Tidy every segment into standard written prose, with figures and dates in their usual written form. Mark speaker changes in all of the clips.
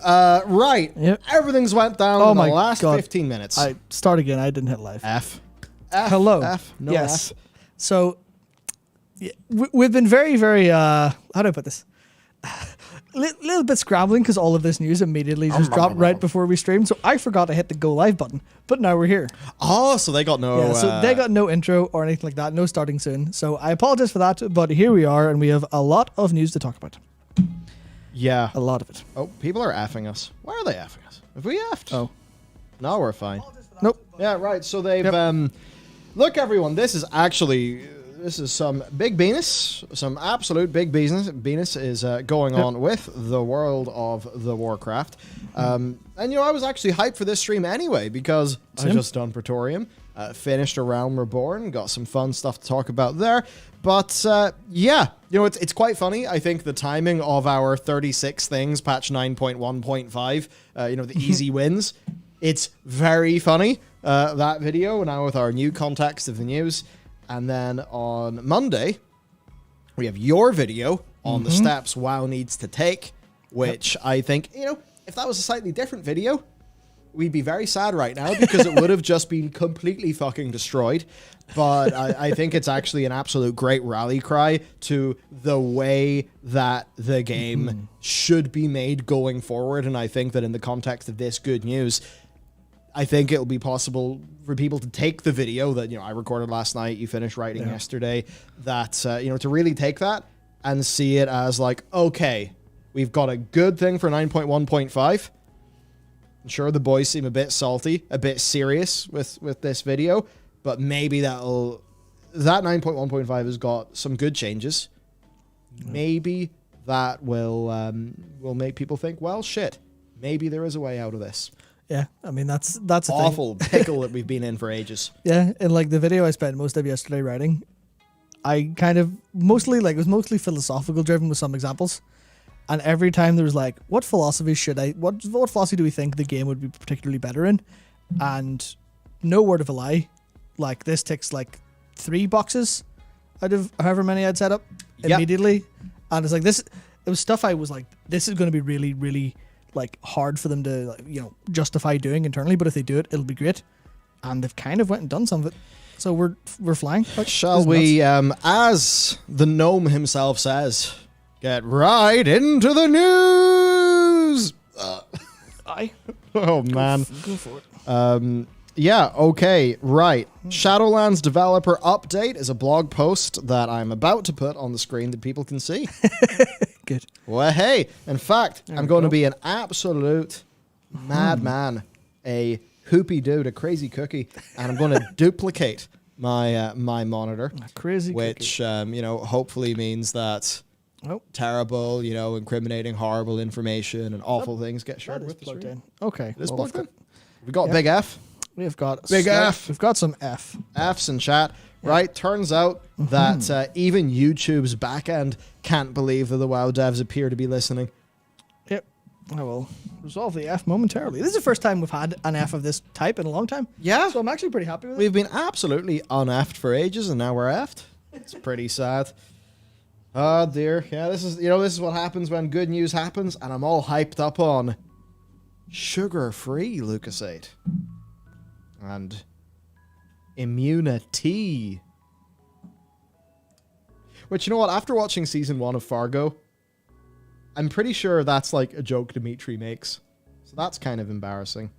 Speaker 1: So, right.
Speaker 2: Yep.
Speaker 1: Everything's went down in the last 15 minutes.
Speaker 2: I start again. I didn't hit live.
Speaker 1: F.
Speaker 2: Hello.
Speaker 1: F. No
Speaker 2: yes.
Speaker 1: F.
Speaker 2: So, we've been very, very, how do I put this? Little bit scrambling because all of this news immediately just dropped right before we streamed. So I forgot to hit the go live button, but now we're here.
Speaker 1: Oh, so they got no...
Speaker 2: Yeah, so they got no intro or anything like that. No starting soon. So I apologize for that, but here we are and we have a lot of news to talk about.
Speaker 1: Yeah.
Speaker 2: A lot of it.
Speaker 1: Oh, people are effing us. Why are they effing us? Have we effed?
Speaker 2: Oh.
Speaker 1: No, we're fine.
Speaker 2: Nope.
Speaker 1: Yeah, right. So they've... look, everyone, this is actually... This is some big business, some absolute big business. Business is going on with the world of the Warcraft. And, you know, I was actually hyped for this stream anyway because I just done Praetorium, finished A Realm Reborn, got some fun stuff to talk about there. But, yeah, you know, it's quite funny. I think the timing of our 36 things, patch 9.1.5, you know, the easy wins, it's very funny, that video, now with our new context of the news. And then on Monday, we have your video on the steps WoW needs to take, which I think, you know, if that was a slightly different video, we'd be very sad right now because it would have just been completely fucking destroyed. But I think it's actually an absolute great rally cry to the way that the game should be made going forward. And I think that in the context of this good news, I think it'll be possible for people to take the video that, you know, I recorded last night, you finished writing yesterday, that, you know, to really take that and see it as like, okay, we've got a good thing for 9.1.5. I'm sure the boys seem a bit salty, a bit serious with this video, but maybe that 9.1.5 has got some good changes. Maybe that will make people think, well, shit, maybe there is a way out of this.
Speaker 2: Yeah, I mean, that's a
Speaker 1: awful pickle that we've been in for ages.
Speaker 2: Yeah, and like the video I spent most of yesterday writing, I kind of mostly, like, it was mostly philosophical driven with some examples. And every time there was like, what philosophy what philosophy do we think the game would be particularly better in? And no word of a lie, like this ticks like 3 boxes out of however many I'd set up immediately. And it's like this, it was stuff I was like, this is going to be really, really like hard for them to, like, you know, justify doing internally, but if they do it, it'll be great. And they've kind of went and done some of it. So we're flying. Like,
Speaker 1: shall we, as the gnome himself says, get right into the news?
Speaker 2: Aye.
Speaker 1: Oh, man.
Speaker 2: Go for it.
Speaker 1: Yeah, okay, right. Shadowlands developer update is a blog post that I'm about to put on the screen that people can see.
Speaker 2: Good.
Speaker 1: Well, hey, in fact, I'm going to be an absolute madman, a hoopy dude, a crazy cookie, and I'm going to duplicate my my monitor,
Speaker 2: crazy
Speaker 1: which you know, hopefully means that terrible, you know, incriminating, horrible information and awful things get shared with the stream.
Speaker 2: Okay,
Speaker 1: it is plugged in. We got big F.
Speaker 2: We've got
Speaker 1: big F.
Speaker 2: We've got some
Speaker 1: F's in chat. Right, turns out that even YouTube's backend can't believe that the WoW devs appear to be listening.
Speaker 2: Yep. I will resolve the F momentarily. This is the first time we've had an F of this type in a long time.
Speaker 1: Yeah.
Speaker 2: So I'm actually pretty happy with it.
Speaker 1: We've been absolutely un-effed for ages, and now we're effed. It's pretty sad. Oh, dear. Yeah, this is what happens when good news happens, and I'm all hyped up on sugar-free Lucasade. And immunity. Which, you know what, after watching season 1 of Fargo, I'm pretty sure that's like a joke Dimitri makes. So that's kind of embarrassing.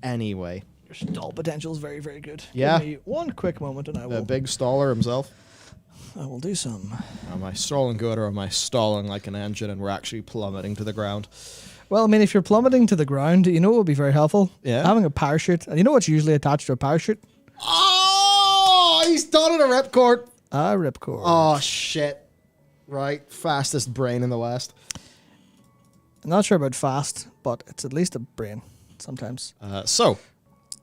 Speaker 1: Anyway.
Speaker 2: Your stall potential is very, very good.
Speaker 1: Yeah.
Speaker 2: Give me one quick moment and I will...
Speaker 1: The big staller himself.
Speaker 2: I will do some.
Speaker 1: Am I stalling good or am I stalling like an engine and we're actually plummeting to the ground?
Speaker 2: Well, I mean, if you're plummeting to the ground, you know what would be very helpful?
Speaker 1: Yeah.
Speaker 2: Having a parachute. And you know what's usually attached to a parachute?
Speaker 1: Oh, he's done it, a ripcord.
Speaker 2: A ripcord.
Speaker 1: Oh, shit. Right. Fastest brain in the West.
Speaker 2: I'm not sure about fast, but it's at least a brain sometimes.
Speaker 1: So,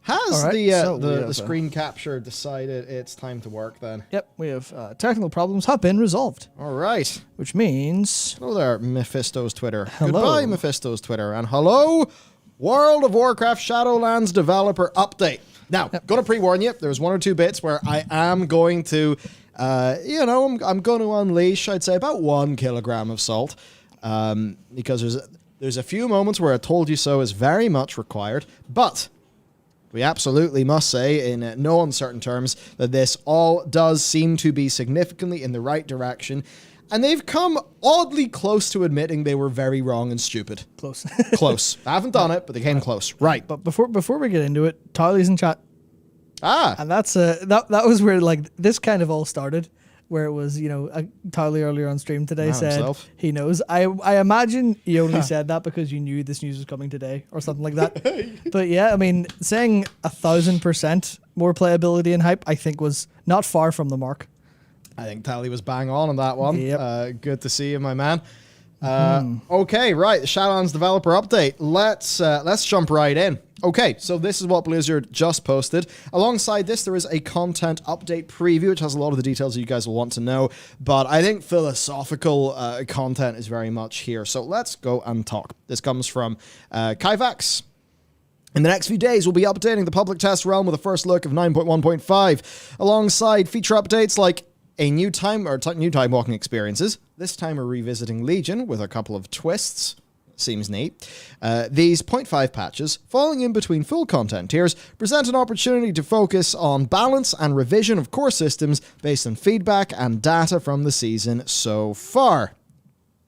Speaker 1: has
Speaker 2: right,
Speaker 1: the screen capture decided it's time to work then?
Speaker 2: Yep, we have technical problems have been resolved.
Speaker 1: All right.
Speaker 2: Which means...
Speaker 1: Hello there, Mephisto's Twitter.
Speaker 2: Hello.
Speaker 1: Goodbye, Mephisto's Twitter. And hello, World of Warcraft Shadowlands developer update. Now, going to pre-warn you, there's 1 or 2 bits where I am going to, you know, I'm going to unleash, I'd say, about 1 kilogram of salt. Because There's a few moments where a told you so is very much required, but we absolutely must say in no uncertain terms that this all does seem to be significantly in the right direction, and they've come oddly close to admitting they were very wrong and stupid.
Speaker 2: Close.
Speaker 1: Close. I haven't done it, but they came close. Right.
Speaker 2: But before we get into it, Tyler's in chat. And that's that was where like this kind of all started, where it was, you know, Tyler earlier on stream today said himself. He knows. I imagine he only said that because you knew this news was coming today or something like that. But yeah, I mean, saying 1,000% more playability and hype, I think was not far from the mark.
Speaker 1: I think Tally was bang on that one.
Speaker 2: Yep.
Speaker 1: Good to see you, my man. Okay, right. The Shadowlands developer update. Let's jump right in. Okay, so this is what Blizzard just posted. Alongside this, there is a content update preview, which has a lot of the details that you guys will want to know. But I think philosophical content is very much here. So let's go and talk. This comes from Kyvax. In the next few days, we'll be updating the public test realm with a first look of 9.1.5, alongside feature updates like a new time walking experiences. This time we're revisiting Legion with a couple of twists. Seems neat. These 0.5 patches, falling in between full content tiers, present an opportunity to focus on balance and revision of core systems based on feedback and data from the season so far.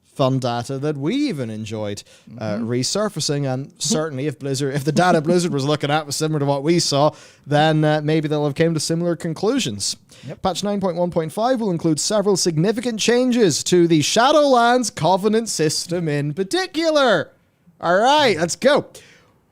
Speaker 1: Fun data that we even enjoyed resurfacing, and certainly if the data Blizzard was looking at was similar to what we saw, then maybe they'll have came to similar conclusions. Yep. Patch 9.1.5 will include several significant changes to the Shadowlands Covenant system in particular. All right, let's go.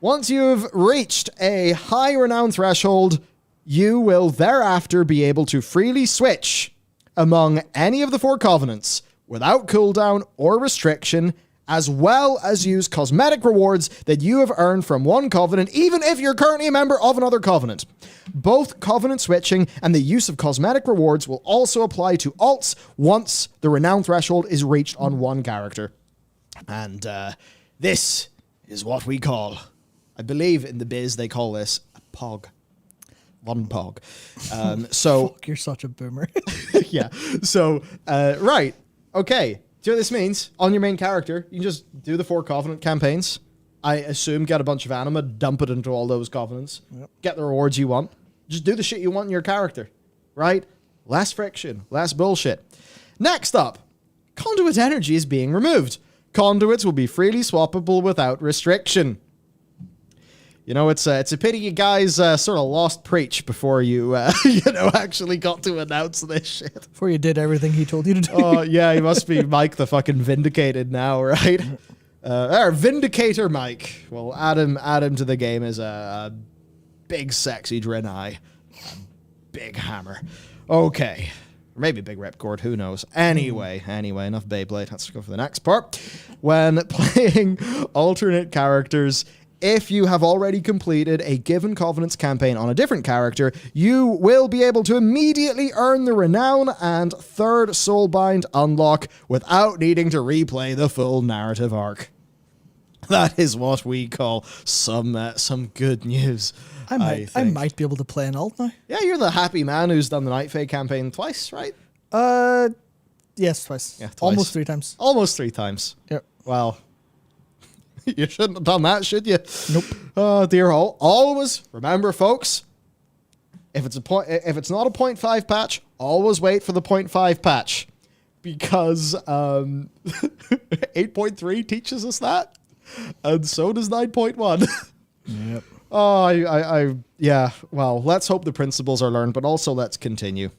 Speaker 1: Once you've reached a high renown threshold, you will thereafter be able to freely switch among any of the 4 covenants without cooldown or restriction, as well as use cosmetic rewards that you have earned from one covenant, even if you're currently a member of another covenant. Both covenant switching and the use of cosmetic rewards will also apply to alts once the renown threshold is reached on one character. And this is what we call, I believe in the biz they call this a pog. One pog.
Speaker 2: Fuck, you're such a boomer.
Speaker 1: Yeah. So, right. Okay, do you know what this means? On your main character, you can just do the 4 Covenant campaigns. I assume get a bunch of anima, dump it into all those Covenants, get the rewards you want. Just do the shit you want in your character, right? Less friction, less bullshit. Next up, Conduit energy is being removed. Conduits will be freely swappable without restriction. You know, it's a pity you guys sort of lost preach before you, actually got to announce this shit.
Speaker 2: Before you did everything he told you to do.
Speaker 1: Oh, yeah, he must be Mike the fucking Vindicated now, right? Vindicator Mike. Well, add him to the game as a big sexy Draenei. A big hammer. Okay. Or maybe big ripcord, who knows. Anyway, enough Beyblade. Let's go for the next part. When playing alternate characters, if you have already completed a given Covenant's campaign on a different character, you will be able to immediately earn the Renown and 3rd Soulbind unlock without needing to replay the full narrative arc. That is what we call some good news.
Speaker 2: I might be able to play an alt now.
Speaker 1: Yeah, you're the happy man who's done the Night Fae campaign twice, right?
Speaker 2: Yes, twice.
Speaker 1: Yeah, twice.
Speaker 2: Almost 3 times.
Speaker 1: Almost 3 times.
Speaker 2: Yep.
Speaker 1: Well, you shouldn't have done that, should you?
Speaker 2: Nope.
Speaker 1: Oh dear. Always remember, folks. If it's not a 0.5 patch, always wait for the 0.5 patch, because 8.3 teaches us that, and so does 9.1.
Speaker 2: Yep.
Speaker 1: Oh, yeah. Well, let's hope the principles are learned, but also let's continue.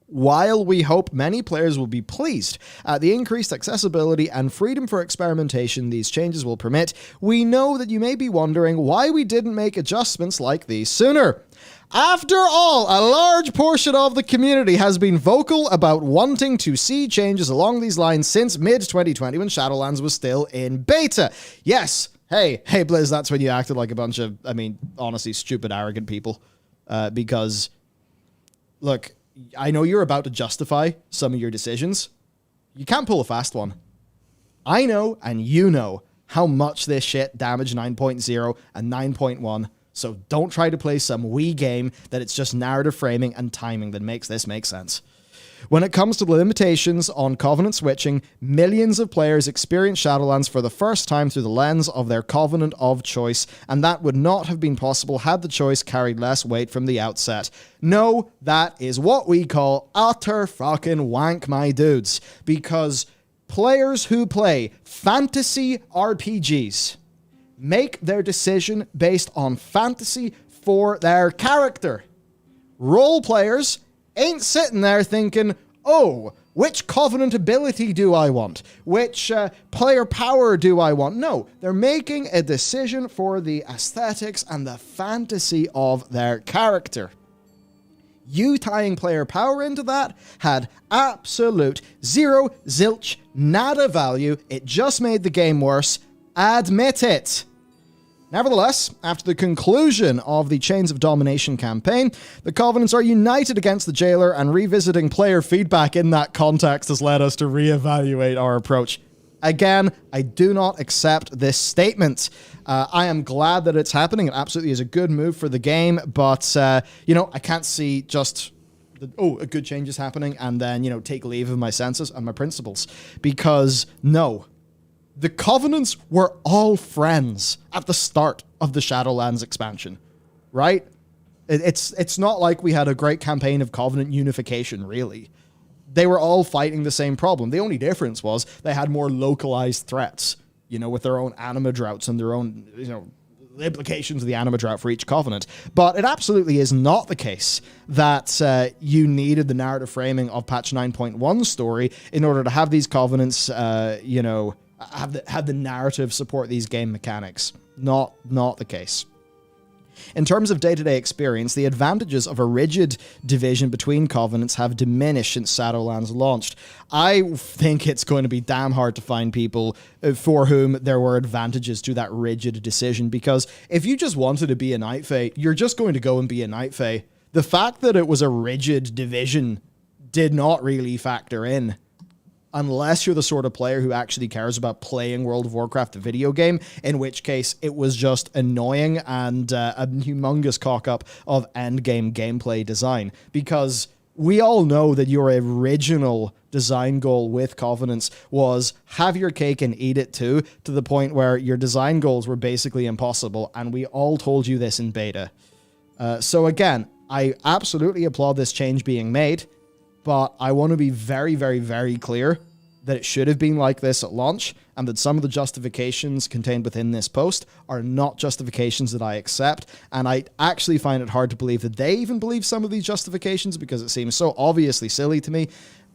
Speaker 1: While we hope many players will be pleased at the increased accessibility and freedom for experimentation these changes will permit, we know that you may be wondering why we didn't make adjustments like these sooner. After all, a large portion of the community has been vocal about wanting to see changes along these lines since mid-2020 when Shadowlands was still in beta. Yes, hey Blizz, that's when you acted like a bunch of, honestly, stupid, arrogant people. Because, look, I know you're about to justify some of your decisions. You can't pull a fast one. I know, and you know, how much this shit damaged 9.0 and 9.1, so don't try to play some wee game that it's just narrative framing and timing that makes this make sense. When it comes to the limitations on Covenant switching, millions of players experience Shadowlands for the first time through the lens of their Covenant of choice, and that would not have been possible had the choice carried less weight from the outset. No, that is what we call utter fucking wank, my dudes, because players who play fantasy RPGs make their decision based on fantasy for their character. Role players ain't sitting there thinking, oh, which Covenant ability do I want? Which player power do I want? No, they're making a decision for the aesthetics and the fantasy of their character. You tying player power into that had absolute zero, zilch, nada value. It just made the game worse. Admit it. Nevertheless, after the conclusion of the Chains of Domination campaign, the Covenants are united against the Jailer, and revisiting player feedback in that context has led us to reevaluate our approach. Again, I do not accept this statement. I am glad that it's happening. It absolutely is a good move for the game, but, I can't see just, a good change is happening, and then, take leave of my senses and my principles. Because, no. The Covenants were all friends at the start of the Shadowlands expansion, right? It's not like we had a great campaign of Covenant unification, really. They were all fighting the same problem. The only difference was they had more localized threats, with their own anima droughts and their own, implications of the anima drought for each Covenant. But it absolutely is not the case that you needed the narrative framing of patch 9.1 story in order to have these Covenants, have the narrative support these game mechanics. Not the case. In terms of day-to-day experience, the advantages of a rigid division between Covenants have diminished since Shadowlands launched. I think it's going to be damn hard to find people for whom there were advantages to that rigid decision, because if you just wanted to be a Night Fae, you're just going to go and be a Night Fae. The fact that it was a rigid division did not really factor in. Unless you're the sort of player who actually cares about playing World of Warcraft, the video game, in which case it was just annoying and a humongous cock-up of endgame gameplay design. Because we all know that your original design goal with Covenants was have your cake and eat it too, to the point where your design goals were basically impossible, and we all told you this in beta. So again, I absolutely applaud this change being made, but I want to be very, very, very clear that it should have been like this at launch, and that some of the justifications contained within this post are not justifications that I accept, and I actually find it hard to believe that they even believe some of these justifications, because it seems so obviously silly to me,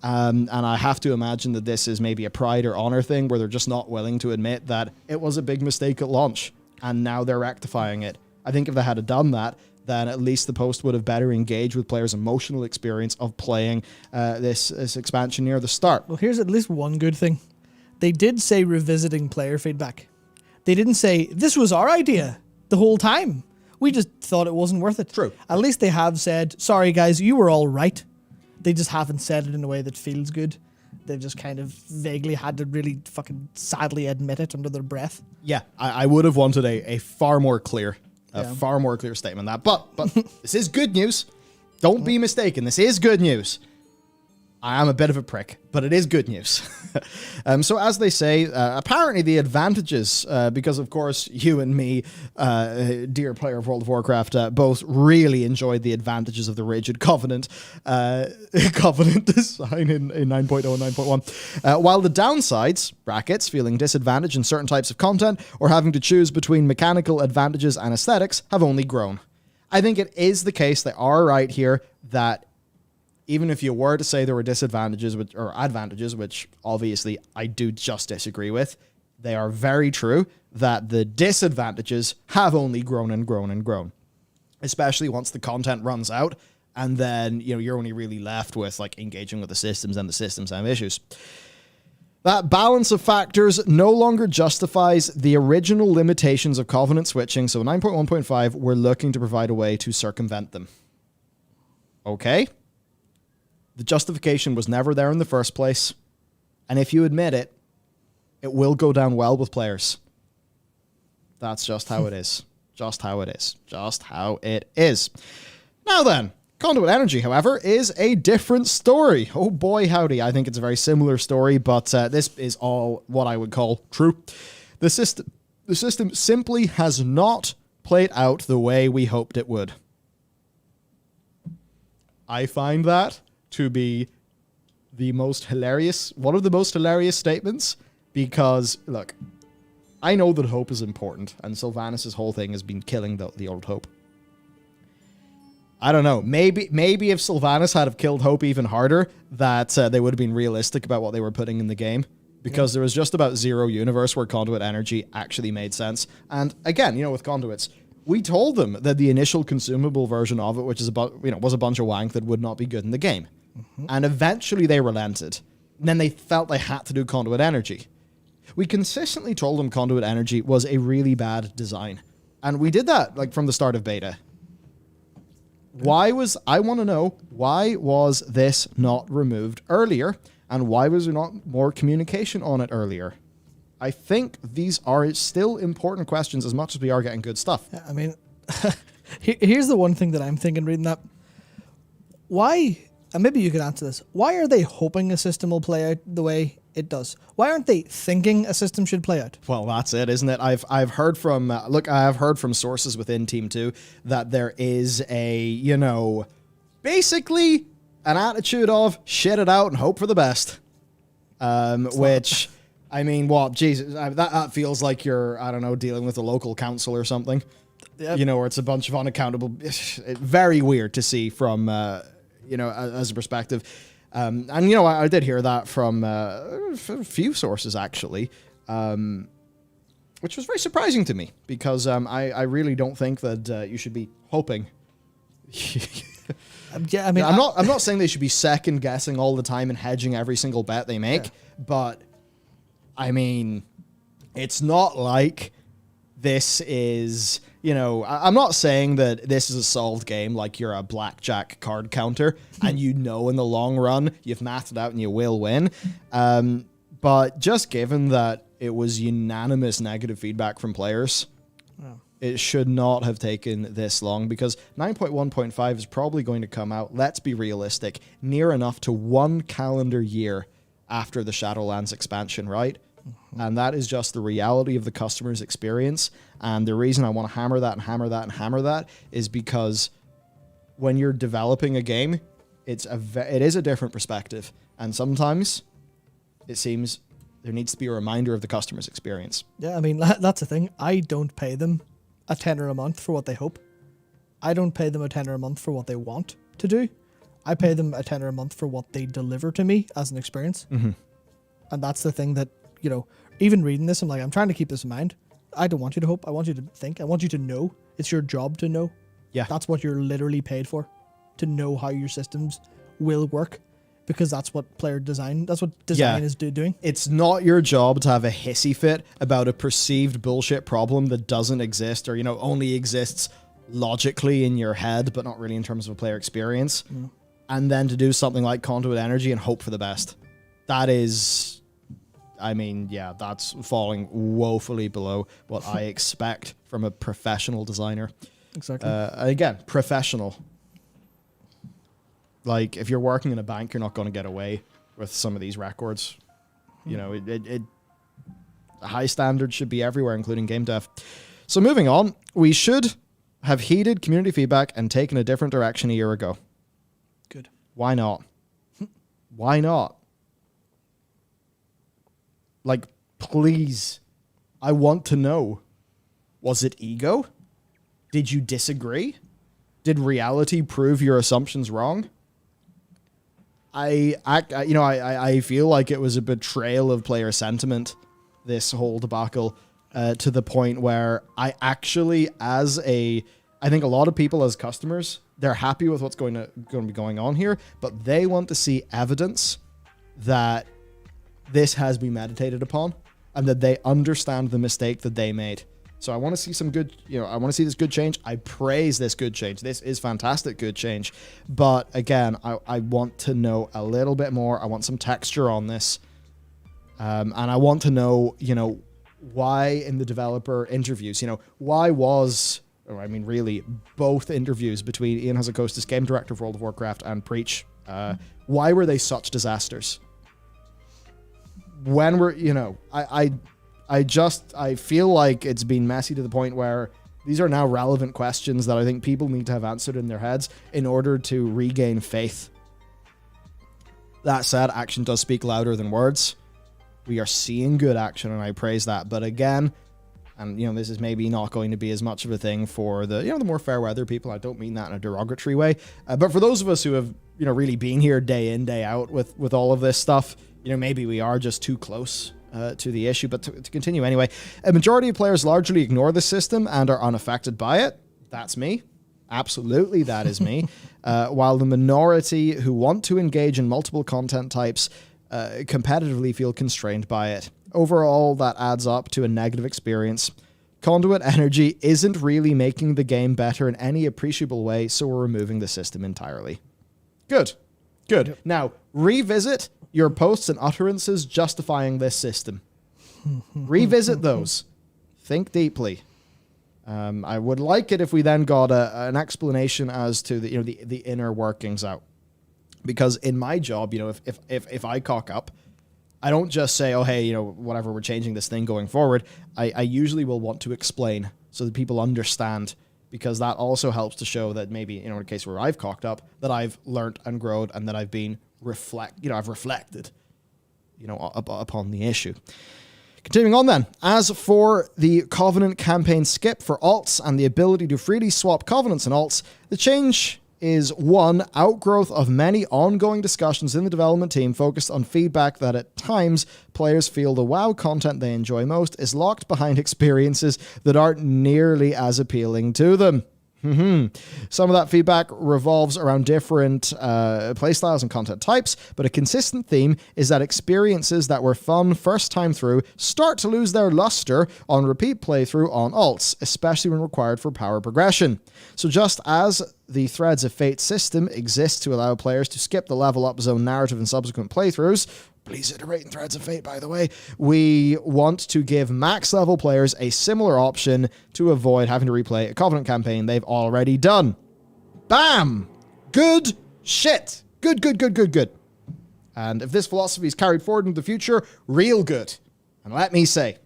Speaker 1: and I have to imagine that this is maybe a pride or honor thing where they're just not willing to admit that it was a big mistake at launch, and now they're rectifying it. I think if they had done that, then at least the post would have better engaged with players' emotional experience of playing this expansion near the start.
Speaker 2: Well, here's at least one good thing. They did say revisiting player feedback. They didn't say, this was our idea the whole time. We just thought it wasn't worth it.
Speaker 1: True.
Speaker 2: At least they have said, sorry guys, you were all right. They just haven't said it in a way that feels good. They've just kind of vaguely had to really fucking sadly admit it under their breath.
Speaker 1: Yeah, I would have wanted a far more clear
Speaker 2: Yeah.
Speaker 1: statement than that. But this is good news. Don't be mistaken. This is good news. I am a bit of a prick, but it is good news. So as they say, apparently the advantages, because of course you and me, dear player of World of Warcraft, both really enjoyed the advantages of the rigid Covenant design in 9.0 and 9.1. While the downsides, brackets, feeling disadvantaged in certain types of content or having to choose between mechanical advantages and aesthetics, have only grown. I think it is the case, they are right here, that even if you were to say there were disadvantages or advantages, which obviously I do just disagree with, they are very true that the disadvantages have only grown and grown and grown, especially once the content runs out, and then you're only really left with like engaging with the systems, and the systems have issues. That balance of factors no longer justifies the original limitations of Covenant switching, so 9.1.5, we're looking to provide a way to circumvent them. Okay? The justification was never there in the first place, and if you admit it, it will go down well with players. That's just how it is. Just how it is. Just how it is. Now then, Conduit Energy, however, is a different story. Oh boy, howdy. I think it's a very similar story, but this is all what I would call true. The system simply has not played out the way we hoped it would. I find that to be one of the most hilarious statements, because, look, I know that hope is important, and Sylvanas' whole thing has been killing the old hope. I don't know. Maybe if Sylvanas had have killed hope even harder, that they would have been realistic about what they were putting in the game. Because there was just about zero universe where Conduit Energy actually made sense. And again, with Conduits, we told them that the initial consumable version of it, which is was a bunch of wank that would not be good in the game. And eventually they relented. And then they felt they had to do Conduit Energy. We consistently told them Conduit Energy was a really bad design. And we did that from the start of beta. I want to know, why was this not removed earlier? And why was there not more communication on it earlier? I think these are still important questions as much as we are getting good stuff.
Speaker 2: I mean, here's the one thing that I'm thinking reading that. Why, and maybe you could answer this, why are they hoping a system will play out the way it does? Why aren't they thinking a system should play out?
Speaker 1: Well, that's it, isn't it? I've heard from, I have heard from sources within Team 2 that there is a, basically an attitude of shit it out and hope for the best. Which, I mean, what, Jesus, that feels like you're, I don't know, dealing with a local council or something. Yep. Where it's a bunch of unaccountable, very weird to see from, as a perspective. And, I did hear that from a few sources, actually, which was very surprising to me, because I really don't think that you should be hoping.
Speaker 2: Yeah, I mean,
Speaker 1: I'm not saying they should be second guessing all the time and hedging every single bet they make, but I mean, it's not like this is, I'm not saying that this is a solved game like you're a blackjack card counter and in the long run you've mathed it out and you will win. But just given that it was unanimous negative feedback from players, it should not have taken this long, because 9.1.5 is probably going to come out, let's be realistic, near enough to 1 calendar year after the Shadowlands expansion, right? And that is just the reality of the customer's experience. And the reason I want to hammer that and hammer that and hammer that is because when you're developing a game, it is a different perspective. And sometimes it seems there needs to be a reminder of the customer's experience.
Speaker 2: Yeah, I mean, that's the thing. I don't pay them a tenner a month for what they hope. I don't pay them a tenner a month for what they want to do. I pay them a tenner a month for what they deliver to me as an experience. Mm-hmm. And that's the thing that, even reading this, I'm trying to keep this in mind. I don't want you to hope. I want you to think. I want you to know. It's your job to know.
Speaker 1: Yeah.
Speaker 2: That's what you're literally paid for. To know how your systems will work. Because that's what design is doing.
Speaker 1: It's not your job to have a hissy fit about a perceived bullshit problem that doesn't exist, or, only exists logically in your head, but not really in terms of a player experience. Mm. And then to do something like Conduit Energy and hope for the best. That is, that's falling woefully below what I expect from a professional designer.
Speaker 2: Exactly.
Speaker 1: Again, professional. Like, if you're working in a bank, you're not going to get away with some of these records. A high standard should be everywhere, including game dev. So moving on, we should have heeded community feedback and taken a different direction a year ago.
Speaker 2: Good.
Speaker 1: Why not? Why not? Like, please, I want to know. Was it ego? Did you disagree? Did reality prove your assumptions wrong? I feel like it was a betrayal of player sentiment, this whole debacle, to the point where I think a lot of people as customers, they're happy with what's going to be going on here, but they want to see evidence that this has been meditated upon and that they understand the mistake that they made. So I want to see some good, I want to see this good change. I praise this good change. This is fantastic good change. But again, I want to know a little bit more. I want some texture on this. And I want to know, why in the developer interviews, why was or I mean, really, both interviews between Ian Hazzikostas, game director of World of Warcraft, and Preach. Why were they such disasters? When were, I feel like it's been messy to the point where these are now relevant questions that I think people need to have answered in their heads in order to regain faith. That said, action does speak louder than words. We are seeing good action, and I praise that. But again, and this is maybe not going to be as much of a thing for the the more fair weather people. I don't mean that in a derogatory way, but for those of us who have really been here day in, day out with all of this stuff, maybe we are just too close to the issue. But to continue anyway, a majority of players largely ignore the system and are unaffected by it. That's me. Absolutely, that is me. While the minority who want to engage in multiple content types competitively feel constrained by it. Overall, that adds up to a negative experience. Conduit Energy isn't really making the game better in any appreciable way, so we're removing the system entirely. Good. Good. Now, revisit your posts and utterances justifying this system. Revisit those. Think deeply. I would like it if we then got an explanation as to the inner workings out. Because in my job, if I cock up, I don't just say, oh, hey, whatever, we're changing this thing going forward. I usually will want to explain so that people understand, because that also helps to show that maybe, in a case where I've cocked up, that I've learnt and grown and that I've been I've reflected, upon the issue. Continuing on then, as for the Covenant campaign skip for alts and the ability to freely swap Covenants and alts, the change is one outgrowth of many ongoing discussions in the development team focused on feedback that at times players feel the WoW content they enjoy most is locked behind experiences that aren't nearly as appealing to them. Some of that feedback revolves around different playstyles and content types, but a consistent theme is that experiences that were fun first time through start to lose their luster on repeat playthrough on alts, especially when required for power progression. So just as the Threads of Fate system exists to allow players to skip the level up zone narrative in subsequent playthroughs, please iterate in Threads of Fate, by the way, we want to give max level players a similar option to avoid having to replay a Covenant campaign they've already done. Bam! Good shit. Good. And if this philosophy is carried forward into the future, real good. And let me say,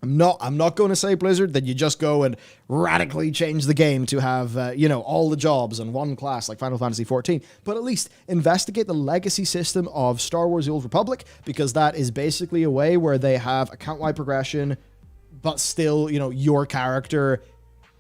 Speaker 1: I'm not going to say, Blizzard, that you just go and radically change the game to have, all the jobs in one class like Final Fantasy XIV, but at least investigate the legacy system of Star Wars The Old Republic, because that is basically a way where they have account-wide progression, but still, your character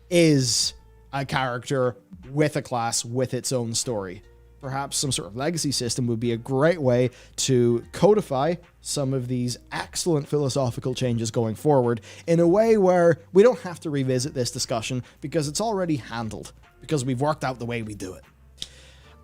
Speaker 1: is a character with a class with its own story. Perhaps some sort of legacy system would be a great way to codify some of these excellent philosophical changes going forward in a way where we don't have to revisit this discussion because it's already handled, because we've worked out the way we do it.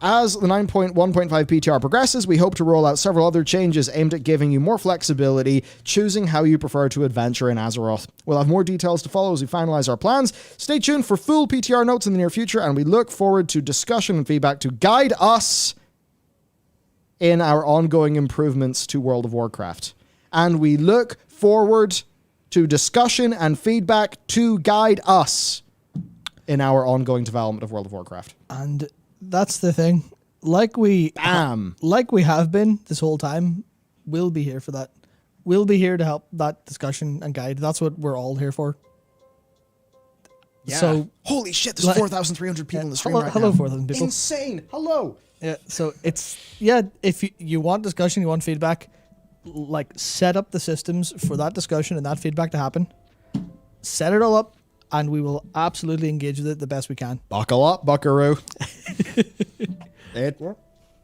Speaker 1: As the 9.1.5 PTR progresses, we hope to roll out several other changes aimed at giving you more flexibility, choosing how you prefer to adventure in Azeroth. We'll have more details to follow as we finalize our plans. Stay tuned for full PTR notes in the near future, and we look forward to discussion and feedback to guide us in our ongoing improvements to World of Warcraft. And we look forward to discussion and feedback to guide us in our ongoing development of World of Warcraft.
Speaker 2: And that's the thing. Like we have been this whole time, we'll be here for that. We'll be here to help that discussion and guide. That's what we're all here for.
Speaker 1: Yeah.
Speaker 2: So
Speaker 1: holy shit, there's 4,300 people in the stream right now.
Speaker 2: Hello, 4,000 people.
Speaker 1: Insane. Hello.
Speaker 2: Yeah, so if you want discussion, you want feedback, set up the systems for that discussion and that feedback to happen. Set it all up, and we will absolutely engage with it the best we can.
Speaker 1: Buckle up, buckaroo.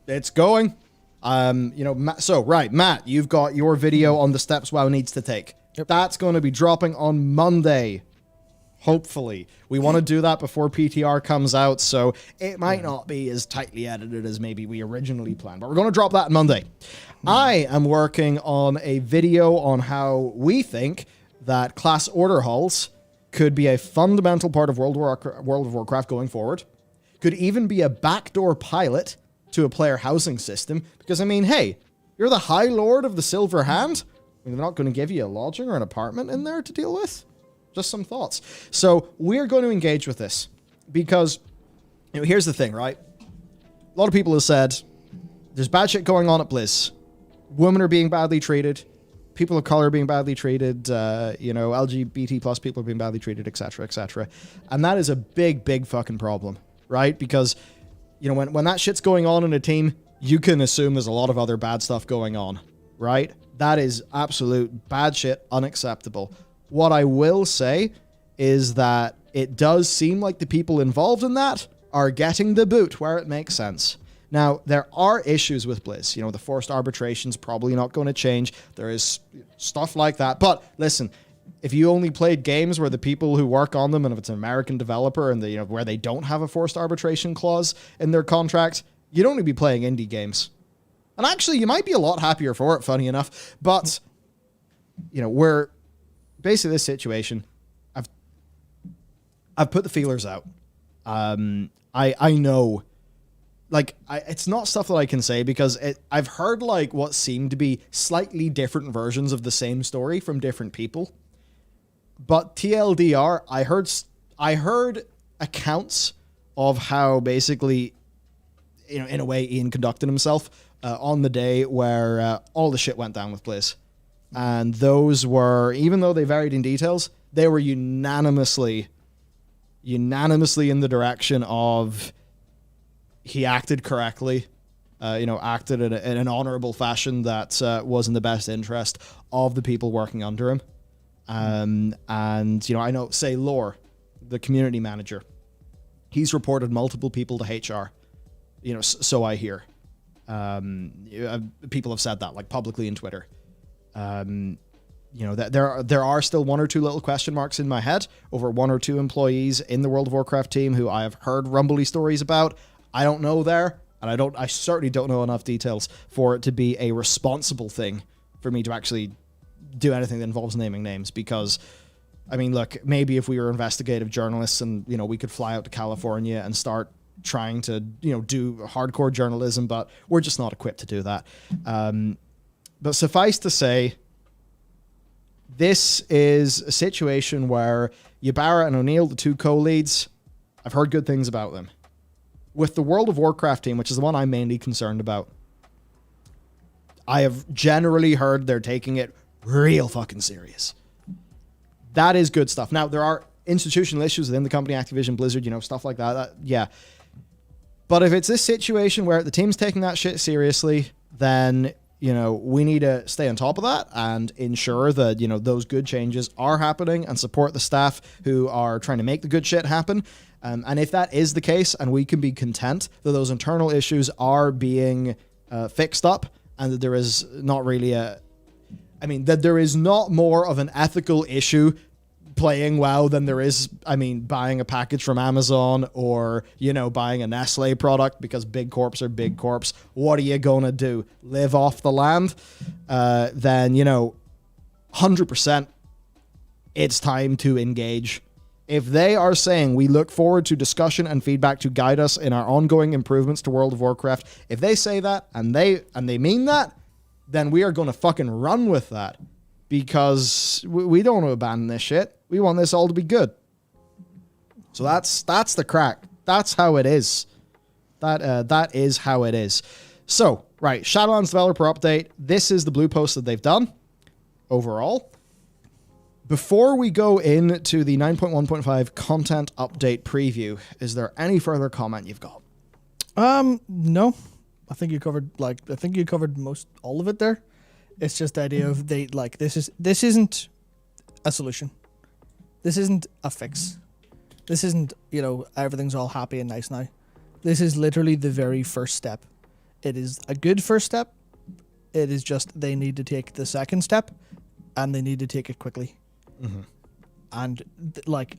Speaker 1: It's going. Matt, you've got your video on the steps WoW needs to take. Yep. That's going to be dropping on Monday. Hopefully. We want to do that before PTR comes out, so it might not be as tightly edited as maybe we originally planned, but we're going to drop that on Monday. I am working on a video on how we think that class order halls could be a fundamental part of World of Warcraft going forward. Could even be a backdoor pilot to a player housing system, because, hey, you're the High Lord of the Silver Hand. They're not going to give you a lodging or an apartment in there to deal with. Just some thoughts. So we're going to engage with this because, here's the thing, right? A lot of people have said there's bad shit going on at Blizz. Women are being badly treated. People of color are being badly treated. LGBT plus people are being badly treated, etc., etc. And that is a big, big fucking problem, right? Because, when that shit's going on in a team, you can assume there's a lot of other bad stuff going on, right? That is absolute bad shit, unacceptable. What I will say is that it does seem like the people involved in that are getting the boot where it makes sense. Now, there are issues with Blizz. The forced arbitration's probably not going to change. There is stuff like that. But listen, if you only played games where the people who work on them, and if it's an American developer and where they don't have a forced arbitration clause in their contract, you'd only be playing indie games. And actually, you might be a lot happier for it, funny enough. But, we're basically this situation. I've put the feelers out. I know, it's not stuff that I can say because I've heard what seemed to be slightly different versions of the same story from different people. But TLDR, I heard accounts of how basically, in a way, Ian conducted himself on the day where all the shit went down with Blizz. And those were, even though they varied in details, they were unanimously in the direction of he acted correctly, acted in an honorable fashion that was in the best interest of the people working under him. And, I know, say Lore, the community manager, he's reported multiple people to HR, so I hear. People have said that, publicly in Twitter. That there are still one or two little question marks in my head over one or two employees in the World of Warcraft team who I have heard rumbly stories about. I don't know there, and I certainly don't know enough details for it to be a responsible thing for me to actually do anything that involves naming names. Because, look, maybe if we were investigative journalists and, we could fly out to California and start trying to, do hardcore journalism, but we're just not equipped to do that. But suffice to say, this is a situation where Ybarra and O'Neill, the two co-leads, I've heard good things about them. With the World of Warcraft team, which is the one I'm mainly concerned about, I have generally heard they're taking it real fucking serious. That is good stuff. Now, there are institutional issues within the company, Activision-Blizzard, stuff like that. Yeah. But if it's this situation where the team's taking that shit seriously, then, we need to stay on top of that and ensure that, those good changes are happening and support the staff who are trying to make the good shit happen. And if that is the case, and we can be content that those internal issues are being fixed up and that there is not really that there is not more of an ethical issue playing WoW than there is, buying a package from Amazon or, buying a Nestle product because big corps are big corps. What are you going to do? Live off the land? Then, 100% it's time to engage. If they are saying we look forward to discussion and feedback to guide us in our ongoing improvements to World of Warcraft, if they say that and they mean that, then we are going to fucking run with that because we don't want to abandon this shit. We want this all to be good. So that's the crack. That's how it is. That is how it is. So, right, Shadowlands developer update. This is the blue post that they've done overall. Before we go into the 9.1.5 content update preview, is there any further comment you've got?
Speaker 2: No. I think you covered most all of it there. It's just the idea of this isn't a solution. This isn't a fix. This isn't, everything's all happy and nice now. This is literally the very first step. It is a good first step. It is just they need to take the second step and they need to take it quickly. Mm-hmm. And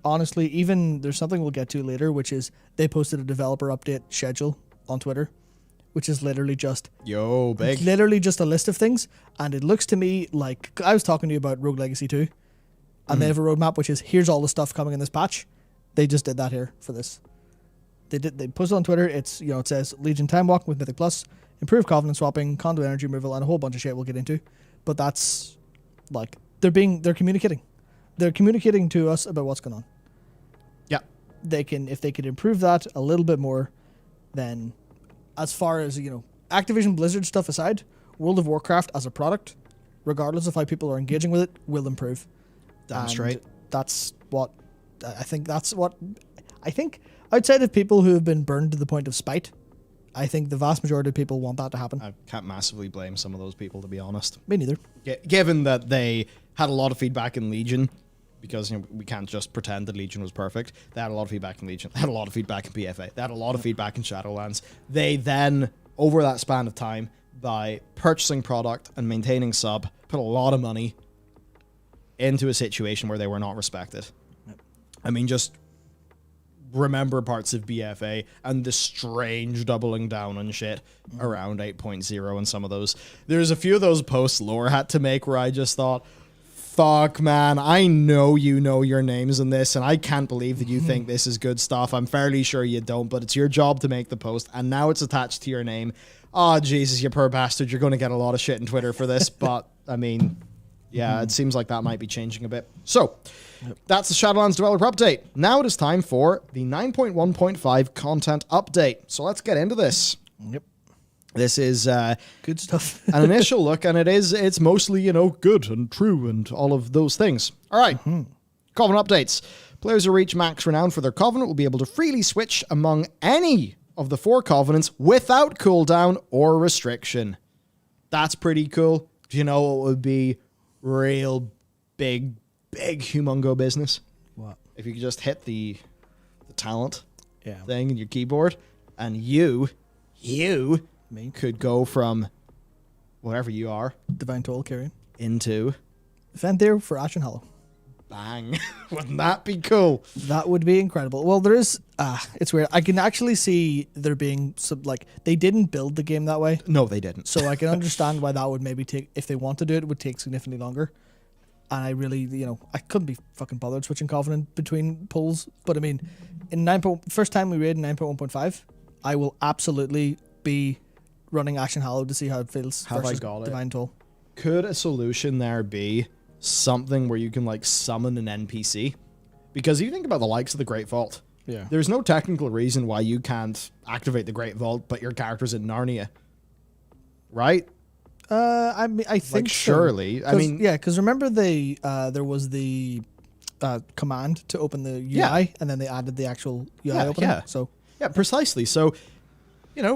Speaker 2: honestly, even there's something we'll get to later, which is they posted a developer update schedule on Twitter, which is literally just
Speaker 1: big.
Speaker 2: Literally just a list of things. And it looks to me like I was talking to you about Rogue Legacy 2, and they have a roadmap which is here's all the stuff coming in this patch. They just did that here for this. They posted on Twitter. It's it says Legion Time Walk with Mythic Plus, improved Covenant swapping, conduit energy removal, and a whole bunch of shit we'll get into. But that's they're communicating. they're communicating to us about what's going on.
Speaker 1: Yeah.
Speaker 2: If they could improve that a little bit more, then as far as, Activision-Blizzard stuff aside, World of Warcraft as a product, regardless of how people are engaging with it, will improve.
Speaker 1: Damn straight.
Speaker 2: That's what I think. I think outside of people who have been burned to the point of spite, I think the vast majority of people want that to happen.
Speaker 1: I can't massively blame some of those people, to be honest.
Speaker 2: Me neither.
Speaker 1: Given that they had a lot of feedback in Legion, because we can't just pretend that Legion was perfect. They had a lot of feedback in Legion. They had a lot of feedback in PFA. They had a lot of feedback in Shadowlands. They then, over that span of time, by purchasing product and maintaining sub, put a lot of money into a situation where they were not respected. Yep. I mean, just remember parts of BFA and the strange doubling down on shit around 8.0 and some of those. There's a few of those posts Lore had to make where I just thought, fuck, man, I know you know your names in this, and I can't believe that you think this is good stuff. I'm fairly sure you don't, but it's your job to make the post, and now it's attached to your name. Oh, Jesus, you poor bastard. You're going to get a lot of shit on Twitter for this, but, I mean, yeah, it seems like that might be changing a bit. So, that's the Shadowlands developer update. Now it is time for the 9.1.5 content update. So let's get into this.
Speaker 2: Yep.
Speaker 1: This is
Speaker 2: good stuff.
Speaker 1: an initial look, and it's mostly, good and true and all of those things. All right. Covenant updates. Players who reach max renown for their Covenant will be able to freely switch among any of the 4 Covenants without cooldown or restriction. That's pretty cool. Do you know what would be real big humongo business?
Speaker 2: What?
Speaker 1: If you could just hit the talent
Speaker 2: thing
Speaker 1: in your keyboard, and you
Speaker 2: Me.
Speaker 1: could go from whatever you are
Speaker 2: Divine Toll carrying
Speaker 1: into
Speaker 2: event there for Ashen Hollow.
Speaker 1: bang. Wouldn't that be cool?
Speaker 2: That would be incredible. Well, there is it's weird. I can actually see there being some, they didn't build the game that way.
Speaker 1: No, they didn't.
Speaker 2: So I can understand why that would maybe take, if they want to do it, it would take significantly longer. And I really, I couldn't be fucking bothered switching Covenant between pulls. But I mean, first time we raid in 9.1.5, I will absolutely be running Ashen Hollow to see how it feels.
Speaker 1: Have I
Speaker 2: versus
Speaker 1: got it?
Speaker 2: Divine Toll.
Speaker 1: Could a solution there be something where you can summon an NPC? Because if you think about the likes of the Great Vault, there's no technical reason why you can't activate the Great Vault, but your character's in Narnia, right?
Speaker 2: I think
Speaker 1: surely.
Speaker 2: So. Because remember there was the command to open the UI, and then they added the actual UI opening.
Speaker 1: Yeah.
Speaker 2: So
Speaker 1: precisely. So,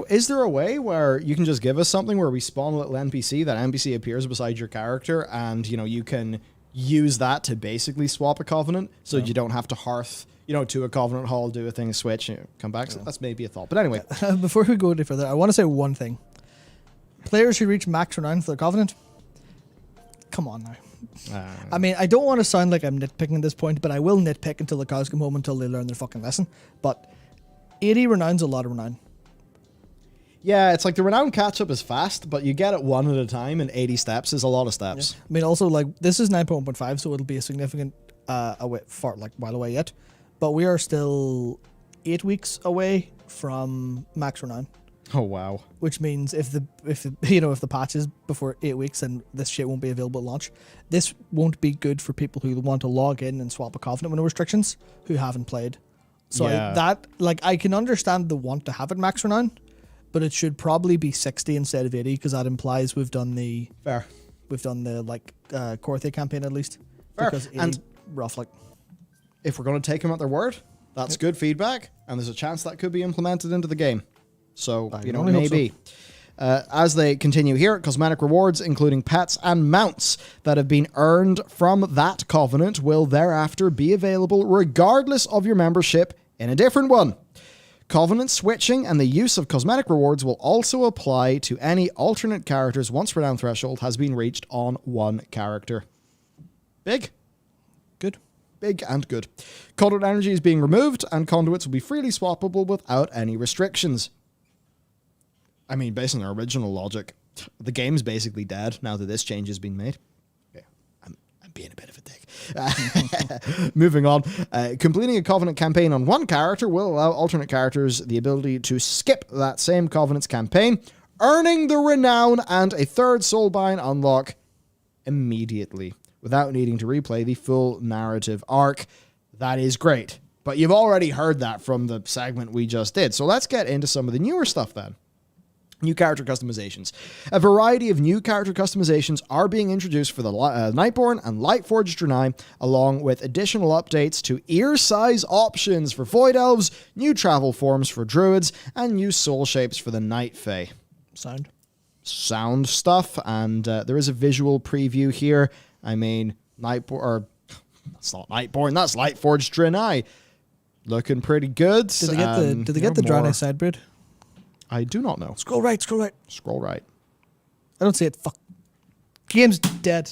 Speaker 1: is there a way where you can just give us something where we spawn a little NPC, that NPC appears beside your character, and you can use that to basically swap a Covenant, so you don't have to hearth, to a Covenant hall, do a thing, switch, come back. So that's maybe a thought. But anyway,
Speaker 2: before we go any further, I want to say one thing. Players who reach max renown for their Covenant, come on now. I mean, I don't want to sound like I'm nitpicking at this point, but I will nitpick until the cows come home, until they learn their fucking lesson. But 80 renown's a lot of renown.
Speaker 1: Yeah, it's like the renown catch-up is fast, but you get it one at a time, and 80 steps is a lot of steps.
Speaker 2: Yeah. I mean, also, this is 9.1.5, so it'll be a significant while away yet. But we are still 8 weeks away from max renown.
Speaker 1: Oh wow!
Speaker 2: Which means if the patch is before 8 weeks, then this shit won't be available at launch. This won't be good for people who want to log in and swap a Covenant with no restrictions who haven't played. So I can understand the want to have it max renown, but it should probably be 60 instead of 80, because that implies we've done the Korthia campaign at least.
Speaker 1: Fair.
Speaker 2: Because
Speaker 1: and
Speaker 2: rough
Speaker 1: if we're going to take them at their word, that's good feedback, and there's a chance that could be implemented into the game. So, maybe. As they continue here, cosmetic rewards, including pets and mounts that have been earned from that Covenant, will thereafter be available regardless of your membership in a different one. Covenant switching and the use of cosmetic rewards will also apply to any alternate characters once renown threshold has been reached on one character. Big.
Speaker 2: Good.
Speaker 1: Big and good. Conduit energy is being removed, and conduits will be freely swappable without any restrictions. I mean, based on their original logic, the game's basically dead now that this change has been made. Okay, I'm being a bit of a dick. Moving on. Completing a Covenant campaign on one character will allow alternate characters the ability to skip that same Covenant's campaign, earning the renown and a third soulbind unlock immediately. without needing to replay the full narrative arc. That is great. But you've already heard that from the segment we just did. So let's get into some of the newer stuff then. New character customizations. A variety of new character customizations are being introduced for the Nightborn and Lightforged Draenei, along with additional updates to ear size options for Void Elves, new travel forms for Druids, and new soul shapes for the Night Fae. Sound stuff, and there is a visual preview here. I mean, that's not Nightborn, that's Lightforged Draenei. Looking pretty good.
Speaker 2: Did they get the Draenei sidebreed?
Speaker 1: I do not know.
Speaker 2: Scroll right.
Speaker 1: Scroll right.
Speaker 2: I don't see it. Fuck. Game's dead.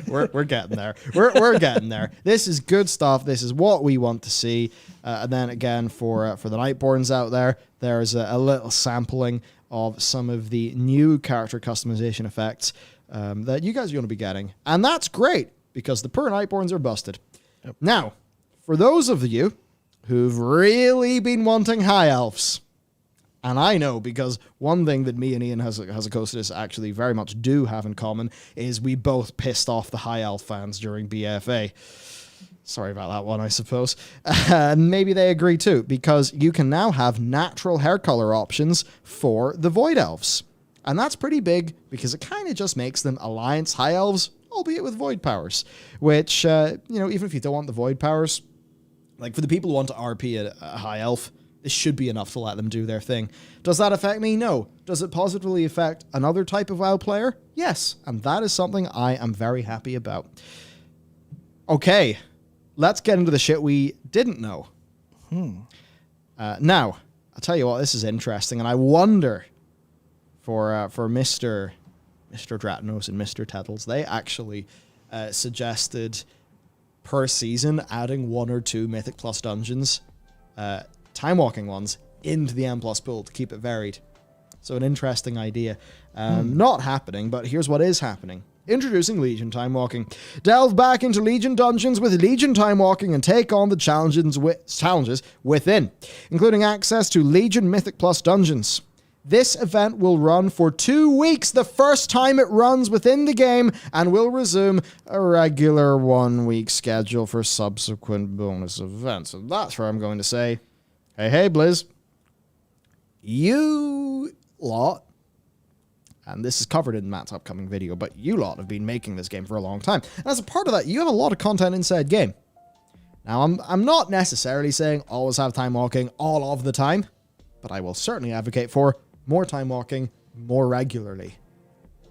Speaker 1: We're getting there. We're getting there. This is good stuff. This is what we want to see. And then again, for the Nightborns out there, there's a little sampling of some of the new character customization effects that you guys are going to be getting. And that's great, because the poor Nightborns are busted. Yep. Now, for those of you who've really been wanting High Elves, and I know, because one thing that me and Ian Hazacostas actually very much do have in common is we both pissed off the High Elf fans during BFA. Sorry about that one, I suppose. Maybe they agree too, because you can now have natural hair color options for the Void Elves. And that's pretty big, because it kind of just makes them Alliance High Elves, albeit with Void powers. Which, even if you don't want the Void powers, like for the people who want to RP a High Elf, this should be enough to let them do their thing. Does that affect me? No. Does it positively affect another type of WoW player? Yes. And that is something I am very happy about. Okay. Let's get into the shit we didn't know. Now, I'll tell you what, this is interesting, and I wonder for Mr. Dratnos and Mr. Tettles, they actually suggested per season adding 1 or 2 Mythic Plus dungeons, time walking ones, into the M Plus pool to keep it varied. So an interesting idea. Not happening, but here's what is happening. Introducing Legion Time Walking. Delve back into Legion dungeons with Legion Time Walking and take on the challenges within, including access to Legion Mythic Plus dungeons. This event will run for 2 weeks, the first time it runs within the game, and will resume a regular 1-week schedule for subsequent bonus events. So that's where I'm going to say, hey, Blizz, you lot, and this is covered in Matt's upcoming video, but you lot have been making this game for a long time. And as a part of that, you have a lot of content inside game. Now, I'm not necessarily saying always have time walking all of the time, but I will certainly advocate for more time walking more regularly.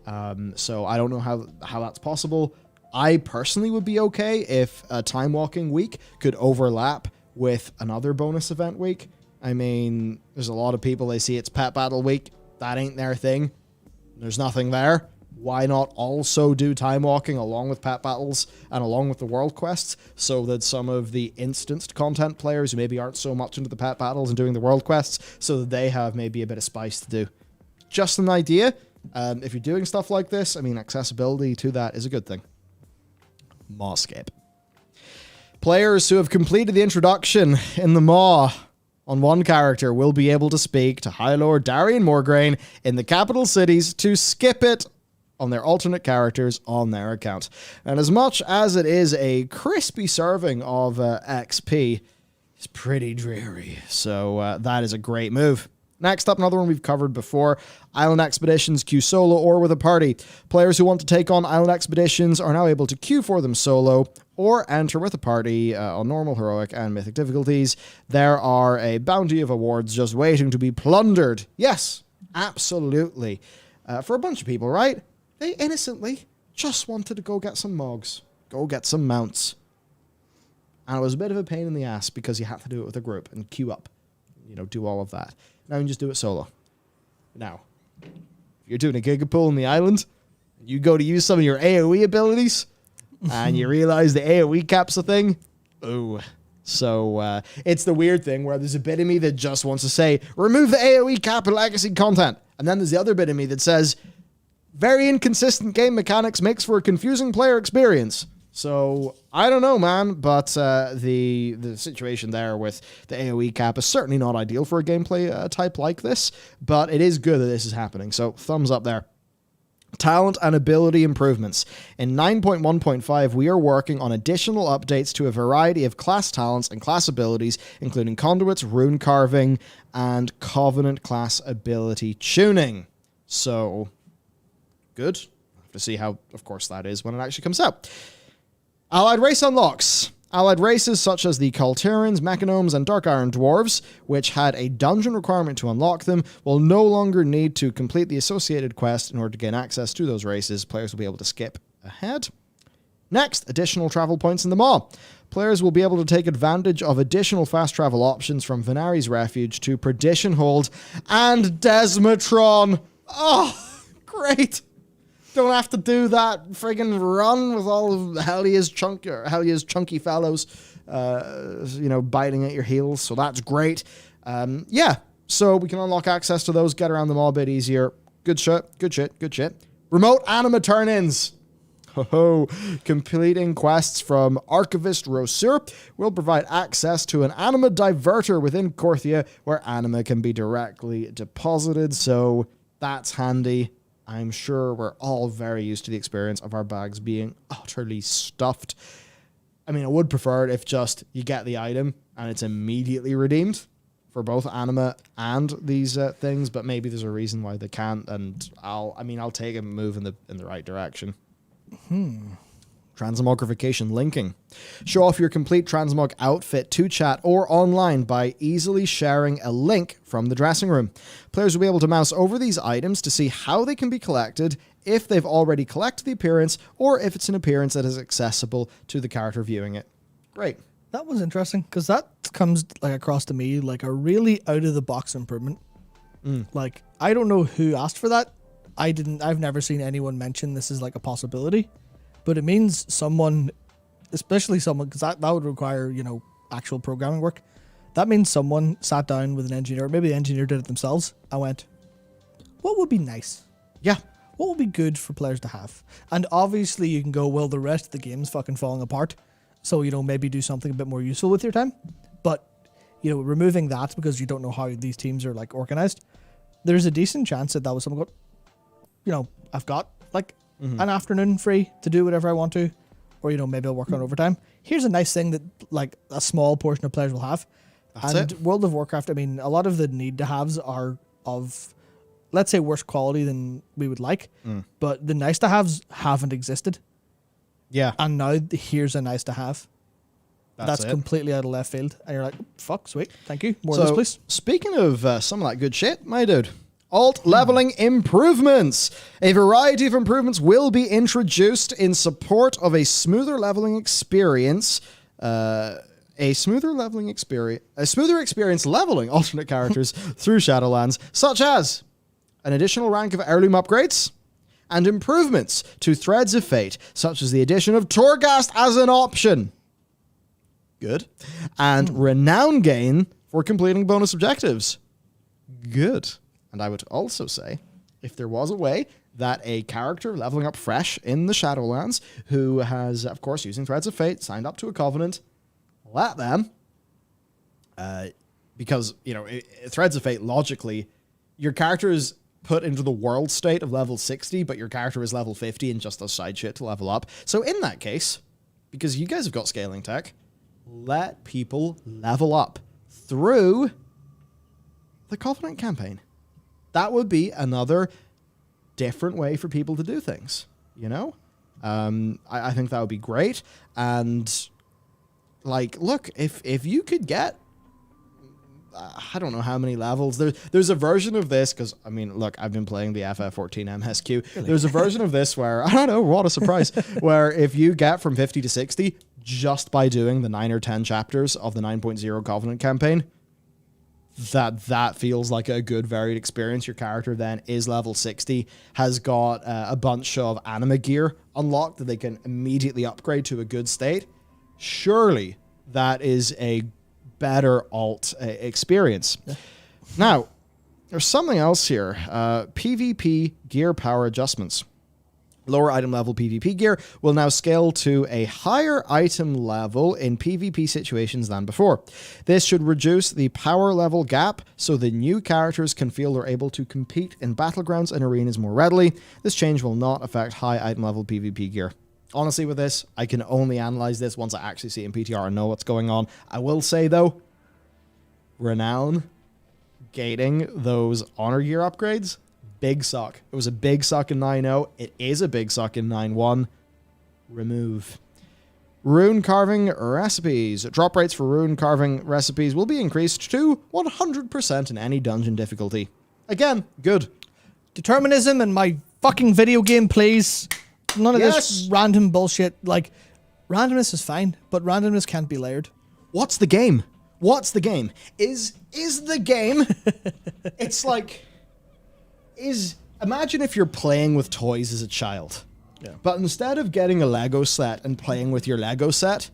Speaker 1: So I don't know how that's possible. I personally would be okay if a time walking week could overlap with another bonus event week. I mean, there's a lot of people, they see it's Pet Battle Week. That ain't their thing. There's nothing there. Why not also do time walking along with Pet Battles and along with the World Quests, so that some of the instanced content players who maybe aren't so much into the Pet Battles and doing the World Quests, so that they have maybe a bit of spice to do. Just an idea. If you're doing stuff like this, I mean, accessibility to that is a good thing. Mawscape. Players who have completed the introduction in the Maw on one character will be able to speak to High Lord Darian Morgraine in the capital cities to skip it on their alternate characters on their account. And as much as it is a crispy serving of XP, it's pretty dreary. So that is a great move. Next up, another one we've covered before, Island Expeditions queue solo or with a party. Players who want to take on Island Expeditions are now able to queue for them solo or enter with a party on normal, heroic, and mythic difficulties. There are a bounty of awards just waiting to be plundered. Yes, absolutely. For a bunch of people, right? They innocently just wanted to go get some mogs, go get some mounts. And it was a bit of a pain in the ass because you had to do it with a group and queue up, do all of that. Now you can just do it solo. Now, if you're doing a gigapool in the island, you go to use some of your AoE abilities, and you realize the AoE cap's a thing. Ooh. So, it's the weird thing where there's a bit of me that just wants to say, remove the AoE cap in legacy content. And then there's the other bit of me that says, very inconsistent game mechanics makes for a confusing player experience. So, I don't know, man, but the situation there with the AoE cap is certainly not ideal for a gameplay type like this, but it is good that this is happening, so thumbs up there. Talent and ability improvements. In 9.1.5, we are working on additional updates to a variety of class talents and class abilities, including conduits, rune carving, and covenant class ability tuning. So, good. We'll have to see how, of course, that is when it actually comes out. Allied race unlocks. Allied races such as the Kalterans, Mechanomes, and Dark Iron Dwarves, which had a dungeon requirement to unlock them, will no longer need to complete the associated quest in order to gain access to those races. Players will be able to skip ahead. Next, additional travel points in the Maw. Players will be able to take advantage of additional fast travel options from Venari's Refuge to Perdition Hold and Desmatron. Oh, great. Don't have to do that friggin' run with all of Hellia's chunky fellows, biting at your heels. So that's great. So we can unlock access to those, get around them all a bit easier. Good shit. Remote anima turn-ins. Completing quests from Archivist Rosur will provide access to an anima diverter within Korthia where anima can be directly deposited. So that's handy. I'm sure we're all very used to the experience of our bags being utterly stuffed. I mean, I would prefer it if just you get the item and it's immediately redeemed for both anima and these things, but maybe there's a reason why they can't, and I'll take a move in the right direction. Transmogrification linking. Show off your complete transmog outfit to chat or online by easily sharing a link from the dressing room. Players will be able to mouse over these items to see how they can be collected, if they've already collected the appearance, or if it's an appearance that is accessible to the character viewing it. Great.
Speaker 2: That was interesting, because that comes across to me like a really out-of-the-box improvement. Like, I don't know who asked for that. I've never seen anyone mention this as like a possibility. But it means someone, especially someone, because that would require, actual programming work. That means someone sat down with an engineer, maybe the engineer did it themselves, and went, what would be nice?
Speaker 1: Yeah.
Speaker 2: What would be good for players to have? And obviously you can go, well, the rest of the game's fucking falling apart. So, maybe do something a bit more useful with your time. But, removing that because you don't know how these teams are organized, there's a decent chance that was someone I've got an afternoon free to do whatever I want to, or maybe I'll work on overtime. Here's a nice thing that a small portion of players will have. That's it. World of Warcraft, a lot of the need to haves are of, let's say, worse quality than we would like, but the nice to haves haven't existed.
Speaker 1: Yeah.
Speaker 2: And now here's a nice to have. That's
Speaker 1: it.
Speaker 2: Completely out of left field. And you're like, fuck, sweet, thank you. More of this, please.
Speaker 1: Speaking of some of that good shit, my dude. Alt leveling improvements. A variety of improvements will be introduced in support of a smoother leveling experience. A smoother experience leveling alternate characters through Shadowlands, such as an additional rank of heirloom upgrades and improvements to Threads of Fate, such as the addition of Torghast as an option. Good. And renown gain for completing bonus objectives. Good. And I would also say, if there was a way that a character leveling up fresh in the Shadowlands, who has, of course, using Threads of Fate, signed up to a covenant, let them, because, Threads of Fate, logically, your character is put into the world state of level 60, but your character is level 50 and just does side shit to level up. So in that case, because you guys have got scaling tech, let people level up through the Covenant campaign. That would be another different way for people to do things, I think that would be great. And, look, if you could get, I don't know how many levels. There's a version of this, because, look, I've been playing the FF14 MSQ. Really? There's a version of this where, I don't know, what a surprise, where if you get from 50 to 60 just by doing the 9 or 10 chapters of the 9.0 Covenant campaign, that feels like a good varied experience. Your character then is level 60, has got a bunch of anima gear unlocked that they can immediately upgrade to a good state. Surely that is a better alt experience. Yeah. Now, there's something else here. PvP gear power adjustments. Lower item level PvP gear will now scale to a higher item level in PvP situations than before. This should reduce the power level gap so the new characters can feel they're able to compete in battlegrounds and arenas more readily. This change will not affect high item level PvP gear. Honestly, with this, I can only analyze this once I actually see it in PTR and know what's going on. I will say, though, Renown gating those honor gear upgrades, big suck. It was a big suck in 9.0. It is a big suck in 9.1. Remove. Rune carving recipes. Drop rates for rune carving recipes will be increased to 100% in any dungeon difficulty. Again, good.
Speaker 2: Determinism in my fucking video game, please. None of this random bullshit. Like, randomness is fine, but randomness can't be layered.
Speaker 1: What's the game? What's the game? Is the game... It's like... Imagine if you're playing with toys as a child. Yeah. But instead of getting a Lego set and playing with your Lego set,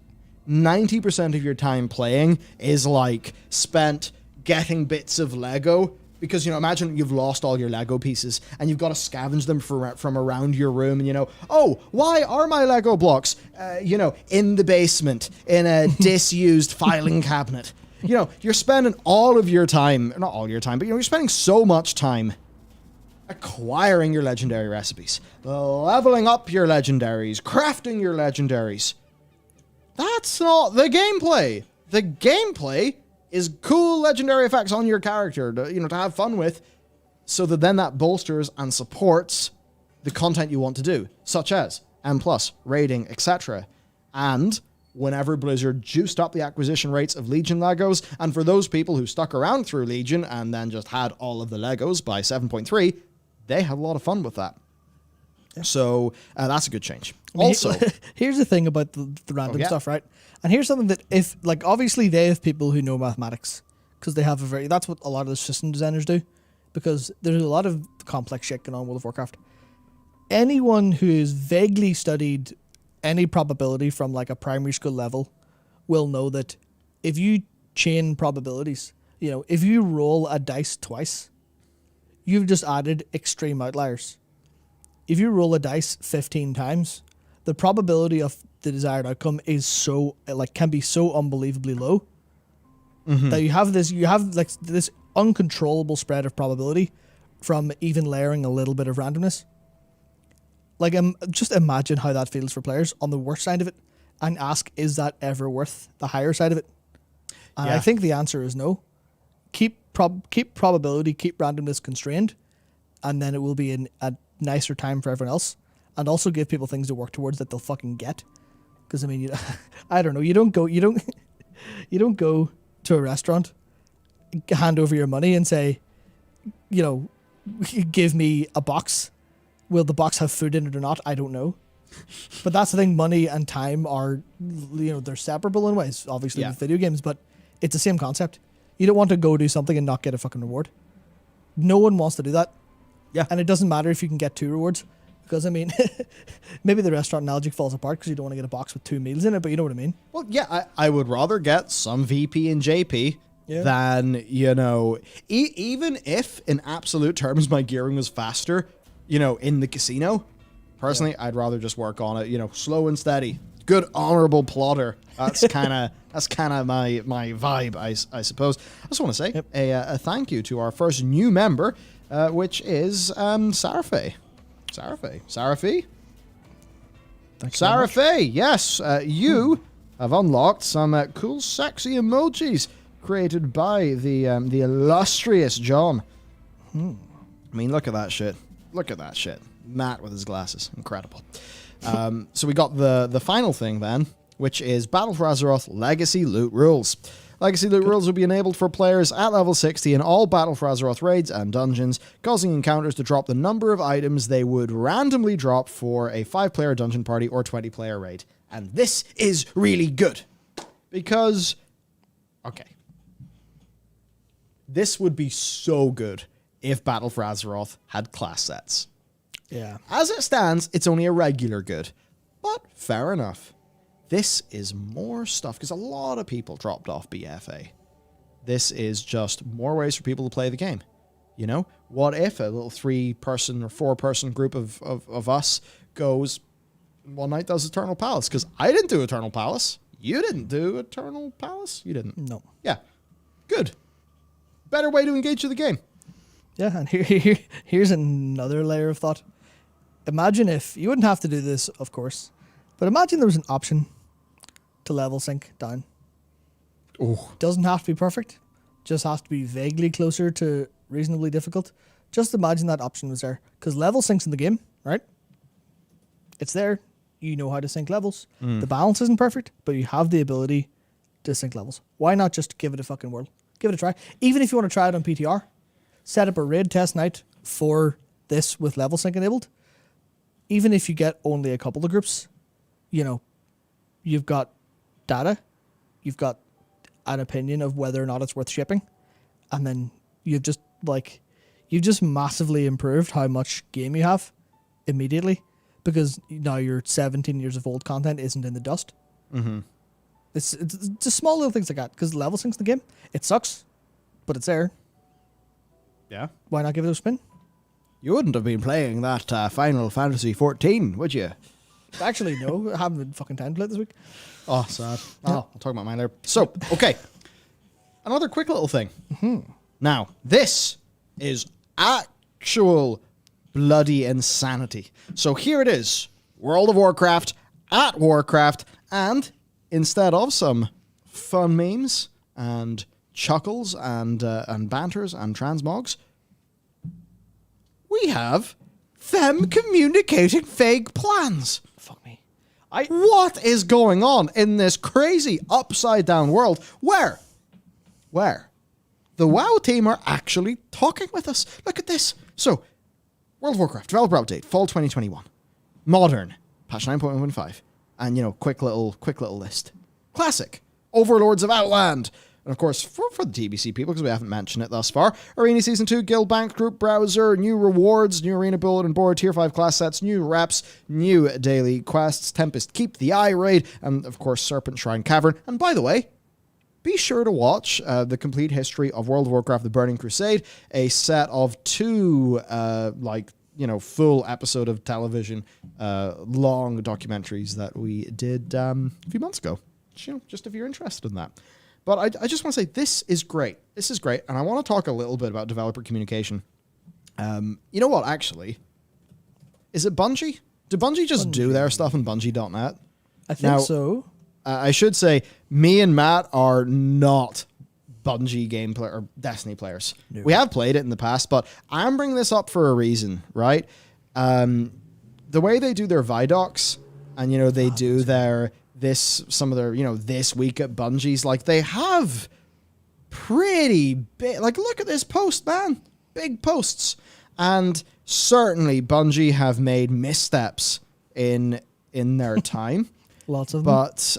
Speaker 1: 90% of your time playing is like spent getting bits of Lego. Because, you know, imagine you've lost all your Lego pieces and you've got to scavenge them from around your room. And, you know, oh, why are my Lego blocks, in the basement in a disused filing cabinet? You know, you're spending all of your time, not all your time, but, you know, you're spending so much time acquiring your legendary recipes, leveling up your legendaries, crafting your legendaries. That's not the gameplay. The gameplay is cool legendary effects on your character to have fun with, so that then that bolsters and supports the content you want to do, such as M+, raiding, etc. And whenever Blizzard juiced up the acquisition rates of Legion Legos, and for those people who stuck around through Legion and then just had all of the Legos by 7.3, they had a lot of fun with that. Yeah. So that's a good change. Also,
Speaker 2: here's the thing about the random stuff, right? And here's something that obviously they have people who know mathematics, because they have that's what a lot of the system designers do, because there's a lot of complex shit going on with World of Warcraft. Anyone who has vaguely studied any probability from like a primary school level will know that if you chain probabilities, if you roll a dice twice, you've just added extreme outliers. If you roll a dice 15 times, the probability of the desired outcome is can be so unbelievably low that you have this uncontrollable spread of probability from even layering a little bit of randomness. Like, just imagine how that feels for players on the worst side of it, and ask, is that ever worth the higher side of it? And I think the answer is no. Keep probability, keep randomness constrained, and then it will be a nicer time for everyone else, and also give people things to work towards that they'll fucking get. Because I don't know, you don't go to a restaurant, hand over your money, and say, give me a box. Will the box have food in it or not? I don't know. But that's the thing. Money and time are, they're separable in ways, obviously, with video games, but it's the same concept. You don't want to go do something and not get a fucking reward. No one wants to do that. Yeah. And it doesn't matter if you can get 2 rewards, because, maybe the restaurant analogy falls apart because you don't want to get a box with 2 meals in it, but you know what I mean? Well,
Speaker 1: yeah, I would rather get some VP and JP than, even if in absolute terms my gearing was faster, in the casino. Personally, I'd rather just work on it, slow and steady. Good, honorable plotter. That's kind of my vibe, I suppose. I just want to say a thank you to our first new member, which is Sarafay. Sarafay? Sarafay, yes. You have unlocked some cool, sexy emojis created by the illustrious John. Look at that shit. Look at that shit. Matt with his glasses. Incredible. So we got the final thing then, which is Battle for Azeroth Legacy Loot Rules. Legacy Loot Rules will be enabled for players at level 60 in all Battle for Azeroth raids and dungeons, causing encounters to drop the number of items they would randomly drop for a 5-player dungeon party or 20-player raid. And this is really good. Because, this would be so good if Battle for Azeroth had class sets.
Speaker 2: Yeah.
Speaker 1: As it stands, it's only a regular good. But fair enough. This is more stuff, because a lot of people dropped off BFA. This is just more ways for people to play the game. What if a little 3-person or 4-person group of us goes, one night does Eternal Palace. Because I didn't do Eternal Palace. You didn't do Eternal Palace? You didn't.
Speaker 2: No.
Speaker 1: Yeah. Good. Better way to engage with the game.
Speaker 2: Yeah, and here's another layer of thought. Imagine if, you wouldn't have to do this, of course, but imagine there was an option to level sync down.
Speaker 1: Oh.
Speaker 2: Doesn't have to be perfect, just has to be vaguely closer to reasonably difficult. Just imagine that option was there, because level syncs in the game, right? It's there. You know how to sync levels. The balance isn't perfect, but you have the ability to sync levels. Why not just give it a fucking whirl? Give it a try. Even if you want to try it on PTR, set up a raid test night for this with level sync enabled. Even if you get only a couple of groups, you know, you've got data, you've got an opinion of whether or not it's worth shipping, and then you've just massively improved how much game you have immediately, because now your 17 years of old content isn't in the dust.
Speaker 1: Mm-hmm.
Speaker 2: It's just small little things like that, because level syncs the game. It sucks, but it's there.
Speaker 1: Yeah.
Speaker 2: Why not give it a spin?
Speaker 1: You wouldn't have been playing that Final Fantasy 14, would you?
Speaker 2: Actually, no. I haven't been fucking time to play it this week.
Speaker 1: Oh, sad. Oh, I'll talk about mine later. So, okay. Another quick little thing. Mm-hmm. Now, this is actual bloody insanity. So here it is. World of Warcraft at Warcraft, and instead of some fun memes and chuckles and banters and transmogs, we have them communicating vague plans.
Speaker 2: Fuck me.
Speaker 1: What is going on in this crazy upside down world where the WoW team are actually talking with us? Look at this. So, World of Warcraft developer update, fall 2021, modern, patch 9.15, and quick little list. Classic, Overlords of Outland. And of course, for the TBC people, because we haven't mentioned it thus far, Arena Season 2, Guild Bank Group Browser, new rewards, new Arena Bulletin Board, Tier 5 class sets, new reps, new daily quests, Tempest Keep, the Eye Raid, and of course, Serpent Shrine Cavern. And by the way, be sure to watch the complete history of World of Warcraft, The Burning Crusade, a set of two, full episode of television, long documentaries that we did a few months ago. Just if you're interested in that. But I just want to say, this is great. This is great. And I want to talk a little bit about developer communication. You know what, actually? Is it Bungie? Do Bungie just do their stuff on Bungie.net?
Speaker 2: I think so.
Speaker 1: I should say, me and Matt are not Bungie gameplay or Destiny players. No. We have played it in the past, but I'm bringing this up for a reason, right? The way they do their Vidocs, and, they do their... some of their, this week at Bungie's, like, they have pretty big, like, look at this post, man. Big posts. And certainly Bungie have made missteps in their time.
Speaker 2: Lots of them.
Speaker 1: But,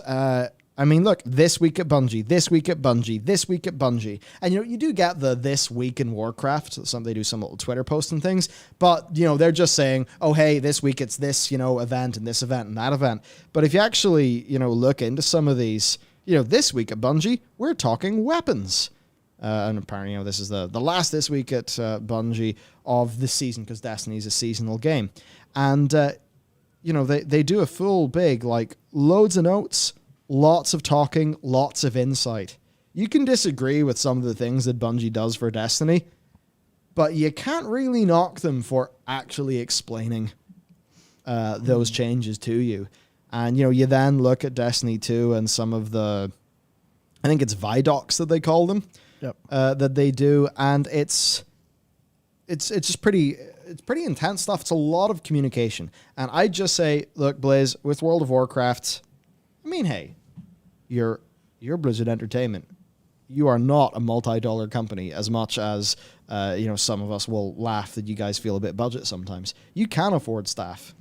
Speaker 1: I mean, look, this week at Bungie, this week at Bungie, this week at Bungie. And, you do get the this week in Warcraft. They do some little Twitter posts and things. But, they're just saying, oh, hey, this week it's this, event and this event and that event. But if you actually, look into some of these, this week at Bungie, we're talking weapons. And apparently, this is the last this week at Bungie of the season, because Destiny is a seasonal game. And, they do a full big, like, loads of notes, lots of talking, lots of insight. You can disagree with some of the things that Bungie does for Destiny, but you can't really knock them for actually explaining those changes to you. And, you then look at Destiny 2 and some of the, I think it's Vidocs that they call them,
Speaker 2: yep.
Speaker 1: That they do, and it's just pretty intense stuff. It's a lot of communication. And I just say, look, Blizz, with World of Warcraft, I mean, hey, you're Blizzard Entertainment. You are not a multi-dollar company, as much as some of us will laugh that you guys feel a bit budget sometimes. You can afford staff.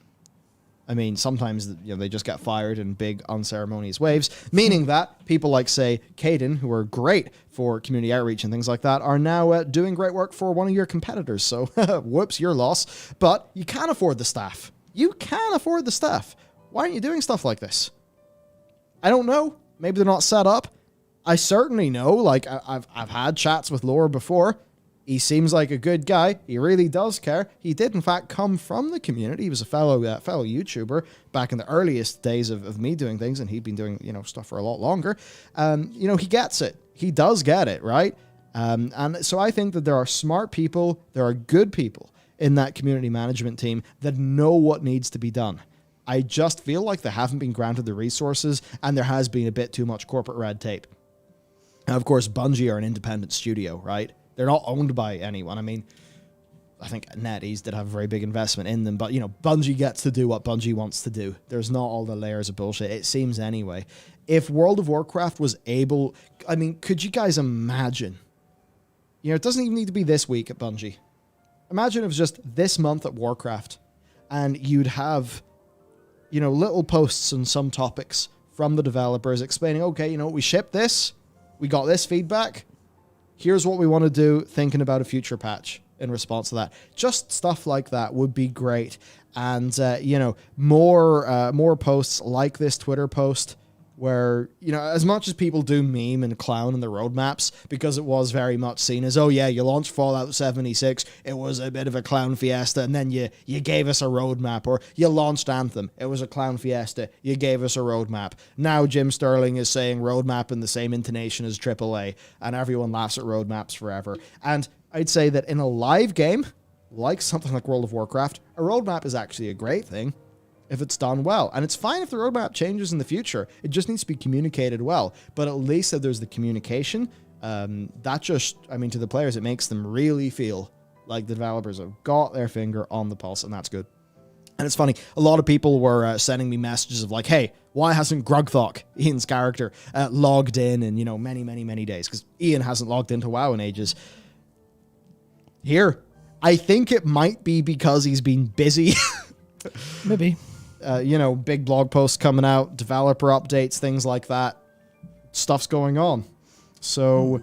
Speaker 1: I mean, sometimes they just get fired in big unceremonious waves, meaning that people like, say, Caden, who are great for community outreach and things like that, are now doing great work for one of your competitors. So, whoops, your loss. But you can afford the staff. You can afford the staff. Why aren't you doing stuff like this? I don't know. Maybe they're not set up. I certainly know, like, I've had chats with Laura before. He seems like a good guy. He really does care. He did, in fact, come from the community. He was a fellow YouTuber back in the earliest days of me doing things, and he'd been doing, stuff for a lot longer. He gets it. He does get it, right? And so I think that there are smart people, there are good people in that community management team that know what needs to be done. I just feel like they haven't been granted the resources, and there has been a bit too much corporate red tape. And of course, Bungie are an independent studio, right? They're not owned by anyone. I mean, I think NetEase did have a very big investment in them, but, Bungie gets to do what Bungie wants to do. There's not all the layers of bullshit, it seems anyway. If World of Warcraft was able... I mean, could you guys imagine? It doesn't even need to be this week at Bungie. Imagine it was just this month at Warcraft, and you'd have, little posts on some topics from the developers explaining, okay, we shipped this, we got this feedback, here's what we want to do, thinking about a future patch in response to that. Just stuff like that would be great. And, more posts like this Twitter post where, as much as people do meme and clown in the roadmaps, because it was very much seen as, oh yeah, you launched Fallout 76, it was a bit of a clown fiesta, and then you gave us a roadmap, or you launched Anthem, it was a clown fiesta, you gave us a roadmap. Now Jim Sterling is saying roadmap in the same intonation as AAA, and everyone laughs at roadmaps forever. And I'd say that in a live game, like something like World of Warcraft, a roadmap is actually a great thing if it's done well. And it's fine if the roadmap changes in the future. It just needs to be communicated well. But at least if there's the communication, that just, to the players, it makes them really feel like the developers have got their finger on the pulse, and that's good. And it's funny, a lot of people were sending me messages of like, hey, why hasn't Grugthok, Ian's character, logged in many, many, many days? Because Ian hasn't logged into WoW in ages. Here, I think it might be because he's been busy.
Speaker 2: Maybe.
Speaker 1: Big blog posts coming out, developer updates, things like that. Stuff's going on. So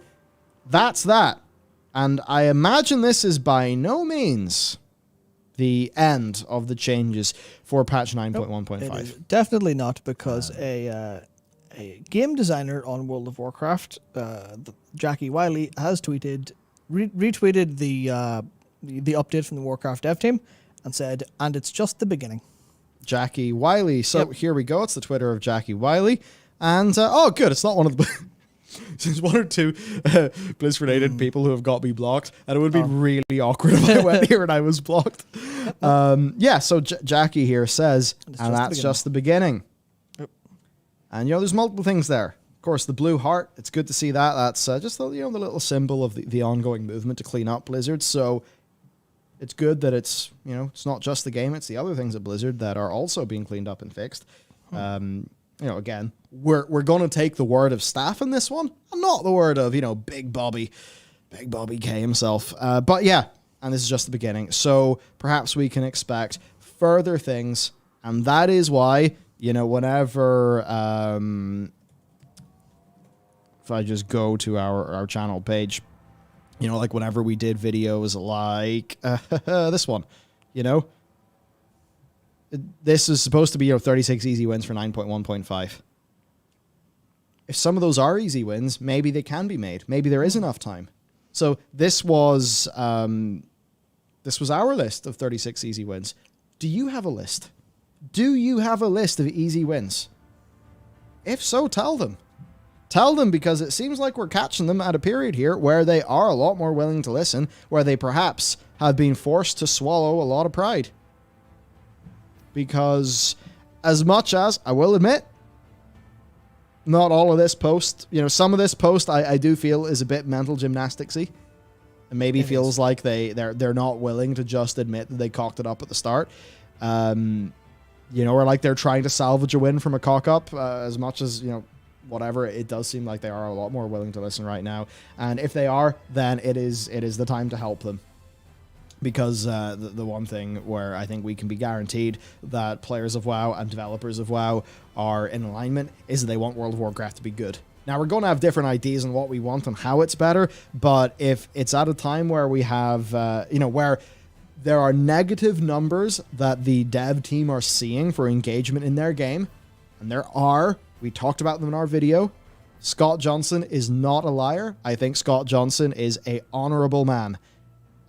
Speaker 1: that's that. And I imagine this is by no means the end of the changes for patch 9.1.5.
Speaker 2: Definitely not, because a game designer on World of Warcraft, Jackie Wiley, has retweeted the update from the Warcraft dev team and said, and it's just the beginning.
Speaker 1: Jackie Wiley. So Here we go. It's the Twitter of Jackie Wiley. And, good. It's not one of the... There's one or two Blizz-related people who have got me blocked. And it would be really awkward if I went here and I was blocked. So Jackie here says, and that's just the beginning. Yep. And, there's multiple things there. Of course, the blue heart. It's good to see that. That's just the, the little symbol of the ongoing movement to clean up Blizzard. So... it's good that it's, it's not just the game, it's the other things at Blizzard that are also being cleaned up and fixed. Again, we're going to take the word of staff in this one, and not the word of, Big Bobby K himself. But yeah, and this is just the beginning. So perhaps we can expect further things, and that is why, whenever, if I just go to our channel page, like whenever we did videos like this one, this is supposed to be 36 easy wins for 9.1.5. If some of those are easy wins, maybe they can be made. Maybe there is enough time. So this was our list of 36 easy wins. Do you have a list? Do you have a list of easy wins? If so, tell them. Tell them, because it seems like we're catching them at a period here where they are a lot more willing to listen, where they perhaps have been forced to swallow a lot of pride. Because as much as, I will admit, not all of this post, some of this post I do feel is a bit mental gymnasticsy. And maybe feels like they're not willing to just admit that they cocked it up at the start. Or like they're trying to salvage a win from a cock up, as much as, whatever, it does seem like they are a lot more willing to listen right now. And if they are, then it is the time to help them. Because the one thing where I think we can be guaranteed that players of WoW and developers of WoW are in alignment is that they want World of Warcraft to be good. Now, we're going to have different ideas on what we want and how it's better, but if it's at a time where we have, where there are negative numbers that the dev team are seeing for engagement in their game, and there are, we talked about them in our video. Scott Johnson is not a liar. I think Scott Johnson is a honorable man.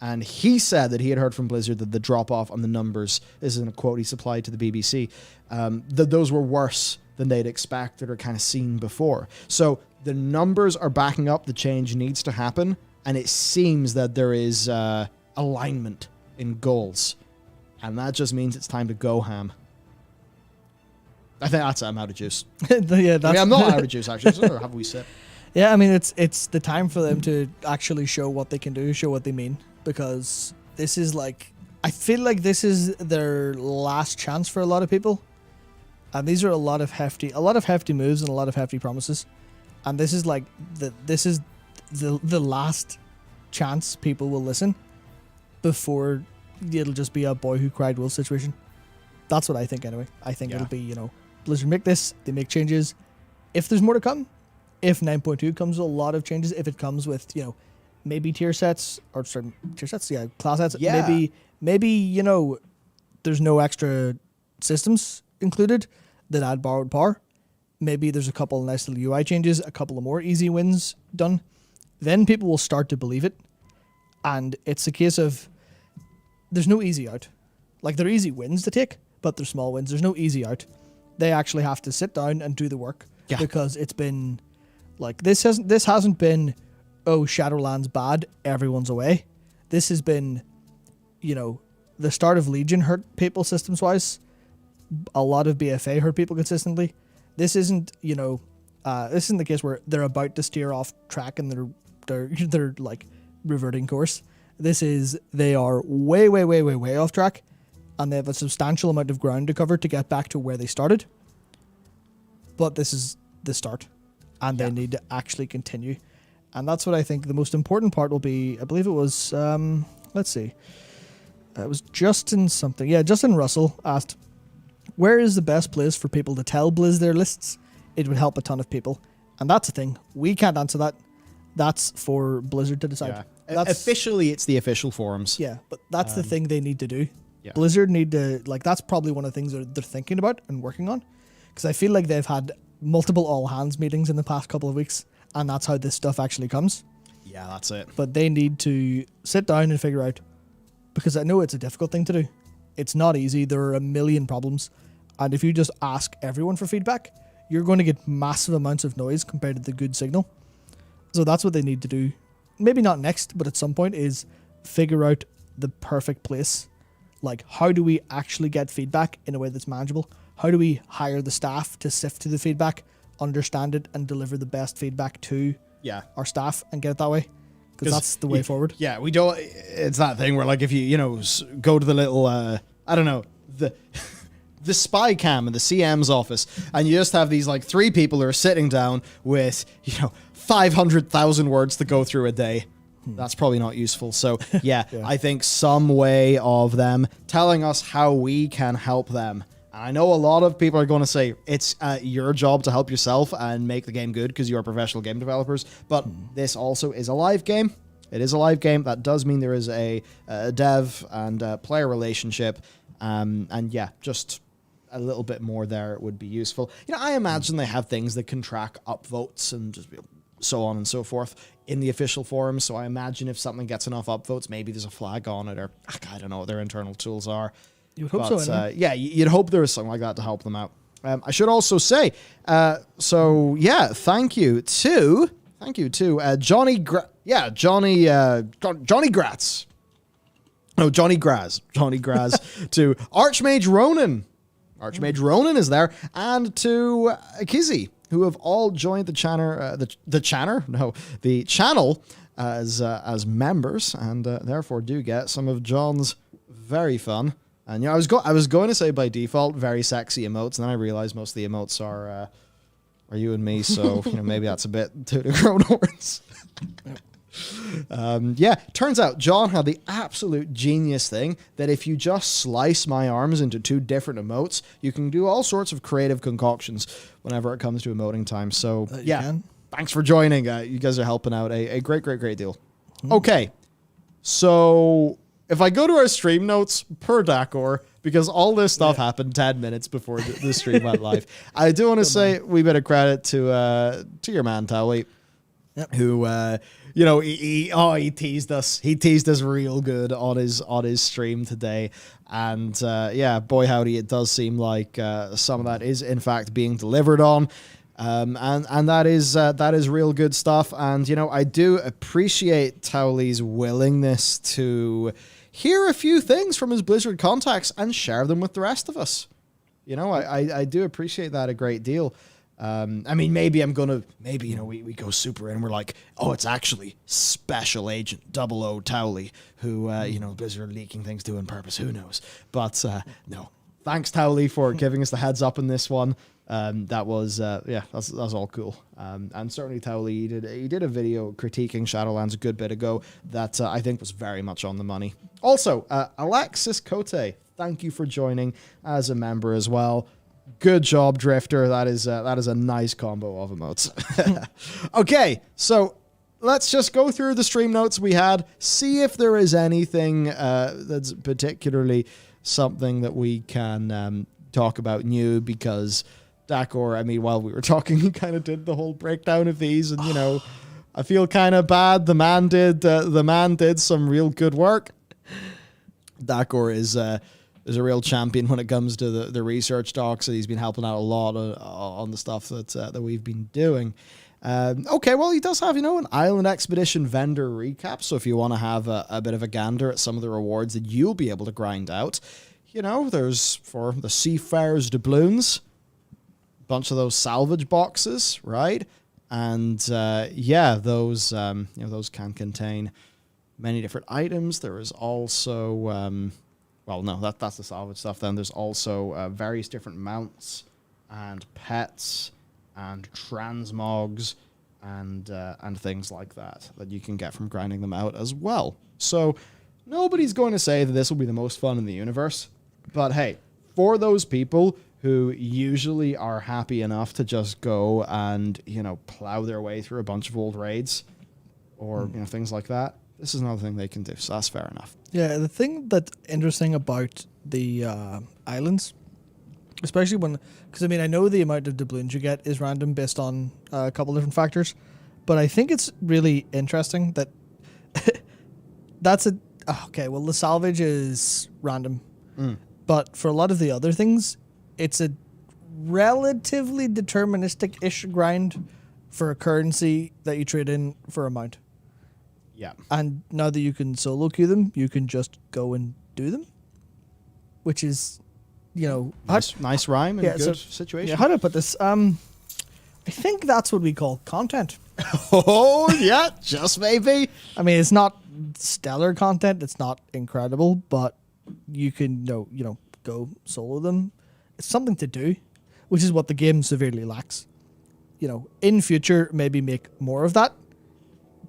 Speaker 1: And he said that he had heard from Blizzard that the drop-off on the numbers, this is in a quote he supplied to the BBC, that those were worse than they'd expected or kind of seen before. So the numbers are backing up the change needs to happen, and it seems that there is alignment in goals. And that just means it's time to go ham. I think that's it. I'm out of juice. I'm not out of juice, actually. Or have we said?
Speaker 2: Yeah, I mean, it's the time for them to actually show what they can do, show what they mean. Because this is like, I feel like this is their last chance for a lot of people, and these are a lot of hefty moves and a lot of hefty promises, and this is like the last chance people will listen before it'll just be a boy who cried wolf situation. That's what I think anyway. I think it'll be, Blizzard make this, they make changes. If there's more to come, if 9.2 comes with a lot of changes, if it comes with, maybe tier sets, class sets.
Speaker 1: Yeah.
Speaker 2: Maybe, there's no extra systems included that add borrowed power. Maybe there's a couple of nice little UI changes, a couple of more easy wins done. Then people will start to believe it. And it's a case of there's no easy out. Like, there are easy wins to take, but they're small wins. There's no easy out. They actually have to sit down and do the work. Yeah. Because it's been like, this hasn't been, oh, Shadowlands bad, everyone's away. This has been, the start of Legion hurt people systems-wise. A lot of BFA hurt people consistently. This isn't, this isn't the case where they're about to steer off track and they're like reverting course. This is, they are way, way, way, way, way off track, and they have a substantial amount of ground to cover to get back to where they started. But this is the start, and they need to actually continue. And that's what I think the most important part will be. I believe it was, let's see. It was Justin something. Yeah, Justin Russell asked, where is the best place for people to tell Blizz their lists? It would help a ton of people. And that's the thing. We can't answer that. That's for Blizzard to decide.
Speaker 1: Yeah. Officially, it's the official forums.
Speaker 2: Yeah, but that's the thing they need to do.
Speaker 1: Yeah.
Speaker 2: Blizzard need to, that's probably one of the things they're thinking about and working on. Because I feel like they've had multiple all-hands meetings in the past couple of weeks, and that's how this stuff actually comes.
Speaker 1: Yeah, that's it.
Speaker 2: But they need to sit down and figure out, because I know it's a difficult thing to do. It's not easy. There are a million problems. And if you just ask everyone for feedback, you're going to get massive amounts of noise compared to the good signal. So that's what they need to do. Maybe not next, but at some point, is figure out the perfect place. Like, how do we actually get feedback in a way that's manageable? How do we hire the staff to sift through the feedback, understand it, and deliver the best feedback to our staff and get it that way? Because that's the way forward.
Speaker 1: Yeah, we don't. It's that thing where, like, if you go to the little I don't know, the spy cam in the CM's office, and you just have these like three people who are sitting down with 500,000 words to go through a day. That's probably not useful. So yeah, I think some way of them telling us how we can help them. And I know a lot of people are going to say it's your job to help yourself and make the game good because you are professional game developers. But this also is a live game. It is a live game. That does mean there is a dev and player relationship. And yeah, just a little bit more there would be useful. I imagine they have things that can track upvotes and just so on and so forth in the official forums. So I imagine if something gets enough upvotes, maybe there's a flag on it, or I don't know what their internal tools are.
Speaker 2: You would hope so.
Speaker 1: Yeah, you'd hope there was something like that to help them out. I should also say, thank you to Johnny Gratz. No, Johnny Graz to Archmage Ronan. Archmage Ronan is there, and to Kizzy, who have all joined the channel as members, and therefore do get some of John's very fun. And I was going to say by default very sexy emotes, and then I realized most of the emotes are you and me, so maybe that's a bit too the grown horns. Turns out John had the absolute genius thing that if you just slice my arms into two different emotes, you can do all sorts of creative concoctions whenever it comes to emoting time. So thanks for joining. You guys are helping out a great deal. Okay, so if I go to our stream notes per Dakor, because all this stuff happened 10 minutes before the stream went live, I do want to say we bit of credit to your man Towie. who he teased us. He teased us real good on his stream today, and boy howdy, it does seem like some of that is in fact being delivered on. And that is real good stuff. And I do appreciate Towley's willingness to hear a few things from his Blizzard contacts and share them with the rest of us. I do appreciate that a great deal. Maybe we go super in and we're like, oh, it's actually Special Agent 00 Towley who, Blizzard are leaking things to on purpose. Who knows? But no, thanks Towley for giving us the heads up in this one. That was that's all cool. And certainly Towley, he did a video critiquing Shadowlands a good bit ago that I think was very much on the money. Also, Alexis Cote, thank you for joining as a member as well. Good job, Drifter. That is a nice combo of emotes. Okay, so let's just go through the stream notes we had, see if there is anything that's particularly something that we can talk about new, because Dakor, while we were talking, he kind of did the whole breakdown of these, and I feel kind of bad. The man did some real good work. Dakor is a real champion when it comes to the research docs. So he's been helping out a lot on the stuff that we've been doing. Okay, well, he does have, an Island Expedition vendor recap. So if you want to have a bit of a gander at some of the rewards that you'll be able to grind out, there's for the Seafarer's doubloons, a bunch of those salvage boxes, right? And those those can contain many different items. There is also that's the salvage stuff. Then there's also various different mounts and pets and transmogs and things like that you can get from grinding them out as well. So nobody's going to say that this will be the most fun in the universe, but hey, for those people who usually are happy enough to just go and plow their way through a bunch of old raids or things like that, this is another thing they can do, so that's fair enough.
Speaker 2: Yeah, the thing that's interesting about the islands, especially because I know the amount of doubloons you get is random based on a couple different factors, but I think it's really interesting that the salvage is random, but for a lot of the other things, it's a relatively deterministic-ish grind for a currency that you trade in for a mount.
Speaker 1: Yeah.
Speaker 2: And now that you can solo queue them, you can just go and do them, which is,
Speaker 1: nice rhyme and good situation.
Speaker 2: Yeah, how do I put this? I think that's what we call content.
Speaker 1: Oh, yeah, just maybe.
Speaker 2: It's not stellar content. It's not incredible, but you can, go solo them. It's something to do, which is what the game severely lacks. In future, maybe make more of that.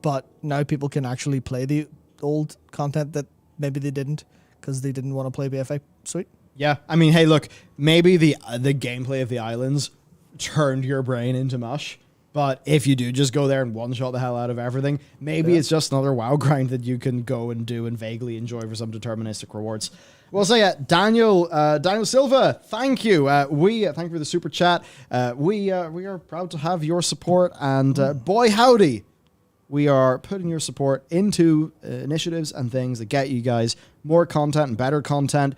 Speaker 2: But now people can actually play the old content that maybe they didn't because they didn't want to play BFA. Sweet.
Speaker 1: Yeah, hey, look, maybe the gameplay of the islands turned your brain into mush, but if you do just go there and one-shot the hell out of everything, maybe it's just another WoW grind that you can go and do and vaguely enjoy for some deterministic rewards. Well, so yeah, Daniel Silva, thank you. Thank you for the super chat. We are proud to have your support, and boy howdy, we are putting your support into initiatives and things that get you guys more content and better content.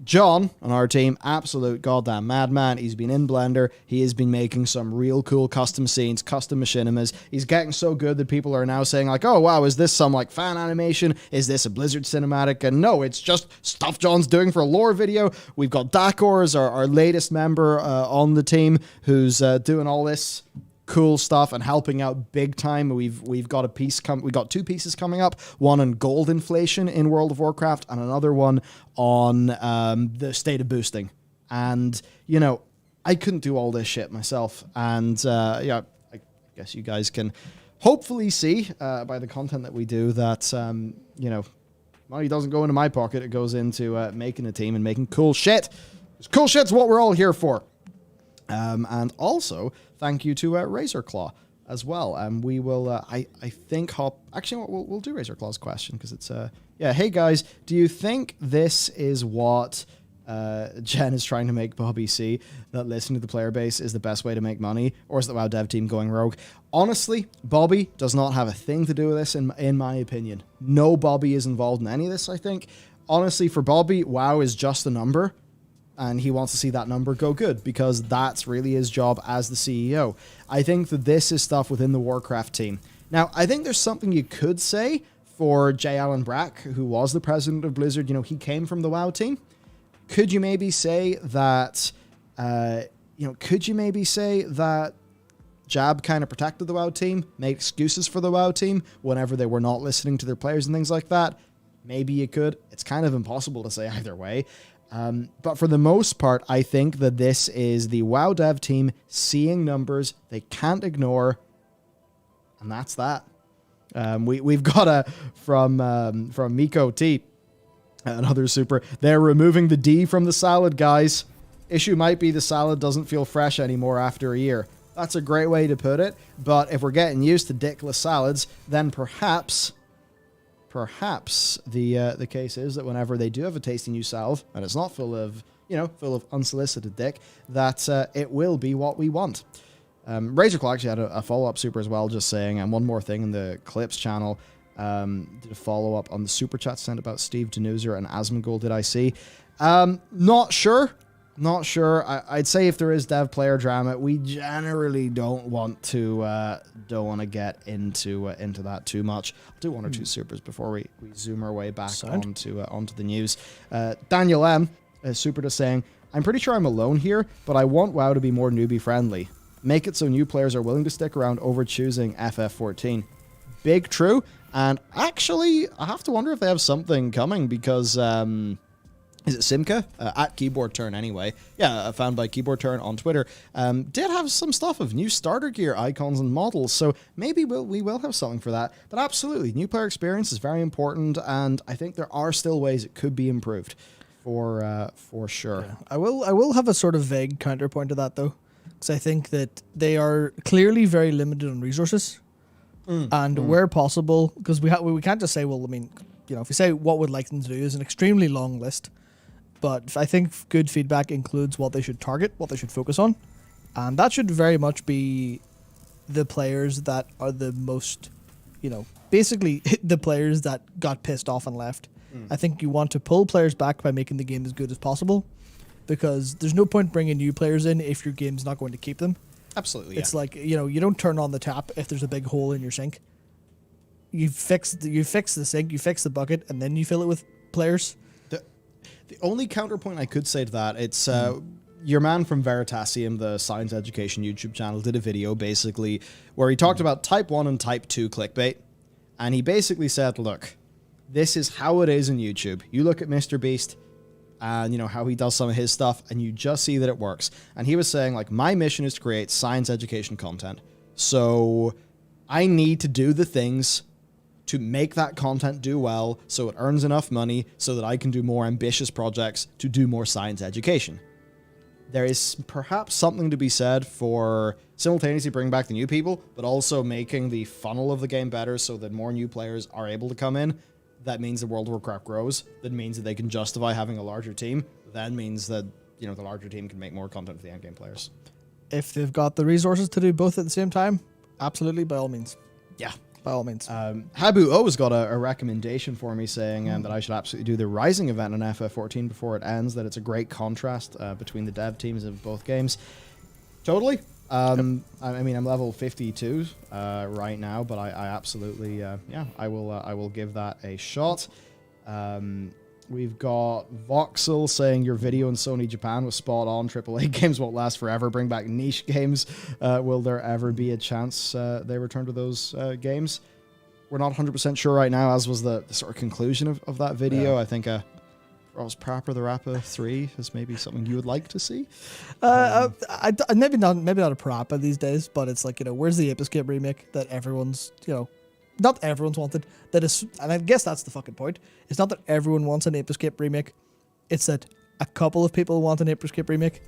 Speaker 1: John on our team, absolute goddamn madman. He's been in Blender. He has been making some real cool custom scenes, custom machinimas. He's getting so good that people are now saying like, oh wow, is this some fan animation? Is this a Blizzard cinematic? And no, it's just stuff John's doing for a lore video. We've got Dakor as our latest member on the team who's doing all this cool stuff and helping out big time. We've got we got two pieces coming up, one on gold inflation in World of Warcraft and another one on the state of boosting. And I couldn't do all this shit myself, and I guess you guys can hopefully see by the content that we do that money doesn't go into my pocket, it goes into making a team and making cool shit. Cool shit's what we're all here for. And also, thank you to Razorclaw as well. And we will, I think, we'll do Razorclaw's question because it's, hey guys, do you think this is what Jen is trying to make Bobby see that listening to the player base is the best way to make money, or is the WoW dev team going rogue? Honestly, Bobby does not have a thing to do with this, in my opinion. No Bobby is involved in any of this, I think. Honestly, for Bobby, WoW is just a number, and he wants to see that number go good, because that's really his job as the CEO. I think that this is stuff within the Warcraft team. Now, I think there's something you could say for J. Allen Brack, who was the president of Blizzard. You know, he came from the WoW team. Could you maybe say that, Jab kind of protected the WoW team, made excuses for the WoW team whenever they were not listening to their players and things like that? Maybe you could. It's kind of impossible to say either way. But for the most part, I think that this is the WoW dev team seeing numbers they can't ignore, and that's that. We've got from Miko T, another super. They're removing the D from the salad, guys. Issue might be the salad doesn't feel fresh anymore after a year. That's a great way to put it. But if we're getting used to dickless salads, then perhaps the case is that whenever they do have a tasty new salad and it's not full of unsolicited dick, that it will be what we want. Razorclaw actually had a follow-up super as well, just saying, and one more thing in the Clips channel, did a follow-up on the super chat sent about Steve Denuser and Asmongold, did I see? Not sure. I'd say if there is dev player drama, we generally don't want to get into that too much. I'll do one or two supers before we zoom our way back onto the news. Daniel M is super just saying, I'm pretty sure I'm alone here, but I want WoW to be more newbie friendly. Make it so new players are willing to stick around over choosing FF14. Big true. And actually, I have to wonder if they have something coming, because is it Simca? At Keyboard Turn, anyway. Yeah, found by Keyboard Turn on Twitter. Did have some stuff of new starter gear icons and models, so maybe we will have something for that. But absolutely, new player experience is very important, and I think there are still ways it could be improved for sure.
Speaker 2: Yeah. I will have a sort of vague counterpoint to that, though, because I think that they are clearly very limited on resources, and where possible, because we can't just say, well, I mean, if we say what we'd like them to do is an extremely long list. But I think good feedback includes what they should target, what they should focus on. And that should very much be the players that are the most, basically the players that got pissed off and left. I think you want to pull players back by making the game as good as possible, because there's no point bringing new players in if your game's not going to keep them.
Speaker 1: Absolutely.
Speaker 2: It's like, you don't turn on the tap if there's a big hole in your sink. You fix the sink, you fix the bucket, and then you fill it with players.
Speaker 1: The only counterpoint I could say to that, it's your man from Veritasium, the science education YouTube channel, did a video basically where he talked about type 1 and type 2 clickbait. And he basically said, look, this is how it is in YouTube. You look at Mr. Beast and how he does some of his stuff, and you just see that it works. And he was saying, like, my mission is to create science education content. So I need to do the things to make that content do well, so it earns enough money so that I can do more ambitious projects to do more science education. There is perhaps something to be said for simultaneously bringing back the new people, but also making the funnel of the game better so that more new players are able to come in. That means the World of Warcraft grows. That means that they can justify having a larger team. That means that, the larger team can make more content for the endgame players.
Speaker 2: If they've got the resources to do both at the same time, absolutely, by all means.
Speaker 1: Yeah.
Speaker 2: By all means.
Speaker 1: Habu always got a recommendation for me saying that I should absolutely do the Rising event on FF14 before it ends, that it's a great contrast between the dev teams of both games. Totally. I mean, I'm level 52 right now, but I absolutely, I will give that a shot. We've got Voxel saying your video in Sony Japan was spot on. AAA games won't last forever. Bring back niche games. Will there ever be a chance they return to those games? We're not 100% sure right now, as was the sort of conclusion of that video. Yeah. I think Ross Prapper the Rapper 3 is maybe something you would like to see.
Speaker 2: Maybe not a Parappa these days, but it's like, where's the Ape Escape remake that everyone's, not everyone's wanted, that is, and I guess that's the fucking point. It's not that everyone wants an Ape Escape remake, it's that a couple of people want an Ape Escape remake.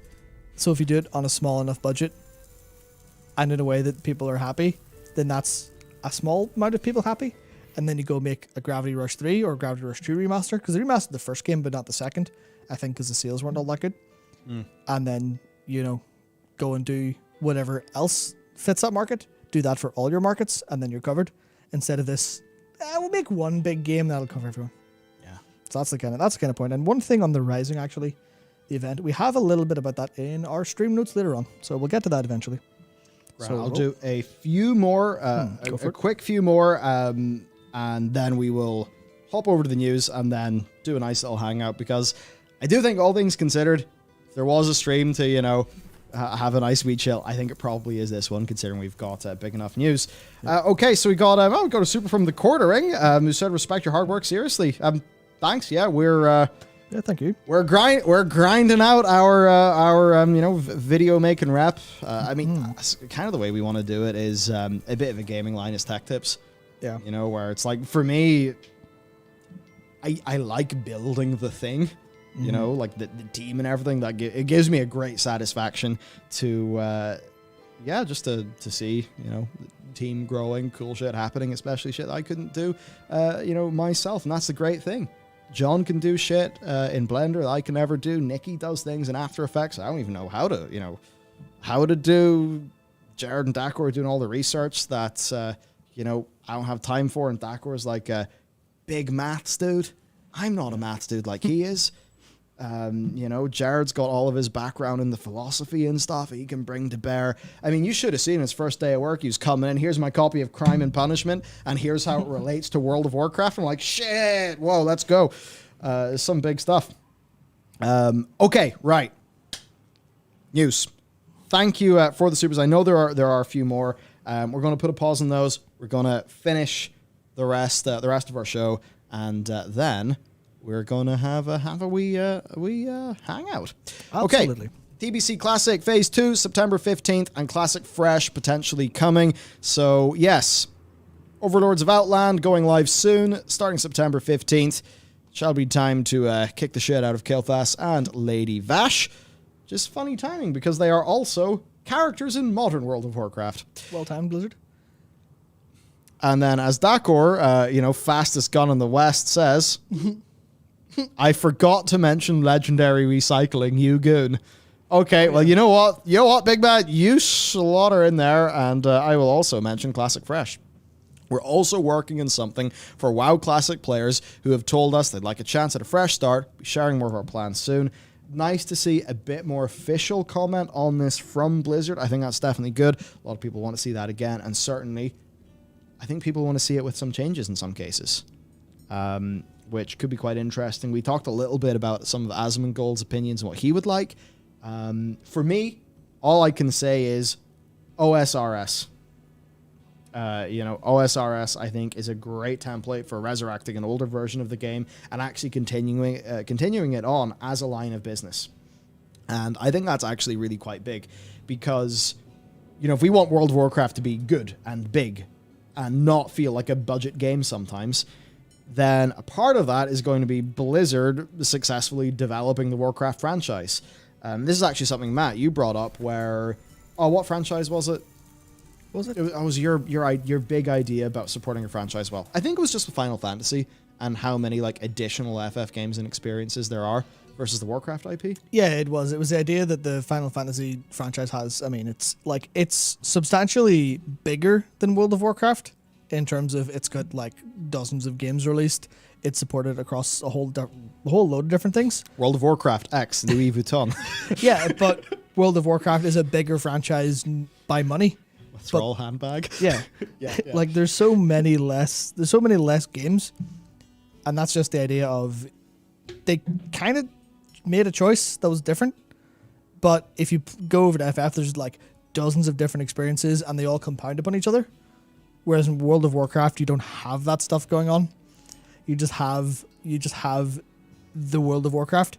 Speaker 2: So if you do it on a small enough budget and in a way that people are happy, then that's a small amount of people happy. And then you go make a Gravity Rush 3 or Gravity Rush 2 remaster, because they remastered the first game but not the second, I think because the sales weren't all that good. And then, go and do whatever else fits that market. Do that for all your markets, and then you're covered. Instead of this, we'll make one big game that'll cover everyone.
Speaker 1: Yeah.
Speaker 2: So that's the kind of point. And one thing on the Rising, actually, the event, we have a little bit about that in our stream notes later on. So we'll get to that eventually.
Speaker 1: Right, so I'll do a few more, a quick few more, and then we will hop over to the news and then do a nice little hangout, because I do think, all things considered, if there was a stream to, have a nice wee chill, I think it probably is this one, considering we've got big enough news. Okay, so we got a super from the Quartering, who said, respect your hard work, seriously. Thanks, yeah, we're...
Speaker 2: yeah, thank you.
Speaker 1: We're grinding out our video making rep. Kind of the way we want to do it is a bit of a gaming line as tech tips.
Speaker 2: Yeah.
Speaker 1: Where it's like, for me, I like building the thing. Like the team and everything. It gives me a great satisfaction to just to see the team growing, cool shit happening, especially shit that I couldn't do myself, and that's the great thing. John can do shit in Blender that I can never do. Nikki does things in After Effects I don't even know how to do. Jared and Dakor are doing all the research that I don't have time for, and Dakor's like a big maths dude. I'm not a maths dude like he is. Jared's got all of his background in the philosophy and stuff he can bring to bear. I mean, you should have seen his first day of work. He was coming in, here's my copy of Crime and Punishment, and here's how it relates to World of Warcraft. I'm like, shit, whoa, let's go. Some big stuff. Okay, right. News. Thank you for the supers. I know there are a few more. We're going to put a pause on those. We're going to finish the rest of our show, and then we're going to have a wee hangout.
Speaker 2: Absolutely.
Speaker 1: Okay. TBC Classic Phase 2, September 15th, and Classic Fresh potentially coming. So, yes, Overlords of Outland going live soon, starting September 15th. Shall be time to kick the shit out of Kael'thas and Lady Vash. Just funny timing, because they are also characters in modern World of Warcraft.
Speaker 2: Well timed, Blizzard.
Speaker 1: And then, as Dakor, fastest gun in the West, says... I forgot to mention legendary recycling, you goon. Okay, well, you know what, Big Bad? You slaughter in there, and I will also mention Classic Fresh. We're also working on something for WoW Classic players who have told us they'd like a chance at a fresh start. We'll be sharing more of our plans soon. Nice to see a bit more official comment on this from Blizzard. I think that's definitely good. A lot of people want to see that again, and certainly, I think people want to see it with some changes in some cases. Which could be quite interesting. We talked a little bit about some of Asmongold's opinions and what he would like. For me, all I can say is OSRS. OSRS, I think, is a great template for resurrecting an older version of the game and actually continuing it on as a line of business. And I think that's actually really quite big, because, if we want World of Warcraft to be good and big and not feel like a budget game sometimes, then a part of that is going to be Blizzard successfully developing the Warcraft franchise. This is actually something, Matt, you brought up where... Oh, what franchise was it? It was your big idea about supporting a franchise well. I think it was just with Final Fantasy and how many additional FF games and experiences there are versus the Warcraft IP.
Speaker 2: Yeah, it was. It was the idea that the Final Fantasy franchise has... I mean, it's substantially bigger than World of Warcraft. In terms of, it's got dozens of games released. It's supported across a whole load of different things.
Speaker 1: World of Warcraft X Louis Vuitton.
Speaker 2: Yeah, but World of Warcraft is a bigger franchise by money.
Speaker 1: A Thrall handbag.
Speaker 2: Yeah. Yeah. There's so many less games, and that's just the idea of they kind of made a choice that was different. But if you go over to FF, there's dozens of different experiences, and they all compound upon each other. Whereas in World of Warcraft, you don't have that stuff going on. You just have the World of Warcraft,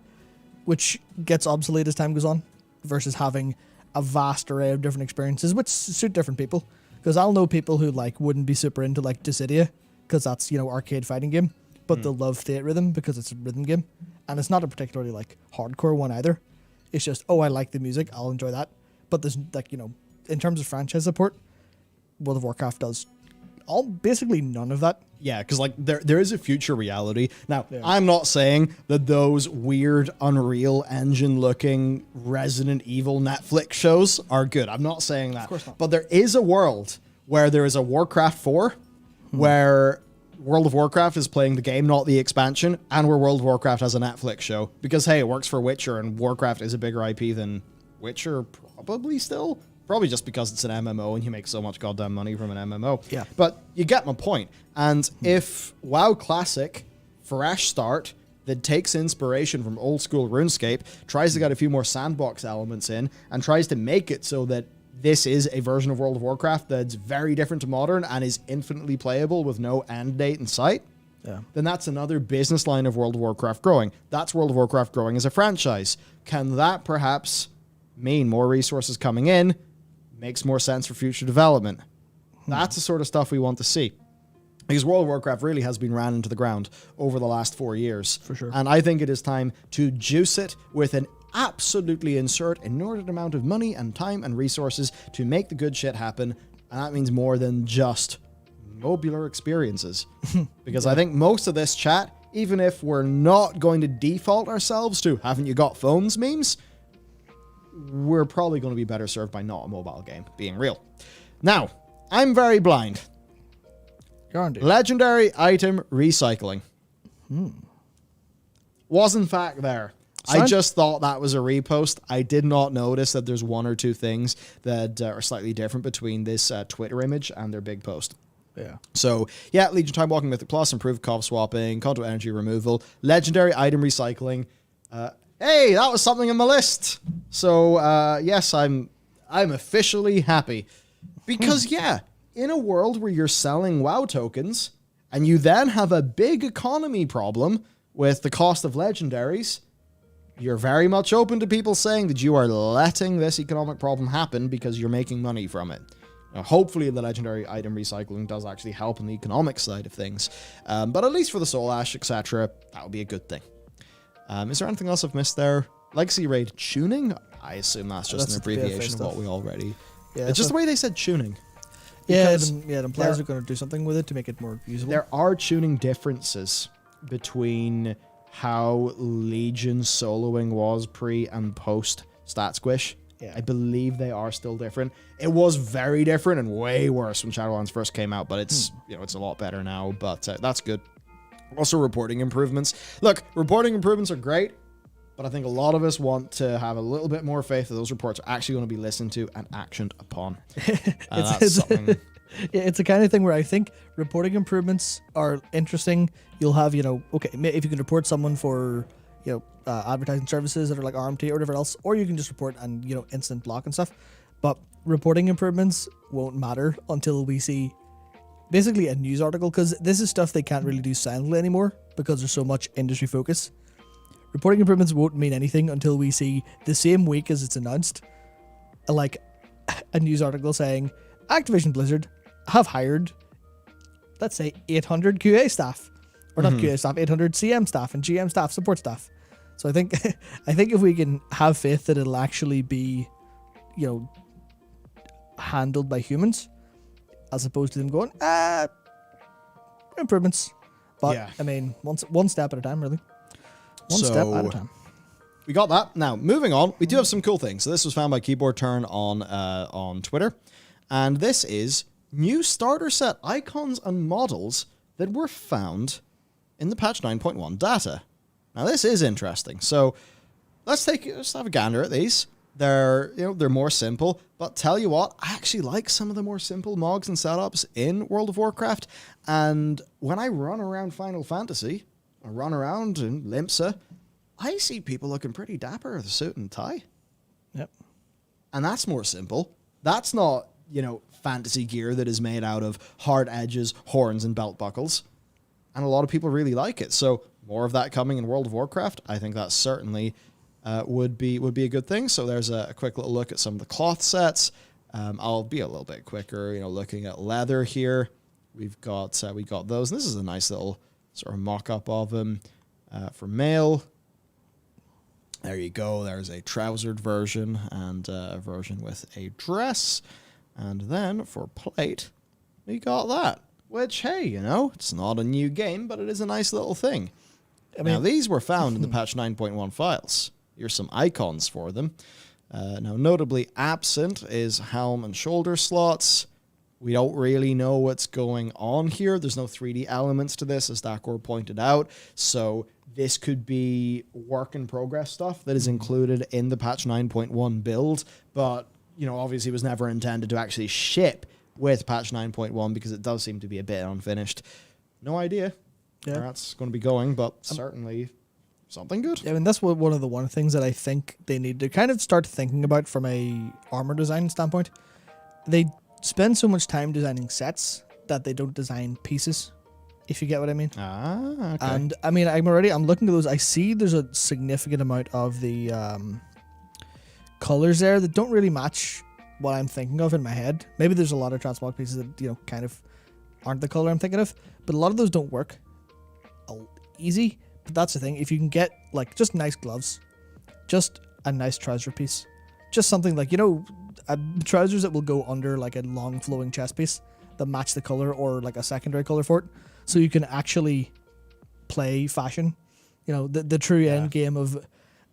Speaker 2: which gets obsolete as time goes on, versus having a vast array of different experiences, which suit different people. Because I'll know people who wouldn't be super into Dissidia, because that's arcade fighting game, but they'll love Theatrhythm because it's a rhythm game, and it's not a particularly hardcore one either. It's just, oh, I like the music, I'll enjoy that. But there's in terms of franchise support, World of Warcraft does basically none of that.
Speaker 1: Yeah, because like there is a future reality. Now,
Speaker 2: Yeah.
Speaker 1: I'm not saying that those weird Unreal Engine looking Resident Evil Netflix shows are good. I'm not saying that. Of
Speaker 2: course not.
Speaker 1: But there is a world where there is a Warcraft 4 where World of Warcraft is playing the game, not the expansion, and where World of Warcraft has a Netflix show. Because, hey, it works for Witcher, and Warcraft is a bigger IP than Witcher, probably still. Probably just because it's an MMO and you make so much goddamn money from an MMO.
Speaker 2: Yeah.
Speaker 1: But you get my point. And if WoW Classic, fresh start, that takes inspiration from old school RuneScape, tries to get a few more sandbox elements in, and tries to make it so that this is a version of World of Warcraft that's very different to modern and is infinitely playable with no end date in sight, then that's another business line of World of Warcraft growing. That's World of Warcraft growing as a franchise. Can that perhaps mean more resources coming in? Makes more sense for future development. That's the sort of stuff we want to see. Because World of Warcraft really has been ran into the ground over the last 4 years.
Speaker 2: For sure.
Speaker 1: And I think it is time to juice it with an absolutely inordinate amount of money and time and resources to make the good shit happen. And that means more than just modular experiences. Because I think most of this chat, even if we're not going to default ourselves to haven't you got phones memes, we're probably going to be better served by not a mobile game, being real. Now, I'm very blind.
Speaker 2: Guaranteed.
Speaker 1: Legendary item recycling. Was in fact there. I just thought that was a repost. I did not notice that there's one or two things that are slightly different between this Twitter image and their big post.
Speaker 2: Yeah.
Speaker 1: So, yeah, Legion Time Walking Mythic Plus, improved COV swapping, conduit energy removal, legendary item recycling. Hey, that was something on my list. So, yes, I'm officially happy. Because, yeah, in a world where you're selling WoW tokens, and you then have a big economy problem with the cost of legendaries, you're very much open to people saying that you are letting this economic problem happen because you're making money from it. Now, hopefully the legendary item recycling does actually help on the economic side of things. But at least for the Soul Ash, etc., that would be a good thing. Is there anything else I've missed there? Legacy Raid tuning? I assume that's just an abbreviation of what we already...
Speaker 2: Yeah,
Speaker 1: it's just the way they said tuning.
Speaker 2: Yeah, it implies they're going to do something with it to make it more usable.
Speaker 1: There are tuning differences between how Legion soloing was pre and post Stat Squish.
Speaker 2: Yeah.
Speaker 1: I believe they are still different. It was very different and way worse when Shadowlands first came out, but it's it's a lot better now, but that's good. Also, reporting improvements. Look, reporting improvements are great, but I think a lot of us want to have a little bit more faith that those reports are actually going to be listened to and actioned upon. That's something.
Speaker 2: Yeah, it's the kind of thing where I think reporting improvements are interesting. You'll have, okay, if you can report someone for, advertising services that are like RMT or whatever else, or you can just report and, instant block and stuff. But reporting improvements won't matter until we see basically a news article, because this is stuff they can't really do silently anymore because there's so much industry focus. Reporting improvements won't mean anything until we see the same week as it's announced, like a news article saying Activision-Blizzard have hired, let's say, 800 QA staff, or not QA staff, 800 CM staff and GM staff, support staff. So I think if we can have faith that it'll actually be, handled by humans, as opposed to them going, improvements. But
Speaker 1: Yeah.
Speaker 2: I mean, one step at a time, really. One step at a time.
Speaker 1: We got that. Now, moving on, we do have some cool things. So this was found by Keyboard Turn on Twitter. And this is new starter set icons and models that were found in the patch 9.1 data. Now, this is interesting. So let's have a gander at these. They're more simple, but tell you what, I actually like some of the more simple mods and setups in World of Warcraft. And when I run around Final Fantasy, or run around in Limsa, I see people looking pretty dapper with a suit and tie.
Speaker 2: Yep.
Speaker 1: And that's more simple. That's not, fantasy gear that is made out of hard edges, horns, and belt buckles. And a lot of people really like it. So more of that coming in World of Warcraft. I think that certainly would be a good thing. So there's a quick little look at some of the cloth sets. I'll be a little bit quicker, looking at leather here. We got those. This is a nice little sort of mock-up of them for male. There you go. There's a trousered version and a version with a dress. And then for plate, we got that. which, hey, you know, it's not a new game, but it is a nice little thing.
Speaker 2: I mean,
Speaker 1: now, these were found in the patch 9.1 files. Here's some icons for them. Now, notably absent is helm and shoulder slots. We don't really know what's going on here. There's no 3D elements to this, as Dakor pointed out. So this could be work in progress stuff that is included in the patch 9.1 build. But, you know, obviously it was never intended to actually ship with patch 9.1 because it does seem to be a bit unfinished. No idea where that's going to be going, but certainly something good.
Speaker 2: Yeah, I mean, that's one of the things that I think they need to kind of start thinking about from a armor design standpoint. They spend so much time designing sets that they don't design pieces, if you get what I mean.
Speaker 1: Ah, okay.
Speaker 2: And I mean, I'm looking at those. I see there's a significant amount of the colors there that don't really match what I'm thinking of in my head. Maybe there's a lot of transmog pieces that, you know, kind of aren't the color I'm thinking of, but a lot of those don't work easy. But that's the thing. If you can get like just nice gloves, just a nice trouser piece, just something like, you know, trousers that will go under like a long flowing chest piece that match the color, or like a secondary color for it, so you can actually play fashion. You know, the true end game of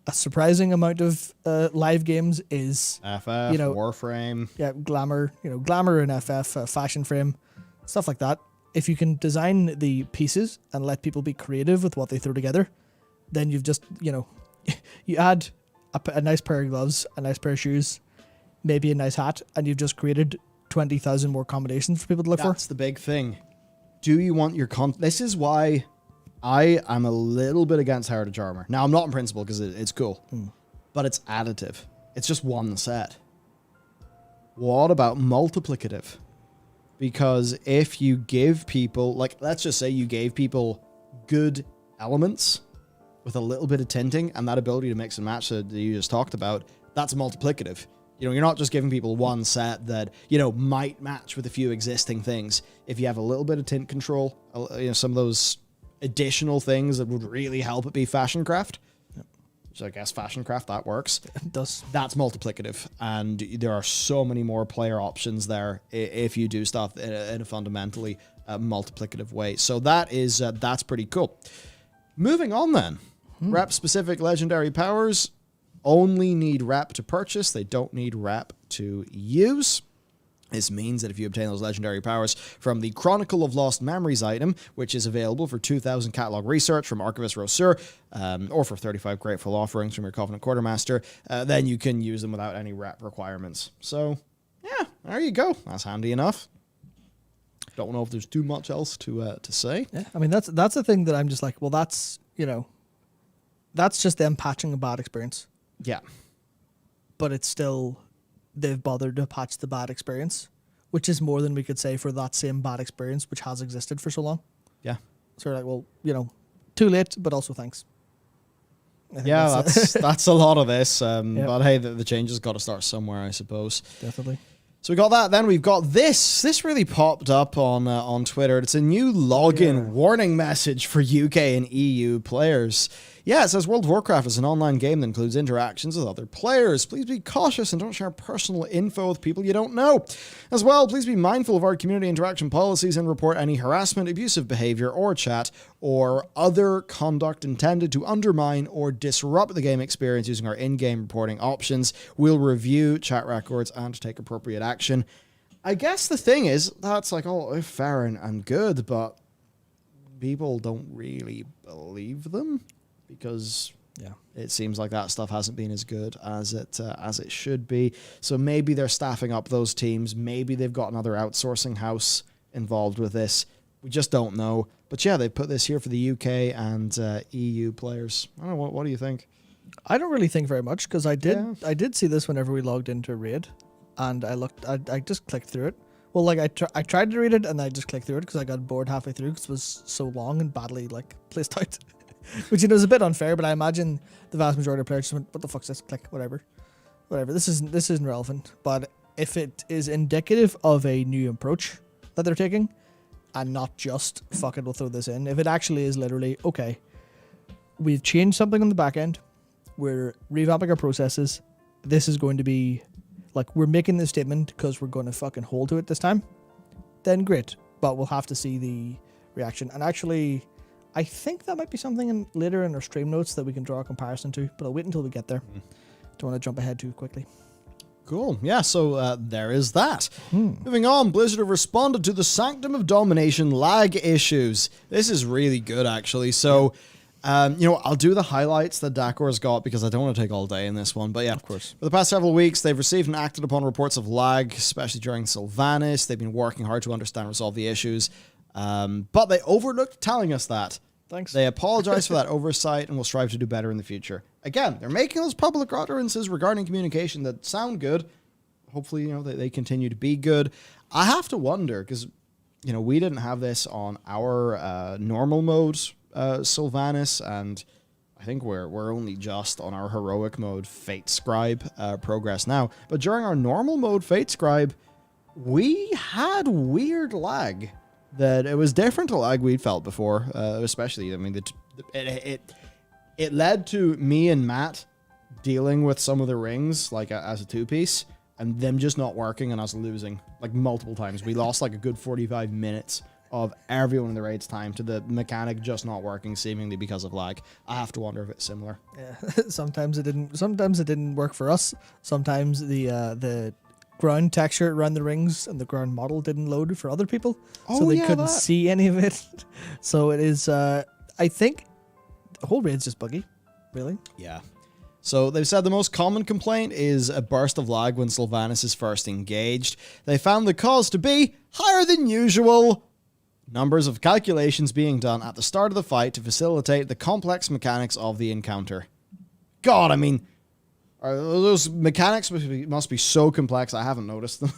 Speaker 2: a surprising amount of live games is
Speaker 1: FF,
Speaker 2: you know,
Speaker 1: Warframe.
Speaker 2: Yeah, glamour. You know, glamour in FF, fashion frame, stuff like that. If you can design the pieces and let people be creative with what they throw together, then you've just, you know, you add a nice pair of gloves, a nice pair of shoes, maybe a nice hat, and you've just created 20,000 more combinations for people to look for.
Speaker 1: That's the big thing. Do you want your This is why I am a little bit against Heritage Armor. Now, I'm not in principle because it's cool, but it's additive. It's just one set. What about multiplicative? Because if you give people, like, let's just say you gave people good elements with a little bit of tinting and that ability to mix and match that you just talked about, that's multiplicative. You know, you're not just giving people one set that, you know, might match with a few existing things. If you have a little bit of tint control, you know, some of those additional things that would really help it be fashion craft. So I guess fashion craft, that works.
Speaker 2: It does.
Speaker 1: That's multiplicative, and there are so many more player options there if you do stuff in a fundamentally multiplicative way. So that's pretty cool. Moving on then, rep-specific legendary powers only need rep to purchase. They don't need rep to use. This means that if you obtain those legendary powers from the Chronicle of Lost Memories item, which is available for 2,000 catalog research from Archivist Rosseur, or for 35 grateful offerings from your Covenant Quartermaster, then you can use them without any rep requirements. So, yeah, there you go. That's handy enough. Don't know if there's too much else to say.
Speaker 2: Yeah, I mean, that's the thing that I'm just like, well, that's, you know, that's just them patching a bad experience.
Speaker 1: Yeah.
Speaker 2: But it's still, they've bothered to patch the bad experience, which is more than we could say for that same bad experience, which has existed for so long.
Speaker 1: Yeah.
Speaker 2: So we're like, well, you know, too late, but also thanks.
Speaker 1: Yeah, that's a lot of this. But hey, the changes got to start somewhere, I suppose.
Speaker 2: Definitely.
Speaker 1: So we got that. Then we've got this. This really popped up on Twitter. It's a new login warning message for UK and EU players. Yeah, it says World of Warcraft is an online game that includes interactions with other players. Please be cautious and don't share personal info with people you don't know. As well, please be mindful of our community interaction policies and report any harassment, abusive behavior, or chat, or other conduct intended to undermine or disrupt the game experience using our in-game reporting options. We'll review chat records and take appropriate action. I guess the thing is, that's like, oh, fair and good, but people don't really believe them. Because it seems like that stuff hasn't been as good as it should be. So maybe they're staffing up those teams. Maybe they've got another outsourcing house involved with this. We just don't know. But yeah, they put this here for the UK and EU players. I don't know. What do you think?
Speaker 2: I don't really think very much, because I did see this whenever we logged into Raid, and I just clicked through it. Well, like I tried to read it and I just clicked through it because I got bored halfway through because it was so long and badly like placed out. Which, you know, is a bit unfair, but I imagine the vast majority of players just went, what the fuck's this? Click, whatever. This isn't relevant. But if it is indicative of a new approach that they're taking, and not just, fuck it, we'll throw this in. If it actually is literally, okay, we've changed something on the back end, we're revamping our processes, this is going to be, like, we're making this statement because we're going to fucking hold to it this time, then great. but we'll have to see the reaction. And actually, I think that might be something later in our stream notes that we can draw a comparison to, but I'll wait until we get there. Don't want to jump ahead too quickly.
Speaker 1: Cool. Yeah, so there is that. Moving on, Blizzard have responded to the Sanctum of Domination lag issues. This is really good, actually. So, I'll do the highlights that Dakor's got because I don't want to take all day in this one. But yeah,
Speaker 2: of course.
Speaker 1: For the past several weeks, they've received and acted upon reports of lag, especially during Sylvanas. They've been working hard to understand and resolve the issues. But they overlooked telling us that.
Speaker 2: Thanks.
Speaker 1: They apologize for that oversight and will strive to do better in the future. Again, they're making those public utterances regarding communication that sound good. Hopefully, they continue to be good. I have to wonder, because, we didn't have this on our normal mode, Sylvanas, and I think we're only just on our heroic mode, Fate Scribe, progress now. But during our normal mode, Fate Scribe, we had weird lag. That it was different to lag we'd felt before, especially, it led to me and Matt dealing with some of the rings, like as a two-piece, and them just not working and us losing, like multiple times. We lost like a good 45 minutes of everyone in the raid's time to the mechanic just not working, seemingly because of lag. I have to wonder if it's similar.
Speaker 2: Yeah, sometimes it didn't work for us. Sometimes the ground texture around the rings and the ground model didn't load for other people, so they couldn't see any of it. So it is, I think, the whole raid's just buggy, really.
Speaker 1: Yeah. So they've said the most common complaint is a burst of lag when Sylvanas is first engaged. They found the cause to be higher than usual numbers of calculations being done at the start of the fight to facilitate the complex mechanics of the encounter. God, I mean, those mechanics must be so complex, I haven't noticed them.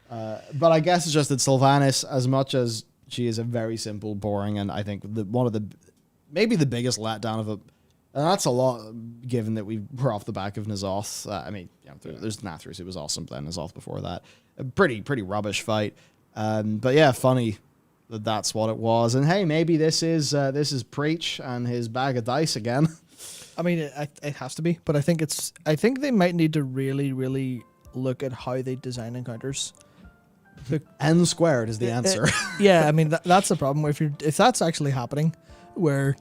Speaker 1: But I guess it's just that Sylvanas, as much as she is a very simple, boring, and I think maybe the biggest letdown of it, and that's a lot given that we were off the back of N'Zoth. There's Nathrus, who was awesome, then N'Zoth before that. A pretty rubbish fight. But yeah, funny that that's what it was. And hey, maybe this is Preach and his bag of dice again.
Speaker 2: I mean, it has to be, but I think they might need to really, really look at how they design encounters.
Speaker 1: N squared is the answer.
Speaker 2: Yeah, I mean that's the problem. If that's actually happening, where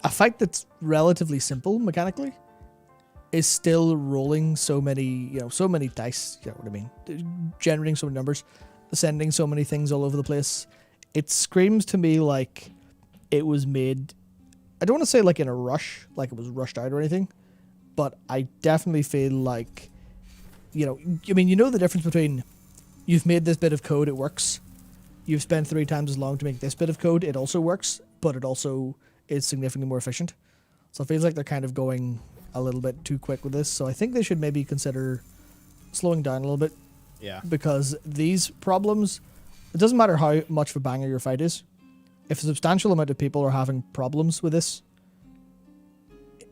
Speaker 2: a fight that's relatively simple mechanically is still rolling so many dice. You know what I mean? Generating so many numbers, sending so many things all over the place. It screams to me like it was made. I don't want to say like in a rush, like it was rushed out or anything, but I definitely feel like, the difference between you've made this bit of code, it works. You've spent 3 times as long to make this bit of code, it also works, but it also is significantly more efficient. So it feels like they're kind of going a little bit too quick with this. So I think they should maybe consider slowing down a little bit.
Speaker 1: Yeah.
Speaker 2: Because these problems, it doesn't matter how much of a banger your fight is. If a substantial amount of people are having problems with this,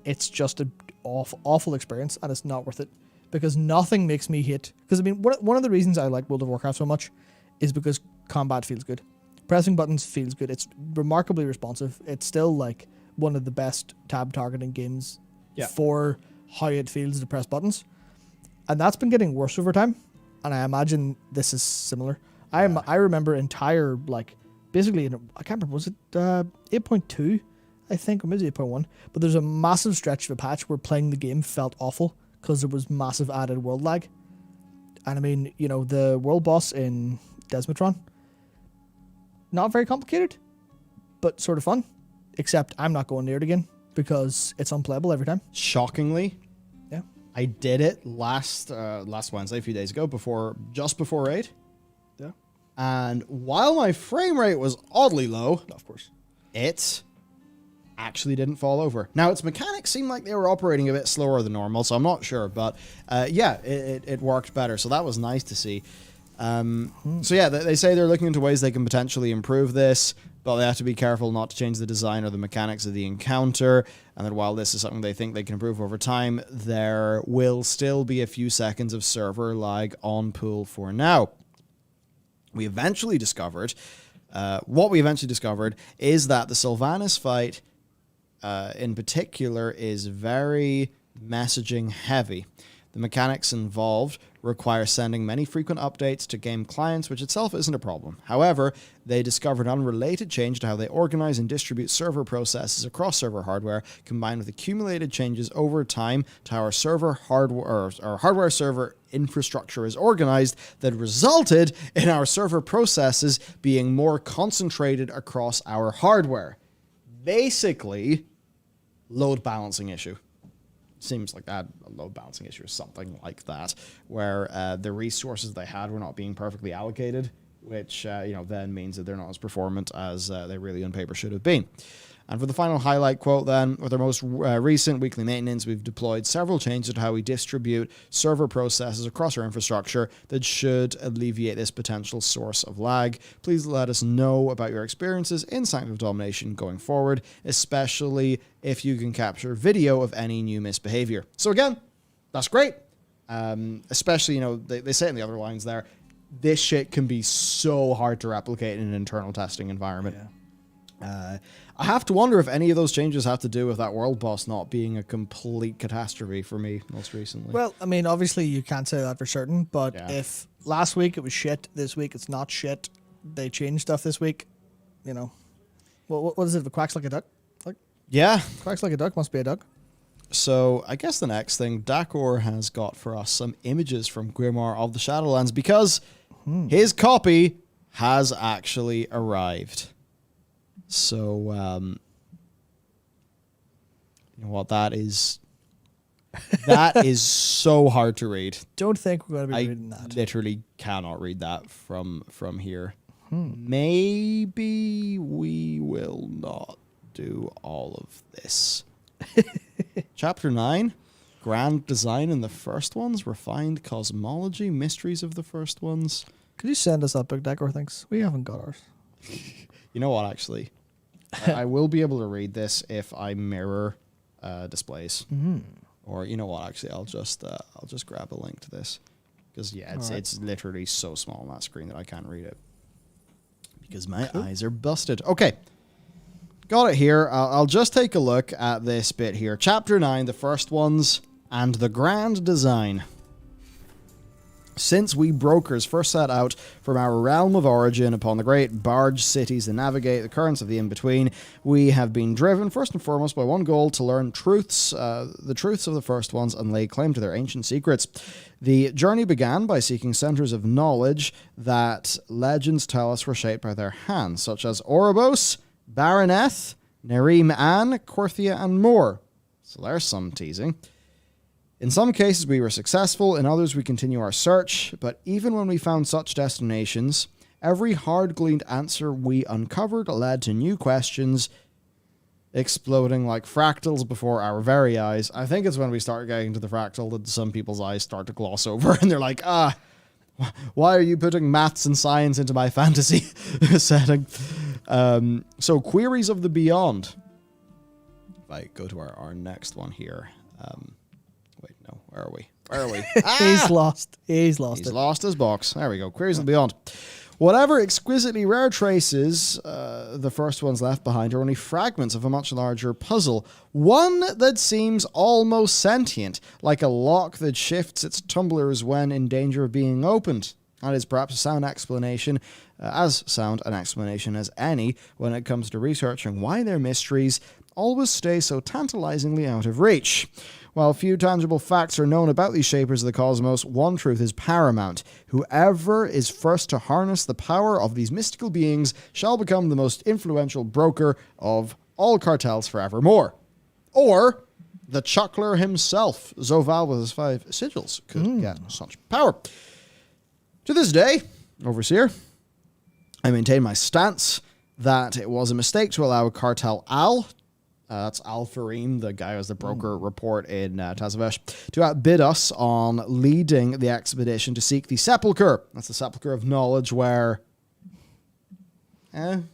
Speaker 2: it's just an awful experience, and it's not worth it. Because nothing makes me hate. Because, one of the reasons I like World of Warcraft so much is because combat feels good. Pressing buttons feels good. It's remarkably responsive. It's still, like, one of the best tab targeting games for how it feels to press buttons. And that's been getting worse over time. And I imagine this is similar. I remember entire, like, basically, I can't remember, was it 8.2, I think, or maybe 8.1, but there's a massive stretch of a patch where playing the game felt awful because there was massive added world lag. And the world boss in Desmotron, not very complicated, but sort of fun, except I'm not going near it again because it's unplayable every time.
Speaker 1: Shockingly,
Speaker 2: yeah,
Speaker 1: I did it last Wednesday, a few days ago, just before raid.
Speaker 2: Yeah.
Speaker 1: And while my frame rate was oddly low,
Speaker 2: of course,
Speaker 1: it actually didn't fall over. Now, its mechanics seemed like they were operating a bit slower than normal, so I'm not sure. But it worked better, so that was nice to see. So yeah, they say they're looking into ways they can potentially improve this, but they have to be careful not to change the design or the mechanics of the encounter. And that while this is something they think they can improve over time, there will still be a few seconds of server lag on pool for now. What we eventually discovered is that the Sylvanas fight, in particular, is very messaging heavy. The mechanics involved require sending many frequent updates to game clients, which itself isn't a problem. However, they discovered an unrelated change to how they organize and distribute server processes across server hardware, combined with accumulated changes over time to how our server hardware, or our hardware server infrastructure is organized, that resulted in our server processes being more concentrated across our hardware. Basically, load balancing issue. Seems like that a load balancing issue or something like that, where the resources they had were not being perfectly allocated, which then means that they're not as performant as they really on paper should have been. And for the final highlight quote then, with our most recent weekly maintenance, we've deployed several changes to how we distribute server processes across our infrastructure that should alleviate this potential source of lag. Please let us know about your experiences in Sanctum of Domination going forward, especially if you can capture video of any new misbehavior. So again, that's great. Especially, they say in the other lines there, this shit can be so hard to replicate in an internal testing environment. Yeah. I have to wonder if any of those changes have to do with that world boss not being a complete catastrophe for me most recently.
Speaker 2: Well, I mean, obviously you can't say that for certain, but if last week it was shit, this week it's not shit, they changed stuff this week, what is it? If it quacks like a duck? Quacks like a duck, must be a duck.
Speaker 1: So I guess the next thing, Dakor has got for us some images from Grimoire of the Shadowlands, because his copy has actually arrived. So, you know what, that is so hard to read.
Speaker 2: Don't think we're going to be reading that.
Speaker 1: I literally cannot read that from here. Maybe we will not do all of this. Chapter 9, grand design in the first ones, refined cosmology, mysteries of the first ones.
Speaker 2: Could you send us that book, Decor? Thanks. We haven't got ours.
Speaker 1: You know what, actually? I will be able to read this if I mirror displays. Or you know what, actually, I'll just grab a link to this. Because, it's literally so small on that screen that I can't read it. Because my eyes are busted. Okay. Got it here. I'll just take a look at this bit here. Chapter 9, the first ones, and the grand design. Since we brokers first set out from our realm of origin upon the great barge cities that navigate the currents of the in-between, we have been driven first and foremost by one goal: to learn the truths of the first ones and lay claim to their ancient secrets. The journey began by seeking centers of knowledge that legends tell us were shaped by their hands, such as Oribos, Baroneth, Nerim An, Korthia, and more. So there's some teasing. In some cases we were successful, in others we continue our search, but even when we found such destinations, every hard-gleaned answer we uncovered led to new questions exploding like fractals before our very eyes. I think it's when we start getting to the fractal that some people's eyes start to gloss over and they're like, why are you putting maths and science into my fantasy setting? So queries of the beyond. If I go to our next one here, wait, no. Where are we?
Speaker 2: He's lost. He's
Speaker 1: lost his box. There we go. Queries of the Beyond. Whatever exquisitely rare traces the first ones left behind are only fragments of a much larger puzzle. One that seems almost sentient, like a lock that shifts its tumblers when in danger of being opened. That is perhaps as sound an explanation as any when it comes to researching why their mysteries always stay so tantalizingly out of reach. While few tangible facts are known about these shapers of the cosmos, one truth is paramount. Whoever is first to harness the power of these mystical beings shall become the most influential broker of all cartels forevermore. Or the Chuckler himself, Zoval with his 5 sigils, could get such power. To this day, Overseer, I maintain my stance that it was a mistake to allow Cartel Al, that's Al-Farim, the guy who has the broker report in Tazavesh, to outbid us on leading the expedition to seek the Sepulchre. That's the Sepulchre of Knowledge, where important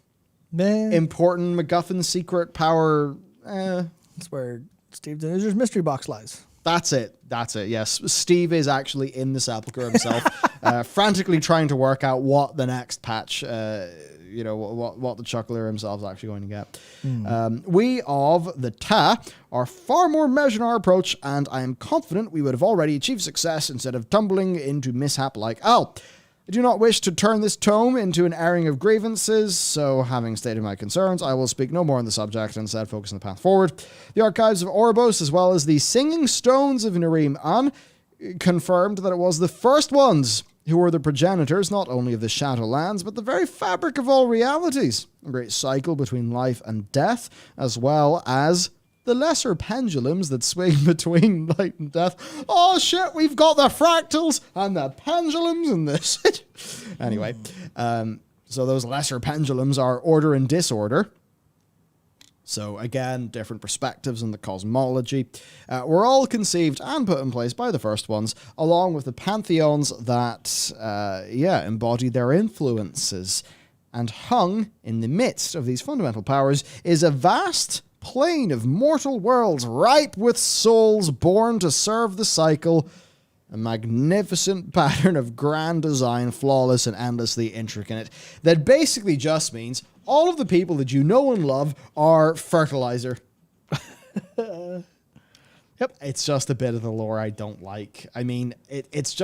Speaker 1: MacGuffin secret power.
Speaker 2: That's where Steve Denuser's mystery box lies.
Speaker 1: That's it. Yes, Steve is actually in the Sepulchre himself. frantically trying to work out what the next patch, what the Chuckler himself is actually going to get. We of the Ta are far more measured in our approach, and I am confident we would have already achieved success instead of tumbling into mishap like Al. I do not wish to turn this tome into an airing of grievances, so having stated my concerns, I will speak no more on the subject and instead focus on the path forward. The archives of Oribos, as well as the Singing Stones of Narim An, confirmed that it was the first ones who were the progenitors not only of the Shadowlands, but the very fabric of all realities. A great cycle between life and death, as well as the lesser pendulums that swing between life and death. Oh shit, we've got the fractals and the pendulums and this. Anyway, so those lesser pendulums are order and disorder. So again, different perspectives on the cosmology were all conceived and put in place by the first ones, along with the pantheons that, embody their influences. And hung in the midst of these fundamental powers is a vast plain of mortal worlds ripe with souls born to serve the cycle, a magnificent pattern of grand design, flawless and endlessly intricate, that basically just means all of the people that you know and love are fertilizer. Yep. It's just a bit of the lore I don't like. I mean, it's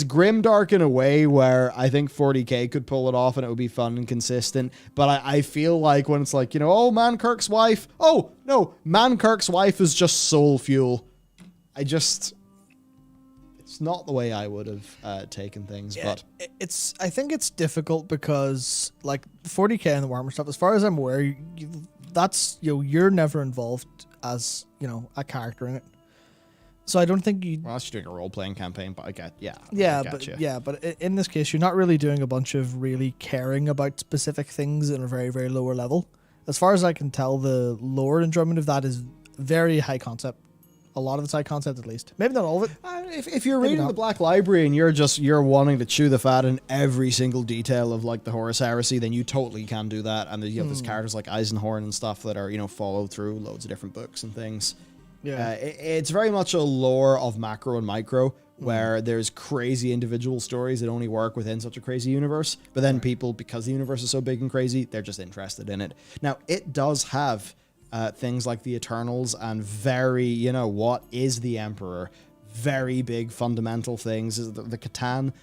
Speaker 1: grimdark in a way where I think 40k could pull it off and it would be fun and consistent. But I feel like when it's like, oh, Mankirk's wife. Oh, no, Mankirk's wife is just soul fuel. It's not the way I would have taken things. Yeah, but
Speaker 2: I think it's difficult because like 40k and the Warhammer stuff, as far as I'm aware, you're never involved as, a character in it. So I don't think you.
Speaker 1: Well, you're doing a role-playing campaign, but I get,
Speaker 2: but in this case, you're not really doing a bunch of really caring about specific things in a very, very lower level. As far as I can tell, the lore enjoyment of that is very high concept. A lot of it's high concept, at least. Maybe not all of it.
Speaker 1: If you're reading the Black Library and you're wanting to chew the fat in every single detail of like the Horus Heresy, then you totally can do that. And you have these characters like Eisenhorn and stuff that are followed through loads of different books and things. Yeah, it's very much a lore of macro and micro, where there's crazy individual stories that only work within such a crazy universe. But then people, because the universe is so big and crazy, they're just interested in it. Now, it does have things like the Eternals and very, what is the Emperor? Very big fundamental things, is the Catan,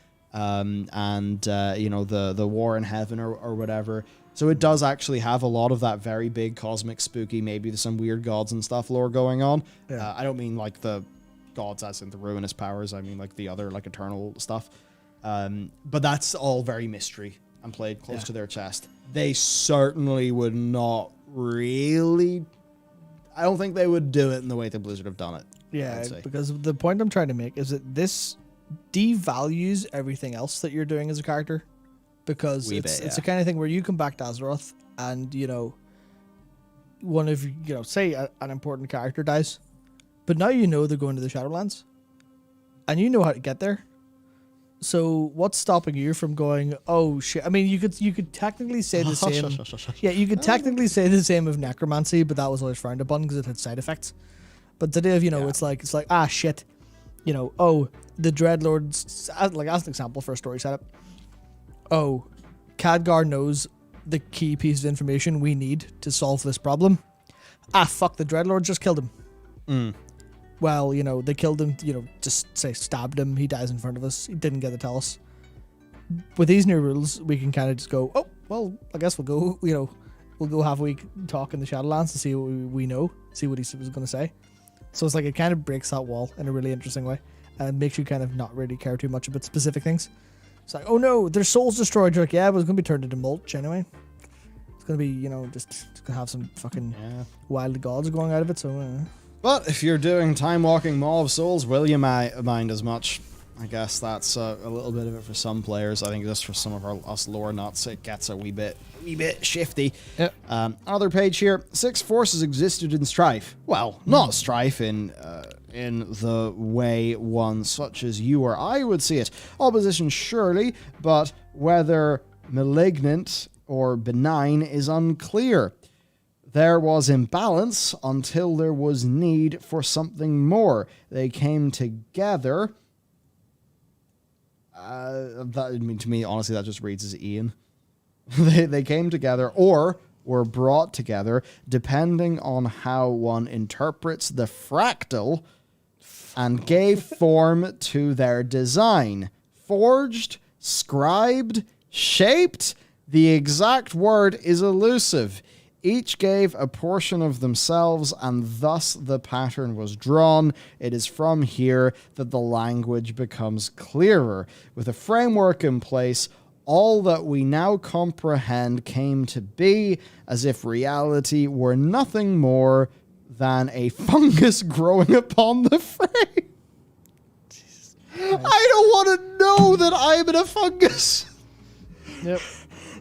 Speaker 1: the War in Heaven or whatever. So it does actually have a lot of that very big cosmic spooky, maybe there's some weird gods and stuff lore going on. Yeah. I don't mean like the gods as in the ruinous powers. I mean like the other like eternal stuff. But that's all very mystery and played close to their chest. They certainly would not really. I don't think they would do it in the way that Blizzard have done it.
Speaker 2: Yeah, because the point I'm trying to make is that this devalues everything else that you're doing as a character. Because it's the kind of thing where you come back to Azeroth and, one of, say an important character dies, but now they're going to the Shadowlands and you know how to get there. So what's stopping you from going, oh shit? I mean, you could technically say the same. Yeah, you could technically say the same of necromancy, but that was always frowned upon because it had side effects. But today, it's like, ah, shit. The Dreadlords, like as an example for a story setup. Oh, Khadgar knows the key piece of information we need to solve this problem. Ah, fuck, the Dreadlord just killed him. Well, they killed him, just say stabbed him, he dies in front of us, he didn't get to tell us. With these new rules, we can kind of just go, oh, well, I guess we'll go, we'll go have a week talk in the Shadowlands to see what we know, see what he was going to say. So it's like it kind of breaks that wall in a really interesting way and makes you kind of not really care too much about specific things. It's like, oh no, their soul's destroyed. You're like, yeah, but it's going to be turned into mulch anyway. It's going to be, just going to have some fucking wild gods going out of it. So,
Speaker 1: But if you're doing time-walking Maw of Souls, will you mind as much? I guess that's a little bit of it for some players. I think just for some of us lore nuts, it gets a wee bit shifty. Yep. Another page here. 6 forces existed in strife. Well, not strife in the way one such as you or I would see it. Opposition surely, but whether malignant or benign is unclear. There was imbalance until there was need for something more. They came together To me, honestly, that just reads as Ian. They came together or were brought together depending on how one interprets the fractal and gave form to their design. Forged, scribed, shaped. The exact word is elusive. Each gave a portion of themselves, and thus the pattern was drawn. It is from here that the language becomes clearer. With a framework in place, all that we now comprehend came to be as if reality were nothing more than a fungus growing upon the frame. I don't want to know that I'm in a fungus.
Speaker 2: Yep.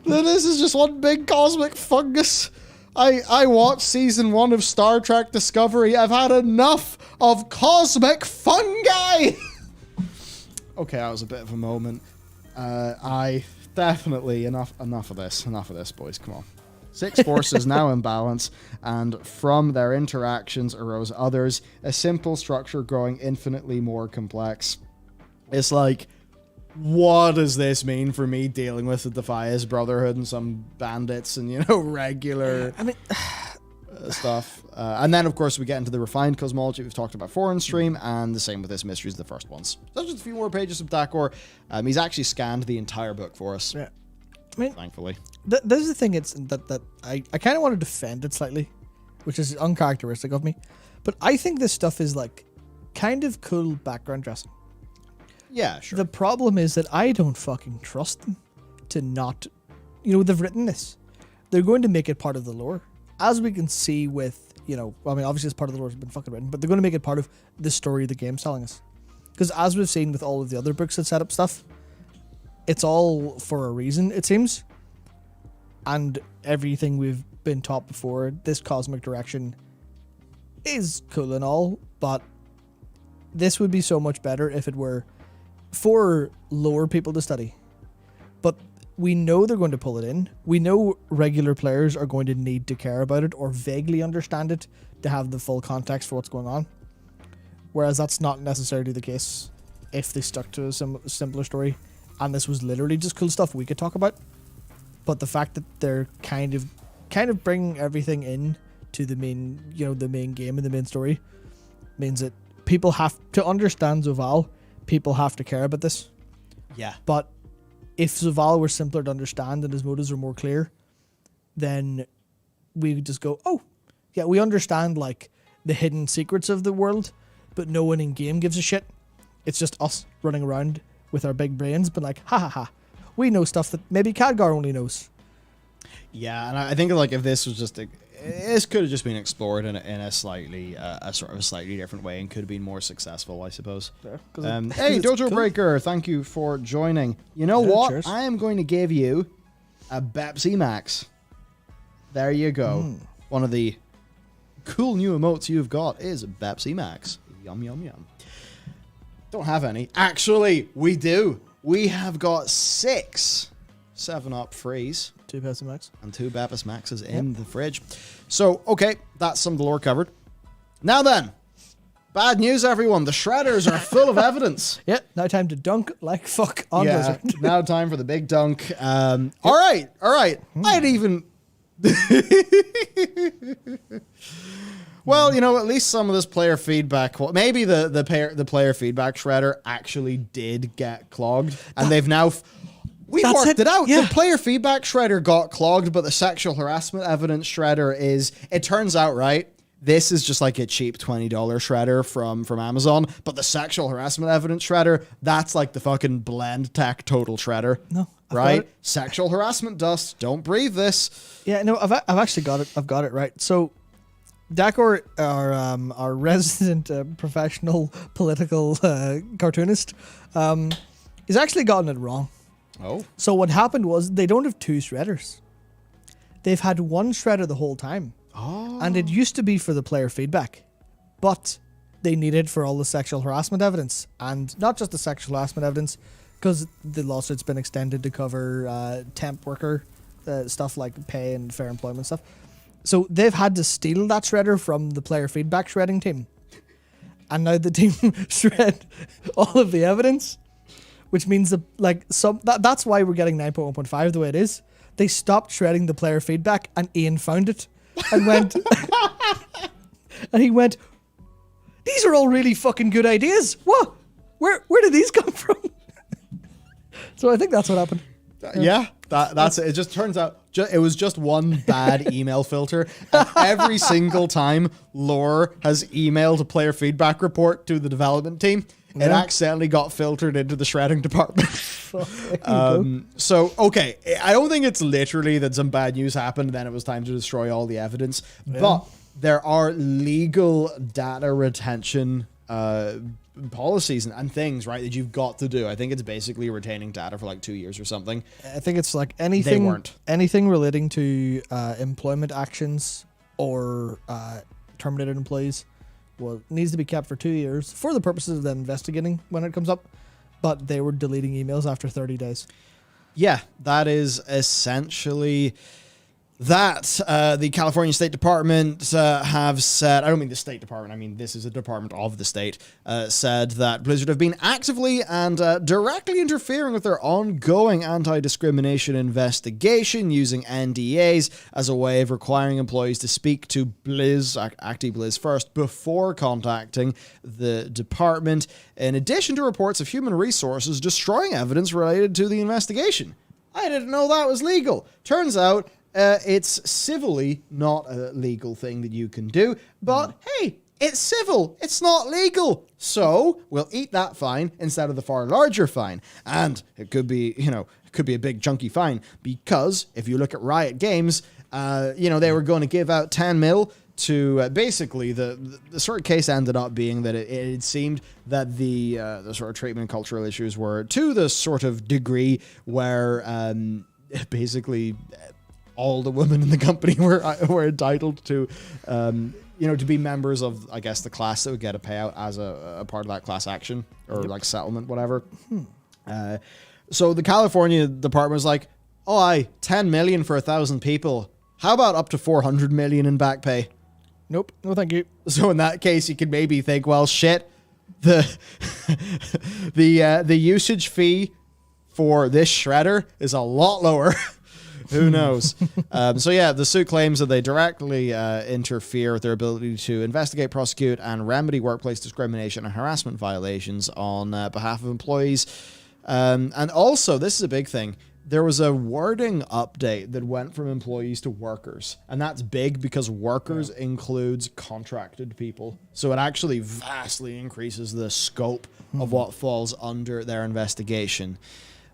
Speaker 1: That this is just one big cosmic fungus. I watched season 1 of Star Trek Discovery. I've had enough of cosmic fungi. Okay, that was a bit of a moment. I definitely enough of this, boys. Come on. 6 forces now in balance, and from their interactions arose others. A simple structure growing infinitely more complex. It's like, what does this mean for me dealing with the Defias Brotherhood and some bandits and, regular stuff? And then, of course, we get into the refined cosmology we've talked about before in stream, and the same with this Mysteries of the First Ones. So just a few more pages of Dakor. He's actually scanned the entire book for us.
Speaker 2: Yeah.
Speaker 1: Thankfully.
Speaker 2: This is the thing, it's that I kind of want to defend it slightly, which is uncharacteristic of me. But I think this stuff is like kind of cool background dressing.
Speaker 1: Yeah, sure.
Speaker 2: The problem is that I don't fucking trust them to not, they've written this. They're going to make it part of the lore. As we can see with, obviously this part of the lore has been fucking written, but they're going to make it part of the story the game's telling us. Because as we've seen with all of the other books that set up stuff, it's all for a reason, it seems. And everything we've been taught before, this cosmic direction is cool and all, but this would be so much better if it were for lower people to study. But we know they're going to pull it in. We know regular players are going to need to care about it or vaguely understand it to have the full context for what's going on. Whereas that's not necessarily the case if they stuck to a simpler story. And this was literally just cool stuff we could talk about. But the fact that they're kind of bringing everything in to the main, the main game and the main story means that people have to understand Zoval. People have to care about this.
Speaker 1: Yeah.
Speaker 2: But if Zoval were simpler to understand and his motives were more clear, then we would just go, oh, yeah, we understand like the hidden secrets of the world, but no one in game gives a shit. It's just us running around with our big brains, but like, ha ha ha, we know stuff that maybe Khadgar only knows.
Speaker 1: Yeah, and I think like if this was just this could have just been explored in a slightly sort of a slightly different way and could have been more successful, I suppose.
Speaker 2: Yeah,
Speaker 1: hey, Dojo cool. Breaker, thank you for joining. You know what? Cheers. I am going to give you a Pepsi Max. There you go. One of the cool new emotes you've got is a Pepsi Max. Yum, yum, yum. Don't have any. Actually, we do. We have got 6 7-Up freeze.
Speaker 2: 2 Pepsi Max.
Speaker 1: And 2 Pepsi Maxes in the fridge. So, okay, that's some of the lore covered. Now then, bad news, everyone. The shredders are full of evidence.
Speaker 2: Yep, now time to dunk like fuck on Blizzard.
Speaker 1: Now time for the big dunk. All right. I'd even... Well, at least some of this player feedback... Maybe the player feedback shredder actually did get clogged, and they've now... We worked it out. Yeah. The player feedback shredder got clogged, but the sexual harassment evidence shredder is... It turns out, right, this is just like a cheap $20 shredder from Amazon, but the sexual harassment evidence shredder, that's like the fucking blend tech total shredder.
Speaker 2: No.
Speaker 1: Right? Sexual harassment dust. Don't breathe this.
Speaker 2: Yeah, no, I've actually got it. I've got it right. So, Dakor, our resident professional political cartoonist, he's actually gotten it wrong.
Speaker 1: Oh.
Speaker 2: So what happened was they don't have 2 shredders. They've had 1 shredder the whole time.
Speaker 1: Oh.
Speaker 2: And it used to be for the player feedback. But they need it for all the sexual harassment evidence. And not just the sexual harassment evidence, because the lawsuit's been extended to cover temp worker stuff like pay and fair employment stuff. So they've had to steal that shredder from the player feedback shredding team. And now the team shred all of the evidence, which means that's why we're getting 9.1.5 the way it is. They stopped shredding the player feedback, and Ian found it and went, and he went, "These are all really fucking good ideas. What? Where did these come from?" So I think that's what happened.
Speaker 1: Yeah, that's it. It just turns out it was just one bad email filter. And every single time Lore has emailed a player feedback report to the development team, it accidentally got filtered into the shredding department. So, okay, I don't think it's literally that some bad news happened and then it was time to destroy all the evidence. Yeah. But there are legal data retention policies and things, right, that you've got to do. I think it's basically retaining data for like 2 years or something.
Speaker 2: I think it's like anything relating to employment actions or terminated employees needs to be kept for 2 years for the purposes of them investigating when it comes up, but they were deleting emails after 30 days.
Speaker 1: Yeah, that is essentially that. The California State Department have said, I don't mean the State Department, I mean this is a department of the state, said that Blizzard have been actively and directly interfering with their ongoing anti-discrimination investigation using NDAs as a way of requiring employees to speak to Blizz, Activision-Blizzard first, before contacting the department, in addition to reports of human resources destroying evidence related to the investigation. I didn't know that was legal. Turns out it's civilly not a legal thing that you can do, but hey, it's civil. It's not legal. So we'll eat that fine instead of the far larger fine. And it could be, a big chunky fine, because if you look at Riot Games, they were going to give out 10 mil to basically the sort of case ended up being that it seemed that the sort of treatment and cultural issues were to the sort of degree where basically all the women in the company were entitled to, to be members of, I guess, the class that would get a payout as a part of that class action or like settlement, whatever. So the California department was like, 10 million for 1,000 people. How about up to 400 million in back pay?
Speaker 2: Nope. No, thank you.
Speaker 1: So in that case, you could maybe think, well, shit, the usage fee for this shredder is a lot lower. Who knows? The suit claims that they directly interfere with their ability to investigate, prosecute, and remedy workplace discrimination and harassment violations on behalf of employees. And also, this is a big thing, there was a wording update that went from employees to workers. And that's big because workers includes contracted people. So it actually vastly increases the scope of what falls under their investigation.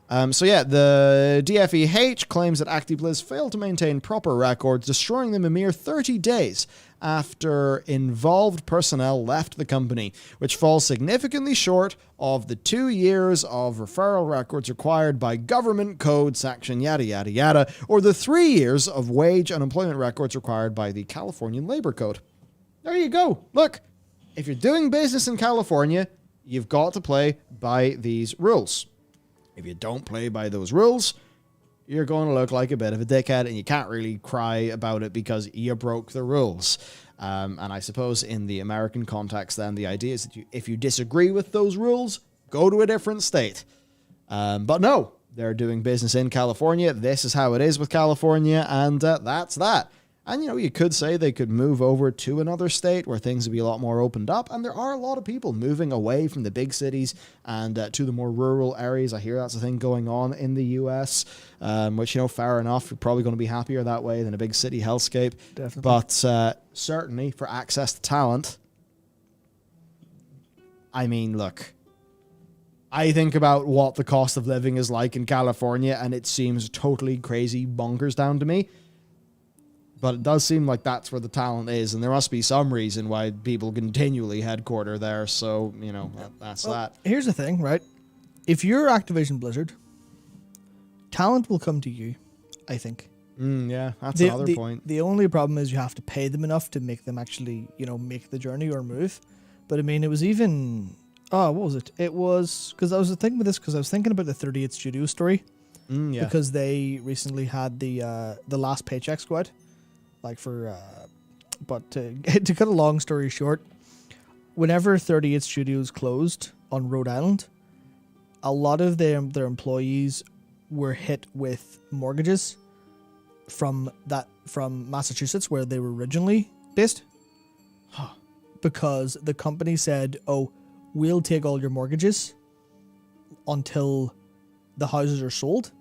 Speaker 1: The DFEH claims that Activision-Blizzard failed to maintain proper records, destroying them a mere 30 days after involved personnel left the company, which falls significantly short of the 2 years of referral records required by government code section yada yada yada, or the 3 years of wage and employment records required by the Californian Labor Code. There you go. Look, if you're doing business in California, you've got to play by these rules. If you don't play by those rules, you're going to look like a bit of a dickhead, and you can't really cry about it because you broke the rules. And I suppose in the American context, then, the idea is that if you disagree with those rules, go to a different state. But no, they're doing business in California. This is how it is with California, and that's that. And, you could say they could move over to another state where things would be a lot more opened up. And there are a lot of people moving away from the big cities and to the more rural areas. I hear that's a thing going on in the US, which, fair enough. You're probably going to be happier that way than a big city hellscape.
Speaker 2: Definitely.
Speaker 1: But certainly for access to talent, I mean, look, I think about what the cost of living is like in California, and it seems totally crazy bonkers down to me. But it does seem like that's where the talent is, and there must be some reason why people continually headquarter there. So, that's that.
Speaker 2: Here's the thing, right? If you're Activision-Blizzard, talent will come to you, I think.
Speaker 1: Yeah, that's another point.
Speaker 2: The only problem is you have to pay them enough to make them actually, make the journey or move. But I mean, it was even... what was it? It was... Because I was thinking about the 38th Studio story.
Speaker 1: Yeah.
Speaker 2: Because they recently had the last paycheck squad. But to cut a long story short, whenever 38 Studios closed on Rhode Island, a lot of their employees were hit with mortgages from Massachusetts, where they were originally based. Because the company said, "Oh, we'll take all your mortgages until the houses are sold,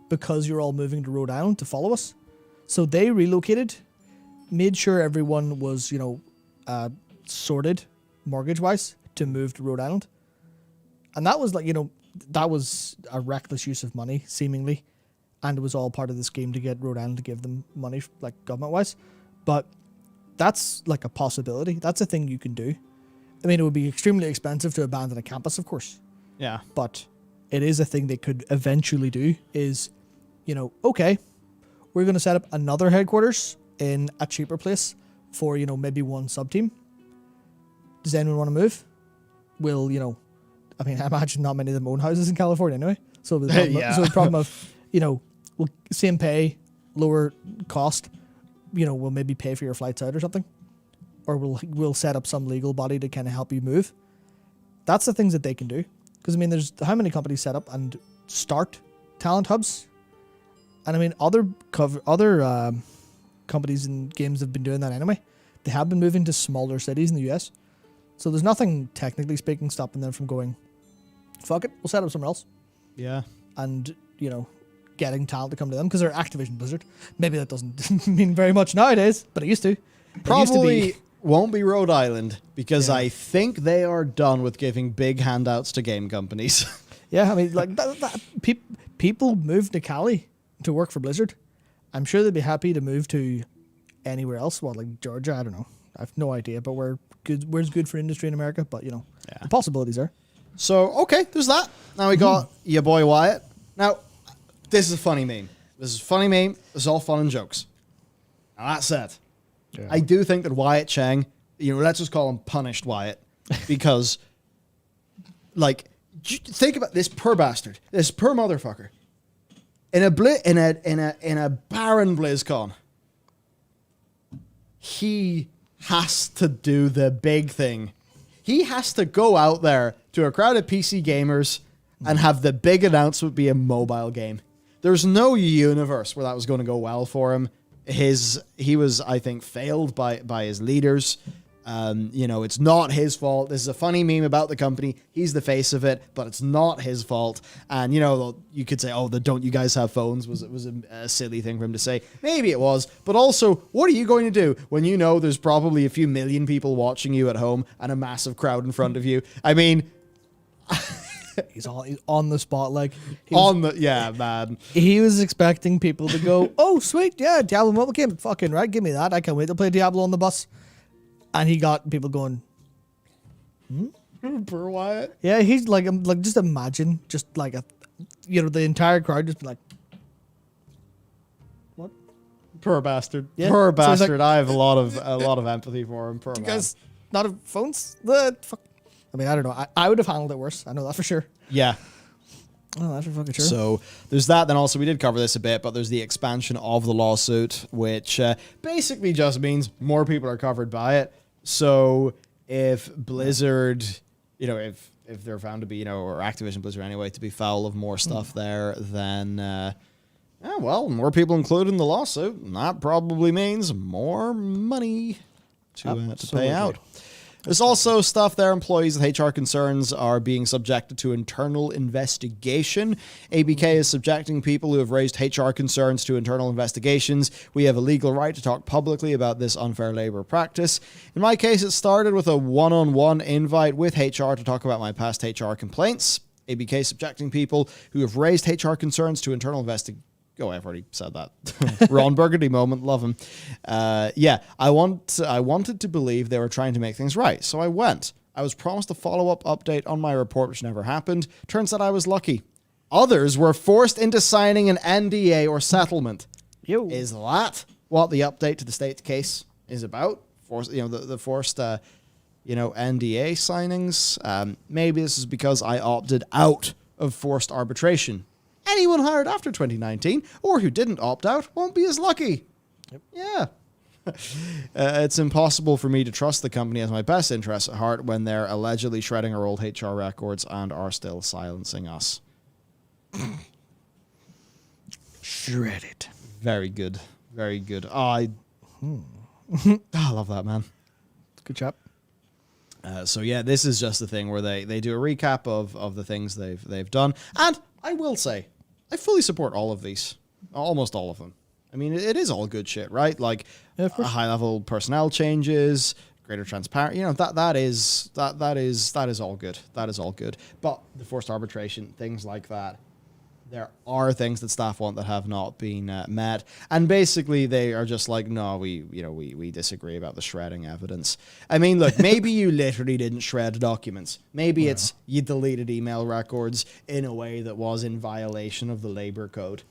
Speaker 2: because you're all moving to Rhode Island to follow us." So they relocated, made sure everyone was, sorted mortgage-wise to move to Rhode Island. And that was that was a reckless use of money, seemingly. And it was all part of the scheme to get Rhode Island to give them money, like government-wise. But that's like a possibility. That's a thing you can do. I mean, it would be extremely expensive to abandon a campus, of course.
Speaker 1: Yeah.
Speaker 2: But it is a thing they could eventually do is, okay, we're going to set up another headquarters in a cheaper place for, maybe one sub-team. Does anyone want to move? We'll, I imagine not many of them own houses in California anyway. So the problem,
Speaker 1: Yeah.
Speaker 2: so the problem of, we'll same pay, lower cost, we'll maybe pay for your flights out or something. Or we'll set up some legal body to kind of help you move. That's the things that they can do. Because, there's how many companies set up and start talent hubs? And, other companies and games have been doing that anyway. They have been moving to smaller cities in the US. So there's nothing, technically speaking, stopping them from going, fuck it, we'll set up somewhere else.
Speaker 1: Yeah.
Speaker 2: And, getting talent to come to them because they're Activision-Blizzard. Maybe that doesn't mean very much nowadays, but it used to.
Speaker 1: Probably won't be Rhode Island because
Speaker 2: Yeah.
Speaker 1: I think they are done with giving big handouts to game companies.
Speaker 2: Yeah, people move to Cali to work for Blizzard. I'm sure they'd be happy to move to anywhere else. Well, like Georgia, I don't know. I have no idea, but where's good for industry in America? But, the possibilities are.
Speaker 1: So, okay, there's that. Now we got your boy Wyatt. Now, this is a funny meme. This is all fun and jokes. Now, that said, I do think that Wyatt Cheng, let's just call him Punished Wyatt, because, think about this poor bastard, this poor motherfucker, in a barren BlizzCon, he has to do the big thing. He has to go out there to a crowd of PC gamers and have the big announcement be a mobile game. There's no universe where that was going to go well for him. He was, I think, failed by his leaders. It's not his fault. This is a funny meme about the company. He's the face of it, but it's not his fault. And, you could say, oh, don't you guys have phones? Was a silly thing for him to say. Maybe it was. But also, what are you going to do when there's probably a few million people watching you at home and a massive crowd in front of you?
Speaker 2: He's on the spot,
Speaker 1: man.
Speaker 2: He was expecting people to go, oh, sweet, yeah, Diablo mobile game, fucking right, give me that. I can't wait to play Diablo on the bus. And he got people going,
Speaker 1: Poor Wyatt.
Speaker 2: yeah, he's like just imagine, just like the entire crowd just be like, what?
Speaker 1: Poor bastard.
Speaker 2: Yeah.
Speaker 1: Poor
Speaker 2: So he's like-
Speaker 1: bastard. I have a lot of empathy for him. Poor
Speaker 2: You
Speaker 1: man.
Speaker 2: guys not have phones? The fuck? I don't know. I would have handled it worse. I know that for sure.
Speaker 1: Yeah.
Speaker 2: Oh, that's for fucking sure.
Speaker 1: So there's that. Then also we did cover this a bit, but there's the expansion of the lawsuit, which basically just means more people are covered by it. So if Blizzard, if they're found to be, or Activision-Blizzard anyway, to be foul of more stuff there, then, more people included in the lawsuit. And that probably means more money to pay out. There's also stuff there. Employees with HR concerns are being subjected to internal investigation. ABK is subjecting people who have raised HR concerns to internal investigations. We have a legal right to talk publicly about this unfair labor practice. In my case, it started with a one-on-one invite with HR to talk about my past HR complaints. ABK subjecting people who have raised HR concerns to internal investigation. Oh, I've already said that. Ron Burgundy moment, love him. I wanted to believe they were trying to make things right, so I went. I was promised a follow-up update on my report, which never happened. Turns out I was lucky. Others were forced into signing an NDA or settlement.
Speaker 2: Yo.
Speaker 1: Is that what the update to the state's case is about? The forced, NDA signings. Maybe this is because I opted out of forced arbitration. Anyone hired after 2019 or who didn't opt out won't be as lucky. Yep. Yeah. It's impossible for me to trust the company has my best interests at heart when they're allegedly shredding our old HR records and are still silencing us.
Speaker 2: Shred it.
Speaker 1: Very good. Very good. I love that, man.
Speaker 2: Good job.
Speaker 1: So yeah, this is just the thing where they do a recap of the things they've done. And I will say, I fully support all of these. Almost all of them. I mean, it is all good shit, right? Like high-level personnel changes, greater transparency. You know, that is all good. That is all good. But the forced arbitration, things like that, there are things that staff want that have not been met, and basically they are just like, no, we disagree about the shredding evidence. I mean, look, maybe you literally didn't shred documents. Maybe it's you deleted email records in a way that was in violation of the labor code.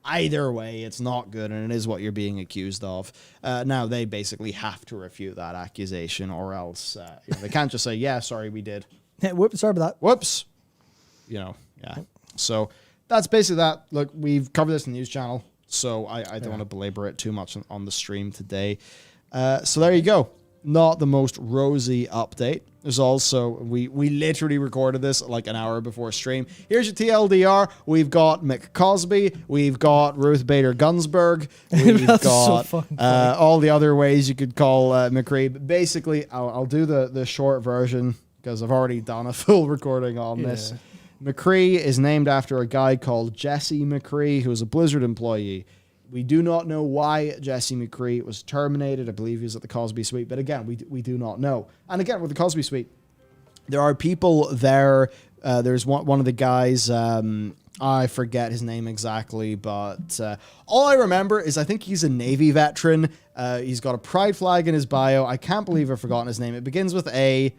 Speaker 1: Either way, it's not good, and it is what you're being accused of. Now, they basically have to refute that accusation, or else they can't just say, yeah, sorry, we did.
Speaker 2: Whoops, sorry about that.
Speaker 1: Whoops. Yeah. So that's basically that. Look, we've covered this in the news channel, so I don't want to belabor it too much on the stream today. So there you go. Not the most rosy update. There's also, we literally recorded this like an hour before stream. Here's your TLDR. We've got Mick Cosby. We've got Ruth Bader Ginsburg. We've got all the other ways you could call McCree. But basically, I'll do the short version because I've already done a full recording on this. McCree is named after a guy called Jesse McCree, who was a Blizzard employee. We do not know why Jesse McCree was terminated. I believe he was at the Cosby Suite. But again, we do not know. And again, with the Cosby Suite, there are people there. There's one of the guys, I forget his name exactly, but all I remember is I think he's a Navy veteran. He's got a pride flag in his bio. I can't believe I've forgotten his name. It begins with A.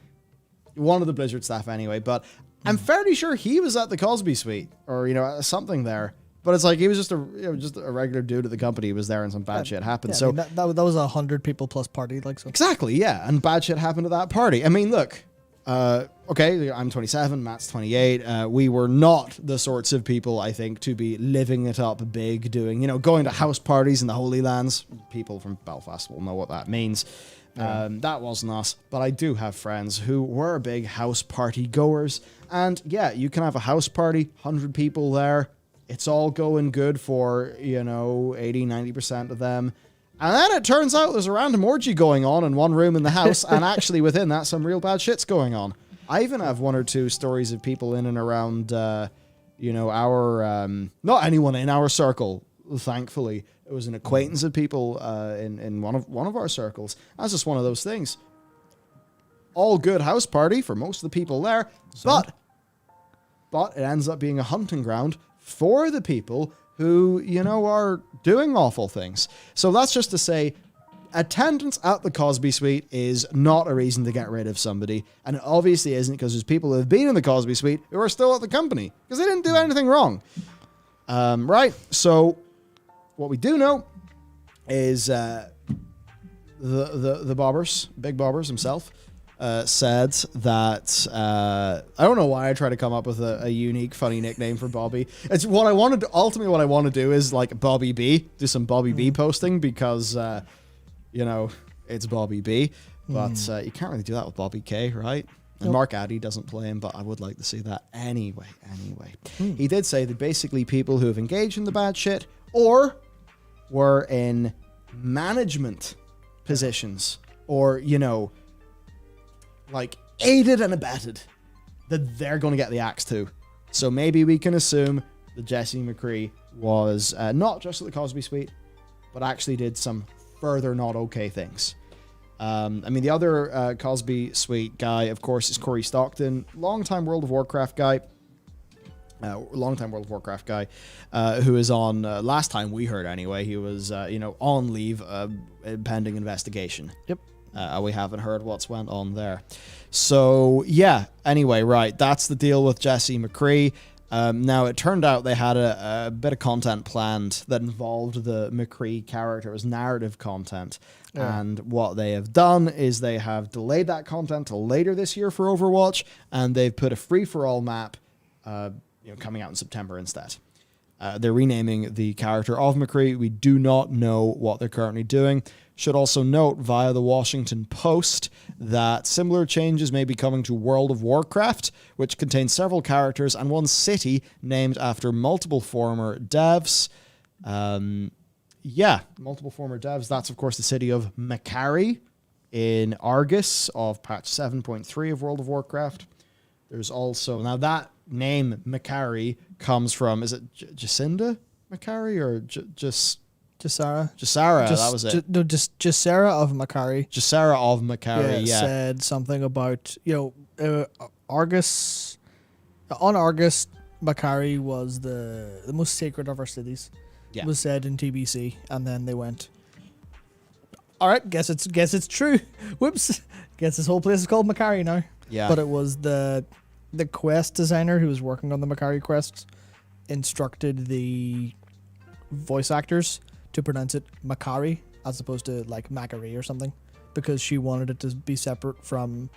Speaker 1: One of the Blizzard staff anyway. But I'm fairly sure he was at the Cosby Suite or, something there. But it's like he was just a regular dude at the company. He was there and some bad shit happened.
Speaker 2: Yeah,
Speaker 1: so
Speaker 2: I mean, that was 100 people plus party, like so.
Speaker 1: Exactly, yeah, and bad shit happened at that party. I mean, look, okay, I'm 27, Matt's 28. We were not the sorts of people, I think, to be living it up big, doing going to house parties in the Holy Lands. People from Belfast will know what that means. That wasn't us, but I do have friends who were big house party goers, and yeah, you can have a house party, 100 people there. It's all going good for, 80-90% of them. And then it turns out there's a random orgy going on in one room in the house, and actually within that, some real bad shit's going on. I even have one or two stories of people in and around, our, not anyone in our circle, thankfully. It was an acquaintance of people in one of our circles. That's just one of those things. All good house party for most of the people there, but it ends up being a hunting ground for the people who, are doing awful things. So that's just to say, attendance at the Cosby Suite is not a reason to get rid of somebody. And it obviously isn't, because there's people who have been in the Cosby Suite who are still at the company because they didn't do anything wrong. Right. So what we do know is the Bobbers, Big Bobbers himself, said that I don't know why I try to come up with a unique, funny nickname for Bobby. It's what I wanted to, ultimately what I want to do is like Bobby B, do some Bobby B posting because it's Bobby B, but you can't really do that with Bobby K, right? And Mark Addy doesn't play him, but I would like to see that anyway. He did say that basically people who have engaged in the bad shit or were in management positions or like aided and abetted, that they're going to get the axe too. So maybe we can assume that Jesse McCree was not just at the Cosby Suite, but actually did some further not okay things. The other Cosby Suite guy, of course, is Corey Stockton, longtime World of Warcraft guy. Who is on, last time we heard anyway, he was, on leave, pending investigation.
Speaker 2: Yep.
Speaker 1: We haven't heard what's went on there. So, yeah, anyway, right, that's the deal with Jesse McCree. Now, it turned out they had a bit of content planned that involved the McCree character as narrative content. Yeah. And what they have done is they have delayed that content till later this year for Overwatch, and they've put a free-for-all map coming out in September instead. They're renaming the character of McCree. We do not know what they're currently doing. Should also note via the Washington Post that similar changes may be coming to World of Warcraft, which contains several characters and one city named after multiple former devs. Multiple former devs. That's, of course, the city of Macari in Argus of patch 7.3 of World of Warcraft. There's also... Now, that name, Macari, comes from... Is it Jacinda Macari or just...
Speaker 2: Jasara.
Speaker 1: That was it.
Speaker 2: Just Jasara of Macari.
Speaker 1: Jasara of Macari,
Speaker 2: said something about, Argus. On Argus, Macari was the most sacred of our cities.
Speaker 1: Yeah.
Speaker 2: Was said in TBC, and then they went, all right, guess it's true. Whoops. Guess this whole place is called Macari now.
Speaker 1: Yeah.
Speaker 2: But it was the quest designer who was working on the Macari quests instructed the voice actors to pronounce it Macari as opposed to like Macari or something, because she wanted it to be separate from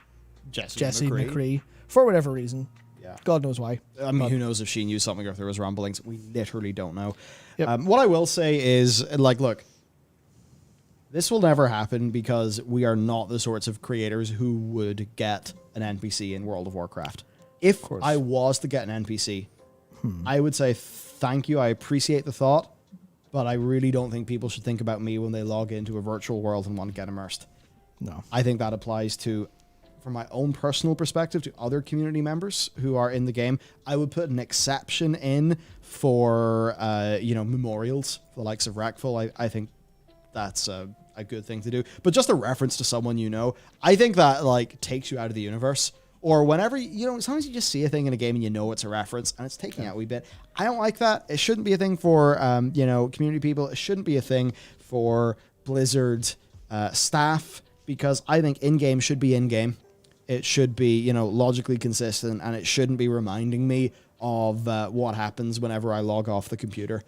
Speaker 2: Jesse McCree for whatever reason.
Speaker 1: Yeah.
Speaker 2: God knows why.
Speaker 1: I mean, who knows if she knew something or if there was rumblings. We literally don't know.
Speaker 2: Yep.
Speaker 1: What I will say is, like, look, this will never happen because we are not the sorts of creators who would get an NPC in World of Warcraft. If I was to get an NPC, I would say thank you. I appreciate the thought. But I really don't think people should think about me when they log into a virtual world and want to get immersed.
Speaker 2: No.
Speaker 1: I think that applies to, from my own personal perspective, to other community members who are in the game. I would put an exception in for, memorials, for the likes of Wreckful. I think that's a good thing to do. But just a reference to someone you know, I think that, like, takes you out of the universe. Or whenever, sometimes you just see a thing in a game and you know it's a reference and it's taking out a wee bit. I don't like that. It shouldn't be a thing for, community people. It shouldn't be a thing for Blizzard staff, because I think in-game should be in-game. It should be, logically consistent, and it shouldn't be reminding me of what happens whenever I log off the computer,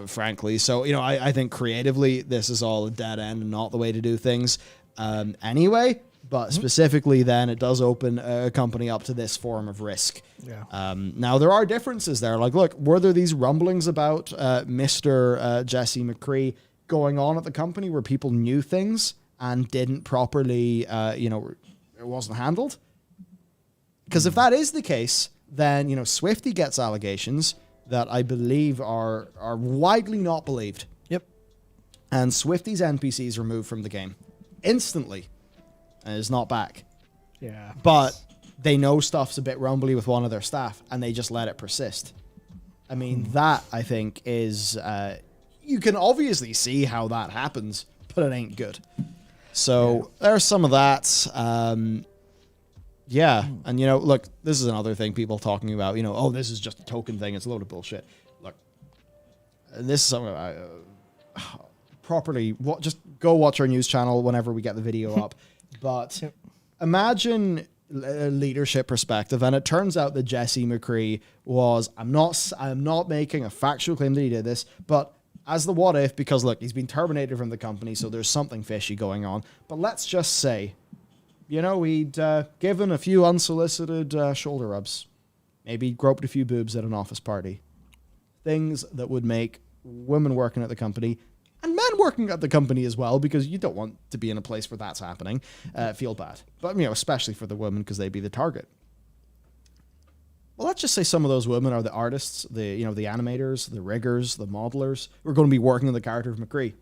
Speaker 1: frankly. So, I think creatively this is all a dead end and not the way to do things anyway. But specifically then, it does open a company up to this form of risk.
Speaker 2: Yeah.
Speaker 1: Now, there are differences there. Like, look, were there these rumblings about Mr. Jesse McCree going on at the company where people knew things and didn't properly, it wasn't handled? Because if that is the case, then, Swifty gets allegations that I believe are widely not believed.
Speaker 2: Yep.
Speaker 1: And Swifty's NPCs removed from the game instantly. And is not back.
Speaker 2: Yeah.
Speaker 1: But they know stuff's a bit rumbly with one of their staff, and they just let it persist. I mean, that, I think, is... you can obviously see how that happens, but it ain't good. So, there's some of that. And, look, this is another thing people talking about, this is just a token thing, it's a load of bullshit. Look, this is something properly... just go watch our news channel whenever we get the video up. But imagine a leadership perspective, and it turns out that Jesse McCree was, I'm not making a factual claim that he did this, but as the what if, because look, he's been terminated from the company, so there's something fishy going on. But let's just say, he'd given a few unsolicited shoulder rubs, maybe groped a few boobs at an office party. Things that would make women working at the company, and men working at the company as well, because you don't want to be in a place where that's happening, feel bad. But, especially for the women, because they'd be the target. Well, let's just say some of those women are the artists, the animators, the riggers, the modelers, who are going to be working on the character of McCree.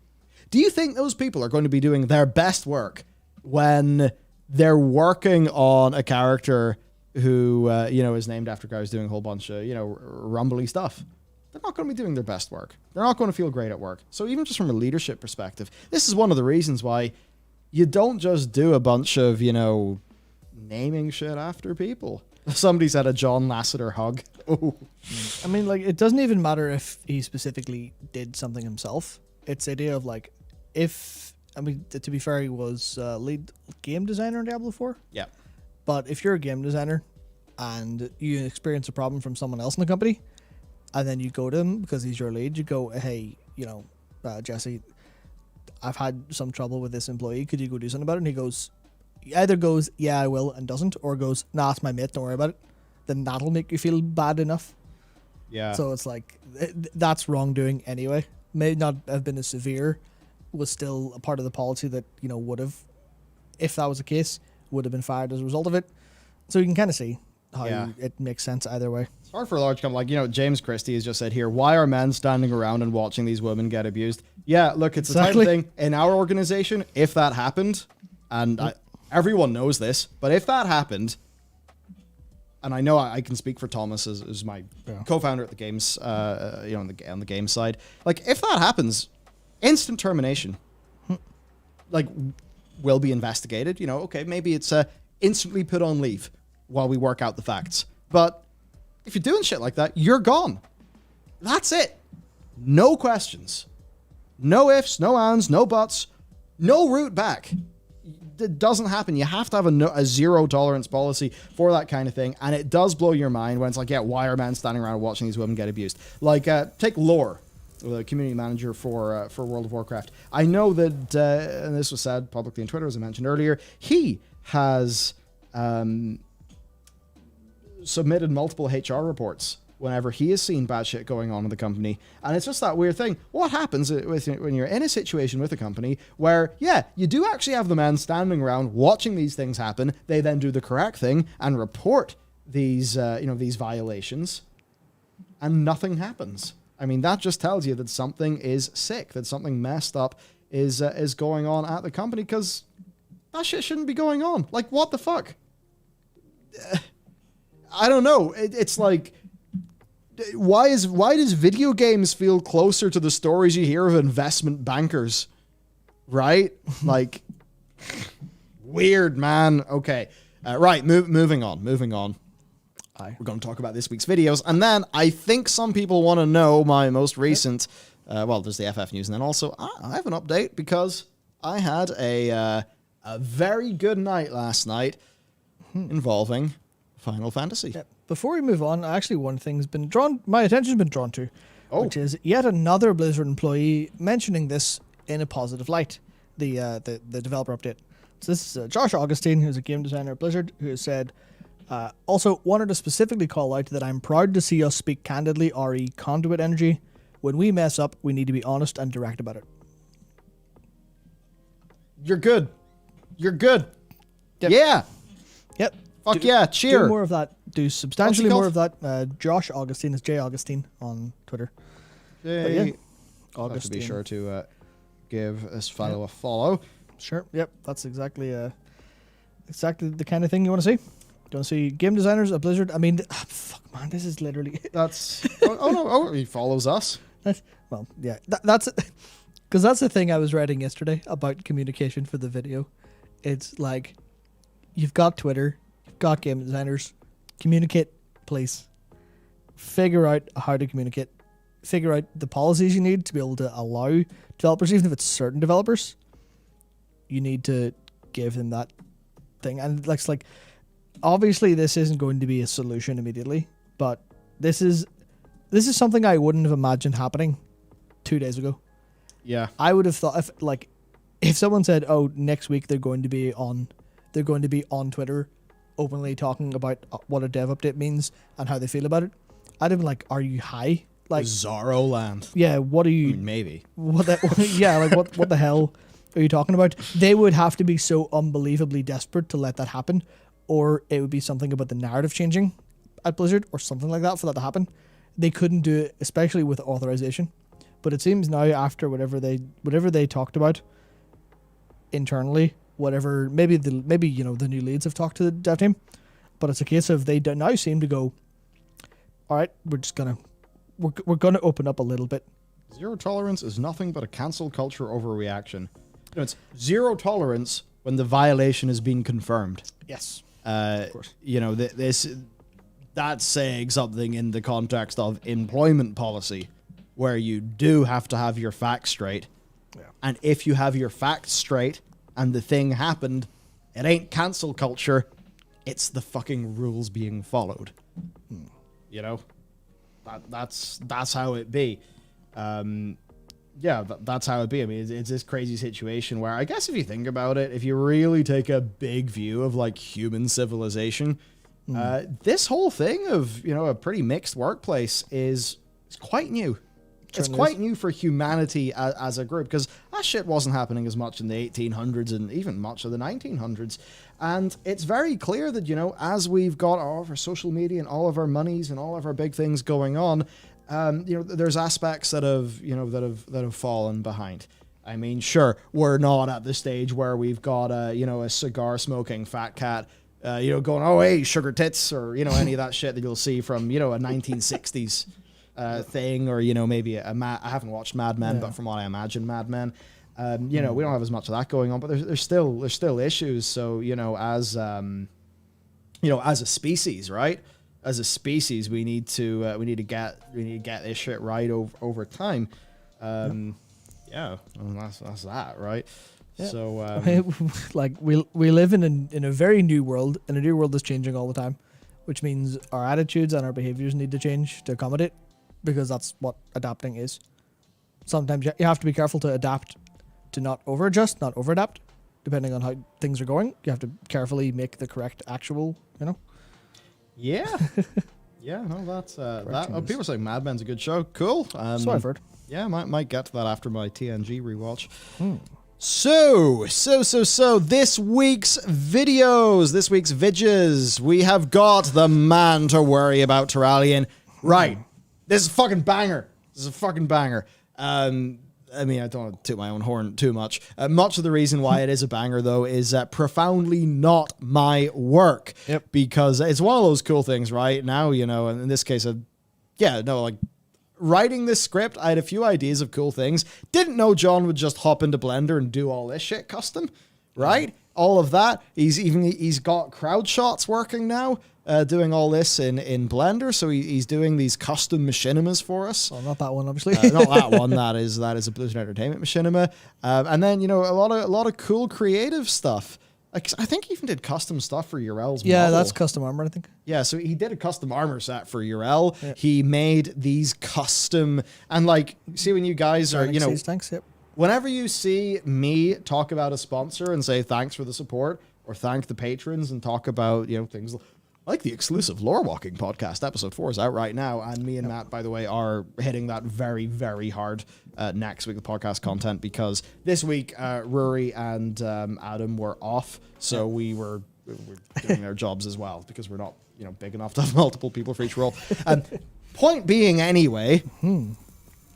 Speaker 1: Do you think those people are going to be doing their best work when they're working on a character who, is named after a guy who's doing a whole bunch of, rumbly stuff? They're not going to be doing their best work. They're not going to feel great at work. So even just from a leadership perspective, this is one of the reasons why you don't just do a bunch of, naming shit after people. Somebody said a John Lasseter hug. Oh.
Speaker 2: I mean, like, it doesn't even matter if he specifically did something himself. It's the idea of, like, to be fair, he was lead game designer in Diablo 4.
Speaker 1: Yeah.
Speaker 2: But if you're a game designer and you experience a problem from someone else in the company, and then you go to him because he's your lead, you go, hey, Jesse, I've had some trouble with this employee. Could you go do something about it? And he either goes, yeah, I will, and doesn't, or goes, nah, it's my mate, don't worry about it. Then that'll make you feel bad enough.
Speaker 1: Yeah.
Speaker 2: So it's like, that's wrongdoing anyway. May not have been as severe, was still a part of the policy that, would have, if that was the case, would have been fired as a result of it. So you can kind of see how it makes sense either way.
Speaker 1: It's hard for a large company. Like, James Christie has just said here, why are men standing around and watching these women get abused? Yeah, look, it's the type of thing in our organization, if that happened, and everyone knows this, but if that happened, and I know I can speak for Thomas as my co-founder at the games, on the game side. Like, if that happens, instant termination, like, will be investigated. Okay, maybe it's instantly put on leave while we work out the facts. But if you're doing shit like that, you're gone. That's it. No questions. No ifs, no ands, no buts, no route back. It doesn't happen. You have to have a zero tolerance policy for that kind of thing. And it does blow your mind when it's like, why are men standing around watching these women get abused? Like, take Lore, the community manager for World of Warcraft. I know that, and this was said publicly on Twitter, as I mentioned earlier, he has submitted multiple HR reports whenever he has seen bad shit going on in the company. And it's just that weird thing. What happens when you're in a situation with a company where, you do actually have the men standing around watching these things happen. They then do the correct thing and report these violations, and nothing happens. I mean, that just tells you that something is sick, that something messed up is going on at the company, because that shit shouldn't be going on. Like, what the fuck? I don't know. It's like, why does video games feel closer to the stories you hear of investment bankers? Right? Like, weird, man. Okay. Right. Moving on. We're going to talk about this week's videos. And then I think some people want to know my most recent, there's the FF news. And then also I have an update because I had a very good night last night involving Final Fantasy.
Speaker 2: Yeah. Before we move on, actually one thing's been my attention's been drawn to, which is yet another Blizzard employee mentioning this in a positive light, the developer update. So this is Josh Augustine, who's a game designer at Blizzard, who has said, also wanted to specifically call out that I'm proud to see us speak candidly, re conduit energy. When we mess up, we need to be honest and direct about it.
Speaker 1: You're good. Yep. Yeah.
Speaker 2: Yep.
Speaker 1: Fuck yeah, cheer.
Speaker 2: Do more of that. Do substantially more of that. Josh Augustine is J Augustine on Twitter.
Speaker 1: Augustine. I'll have to be sure to give this fellow a follow.
Speaker 2: Sure. Yep. That's exactly the kind of thing you want to see. Do you want to see game designers at Blizzard? I mean, fuck, man, this is literally...
Speaker 1: That's... he follows us.
Speaker 2: That's because that's the thing I was writing yesterday about communication for the video. It's like, you've got Twitter, you've got game designers, communicate, please. Figure out how to communicate. Figure out the policies you need to be able to allow developers, even if it's certain developers, you need to give them that thing. And it's like, obviously this isn't going to be a solution immediately, but this is something I wouldn't have imagined happening 2 days ago.
Speaker 1: Yeah.
Speaker 2: I would have thought if someone said, "Oh, next week they're going to be on Twitter openly talking about what a dev update means and how they feel about it," I'd have been like, "Are you high? Like
Speaker 1: Bizarro land."
Speaker 2: Yeah, what are you?
Speaker 1: I mean, maybe.
Speaker 2: What the hell are you talking about? They would have to be so unbelievably desperate to let that happen, or it would be something about the narrative changing at Blizzard or something like that for that to happen. They couldn't do it, especially with authorization. But it seems now, after whatever they talked about internally, maybe the new leads have talked to the dev team, but it's a case of they now seem to go, all right, we're gonna open up a little bit.
Speaker 1: Zero tolerance is nothing but a cancel culture overreaction. It's zero tolerance when the violation has been confirmed.
Speaker 2: Yes,
Speaker 1: of course. That's saying something in the context of employment policy, where you do have to have your facts straight. Yeah. And if you have your facts straight and the thing happened, it ain't cancel culture, it's the fucking rules being followed. That's how it be. That's how it be. I mean, it's this crazy situation where, I guess if you think about it, if you really take a big view of like human civilization, This whole thing of, a pretty mixed workplace is quite new. It's quite new for humanity as a group, because that shit wasn't happening as much in the 1800s and even much of the 1900s. And it's very clear that, as we've got all of our social media and all of our monies and all of our big things going on, there's aspects that have fallen behind. I mean, sure, we're not at the stage where we've got a cigar smoking fat cat, going, oh, hey, sugar tits, or, any of that shit that you'll see from, a 1960s thing, or maybe I haven't watched Mad Men, but from what I imagine, Mad Men, we don't have as much of that going on, but there's still issues. So as a species, right? As a species, we need to get this shit right over time. Yeah, that's that, right? Yeah. So
Speaker 2: like we live in a very new world, and a new world that's changing all the time, which means our attitudes and our behaviors need to change to accommodate, because that's what adapting is. Sometimes you have to be careful to adapt, to not over-adjust, not over-adapt, depending on how things are going. You have to carefully make the correct actual,
Speaker 1: Yeah. Yeah, no, that's that. Oh, people say Mad Men's a good show. Cool.
Speaker 2: So I've heard.
Speaker 1: Yeah, might get to that after my TNG rewatch. So, this week's videos, this week's vidges, we have got the man to worry about, Terralian. Right. This is a fucking banger. I mean, I don't want to toot my own horn too much. Much of the reason why it is a banger, though, is profoundly not my work.
Speaker 2: Yep.
Speaker 1: Because it's one of those cool things, right? Now, and in this case, writing this script, I had a few ideas of cool things. Didn't know John would just hop into Blender and do all this shit custom, right? All of that. He's got crowd shots working now. Doing all this in Blender, so he's doing these custom machinimas for us.
Speaker 2: Well, not that one, obviously.
Speaker 1: Not that one. That is a Blizzard Entertainment machinima, and then a lot of cool creative stuff. I think he even did custom stuff for Urel's model.
Speaker 2: That's custom armor, I think.
Speaker 1: Yeah, so he did a custom armor set for Urel. Yeah. He made these custom, and see when you guys are
Speaker 2: thanks. Yep.
Speaker 1: Whenever you see me talk about a sponsor and say thanks for the support, or thank the patrons and talk about things like the exclusive Lore Walking podcast, episode 4 is out right now, and me and Matt, by the way, are hitting that very, very hard next week with podcast content, because this week Rory and Adam were off, so we're doing our jobs as well, because we're not big enough to have multiple people for each role. Point being, anyway,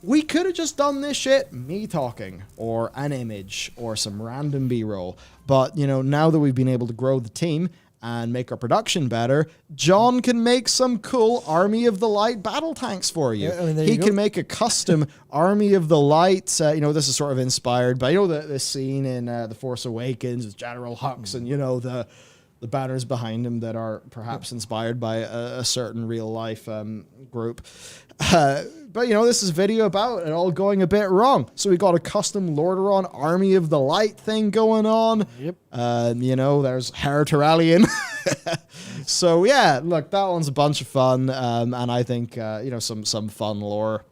Speaker 1: we could have just done this shit, me talking, or an image, or some random B-roll, but now that we've been able to grow the team and make our production better, John can make some cool Army of the Light battle tanks for you. Yeah, he can make a custom Army of the Light. This is sort of inspired by the scene in The Force Awakens with General Hux, and the banners behind him that are perhaps inspired by a certain real life group. But this is a video about it all going a bit wrong. So we got a custom Lordaeron Army of the Light thing going on.
Speaker 2: Yep.
Speaker 1: There's Herr Terralian. So yeah, look, that one's a bunch of fun. And I think some fun lore.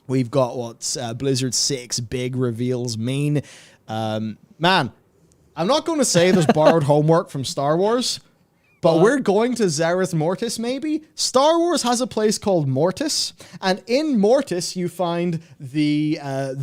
Speaker 1: We've got what Blizzard 6 big reveals mean. Man, I'm not going to say there's borrowed homework from Star Wars, but we're going to Zereth Mortis, maybe? Star Wars has a place called Mortis, and in Mortis you find the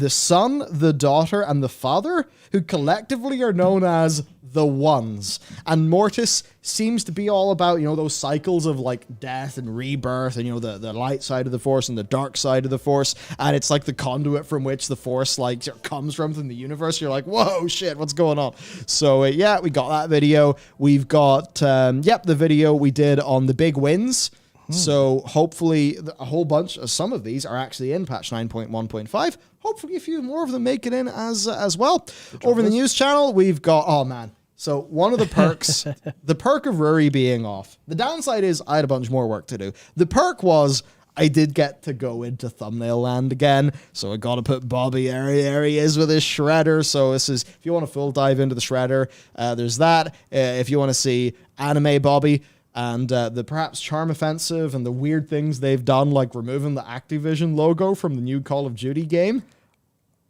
Speaker 1: son, the daughter, and the father, who collectively are known as the Ones. And Mortis seems to be all about, those cycles of death and rebirth, and the light side of the Force and the dark side of the Force, and it's like the conduit from which the Force comes from the universe. You're like, whoa, shit, what's going on? So we got that video. We've got the video we did on the big wins. So hopefully a whole bunch of some of these are actually in patch 9.1.5. Hopefully a few more of them make it in as well. Over in the news channel, we've got, oh man. So one of the perks, the perk of Rory being off. The downside is I had a bunch more work to do. The perk was I did get to go into thumbnail land again. So I got to put Bobby there he is with his shredder. So this is, if you want a full dive into the shredder, there's that. If you want to see anime Bobby, and the perhaps Charm Offensive and the weird things they've done, like removing the Activision logo from the new Call of Duty game,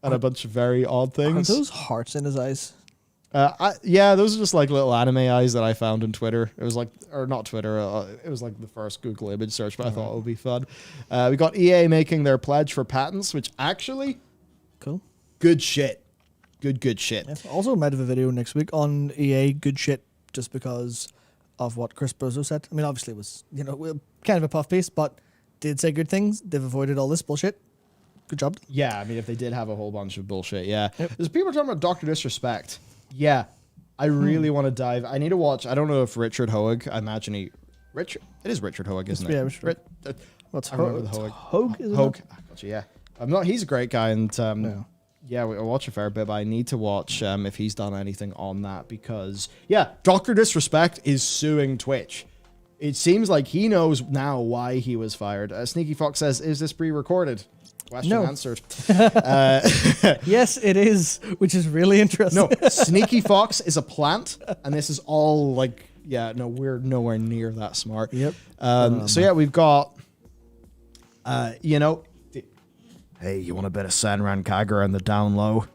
Speaker 1: and a bunch of very odd things.
Speaker 2: Are those hearts in his eyes?
Speaker 1: Yeah, those are just like little anime eyes that I found on Twitter. It was like, or not Twitter, it was like the first Google image search, but I thought it would be fun. We got EA making their pledge for patents, which actually,
Speaker 2: Cool.
Speaker 1: good shit. Good shit.
Speaker 2: Yeah. Also, might have a video next week on EA good shit just because of what Chris Bozo said. I mean, obviously it was, kind of a puff piece, but did say good things. They've avoided all this bullshit. Good job.
Speaker 1: Yeah, I mean, if they did have a whole bunch of bullshit, yeah.
Speaker 2: Yep.
Speaker 1: There's people talking about Dr. Disrespect. Yeah, I really want to dive. I need to watch. I don't know if Richard Hoeg. I imagine Richard. It is Richard Hoeg, isn't it?
Speaker 2: Yeah, Richard.
Speaker 1: What's I remember the Hoeg?
Speaker 2: Hoeg. Is it
Speaker 1: Hoeg. Gotcha, yeah. I'm not. He's a great guy, and
Speaker 2: Yeah.
Speaker 1: I watch a fair bit. But I need to watch if he's done anything on that because Dr. Disrespect is suing Twitch. It seems like he knows now why he was fired. Sneaky Fox says, "Is this pre-recorded?" Question answered.
Speaker 2: Yes, it is, which is really interesting.
Speaker 1: No, Sneaky Fox is a plant, and this is all like, we're nowhere near that smart.
Speaker 2: Yep.
Speaker 1: We've got, hey, you want a bit of Senran Kagura in the down low?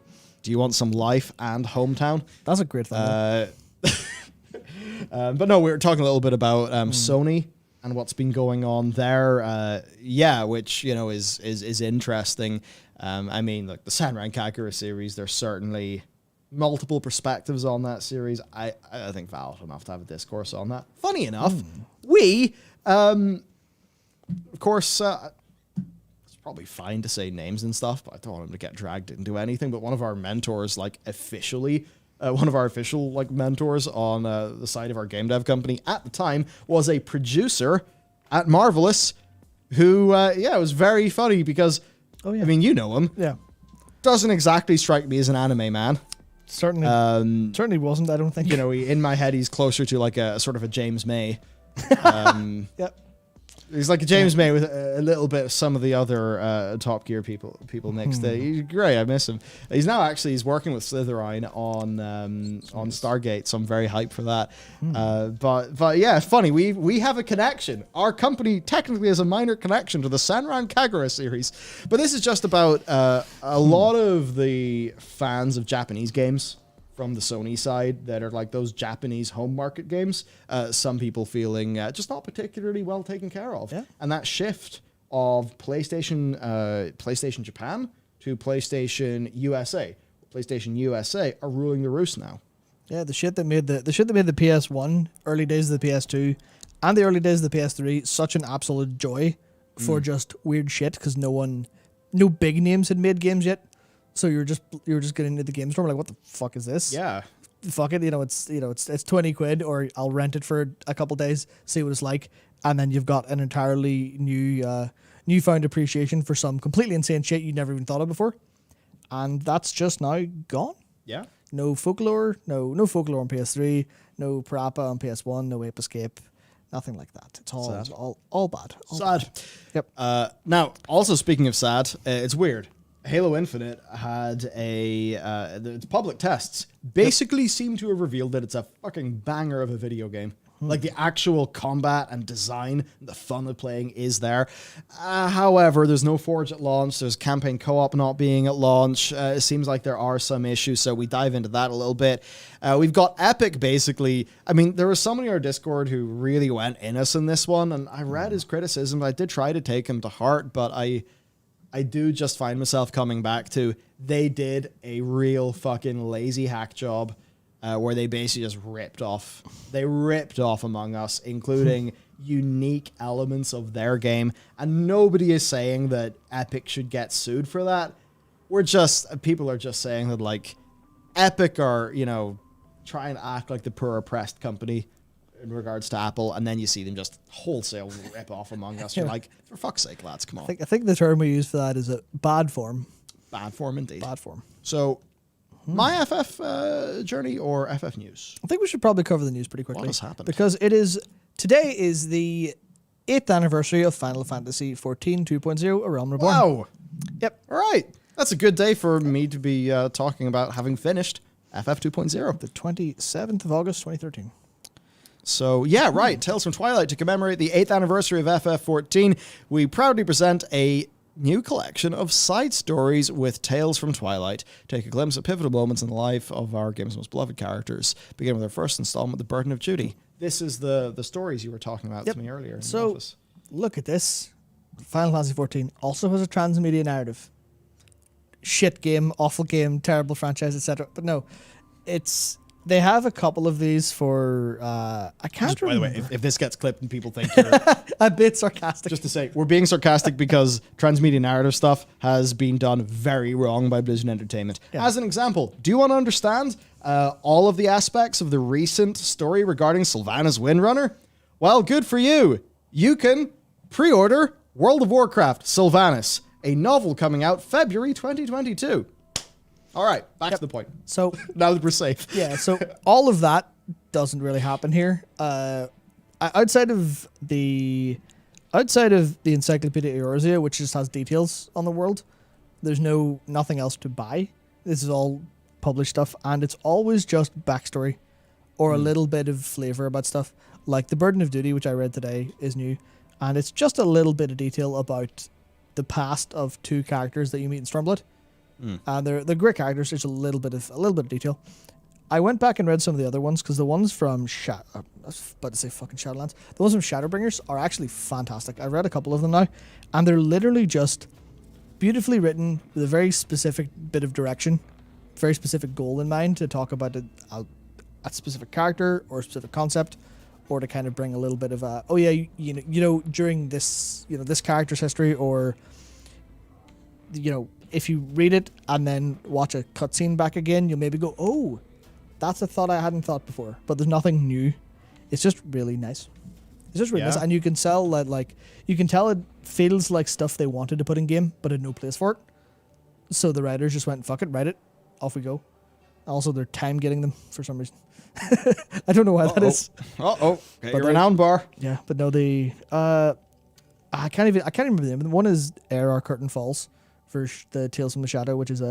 Speaker 1: Do you want some life and hometown?
Speaker 2: That's a great thing.
Speaker 1: But no, we were talking a little bit about Sony and what's been going on there. Which, is interesting. I mean, like the Senran Kagura series, there's certainly multiple perspectives on that series. I think Valve enough to have a discourse on that. Funny enough, we, of course, it's probably fine to say names and stuff, but I don't want him to get dragged into anything. But one of our mentors, one of our official mentors on the side of our game dev company at the time was a producer at Marvelous who, it was very funny because, I mean, you know him.
Speaker 2: Yeah.
Speaker 1: Doesn't exactly strike me as an anime man.
Speaker 2: Certainly wasn't, I don't think.
Speaker 1: In my head, he's closer to like a sort of a James May.
Speaker 2: Yep.
Speaker 1: He's like a James May with a little bit of some of the other Top Gear people mixed. He's great. I miss him. He's working with Slytherin on Stargate, so I'm very hyped for that. But yeah, it's funny. We have a connection. Our company technically has a minor connection to the Senran Kagura series, but this is just about a lot of the fans of Japanese games from the Sony side that are like those Japanese home market games, some people feeling just not particularly well taken care of.
Speaker 2: Yeah.
Speaker 1: And that shift of PlayStation Japan to PlayStation USA. PlayStation USA are ruling the roost now.
Speaker 2: Yeah, the shit that made the PS1, early days of the PS2, and the early days of the PS3 such an absolute joy for just weird shit because no big names had made games yet. So you were just getting into the game store like, what the fuck is this?
Speaker 1: Yeah.
Speaker 2: Fuck it, it's 20 quid, or I'll rent it for a couple days, see what it's like, and then you've got an entirely newfound appreciation for some completely insane shit you never even thought of before, and that's just now gone.
Speaker 1: Yeah.
Speaker 2: No folklore, no folklore on PS3, no Parappa on PS1, no Ape Escape, nothing like that. It's all
Speaker 1: sad.
Speaker 2: all bad.
Speaker 1: Sad.
Speaker 2: Yep.
Speaker 1: Now, also speaking of sad, it's weird. Halo Infinite had its public tests basically seem to have revealed that it's a fucking banger of a video game. Like the actual combat and design, the fun of playing is there. However, there's no Forge at launch. There's campaign co-op not being at launch. It seems like there are some issues, so we dive into that a little bit. We've got Epic basically. I mean, there was somebody on our Discord who really went in us in this one, and I read his criticism. I did try to take him to heart, but I do just find myself coming back to they did a real fucking lazy hack job where they basically just ripped off Among Us, including unique elements of their game. And nobody is saying that Epic should get sued for that. People are just saying that like Epic are, trying to act like the poor oppressed company in regards to Apple, and then you see them just wholesale rip off Among Us. You're like, for fuck's sake, lads, come on.
Speaker 2: I think the term we use for that is a bad form.
Speaker 1: Bad form indeed.
Speaker 2: Bad form.
Speaker 1: So, my FF journey or FF news?
Speaker 2: I think we should probably cover the news pretty quickly.
Speaker 1: What has happened?
Speaker 2: Because today is the 8th anniversary of Final Fantasy 14 2.0 A Realm Reborn.
Speaker 1: Wow.
Speaker 2: Yep.
Speaker 1: All right. That's a good day for me to be talking about having finished FF 2.0.
Speaker 2: The 27th of August 2013.
Speaker 1: So, yeah, right. Tales from Twilight. To commemorate the 8th anniversary of FF14, we proudly present a new collection of side stories with tales from Twilight. Take a glimpse at pivotal moments in the life of our game's most beloved characters. Begin with our first installment, The Burden of Duty. This is the stories you were talking about to me earlier in the office.
Speaker 2: Look at this. Final Fantasy XIV also has a transmedia narrative. Shit game, awful game, terrible franchise, etc. But no, they have a couple of these for I can't remember.
Speaker 1: By the way, if this gets clipped and people think you're
Speaker 2: a bit sarcastic.
Speaker 1: Just to say, we're being sarcastic because transmedia narrative stuff has been done very wrong by Blizzard Entertainment. Yeah. As an example, do you want to understand all of the aspects of the recent story regarding Sylvanas Windrunner? Well, good for you. You can pre-order World of Warcraft Sylvanas, a novel coming out February 2022. All right, back to the point.
Speaker 2: So
Speaker 1: now that we're safe.
Speaker 2: Yeah, so all of that doesn't really happen here. Outside of the Encyclopedia Eorzea, which just has details on the world, there's nothing else to buy. This is all published stuff, and it's always just backstory or a little bit of flavor about stuff. Like The Burden of Duty, which I read today, is new, and it's just a little bit of detail about the past of two characters that you meet in Stormblood. And they're great characters. There's a little bit of detail. I went back and read some of the other ones because the ones from I was about to say fucking Shadowlands. The ones from Shadowbringers are actually fantastic. I've read a couple of them now, and they're literally just beautifully written with a very specific bit of direction, very specific goal in mind to talk about a specific character or a specific concept, or to kind of bring a little bit of during this this character's history, or if you read it and then watch a cutscene back again, you'll maybe go, oh, that's a thought I hadn't thought before. But there's nothing new. It's just really nice. It's just really nice. And you can tell that, you can tell it feels like stuff they wanted to put in game, but had no place for it. So the writers just went, fuck it, write it. Off we go. Also, they're time getting them for some reason. I don't know why that is.
Speaker 1: Okay, your renowned bar.
Speaker 2: Yeah, but no, I can't even remember the name. One is Air Our Curtain Falls, for the Tales from the Shadow, which is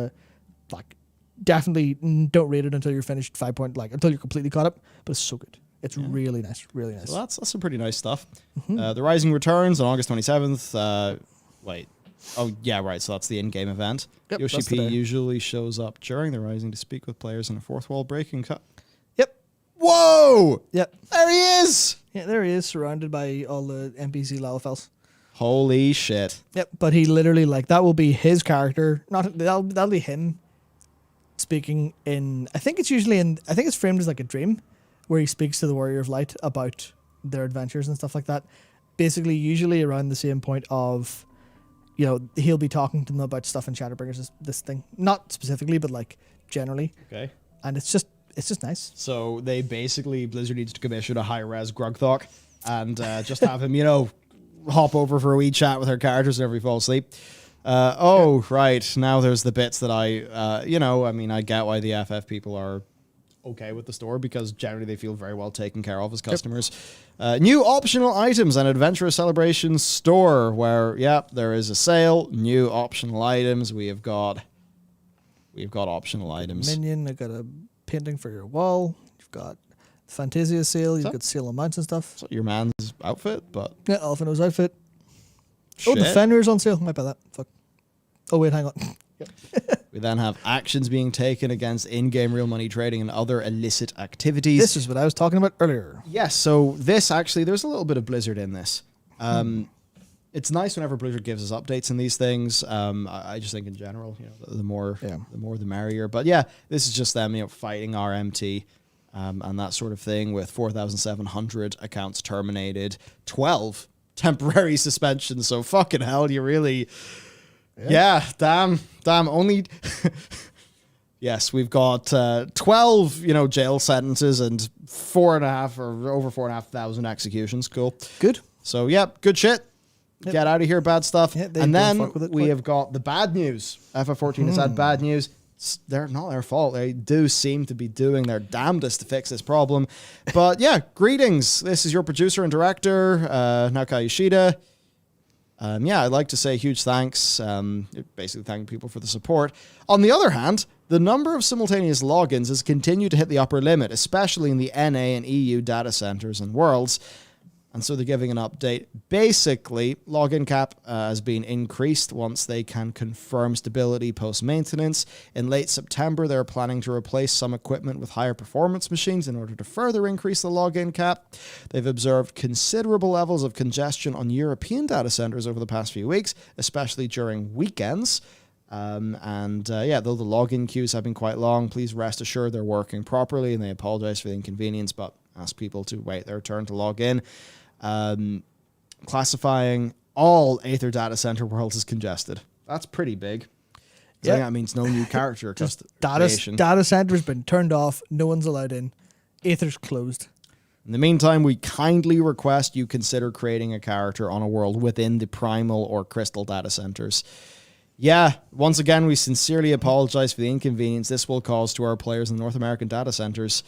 Speaker 2: definitely don't read it until you're finished until you're completely caught up, but it's so good. It's really nice, really nice.
Speaker 1: So that's some pretty nice stuff. The Rising returns on August 27th. So that's the in-game event.
Speaker 2: Yep,
Speaker 1: Yoshi P usually shows up during the Rising to speak with players in a fourth wall breaking cut.
Speaker 2: Yep.
Speaker 1: Whoa!
Speaker 2: Yep.
Speaker 1: There he is!
Speaker 2: Yeah, there he is, surrounded by all the NPC Lalafels.
Speaker 1: Holy shit.
Speaker 2: Yep, but he literally, that will be his character. That'll be him speaking in, I think it's framed as like a dream, where he speaks to the Warrior of Light about their adventures and stuff like that. Basically, usually around the same point of, he'll be talking to them about stuff in Shadowbringers, this thing. Not specifically, but generally.
Speaker 1: Okay.
Speaker 2: And it's just nice.
Speaker 1: So they basically, Blizzard needs to commission a high-res Grugthok and just have him, hop over for a wee chat with her characters whenever he falls asleep. Right. Now there's the bits that I get why the FF people are okay with the store, because generally they feel very well taken care of as customers. New optional items and Adventurous Celebrations store where, there is a sale. New optional items. We've got optional items.
Speaker 2: Minion, I got a painting for your wall. You've got Fantasia sale. You've got sale on mounts and stuff.
Speaker 1: It's not your man's outfit, but...
Speaker 2: Yeah, Alphino's outfit.
Speaker 1: Shit.
Speaker 2: Oh, the Fenrir's on sale. Might buy that. Fuck. Oh, wait, hang on.
Speaker 1: We then have actions being taken against in-game real money trading and other illicit activities.
Speaker 2: This is what I was talking about earlier.
Speaker 1: Yes, so this actually, there's a little bit of Blizzard in this. It's nice whenever Blizzard gives us updates in these things. I just think in general, the more the merrier. But yeah, this is just them, fighting RMT. And that sort of thing, with 4,700 accounts terminated, 12 temporary suspensions. So fucking hell, you really... Yeah, damn, only... Yes, we've got 12, jail sentences and 4.5 or over 4,500 executions. Cool.
Speaker 2: Good.
Speaker 1: So, good shit. Yep. Get out of here, bad stuff.
Speaker 2: Yeah,
Speaker 1: and then we have got the bad news. FF14 has had bad news. They're not their fault. They do seem to be doing their damnedest to fix this problem. But greetings. This is your producer and director, Naoki Yoshida. I'd like to say huge thanks. Basically thanking people for the support. On the other hand, the number of simultaneous logins has continued to hit the upper limit, especially in the NA and EU data centers and worlds. And so they're giving an update. Basically, login cap has been increased once they can confirm stability post-maintenance. In late September, they're planning to replace some equipment with higher performance machines in order to further increase the login cap. They've observed considerable levels of congestion on European data centers over the past few weeks, especially during weekends. Though the login queues have been quite long, please rest assured they're working properly, and they apologize for the inconvenience, but ask people to wait their turn to log in. Classifying all Aether data center worlds as congested. That's pretty big. So that means no new character creation.
Speaker 2: Data center's been turned off. No one's allowed in. Aether's closed.
Speaker 1: In the meantime, we kindly request you consider creating a character on a world within the Primal or Crystal data centers. Yeah, once again, we sincerely apologize for the inconvenience this will cause to our players in the North American data centers.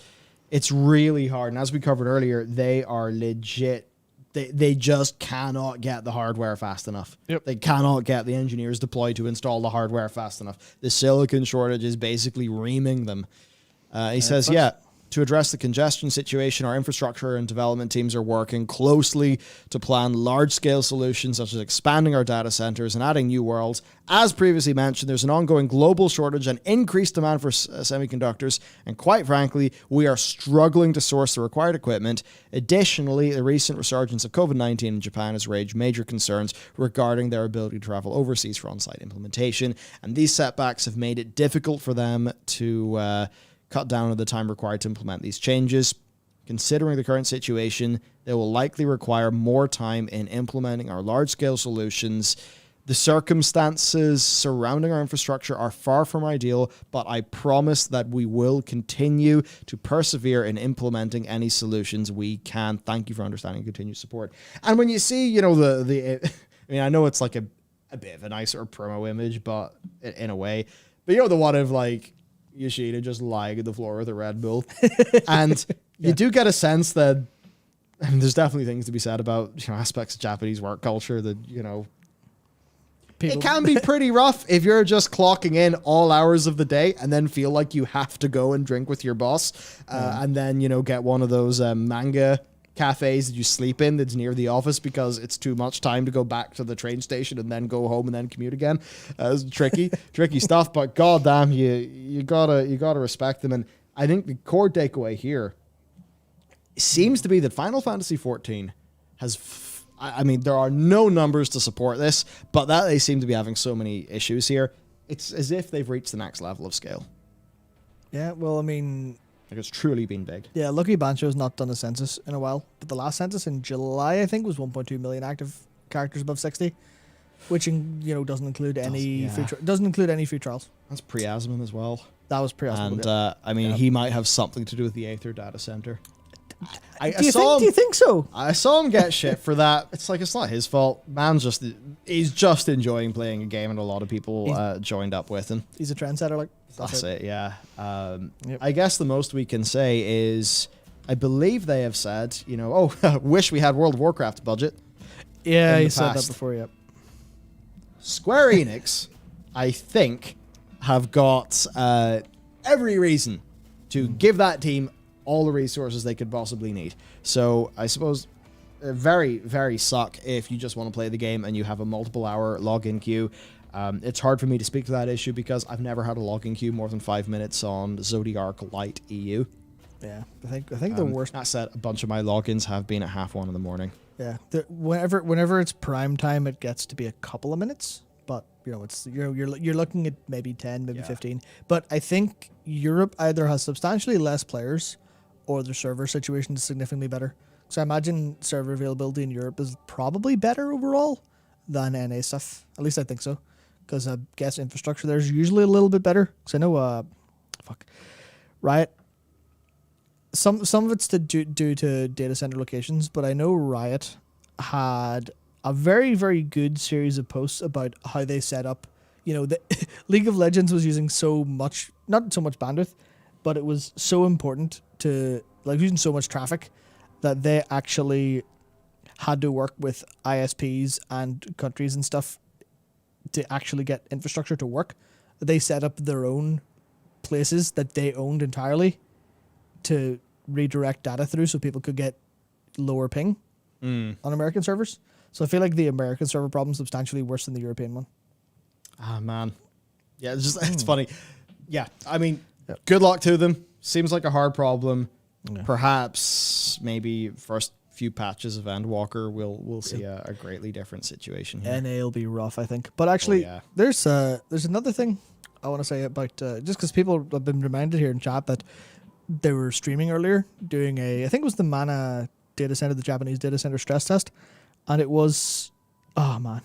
Speaker 1: It's really hard. And as we covered earlier, they are legit. They just cannot get the hardware fast enough.
Speaker 2: Yep.
Speaker 1: They cannot get the engineers deployed to install the hardware fast enough. The silicon shortage is basically reaming them. He says, to address the congestion situation, our infrastructure and development teams are working closely to plan large-scale solutions such as expanding our data centers and adding new worlds. As previously mentioned, there's an ongoing global shortage and increased demand for semiconductors, and quite frankly, we are struggling to source the required equipment. Additionally, the recent resurgence of COVID-19 in Japan has raised major concerns regarding their ability to travel overseas for on-site implementation, and these setbacks have made it difficult for them to cut down on the time required to implement these changes. Considering the current situation, they will likely require more time in implementing our large-scale solutions. The circumstances surrounding our infrastructure are far from ideal, but I promise that we will continue to persevere in implementing any solutions we can. Thank you for understanding and continued support. And when you see, I know it's like a bit of a nicer promo image, but in a way, but the one of like Yoshida just lying on the floor with a Red Bull. And you do get a sense that, there's definitely things to be said about, aspects of Japanese work culture that, it can be pretty rough if you're just clocking in all hours of the day and then feel like you have to go and drink with your boss and then, get one of those manga cafes that you sleep in that's near the office because it's too much time to go back to the train station and then go home and then commute again. It's tricky stuff, but goddamn, you gotta respect them. And I think the core takeaway here seems to be that Final Fantasy XIV has, there are no numbers to support this, but that they seem to be having so many issues here. It's as if they've reached the next level of scale.
Speaker 2: Yeah, well,
Speaker 1: like it's truly been big.
Speaker 2: Yeah, Lucky Bancho's not done a census in a while, but the last census in July, I think, was 1.2 million active characters above 60, which doesn't include any free trials.
Speaker 1: That's pre-Asmon as well.
Speaker 2: That was pre-Asmon.
Speaker 1: And he might have something to do with the Aether data center.
Speaker 2: Do you think so?
Speaker 1: I saw him get shit for that. It's not his fault. He's just enjoying playing a game, and a lot of people joined up with him.
Speaker 2: He's a trendsetter,
Speaker 1: That's it, yeah. I guess the most we can say is, I believe they have said, wish we had World of Warcraft budget.
Speaker 2: Yeah, you said that before, yep.
Speaker 1: Square Enix, I think, have got every reason to give that team all the resources they could possibly need. So I suppose very, very suck if you just want to play the game and you have a multiple hour login queue. It's hard for me to speak to that issue because I've never had a login queue more than 5 minutes on Zodiac Lite EU.
Speaker 2: Yeah, I think the worst.
Speaker 1: That said, a bunch of my logins have been at 1:30 in the morning.
Speaker 2: Yeah, whenever it's prime time, it gets to be a couple of minutes. But it's you're looking at maybe 10, maybe 15. But I think Europe either has substantially less players, or their server situation is significantly better. So I imagine server availability in Europe is probably better overall than NA stuff. At least I think so. Because I guess infrastructure there is usually a little bit better. Because I know, Riot. Some of it's due to data center locations, but I know Riot had a very, very good series of posts about how they set up. The League of Legends was using not so much bandwidth, but it was so important to using so much traffic that they actually had to work with ISPs and countries and stuff to actually get infrastructure to work. They set up their own places that they owned entirely to redirect data through so people could get lower ping. on American servers. So I feel like the American server problem is substantially worse than the European one.
Speaker 1: Ah, man. Yeah, it's funny. Yeah, I mean, good luck to them. Seems like a hard problem. Yeah. Perhaps maybe first few patches of Endwalker we'll see a greatly different situation here.
Speaker 2: NA will be rough, I think. But actually, there's another thing I want to say about just because people have been reminded here in chat that they were streaming earlier doing I think it was the Mana data center, the Japanese data center stress test, and it was, oh man,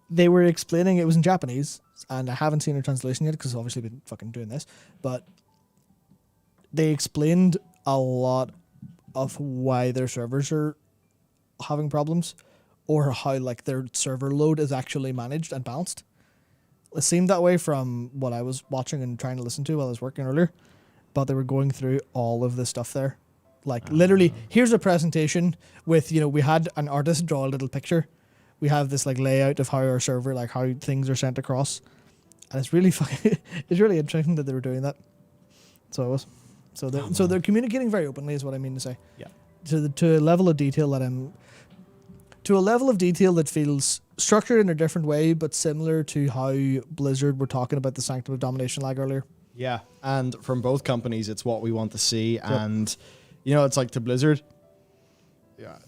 Speaker 2: they were explaining, it was in Japanese, and I haven't seen a translation yet because obviously I've been fucking doing this, but they explained a lot of why their servers are having problems or how like their server load is actually managed and balanced. It seemed that way from what I was watching and trying to listen to while I was working earlier, but they were going through all of this stuff there. Like literally, here's a presentation with, we had an artist draw a little picture. We have this like layout of how our server, like how things are sent across. And it's really fucking, it's really interesting that they were doing that. So it was. So they're communicating very openly is what I mean to say.
Speaker 1: Yeah.
Speaker 2: To a level of detail that feels structured in a different way, but similar to how Blizzard were talking about the Sanctum of Domination lag earlier.
Speaker 1: Yeah, and from both companies, it's what we want to see. Yep. And, it's like to Blizzard,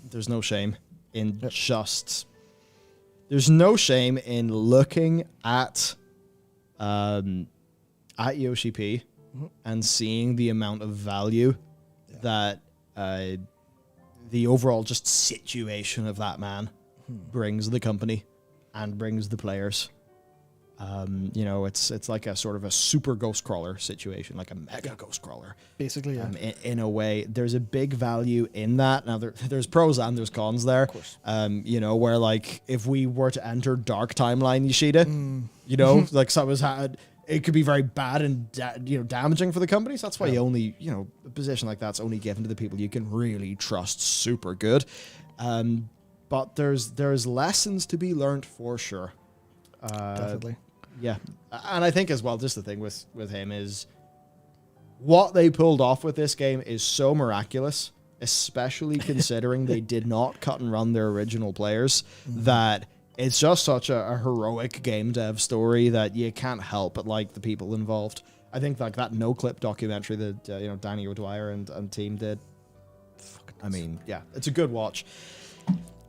Speaker 1: there's no shame in there's no shame in looking at Yoshi P and seeing the amount of value that the overall just situation of that man brings the company and brings the players. It's like a sort of a super ghost crawler situation, like a mega ghost crawler.
Speaker 2: Basically, yeah.
Speaker 1: In a way, there's a big value in that. Now, there's pros and there's cons there. Of course. Where like if we were to enter Dark Timeline Yoshida, like someone's had, it could be very bad and damaging for the company. So that's why you only, a position like that's only given to the people you can really trust super good. But there's lessons to be learned for sure.
Speaker 2: Definitely.
Speaker 1: Yeah. And I think as well, just the thing with him is what they pulled off with this game is so miraculous, especially considering they did not cut and run their original players, that it's just such a heroic game dev story that you can't help but like the people involved. I think like that no-clip documentary that Danny O'Dwyer and team did. I mean, yeah, it's a good watch.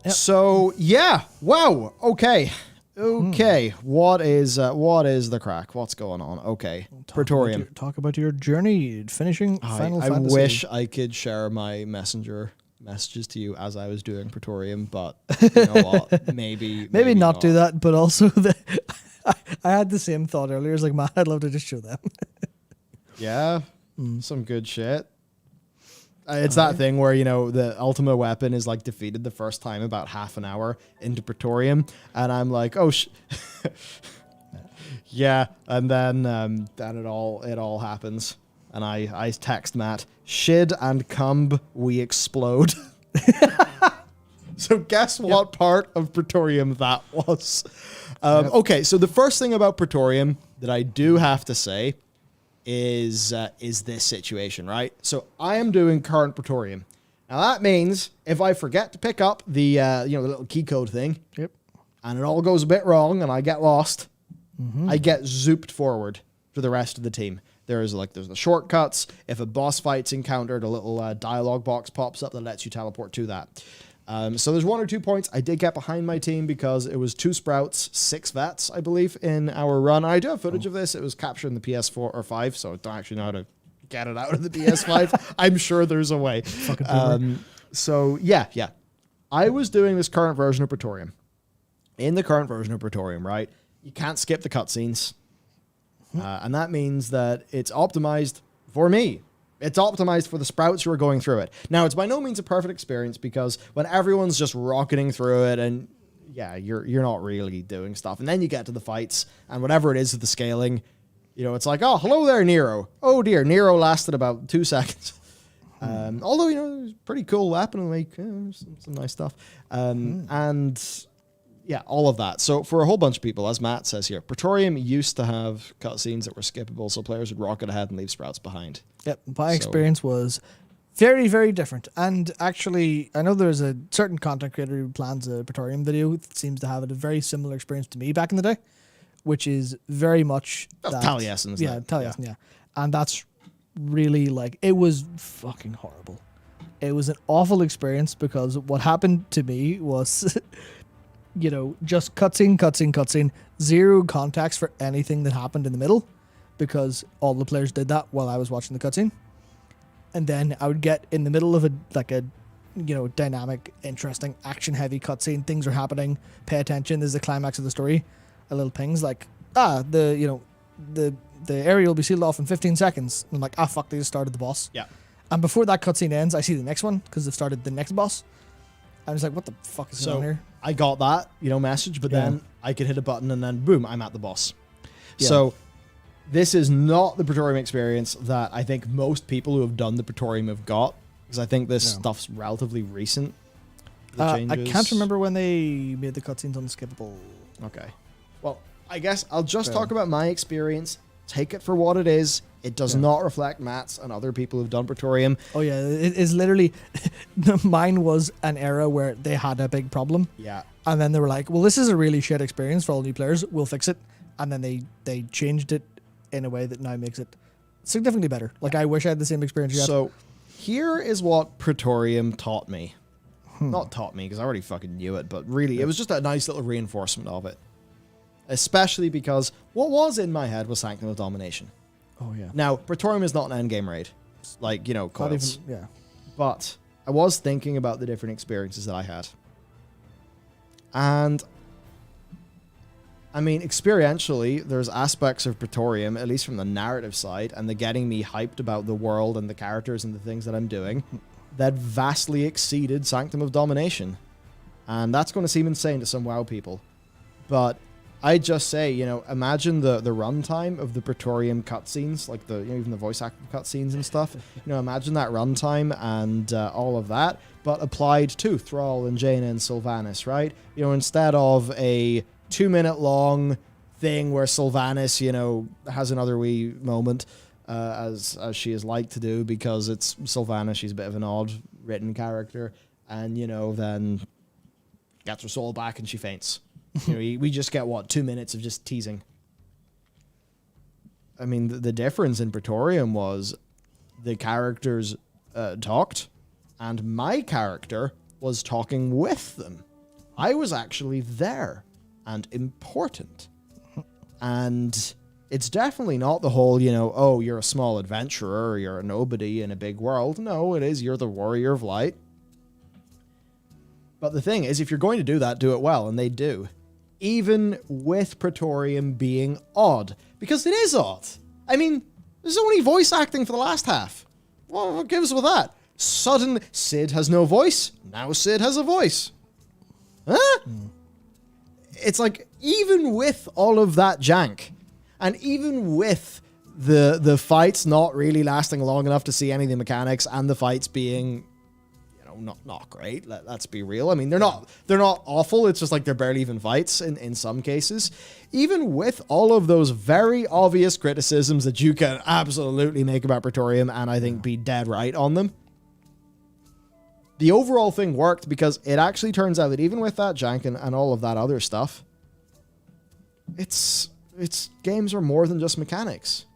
Speaker 1: Yep. So yeah, wow, okay. What is the crack? What's going on? Okay, Praetorium.
Speaker 2: Talk about your journey finishing Final Fantasy.
Speaker 1: I wish I could share my messenger messages to you as I was doing Praetorium, but you know what? Maybe
Speaker 2: not do that. But also, I had the same thought earlier. It's like, man, I'd love to just show them.
Speaker 1: Yeah, some good shit. It's that thing where, the ultimate weapon is like defeated the first time about half an hour into Praetorium, and I'm like, oh, yeah, and then it all happens, and I text Matt, Shid and Cumb, we explode. So guess what part of Praetorium that was? Okay, so the first thing about Praetorium that I do have to say is this situation, right? So I am doing current Praetorium. Now that means if I forget to pick up the the little key code thing, and it all goes a bit wrong and I get lost, I get zooped forward to the rest of the team. There's the shortcuts. If a boss fight's encountered, a little dialogue box pops up that lets you teleport to that. So there's 1 or 2 points I did get behind my team because it was 2 Sprouts, 6 Vets, I believe, in our run. I do have footage of this. It was captured in the PS4 or 5, so I don't actually know how to get it out of the PS5. I'm sure there's a way. So yeah. I was doing this current version of Praetorium. In the current version of Praetorium, right, you can't skip the cutscenes. And that means that it's optimized for me. It's optimized for the Sprouts who are going through it. Now, it's by no means a perfect experience because when everyone's just rocketing through it and, you're not really doing stuff. And then you get to the fights and whatever it is with the scaling, it's like, oh, hello there, Nero. Oh, dear, Nero lasted about 2 seconds. Although, it was a pretty cool weapon and like some nice stuff. And yeah, all of that. So for a whole bunch of people, as Matt says here, Praetorium used to have cutscenes that were skippable, so players would rocket ahead and leave Sprouts behind.
Speaker 2: Yep, my experience was Very, very different. And actually, I know there's a certain content creator who plans a Praetorium video that seems to have a very similar experience to me back in the day, which is very much
Speaker 1: That's Taliesin, isn't
Speaker 2: yeah,
Speaker 1: it?
Speaker 2: Taliesin, yeah. And that's really like, it was fucking horrible. It was an awful experience because what happened to me was, you know, just cutscene, zero context for anything that happened in the middle because all the players did that while I was watching the cutscene. And then I would get in the middle of a dynamic, interesting, action-heavy cutscene. Things are happening. Pay attention. This is the climax of the story. A little pings like, the area will be sealed off in 15 seconds. And I'm like, fuck, they just started the boss.
Speaker 1: Yeah.
Speaker 2: And before that cutscene ends, I see the next one because they've started the next boss. I was like, what the fuck is going on here?
Speaker 1: I got that, message, but then I could hit a button and then boom, I'm at the boss.
Speaker 2: Yeah.
Speaker 1: So this is not the Praetorium experience that I think most people who have done the Praetorium have got, because I think this stuff's relatively recent.
Speaker 2: I can't remember when they made the cutscenes unskippable.
Speaker 1: Okay. Well, I guess I'll just talk about my experience. Take it for what it is. It does not reflect Matt's and other people who've done Praetorium.
Speaker 2: Oh, yeah. It is literally... mine was an era where they had a big problem.
Speaker 1: Yeah.
Speaker 2: And then they were like, well, this is a really shit experience for all new players. We'll fix it. And then they changed it in a way that now makes it significantly better. Like, I wish I had the same experience you had.
Speaker 1: So, here is what Praetorium taught me. Not taught me, because I already fucking knew it, but really, it was just a nice little reinforcement of it. Especially because what was in my head was Sanctum of Domination.
Speaker 2: Oh, yeah.
Speaker 1: Now, Praetorium is not an endgame raid. Like, coils.
Speaker 2: Yeah.
Speaker 1: But I was thinking about the different experiences that I had. And I mean, experientially, there's aspects of Praetorium, at least from the narrative side, and the getting me hyped about the world and the characters and the things that I'm doing, that vastly exceeded Sanctum of Domination. And that's going to seem insane to some WoW people. But I just say, imagine the runtime of the Praetorium cutscenes, like even the voice acting cutscenes and stuff. Imagine that runtime and all of that, but applied to Thrall and Jaina and Sylvanas, right? Instead of a 2-minute long thing where Sylvanas, has another wee moment, as she is like to do, because it's Sylvanas, she's a bit of an odd written character, and, then gets her soul back and she faints. We just get, 2 minutes of just teasing. I mean, the difference in Praetorium was the characters talked, and my character was talking with them. I was actually there and important. And it's definitely not the whole, oh, you're a small adventurer, or you're a nobody in a big world. No, it is, you're the warrior of light. But the thing is, if you're going to do that, do it well, and they do. Even with Praetorium being odd. Because it is odd. I mean, there's only voice acting for the last half. Well, what gives with that? Suddenly, Sid has no voice. Now Sid has a voice. Huh? It's like, even with all of that jank, and even with the fights not really lasting long enough to see any of the mechanics, and the fights being, not great, let's be real. I mean, they're not awful. It's just like they're barely even fights in some cases. Even with all of those very obvious criticisms that you can absolutely make about Praetorium, and I think be dead right on them, the overall thing worked, because it actually turns out that even with that jank and all of that other stuff, it's games are more than just mechanics.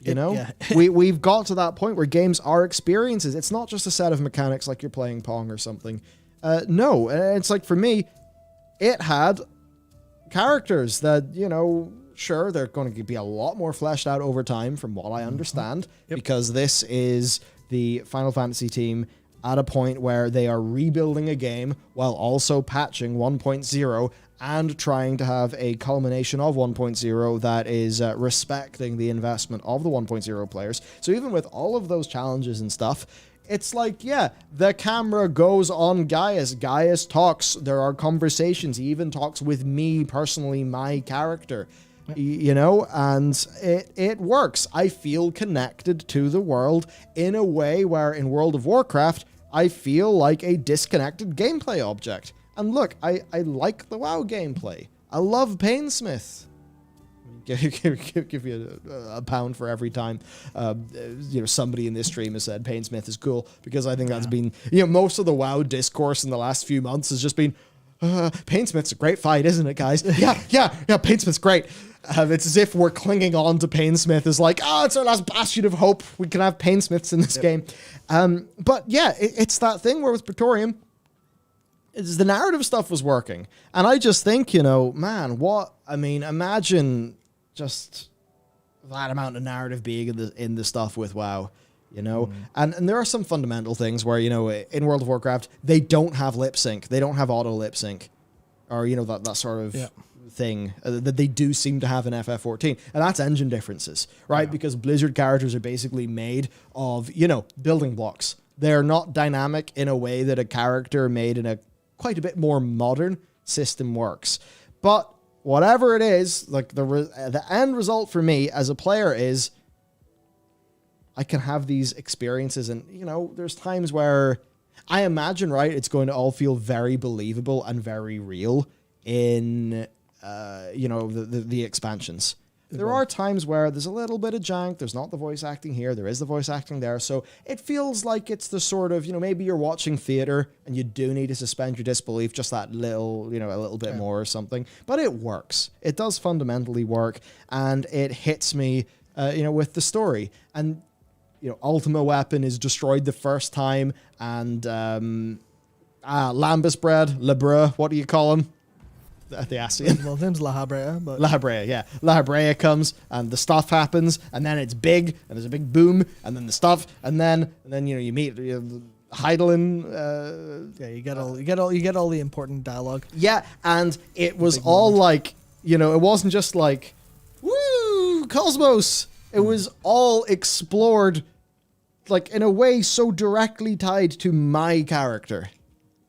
Speaker 2: Yeah.
Speaker 1: We've got to that point where games are experiences. It's not just a set of mechanics like you're playing Pong or something. No, it's like, for me, it had characters that, sure, they're going to be a lot more fleshed out over time from what I understand, because this is the Final Fantasy team at a point where they are rebuilding a game while also patching 1.0 and trying to have a culmination of 1.0 that is respecting the investment of the 1.0 players. So even with all of those challenges and stuff, it's like, yeah, the camera goes on Gaius. Gaius talks. There are conversations. He even talks with me personally, my character, and it works. I feel connected to the world in a way where in World of Warcraft, I feel like a disconnected gameplay object. And look, I like the WoW gameplay. I love Painsmith. give you a pound for every time somebody in this stream has said Painsmith is cool, because I think that's been most of the WoW discourse in the last few months has just been Painsmith's a great fight, isn't it, guys? yeah, Painsmith's great. It's as if we're clinging on to Painsmith as like, it's our last bastion of hope. We can have Painsmiths in this game. But yeah, it's that thing where with Praetorium, the narrative stuff was working. And I just think, imagine just that amount of narrative being in the stuff with WoW, And there are some fundamental things where, in World of Warcraft, they don't have lip sync. They don't have auto lip sync, or, that sort of thing that they do seem to have in FF14. And that's engine differences, right? Yeah. Because Blizzard characters are basically made of, building blocks. They're not dynamic in a way that a character made in a quite a bit more modern system works. But whatever it is, like the end result for me as a player is I can have these experiences, and there's times where I imagine, right, it's going to all feel very believable and very real in the expansions. There are times where there's a little bit of jank. There's not the voice acting here. There is the voice acting there. So it feels like it's the sort of, maybe you're watching theater and you do need to suspend your disbelief just that little, a little bit more or something. But it works. It does fundamentally work. And it hits me, with the story. And, Ultima Weapon is destroyed the first time. And Lambus Bread, Lebrun, what do you call him? The Ascian.
Speaker 2: Well, his name's La Habrea, but...
Speaker 1: La Habrea, yeah. La Habrea comes, and the stuff happens, and then it's big, and there's a big boom, and then the stuff, and then you meet Hydaelyn.
Speaker 2: You get all the important dialogue.
Speaker 1: Yeah, and it was all like, it wasn't just like, woo, Cosmos. It was all explored, like, in a way so directly tied to my character,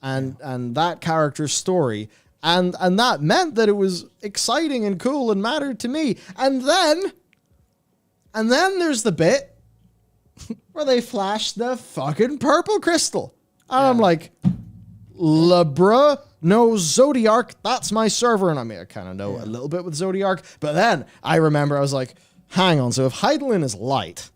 Speaker 1: and that character's story. And that meant that it was exciting and cool and mattered to me. And then there's the bit where they flash the fucking purple crystal. And I'm like, Lebrun, no Zodiark, that's my server. And I kind of know a little bit with Zodiark. But then I remember, I was like, hang on, so if Hydaelyn is light,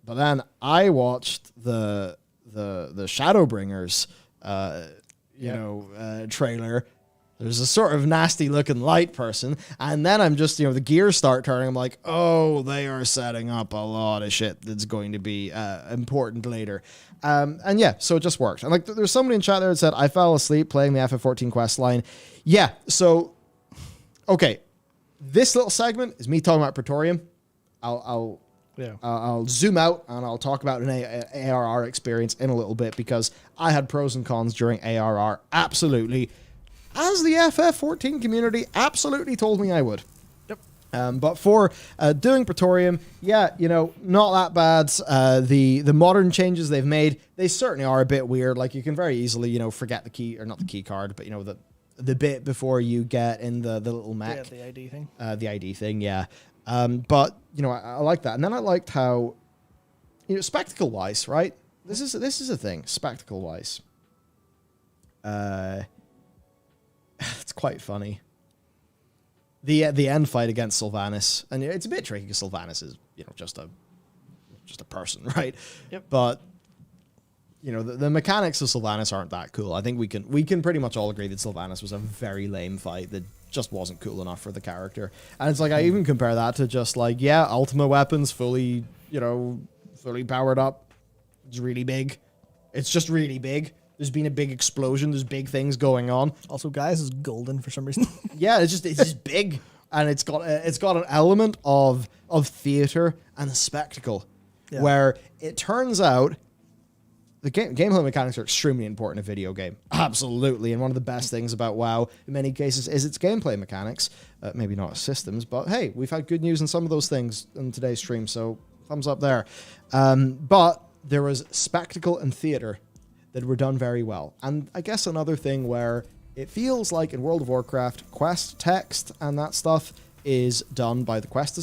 Speaker 1: but then I watched the Shadowbringers trailer. There's a sort of nasty looking light person, and then I'm just, the gears start turning. I'm like, oh, they are setting up a lot of shit that's going to be important later. And yeah, so it just worked. And like, there's somebody in chat there that said, I fell asleep playing the FF14 quest line. Yeah, so, okay, this little segment is me talking about Praetorium. I'll zoom out and I'll talk about an ARR experience in a little bit, because I had pros and cons during ARR. Absolutely. As the FF14 community absolutely told me I would. Yep. But for doing Praetorium, not that bad. The modern changes they've made, they certainly are a bit weird. Like, you can very easily, forget the key, or not the key card, but, the bit before you get in the little mech.
Speaker 2: Yeah, the ID thing.
Speaker 1: The ID thing, yeah. But, I like that. And then I liked how, spectacle-wise, right? This is a thing, spectacle-wise. It's quite funny. The end fight against Sylvanas, and it's a bit tricky because Sylvanas is, just a person, right?
Speaker 2: Yep.
Speaker 1: But, the mechanics of Sylvanas aren't that cool. I think we can pretty much all agree that Sylvanas was a very lame fight that just wasn't cool enough for the character. And it's like, I even compare that to just like, Ultima Weapons fully powered up. It's really big. It's just really big. There's been a big explosion. There's big things going on.
Speaker 2: Also, Gaius is golden for some reason.
Speaker 1: Yeah, it's just big. And it's got an element of theater and spectacle, where it turns out the gameplay mechanics are extremely important in a video game. Absolutely. And one of the best things about WoW, in many cases, is its gameplay mechanics. Maybe not systems, but hey, we've had good news in some of those things in today's stream, so thumbs up there. But there was spectacle and theater that were done very well. And I guess another thing where it feels like in World of Warcraft, quest text and that stuff is done by the quest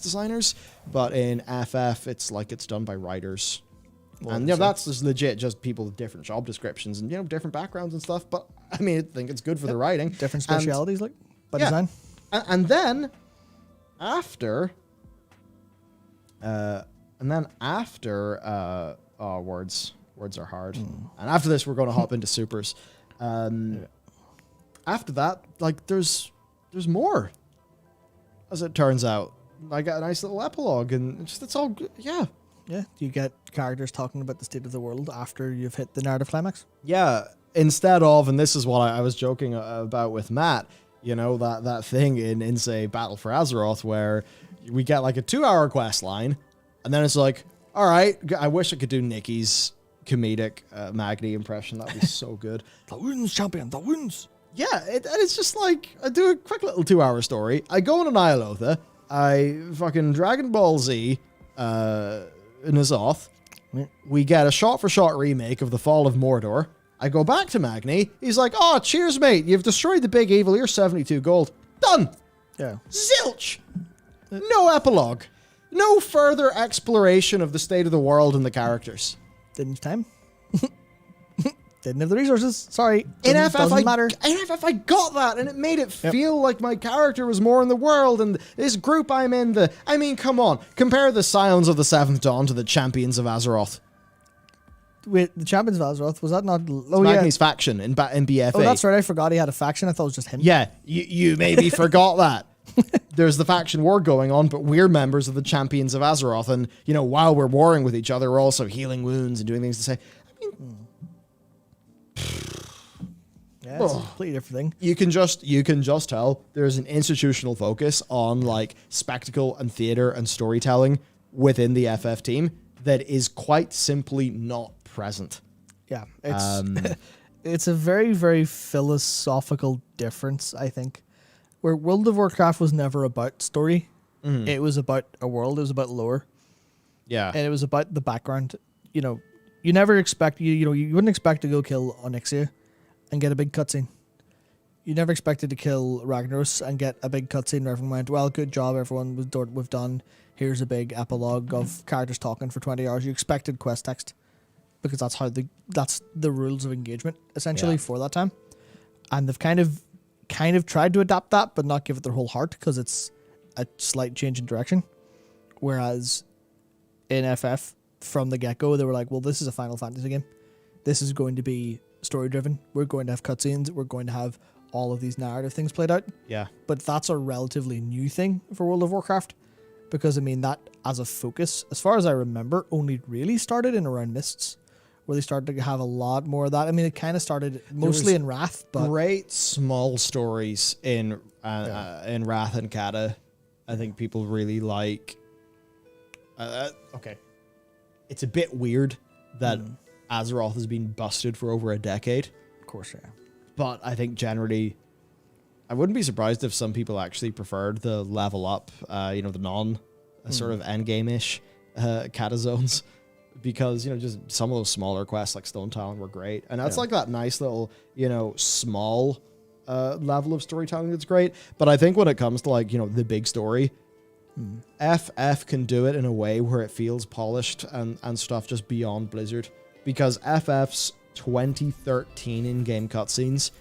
Speaker 1: designers, but in FF, it's like it's done by writers. Well, and that's just legit, just people with different job descriptions and different backgrounds and stuff. But I mean, I think it's good for the writing.
Speaker 2: Different specialities, like. by design.
Speaker 1: And then after words are hard. And after this, we're going to hop into supers. After that, like there's more, as it turns out. I got a nice little epilogue, and it's all good. Yeah.
Speaker 2: Yeah, you get characters talking about the state of the world after you've hit the narrative climax.
Speaker 1: Yeah, instead of, and this is what I was joking about with Matt, you know, that thing in say, Battle for Azeroth, where we get like a 2-hour quest line, and then it's like, all right, I wish I could do Nikki's comedic Magni impression. That'd be so good.
Speaker 2: The wounds, champion, the wounds.
Speaker 1: Yeah, and it's just like, I do a quick little 2-hour story. I go into Nyalotha, I fucking Dragon Ball Z, in Azoth. We get a shot-for-shot remake of The Fall of Mordor. I go back to Magni. He's like, oh, cheers, mate. You've destroyed the big evil. You're 72 gold. Done.
Speaker 2: Yeah.
Speaker 1: Zilch. No epilogue. No further exploration of the state of the world and the characters.
Speaker 2: Didn't have time. Didn't have the resources. Sorry.
Speaker 1: In FF,
Speaker 2: doesn't matter.
Speaker 1: I got that, and it made it feel like my character was more in the world, and this group I'm in, I mean, come on. Compare the Scions of the Seventh Dawn to the Champions of Azeroth.
Speaker 2: Wait, the Champions of Azeroth, was that not... Oh,
Speaker 1: Magni's faction in BFA.
Speaker 2: Oh, that's right. I forgot he had a faction. I thought it was just him.
Speaker 1: Yeah, you maybe forgot that. There's the faction war going on, but we're members of the Champions of Azeroth, and, you know, while we're warring with each other, we're also healing wounds and doing things to say... I mean...
Speaker 2: Yeah, it's a completely different thing.
Speaker 1: You can just tell there's an institutional focus on like spectacle and theater and storytelling within the FF team that is quite simply not present.
Speaker 2: Yeah, it's it's a very, very philosophical difference, I think. Where World of Warcraft was never about story. It was about a world. It was about lore.
Speaker 1: Yeah.
Speaker 2: And it was about the background. You know, you never expect, you wouldn't expect to go kill Onyxia and get a big cutscene. You never expected to kill Ragnaros and get a big cutscene where everyone went, well, good job, everyone, we've done. Here's a big epilogue of characters talking for 20 hours. You expected quest text because that's the rules of engagement, essentially, for that time. And they've kind of tried to adapt that, but not give it their whole heart because it's a slight change in direction. Whereas in FF, from the get-go, they were like, well, this is a Final Fantasy game. This is going to be story-driven. We're going to have cutscenes. We're going to have all of these narrative things played out. Yeah. But that's a relatively new thing for World of Warcraft because, I mean, that as a focus, as far as I remember, only really started in around Mists, where they started to have a lot more of that. I mean, it kind of started mostly in Wrath, but... Great
Speaker 1: small stories in Wrath and Kata. I think people really like... okay. It's a bit weird that Azeroth has been busted for over a decade.
Speaker 2: Of course, yeah.
Speaker 1: But I think generally, I wouldn't be surprised if some people actually preferred the level up, the non sort of endgame-ish Kata zones. Because, just some of those smaller quests like Stone Talon were great. And that's like that nice little, small level of storytelling that's great. But I think when it comes to the big story, FF can do it in a way where it feels polished and stuff just beyond Blizzard. Because FF's 2013 in-game cutscenes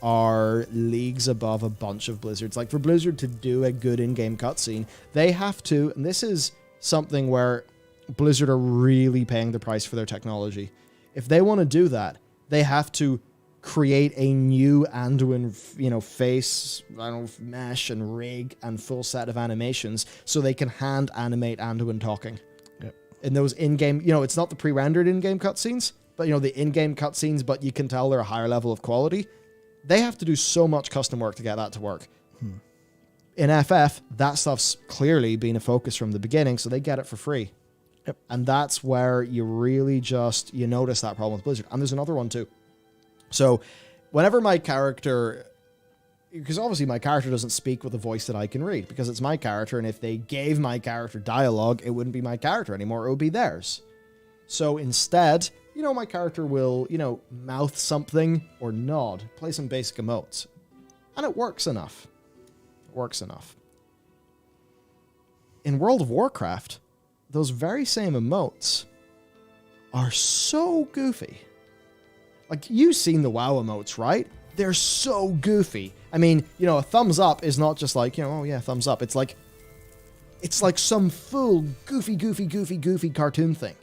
Speaker 1: are leagues above a bunch of Blizzards. Like, for Blizzard to do a good in-game cutscene, they have to, and this is something where Blizzard are really paying the price for their technology. If they want to do that, they have to create a new Anduin, face, mesh and rig and full set of animations so they can hand animate Anduin talking. Yep. In those in-game, it's not the pre-rendered in-game cutscenes, but the in-game cutscenes, but you can tell they're a higher level of quality. They have to do so much custom work to get that to work. In FF, that stuff's clearly been a focus from the beginning, so they get it for free. Yep. And that's where you really just, notice that problem with Blizzard. And there's another one too. So whenever my character, because obviously my character doesn't speak with a voice that I can read because it's my character. And if they gave my character dialogue, it wouldn't be my character anymore. It would be theirs. So instead, my character will, mouth something or nod, play some basic emotes. And it works enough. In World of Warcraft, those very same emotes are so goofy. Like, you've seen the WoW emotes, right? they're so goofy. I mean, a thumbs up is not just like, oh yeah, thumbs up. It's like some full goofy cartoon thing.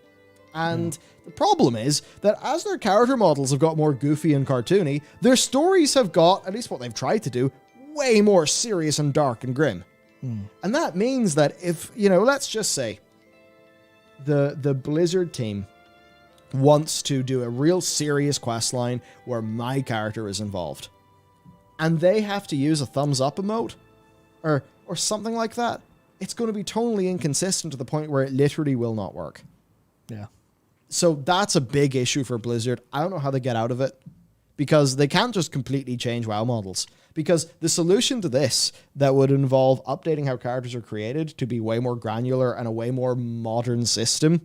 Speaker 1: And the problem is that as their character models have got more goofy and cartoony, their stories have got, at least what they've tried to do, way more serious and dark and grim. And that means that if, let's just say the Blizzard team wants to do a real serious quest line where my character is involved, and they have to use a thumbs up emote or something like that, it's going to be totally inconsistent to the point where it literally will not work.
Speaker 2: Yeah.
Speaker 1: So that's a big issue for Blizzard. I don't know how they get out of it, because they can't just completely change WoW models. Because the solution to this that would involve updating how characters are created to be way more granular and a way more modern system.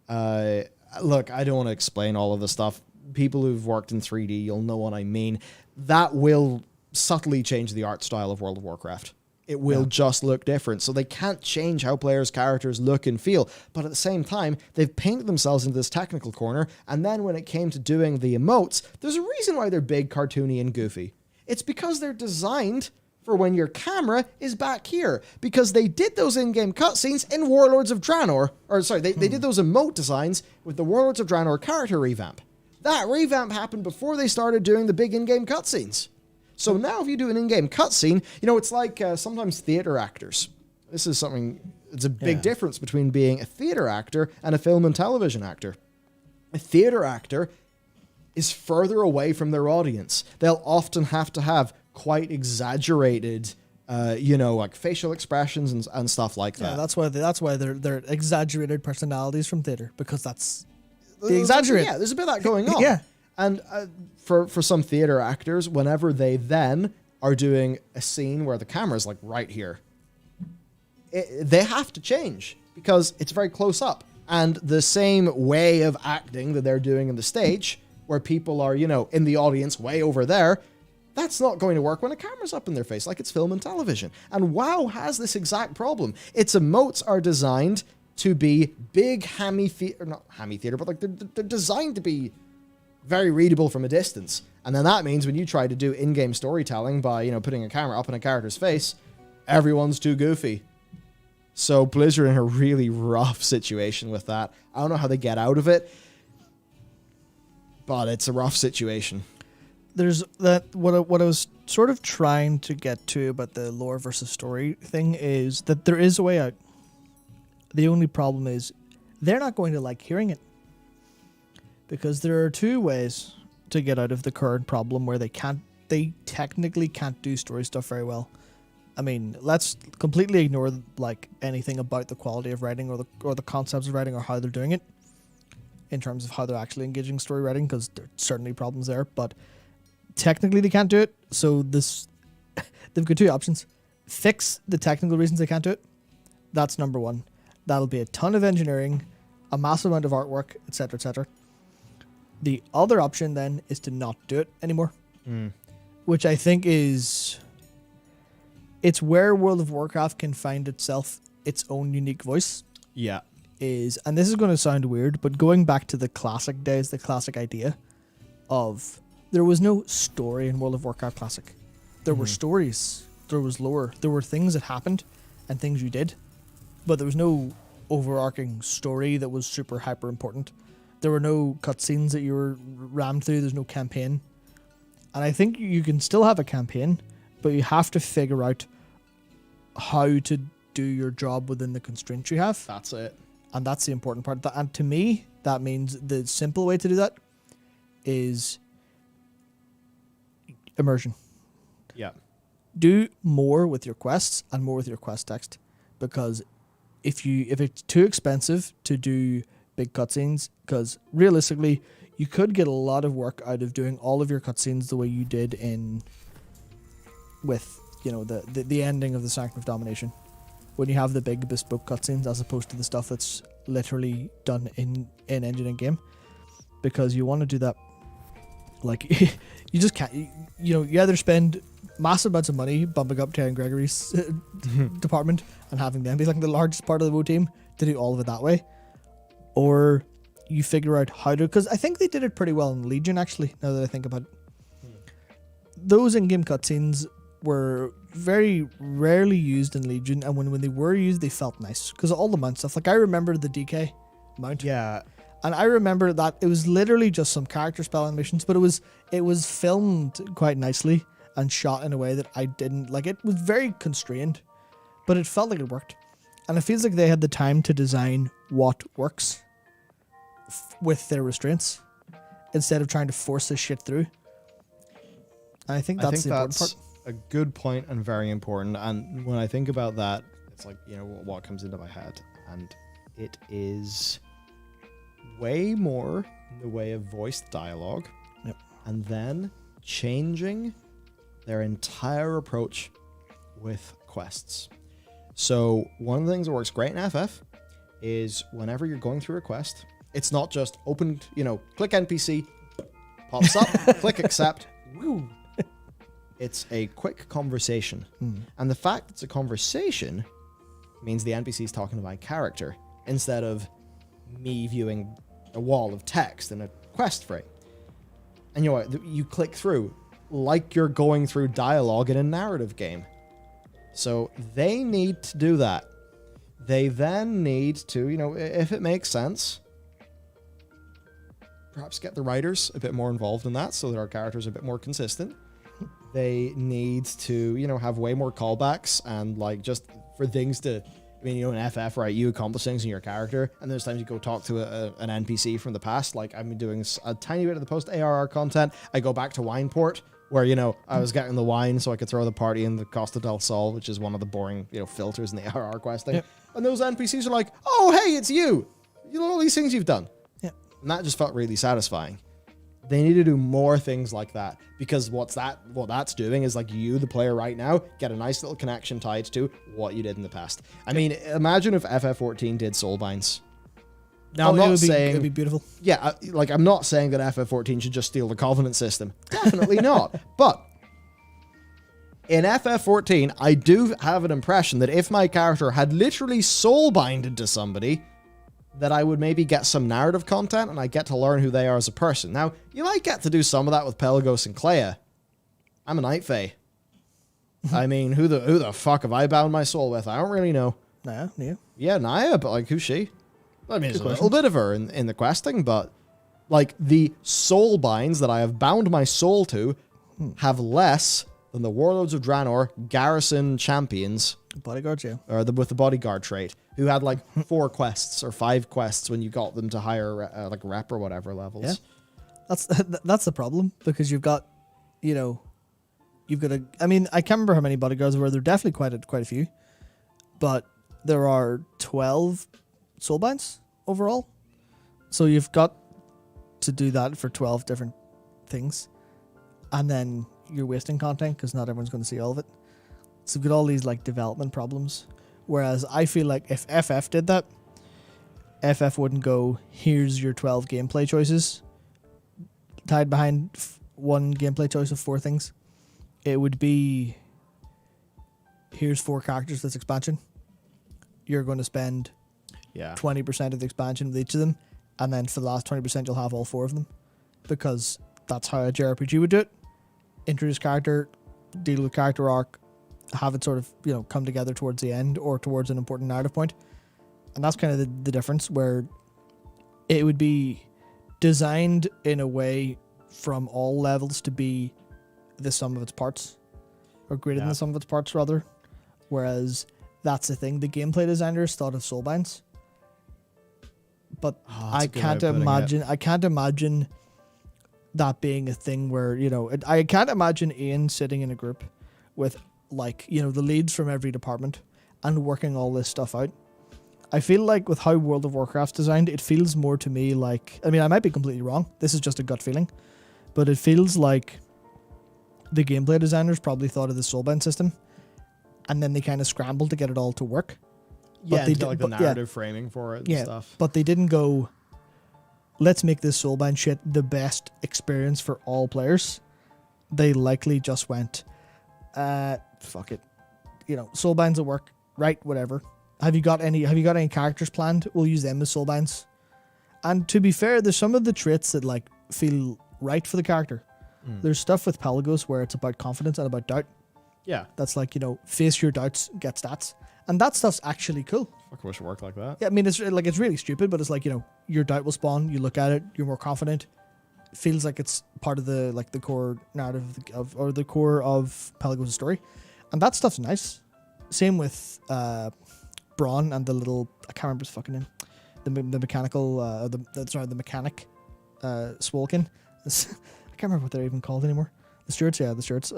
Speaker 1: Look, I don't want to explain all of the stuff. People who've worked in 3D, you'll know what I mean. That will subtly change the art style of World of Warcraft. It will just look different. So they can't change how players' characters look and feel. But at the same time, they've painted themselves into this technical corner. And then when it came to doing the emotes, there's a reason why they're big, cartoony, and goofy. It's because they're designed for when your camera is back here. Because they did those in-game cutscenes in Warlords of Draenor. They did those emote designs with the Warlords of Draenor character revamp. That revamp happened before they started doing the big in-game cutscenes. So now if you do an in-game cutscene, it's like sometimes theater actors. This is something, it's a big difference between being a theater actor and a film and television actor. A theater actor is further away from their audience. They'll often have to have quite exaggerated, like facial expressions and stuff like that.
Speaker 2: Yeah, that's why they're exaggerated personalities from theater, because that's the exaggerate.
Speaker 1: Yeah, there's a bit of that going on.
Speaker 2: Yeah.
Speaker 1: And for some theater actors, whenever they then are doing a scene where the camera's like right here, they have to change because it's very close up. And the same way of acting that they're doing in the stage, where people are, in the audience way over there, that's not going to work when a camera's up in their face, like it's film and television. And WoW has this exact problem. Its emotes are designed to be big hammy theater, not hammy theater, but like they're designed to be very readable from a distance. And then that means when you try to do in-game storytelling by, putting a camera up in a character's face, everyone's too goofy. So Blizzard are in a really rough situation with that. I don't know how they get out of it, but it's a rough situation.
Speaker 2: There's that, what I was sort of trying to get to about the lore versus story thing is that there is a way out. The only problem is they're not going to like hearing it. Because there are two ways to get out of the current problem where they technically can't do story stuff very well. I mean, let's completely ignore like anything about the quality of writing or the concepts of writing or how they're doing it in terms of how they're actually engaging story writing, because there's certainly problems there, but technically they can't do it. So they've got two options. Fix the technical reasons they can't do it. That's number one. That'll be a ton of engineering, a massive amount of artwork, etc., etc. The other option then is to not do it anymore, which I think it's where World of Warcraft can find itself its own unique voice.
Speaker 1: Yeah.
Speaker 2: And this is going to sound weird, but going back to the classic days, the classic idea of there was no story in World of Warcraft Classic. There were stories, there was lore, there were things that happened and things you did, but there was no overarching story that was super hyper important. There were no cutscenes that you were rammed through. There's no campaign. And I think you can still have a campaign, but you have to figure out how to do your job within the constraints you have.
Speaker 1: That's it.
Speaker 2: And that's the important part. And to me, that means the simple way to do that is immersion.
Speaker 1: Yeah.
Speaker 2: Do more with your quests and more with your quest text. Because if it's too expensive to do big cutscenes, because realistically you could get a lot of work out of doing all of your cutscenes the way you did with the ending of the Sanctum of Domination, when you have the big bespoke cutscenes as opposed to the stuff that's literally done in engine and game, because you want to do that like you just can't you either spend massive amounts of money bumping up Terry and Gregory's department and having them be like the largest part of the WoW team to do all of it that way, or you figure out how to, because I think they did it pretty well in Legion, actually, now that I think about it. those in-game cutscenes were very rarely used in Legion, and when they were used, they felt nice because of all the mount stuff. Like I remember the DK mount,
Speaker 1: Yeah.
Speaker 2: and I remember that it was literally just some character spell animations, but it was filmed quite nicely and shot in a way that I didn't like. It was very constrained, but it felt like it worked, and it feels like they had the time to design what works with their restraints instead of trying to force this shit through. And I think that's the important part.
Speaker 1: A good point and very important. And when I think about that, it's like, what comes into my head, and it is way more in the way of voiced dialogue.
Speaker 2: Yep.
Speaker 1: And then changing their entire approach with quests. So one of the things that works great in FF is whenever you're going through a quest, it's not just opened, click NPC, pops up, click accept, woo. It's a quick conversation. And the fact it's a conversation means the NPC is talking to my character instead of me viewing a wall of text in a quest frame. And you click through like you're going through dialogue in a narrative game. So they need to do that. They then need to, if it makes sense, perhaps get the writers a bit more involved in that so that our characters are a bit more consistent. They need to, have way more callbacks and just for things to, in FF, right, you accomplish things in your character, and there's times you go talk to an NPC from the past. Like I've been doing a tiny bit of the post ARR content. I go back to Wineport where, I was getting the wine so I could throw the party in the Costa del Sol, which is one of the boring, filters in the ARR questing. Yep. And those NPCs are like, oh, hey, it's you. All these things you've done. And that just felt really satisfying. They need to do more things like that, because what that's doing is you, the player right now, get a nice little connection tied to what you did in the past. I mean, imagine if FF14 did soulbinds. Now, I'm not saying
Speaker 2: it would be beautiful.
Speaker 1: Yeah, I'm not saying that FF14 should just steal the Covenant system. Definitely not. But in FF14, I do have an impression that if my character had literally soulbinded to somebody, that I would maybe get some narrative content and I get to learn who they are as a person. Now, you might get to do some of that with Pelagos and Clea. I'm a Night Fae. I mean, who the fuck have I bound my soul with? I don't really know.
Speaker 2: Naya, yeah.
Speaker 1: Yeah, Naya, but who's she? I mean, there's a little bit of her in the questing, but the soul binds that I have bound my soul to have less than the Warlords of Draenor garrison champions.
Speaker 2: Bodyguards, yeah.
Speaker 1: Or with the bodyguard trait, who had 4 quests or 5 quests when you got them to higher rep or whatever levels.
Speaker 2: Yeah. That's the problem, because you've got, you've got I can't remember how many bodyguards there were. There are definitely quite a few, but there are 12 soulbinds overall. So you've got to do that for 12 different things, and then you're wasting content because not everyone's going to see all of it. So you've got all these development problems. Whereas I feel like if FF did that, FF wouldn't go, here's your 12 gameplay choices tied behind one gameplay choice of 4 things. It would be, here's 4 characters this expansion. You're going to spend 20% of the expansion with each of them, and then for the last 20% you'll have all 4 of them, because that's how a JRPG would do it. Introduce character, deal with character arc, have it sort of come together towards the end or towards an important narrative point. And that's kind of the difference, where it would be designed in a way from all levels to be the sum of its parts, or greater than the sum of its parts rather. Whereas that's the thing, the gameplay designers thought of soulbinds, but I can't imagine that being a thing where I can't imagine Ian sitting in a group with the leads from every department and working all this stuff out. I feel like with how World of Warcraft's designed, it feels more to me I might be completely wrong, this is just a gut feeling, but it feels like the gameplay designers probably thought of the soulbind system, and then they kind of scrambled to get it all to work.
Speaker 1: Yeah, they did the narrative framing for it and stuff.
Speaker 2: But they didn't go, let's make this soulbind shit the best experience for all players. They likely just went, fuck it, soulbinds will work, right? Whatever. Have you got any characters planned? We'll use them as soulbinds. And to be fair, there's some of the traits that feel right for the character. There's stuff with Pelagos where it's about confidence and about doubt.
Speaker 1: Yeah.
Speaker 2: That's like, face your doubts, get stats. And that stuff's actually cool.
Speaker 1: I wish it worked like that.
Speaker 2: Yeah, I mean, it's really stupid, but it's like, your doubt will spawn, you look at it, you're more confident. It feels like it's part of the core narrative or the core of Pelagos' story. And that stuff's nice. Same with Braun and the little, I can't remember his fucking name. The mechanical, the mechanic, Swolkin. I can't remember what they're even called anymore. The stewards.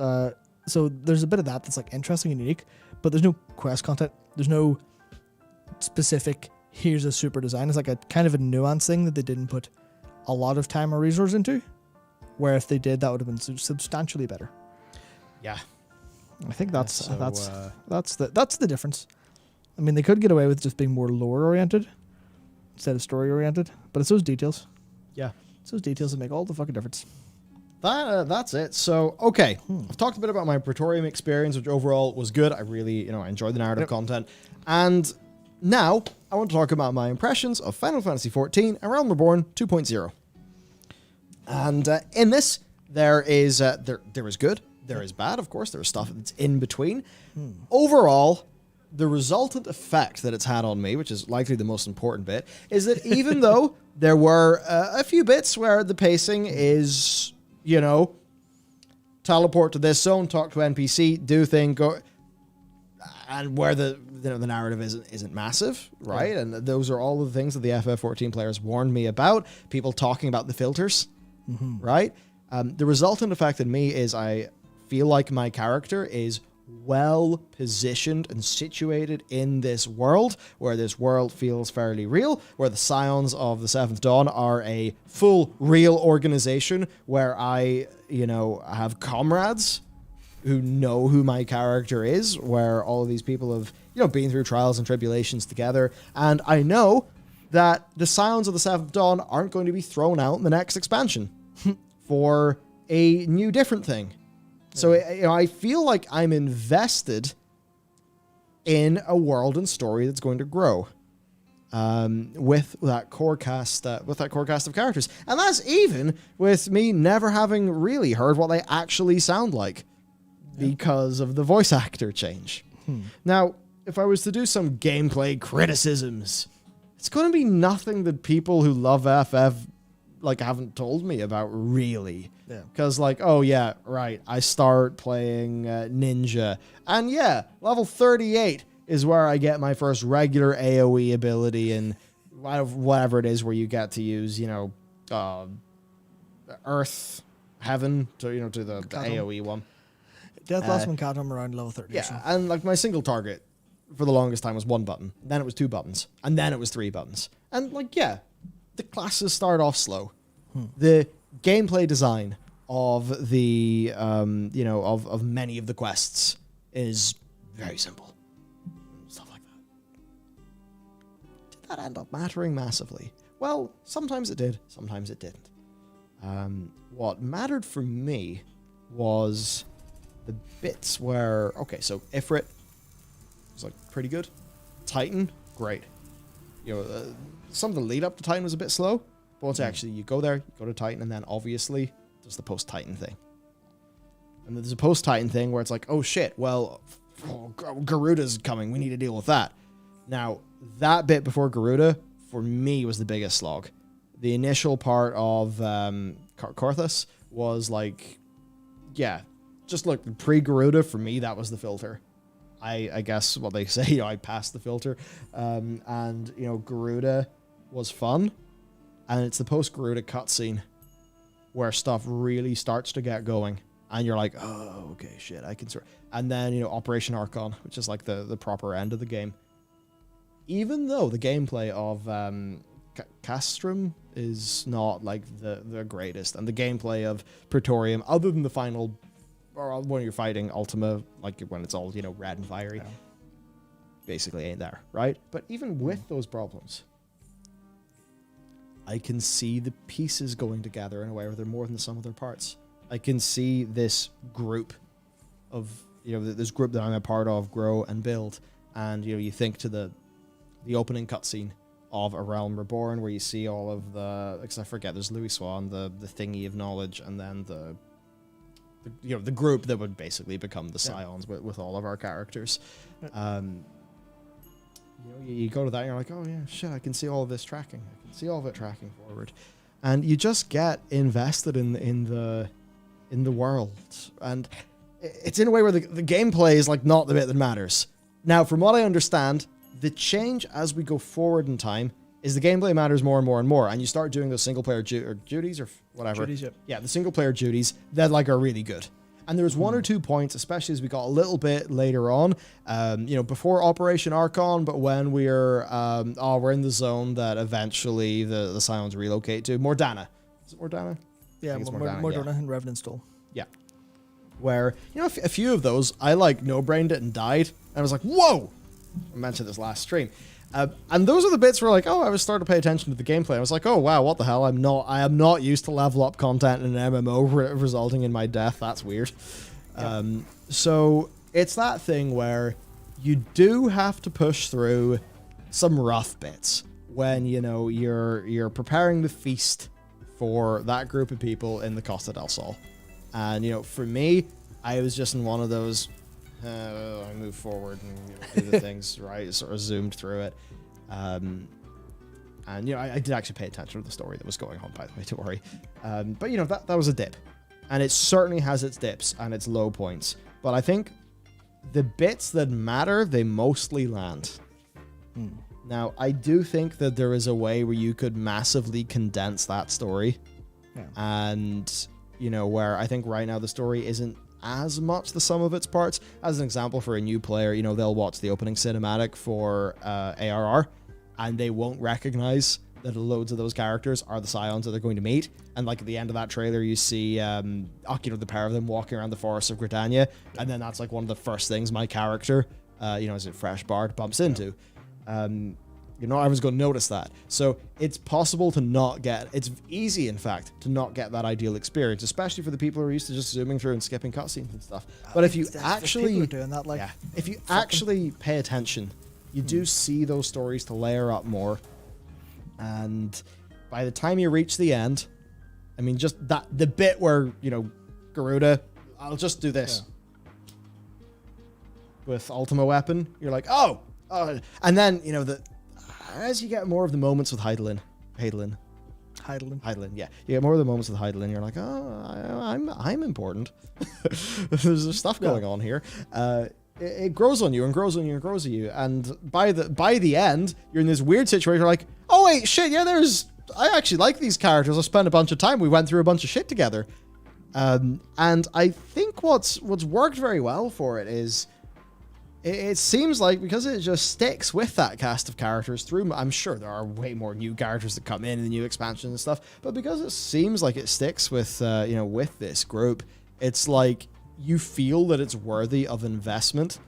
Speaker 2: So there's a bit of that's like interesting and unique, but there's no quest content. There's no specific, here's a super design. It's like a kind of a nuance thing that they didn't put a lot of time or resource into, where if they did, that would have been substantially better.
Speaker 1: Yeah.
Speaker 2: I think that's the difference. I mean, they could get away with just being more lore oriented instead of story oriented, but it's those details.
Speaker 1: Yeah.
Speaker 2: It's those details that make all the fucking difference.
Speaker 1: That's it. So, okay. I've talked a bit about my Praetorium experience, which overall was good. I really, I enjoyed the narrative content. And now, I want to talk about my impressions of Final Fantasy XIV, A Realm Reborn 2.0. And in this, there is good, there is bad, of course. There is stuff that's in between. Overall, the resultant effect that it's had on me, which is likely the most important bit, is that even though there were a few bits where the pacing is... teleport to this zone, talk to NPC, do thing, go, and where the narrative isn't massive, right? Yeah. And those are all the things that the FF14 players warned me about. People talking about the filters, right? The resultant effect in me is I feel like my character is well positioned and situated in this world, where this world feels fairly real, where the Scions of the Seventh Dawn are a full real organization, where I have comrades who know who my character is, where all of these people have been through trials and tribulations together, and I know that the Scions of the Seventh Dawn aren't going to be thrown out in the next expansion for a new different thing. So, I feel like I'm invested in a world and story that's going to grow with that core cast of characters. And that's even with me never having really heard what they actually sound like because of the voice actor change. Now, if I was to do some gameplay criticisms, it's going to be nothing that people who love FF haven't told me about, really. Yeah. Because, I start playing Ninja. And level 38 is where I get my first regular AoE ability, and whatever it is where you get to use, Earth, Heaven, to the AoE one.
Speaker 2: Death Blossom and Cadum around level 30.
Speaker 1: Yeah, and my single target for the longest time was 1 button. Then it was 2 buttons. And then it was 3 buttons. And, the classes start off slow. The gameplay design of the of many of the quests is very simple. Stuff like that. Did that end up mattering massively? Well, sometimes it did, sometimes it didn't. What mattered for me was the bits where so Ifrit was pretty good. Titan, great. Some of the lead up to Titan was a bit slow, but once actually you go there, you go to Titan, and then obviously there's the post-Titan thing. And there's a post-Titan thing where it's like, oh shit, well, Garuda's coming, we need to deal with that. Now, that bit before Garuda, for me, was the biggest slog. The initial part of Korthus was just pre-Garuda, for me, that was the filter. I guess what they say, I passed the filter. And Garuda was fun. And it's the post-Garuda cutscene where stuff really starts to get going. And you're like, oh, okay, shit, I can sort. And then, Operation Archon, which is the proper end of the game. Even though the gameplay of Castrum is not the greatest, and the gameplay of Praetorium, other than the final, or when you're fighting Ultima, when it's all, red and fiery, basically ain't there, right? But even with those problems, I can see the pieces going together in a way where they're more than the sum of their parts. I can see this group of, this group that I'm a part of grow and build. And, you think to the opening cutscene of A Realm Reborn, where you see all of the, because I forget, there's Louis Swan, the thingy of knowledge, and then the the group that would basically become the Scions with all of our characters. You go to that and you're like, oh yeah, shit, I can see all of this tracking. I can see all of it tracking forward. And you just get invested in the world. And it's in a way where the gameplay is like not the bit that matters. Now, from what I understand, the change as we go forward in time is the gameplay matters more and more and more. And you start doing those single player duties or whatever.
Speaker 2: Duties,
Speaker 1: yeah, the single player duties that like are really good. And there's one or two points, especially as we got a little bit later on, before Operation Archon, but when we're in the zone that eventually the Scions relocate to. Mordana. Is it Mordana?
Speaker 2: Yeah, Mordana and Revenant Stole.
Speaker 1: Yeah. Where, a few of those, I like no-brained it and died. And I was like, whoa! I mentioned this last stream. And those are the bits where like, I was starting to pay attention to the gameplay. I was like, oh wow, what the hell? I am not used to level up content in an MMO resulting in my death. That's weird. Yep. So it's that thing where you do have to push through some rough bits when, you're preparing the feast for that group of people in the Costa del Sol. And, for me, I was just in one of those, I move forward and do the things right, sort of zoomed through it. And I did actually pay attention to the story that was going on, by the way, don't worry. But that was a dip. And it certainly has its dips and its low points. But I think the bits that matter, they mostly land. Now, I do think that there is a way where you could massively condense that story. Yeah. And, where I think right now the story isn't as much the sum of its parts. As an example, for a new player, they'll watch the opening cinematic for ARR, and they won't recognize that loads of those characters are the Scions that they're going to meet. And like at the end of that trailer, you see, the pair of them walking around the forest of Gridania, and then that's like one of the first things my character, as a fresh bard, bumps into. Everyone's going to notice that. So it's possible to not get, it's easy, in fact, to not get that ideal experience, especially for the people who are used to just zooming through and skipping cutscenes and stuff. But if you actually,
Speaker 2: doing that, like,
Speaker 1: if you actually pay attention, you do see those stories to layer up more. And by the time you reach the end, I mean, just the bit where, Garuda, I'll just do this. With Ultima Weapon, you're like, oh, and then, as you get more of the moments with Heidelin, yeah. You get more of the moments with Heidelin, you're like, oh, I'm important. There's stuff going on here. It grows on you and grows on you and grows on you. And by the end, you're in this weird situation where you're like, oh, wait, shit, yeah, I actually like these characters. I spent a bunch of time. We went through a bunch of shit together. And I think what's worked very well for it is, it seems like because it just sticks with that cast of characters through. I'm sure there are way more new characters that come in the new expansions and stuff, but because it seems like it sticks with with this group, it's like you feel that it's worthy of investment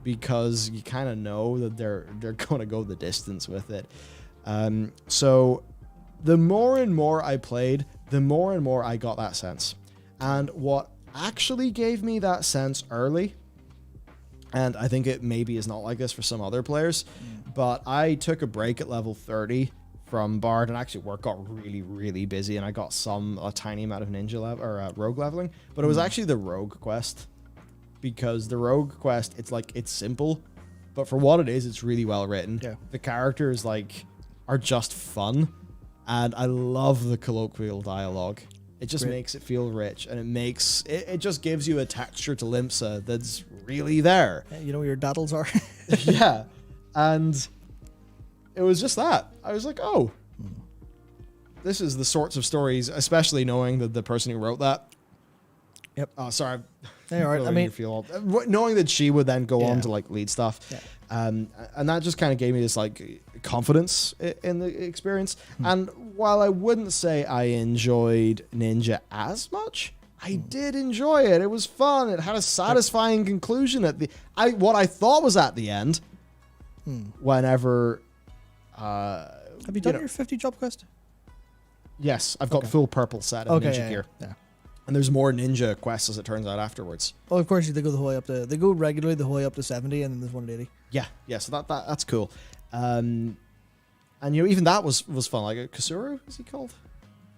Speaker 1: because you kind of know that they're going to go the distance with it. So the more and more I played, the more and more I got that sense. And what actually gave me that sense early, and I think it maybe is not like this for some other players, but I took a break at level 30 from Bard, and actually work got really, really busy, and I got a tiny amount of ninja level or rogue leveling, but it was actually the rogue quest, because the rogue quest, it's simple, but for what it is, it's really well written. Yeah. The characters are just fun, and I love the colloquial dialogue. It just makes it feel rich, and it just gives you a texture to Limsa that's really there.
Speaker 2: Yeah, you know where your daddles are.
Speaker 1: Yeah. And it was just that. I was like, oh, this is the sorts of stories, especially knowing that the person who wrote that.
Speaker 2: Yep.
Speaker 1: Oh, sorry.
Speaker 2: Hey, all right. I mean,
Speaker 1: knowing that she would then go on to lead stuff. Yeah. And that just kind of gave me this confidence in the experience. And while I wouldn't say I enjoyed Ninja as much, I did enjoy it. It was fun. It had a satisfying conclusion at what I thought was at the end. Whenever
Speaker 2: have you done your 50 job quest?
Speaker 1: Yes, I've got full purple set of ninja gear. Yeah. And there's more ninja quests, as it turns out, afterwards.
Speaker 2: Oh, of course, they go the whole way up to. They go regularly the whole way up to 70, and then there's 180.
Speaker 1: Yeah. So that's cool. And even that was fun. Like Kasuru, is he called?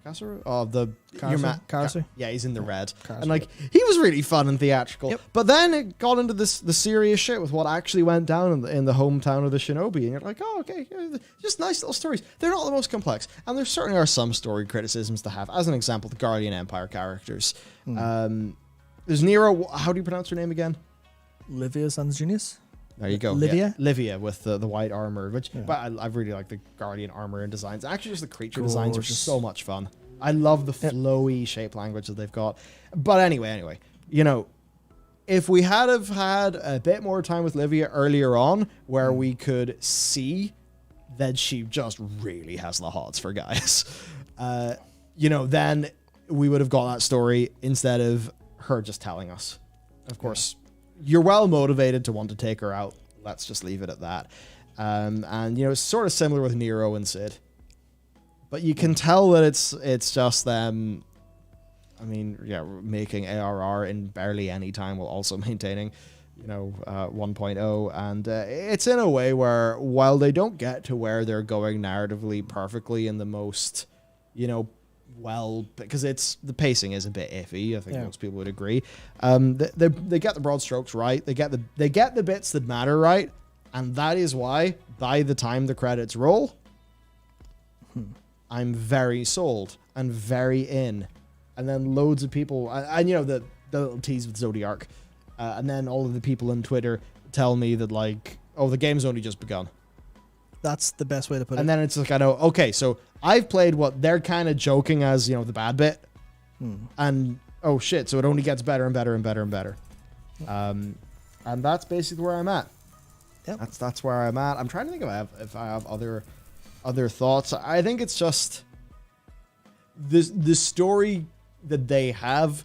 Speaker 1: Cassaro? Oh, the
Speaker 2: Cassaro?
Speaker 1: yeah, he's in the red,
Speaker 2: Cassaro.
Speaker 1: and like he was really fun and theatrical.
Speaker 2: Yep.
Speaker 1: But then it got into the serious shit with what actually went down in the hometown of the Shinobi, and you're like, oh, okay, just nice little stories. They're not the most complex, and there certainly are some story criticisms to have. As an example, the Guardian Empire characters. There's Nero. How do you pronounce her name again?
Speaker 2: Livia Sanzunius?
Speaker 1: There you go.
Speaker 2: Livia?
Speaker 1: Yeah. Livia with the white armor, which but I really like the Guardian armor and designs. Actually, just the creature designs are so much fun. I love the flowy shape language that they've got. But anyway, you know, if we had have had a bit more time with Livia earlier on, where we could see that she just really has the hots for guys, you know, then we would have got that story instead of her just telling us. Of course, you're well motivated to want to take her out. Let's just leave it at that. And, you know, it's sort of similar with Nero and Sid. But you can tell that it's just them, I mean, yeah, making ARR in barely any time while also maintaining, you know, 1.0. And it's in a way where while they don't get to where they're going narratively perfectly in the most, you know, well, because the pacing is a bit iffy. I think most people would agree. They get the broad strokes right. They get the bits that matter right, and that is why by the time the credits roll, I'm very sold and very in. And then loads of people, and you know the little tease with Zodiac, and then all of the people on Twitter tell me that like, oh, the game's only just begun.
Speaker 2: That's the best way to put it.
Speaker 1: And then it's like, I know, okay, so I've played what they're kind of joking as, you know, the bad bit. And, oh shit, so it only gets better and better and better and better. And that's basically where I'm at.
Speaker 2: Yep.
Speaker 1: That's where I'm at. I'm trying to think if I have other thoughts. I think it's just the story that they have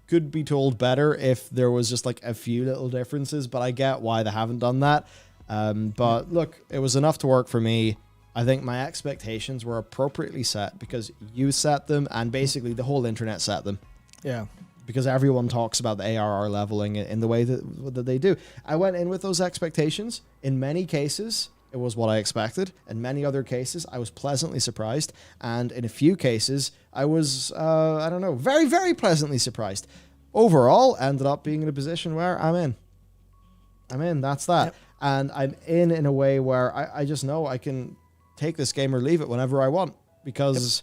Speaker 1: could be told better if there was just like a few little differences, but I get why they haven't done that. But look, it was enough to work for me. I think my expectations were appropriately set because you set them and basically the whole internet set them.
Speaker 2: Yeah.
Speaker 1: Because everyone talks about the ARR leveling in the way that they do. I went in with those expectations. In many cases, it was what I expected. In many other cases, I was pleasantly surprised. And in a few cases, I was, I don't know, very, very pleasantly surprised. Overall, ended up being in a position where I'm in. That's that. Yep. And I'm in a way where I just know I can take this game or leave it whenever I want. Because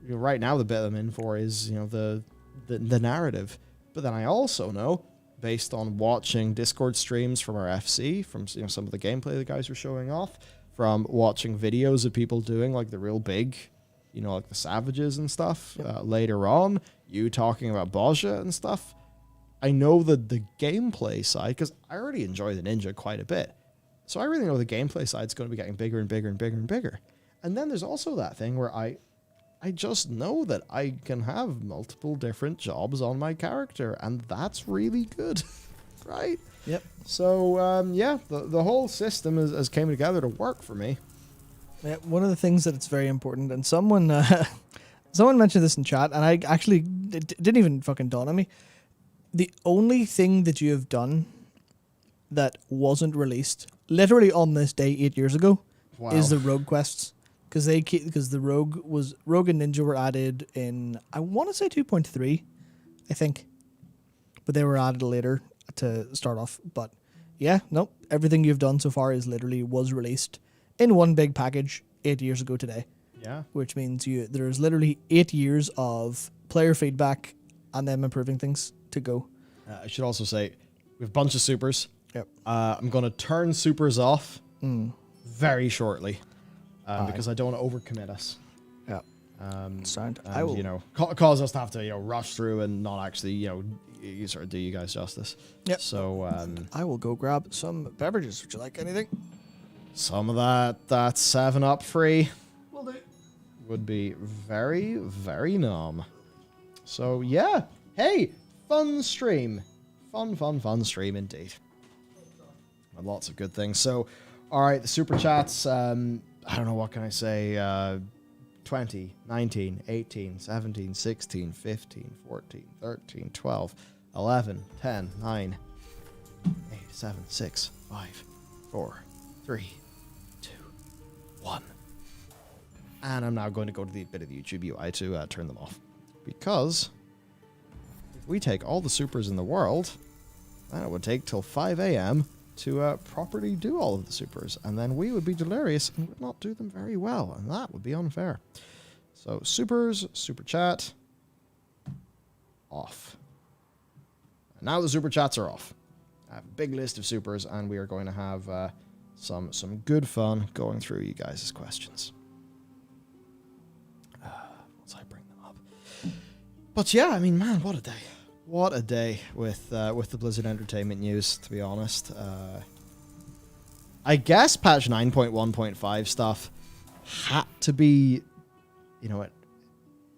Speaker 1: you know, right now the bit I'm in for is, you know, the narrative. But then I also know, based on watching Discord streams from our FC, from, you know, some of the gameplay the guys were showing off, from watching videos of people doing like the real big, you know, like the Savages and stuff later on, you talking about Baja and stuff. I know that the gameplay side, because I already enjoy the ninja quite a bit. So I really know the gameplay side is going to be getting bigger and bigger and bigger and bigger. And then there's also that thing where I just know that I can have multiple different jobs on my character, and that's really good, right?
Speaker 2: Yep.
Speaker 1: So, yeah, the whole system has came together to work for me.
Speaker 2: Yeah, one of the things that it's very important, and someone mentioned this in chat, and I actually, it didn't even fucking dawn on me. The only thing that you have done that wasn't released, literally on this day 8 years ago, is the rogue quests. Because the rogue and ninja were added in, I want to say 2.3, I think, but they were added later to start off. But yeah, nope, everything you've done so far was released in one big package 8 years ago today.
Speaker 1: Yeah,
Speaker 2: which means there's literally 8 years of player feedback and them improving things to go.
Speaker 1: I should also say we have a bunch of supers.
Speaker 2: Yep.
Speaker 1: I'm going to turn supers off very shortly. Because I don't want to overcommit us.
Speaker 2: Yeah.
Speaker 1: And, you know, cause us to have to, you know, rush through and not actually, you know, you sort of do you guys justice.
Speaker 2: Yep.
Speaker 1: So,
Speaker 2: I will go grab some beverages. Would you like anything?
Speaker 1: Some of that 7-Up free would be very, very numb. So, yeah. Hey, fun stream. Fun stream indeed. And lots of good things. So, all right, the super chats, I don't know, what can I say? 20, 19, 18, 17, 16, 15, 14, 13, 12, 11, 10, 9, 8, 7, 6, 5, 4, 3, 2, 1. And I'm now going to go to the bit of the YouTube UI to turn them off. Because if we take all the supers in the world, then it would take till 5 a.m. to properly do all of the supers. And then we would be delirious and would not do them very well. And that would be unfair. So supers, super chat, off. And now the super chats are off. I have a big list of supers, and we are going to have some good fun going through you guys' questions. Once I bring them up. But yeah, I mean, man, what a day. What a day with the Blizzard Entertainment news, to be honest. I guess patch 9.1.5 stuff had to be, you know, it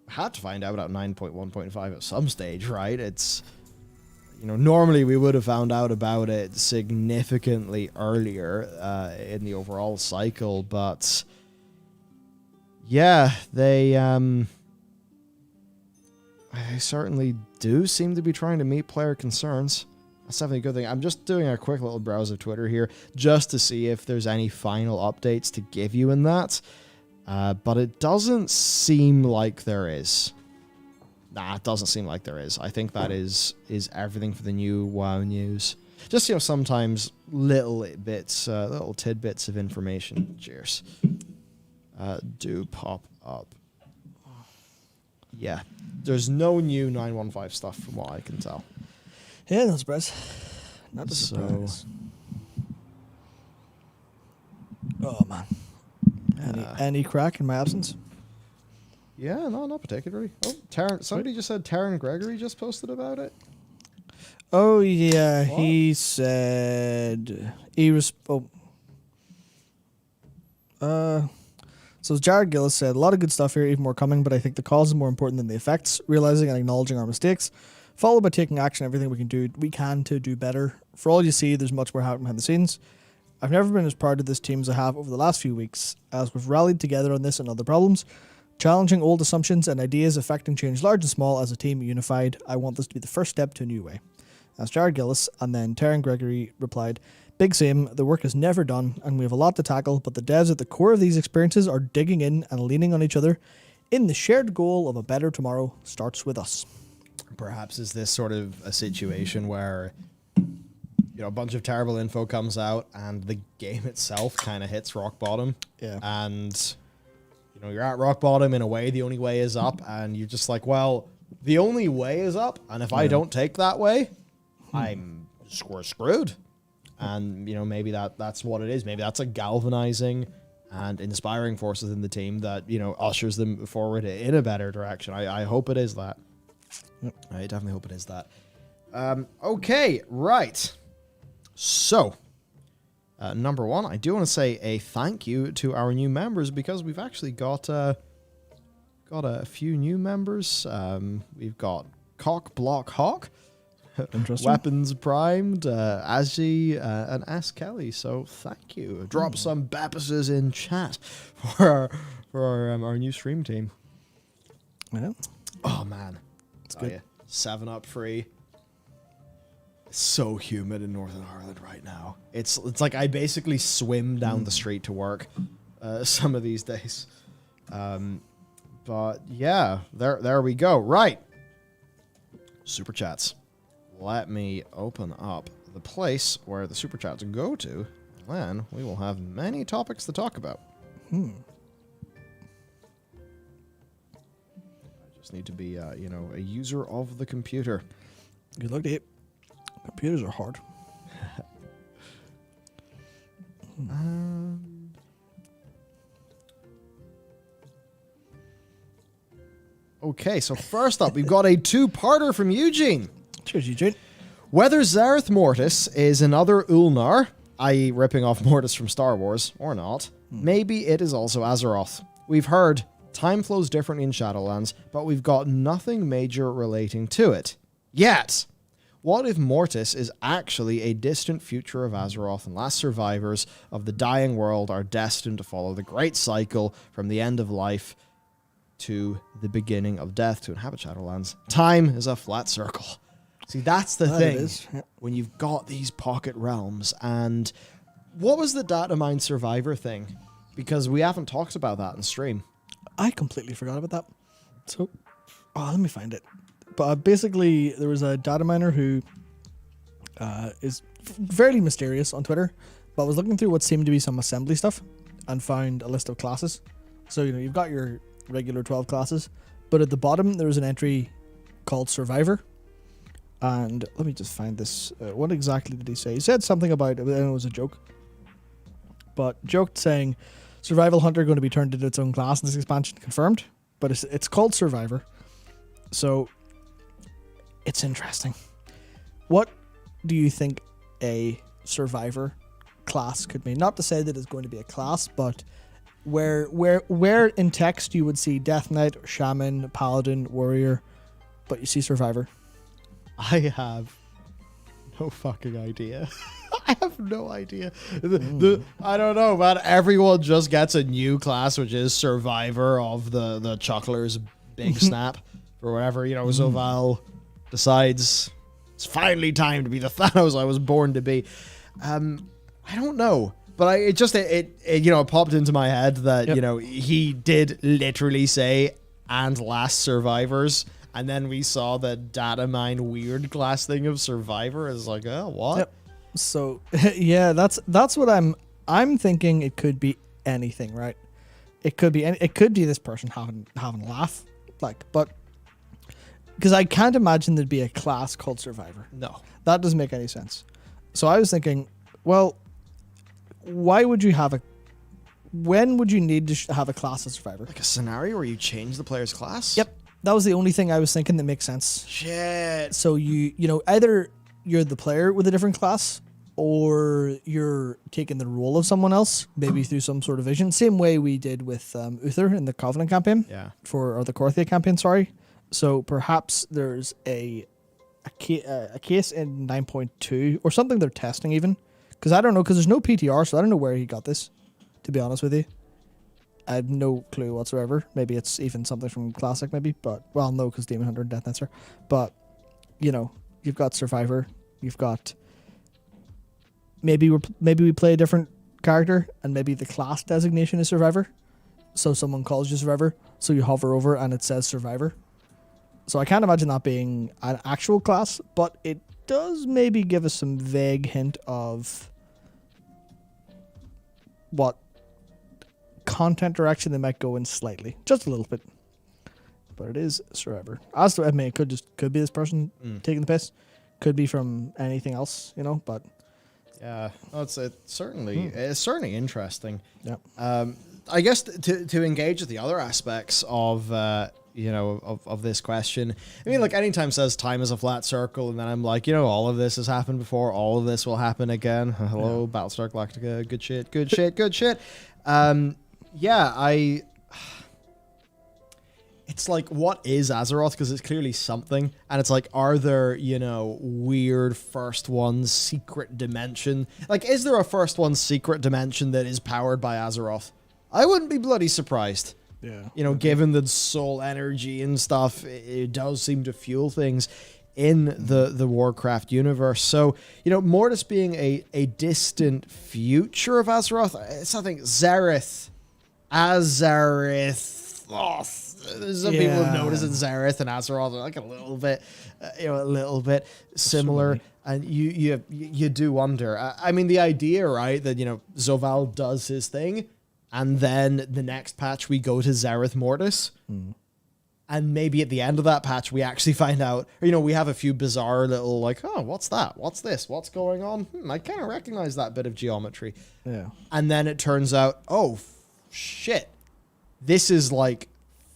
Speaker 1: had to find out about 9.1.5 at some stage, right? It's, you know, normally we would have found out about it significantly earlier in the overall cycle, but yeah, they certainly do seem to be trying to meet player concerns. That's definitely a good thing. I'm just doing a quick little browse of Twitter here just to see if there's any final updates to give you in that. But it doesn't seem like there is. Nah, it doesn't seem like there is. I think that is everything for the new WoW news. Just, you know, sometimes little bits, little tidbits of information. Cheers. Do pop up. Yeah. There's no new 915 stuff from what I can tell.
Speaker 2: Yeah, no surprise. Not a surprise. Oh, man. Any crack in my absence?
Speaker 1: Yeah, no, not particularly. Oh, Taryn, somebody just said Taryn Gregory just posted about it.
Speaker 2: Oh, yeah, what? He said so Jared Gillis said, a lot of good stuff here, even more coming, but I think the cause is more important than the effects, realizing and acknowledging our mistakes, followed by taking action, everything we can to do better. For all you see, there's much more happening behind the scenes. I've never been as proud of this team as I have over the last few weeks, as we've rallied together on this and other problems, challenging old assumptions and ideas, affecting change large and small as a team unified. I want this to be the first step to a new way. That's Jared Gillis, and then Taryn Gregory replied, big same, the work is never done, and we have a lot to tackle, but the devs at the core of these experiences are digging in and leaning on each other in the shared goal of a better tomorrow starts with us.
Speaker 1: Perhaps is this sort of a situation where, you know, a bunch of terrible info comes out and the game itself kind of hits rock bottom.
Speaker 2: Yeah.
Speaker 1: And, you know, you're at rock bottom in a way, the only way is up, and you're just like, well, the only way is up, and if I don't take that way, we're screwed. And, you know, maybe that's what it is. Maybe that's a galvanizing and inspiring force within the team that, you know, ushers them forward in a better direction. I hope it is that.
Speaker 2: Yep.
Speaker 1: I definitely hope it is that. Okay, right. So, number one, I do want to say a thank you to our new members because we've actually got a few new members. We've got Cock Block Hawk.
Speaker 2: Interesting.
Speaker 1: Weapons Primed, Azzy, and S. Kelly. So thank you. Drop some Bappuses in chat for our new stream team.
Speaker 2: Yeah.
Speaker 1: Oh man, it's good. Yeah. 7-Up free. It's so humid in Northern Ireland right now. It's like I basically swim down the street to work some of these days. But yeah, there we go. Right. Super chats. Let me open up the place where the super chats go to, and then we will have many topics to talk about. I just need to be, you know, a user of the computer.
Speaker 2: Good luck to you. Computers are hard.
Speaker 1: Okay, so first up, we've got a two-parter from Eugene.
Speaker 2: Cheers, Eugene.
Speaker 1: Whether Zareth Mortis is another Ulnar, i.e. ripping off Mortis from Star Wars, or not, maybe it is also Azeroth. We've heard time flows differently in Shadowlands, but we've got nothing major relating to it. Yet, what if Mortis is actually a distant future of Azeroth and last survivors of the dying world are destined to follow the great cycle from the end of life to the beginning of death to inhabit Shadowlands? Time is a flat circle. See, that's the thing when you've got these pocket realms. And what was the data mine survivor thing? Because we haven't talked about that in stream.
Speaker 2: I completely forgot about that. So, let me find it. But basically, there was a data miner who is fairly mysterious on Twitter, but was looking through what seemed to be some assembly stuff and found a list of classes. So, you've got your regular 12 classes, but at the bottom, there was an entry called Survivor. And let me just find this. What exactly did he say? He said something about it, and it was a joke. But joked saying, Survival Hunter going to be turned into its own class in this expansion, confirmed. But it's called Survivor. So, it's interesting. What do you think a Survivor class could mean? Not to say that it's going to be a class, but where in text you would see Death Knight, Shaman, Paladin, Warrior, but you see Survivor.
Speaker 1: I have no fucking idea. I have no idea. I don't know, man. Everyone just gets a new class, which is Survivor of the Chuckler's Big Snap, or whatever. Zoval decides it's finally time to be the Thanos I was born to be. I don't know, but it popped into my head that he did literally say "and last survivors." And then we saw the data mine weird class thing of Survivor. It's like, oh, what?
Speaker 2: Yep. So, yeah, that's what I'm thinking. It could be anything, right? It could be this person having a laugh, but because I can't imagine there'd be a class called Survivor.
Speaker 1: No,
Speaker 2: that doesn't make any sense. So I was thinking, well, why would you have when would you need to have a class of Survivor?
Speaker 1: Like a scenario where you change the player's class?
Speaker 2: Yep. That was the only thing I was thinking that makes sense.
Speaker 1: Shit.
Speaker 2: So either you're the player with a different class, or you're taking the role of someone else, maybe through some sort of vision. Same way we did with Uther in the Covenant campaign.
Speaker 1: Yeah.
Speaker 2: Or the Korthia campaign, sorry. So perhaps there's a case in 9.2 or something they're testing even. Because I don't know, because there's no PTR, so I don't know where he got this, to be honest with you. I have no clue whatsoever. Maybe it's even something from Classic, maybe. But, well, no, because Demon Hunter and Death Knights are. But, you've got Survivor. You've got... Maybe we play a different character, and maybe the class designation is Survivor. So someone calls you Survivor, so you hover over and it says Survivor. So I can't imagine that being an actual class, but it does maybe give us some vague hint of what content direction they might go in slightly, just a little bit. But it is Survivor. It could be this person taking the piss, could be from anything else, But
Speaker 1: yeah, it's certainly interesting.
Speaker 2: Yeah.
Speaker 1: I guess to engage with the other aspects of of this question. I mean, like, anytime says time is a flat circle, and then I'm like, all of this has happened before, all of this will happen again. Hello, Battlestar Galactica, good shit. It's like, what is Azeroth? Because it's clearly something, and it's like, are there, weird First One secret dimension? Like, is there a First One secret dimension that is powered by Azeroth? I wouldn't be bloody surprised.
Speaker 2: Yeah.
Speaker 1: Given the soul energy and stuff, it does seem to fuel things in the Warcraft universe. So, Mortis being a distant future of Azeroth, it's something Zareth. Some people have noticed that Zareth and Azeroth are like a little bit similar. And you do wonder. I mean, the idea, right, that, Zoval does his thing, and then the next patch we go to Zareth Mortis. And maybe at the end of that patch, we actually find out, or, we have a few bizarre little, like, oh, what's that? What's this? What's going on? I kind of recognize that bit of geometry.
Speaker 2: Yeah.
Speaker 1: And then it turns out, oh, shit. This is like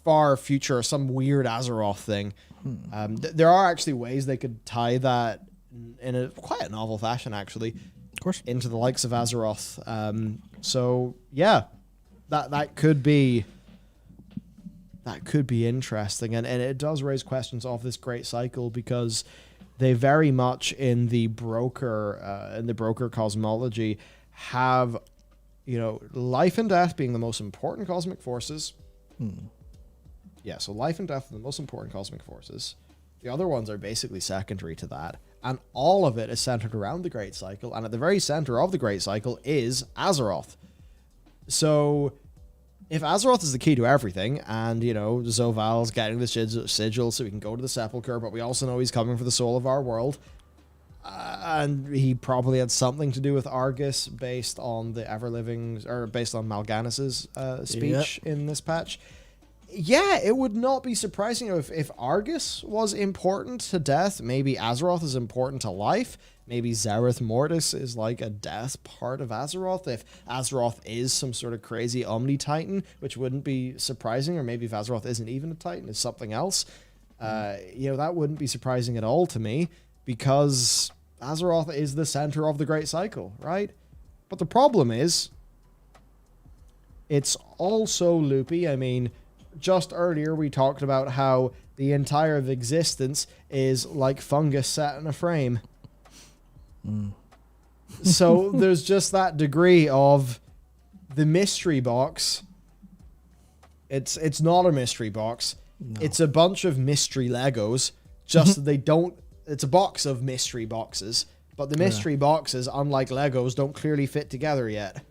Speaker 1: far future, some weird Azeroth thing. There are actually ways they could tie that in a quite a novel fashion, actually,
Speaker 2: of course,
Speaker 1: into the likes of Azeroth. So yeah, that could be interesting, and it does raise questions of this great cycle, because they very much in the broker cosmology have, life and death being the most important cosmic forces. Yeah, so life and death are the most important cosmic forces. The other ones are basically secondary to that. And all of it is centered around the Great Cycle. And at the very center of the Great Cycle is Azeroth. So if Azeroth is the key to everything, and, Zoval's getting the sigil so we can go to the Sepulchre, but we also know he's coming for the soul of our world, and he probably had something to do with Argus based on the Everliving, or based on Mal'Gannis's speech in this patch. Yeah, it would not be surprising if Argus was important to death. Maybe Azeroth is important to life. Maybe Zereth Mortis is like a death part of Azeroth. If Azeroth is some sort of crazy Omni-Titan, which wouldn't be surprising. Or maybe if Azeroth isn't even a Titan, it's something else. That wouldn't be surprising at all to me, because Azeroth is the center of the Great Cycle, right? But the problem is, it's all so loopy. I mean, just earlier we talked about how the entire of existence is like fungus sat in a frame. So there's just that degree of the mystery box. It's not a mystery box. No. It's a bunch of mystery Legos. Just that they don't. It's a box of mystery boxes, but the mystery boxes, unlike Legos, don't clearly fit together yet.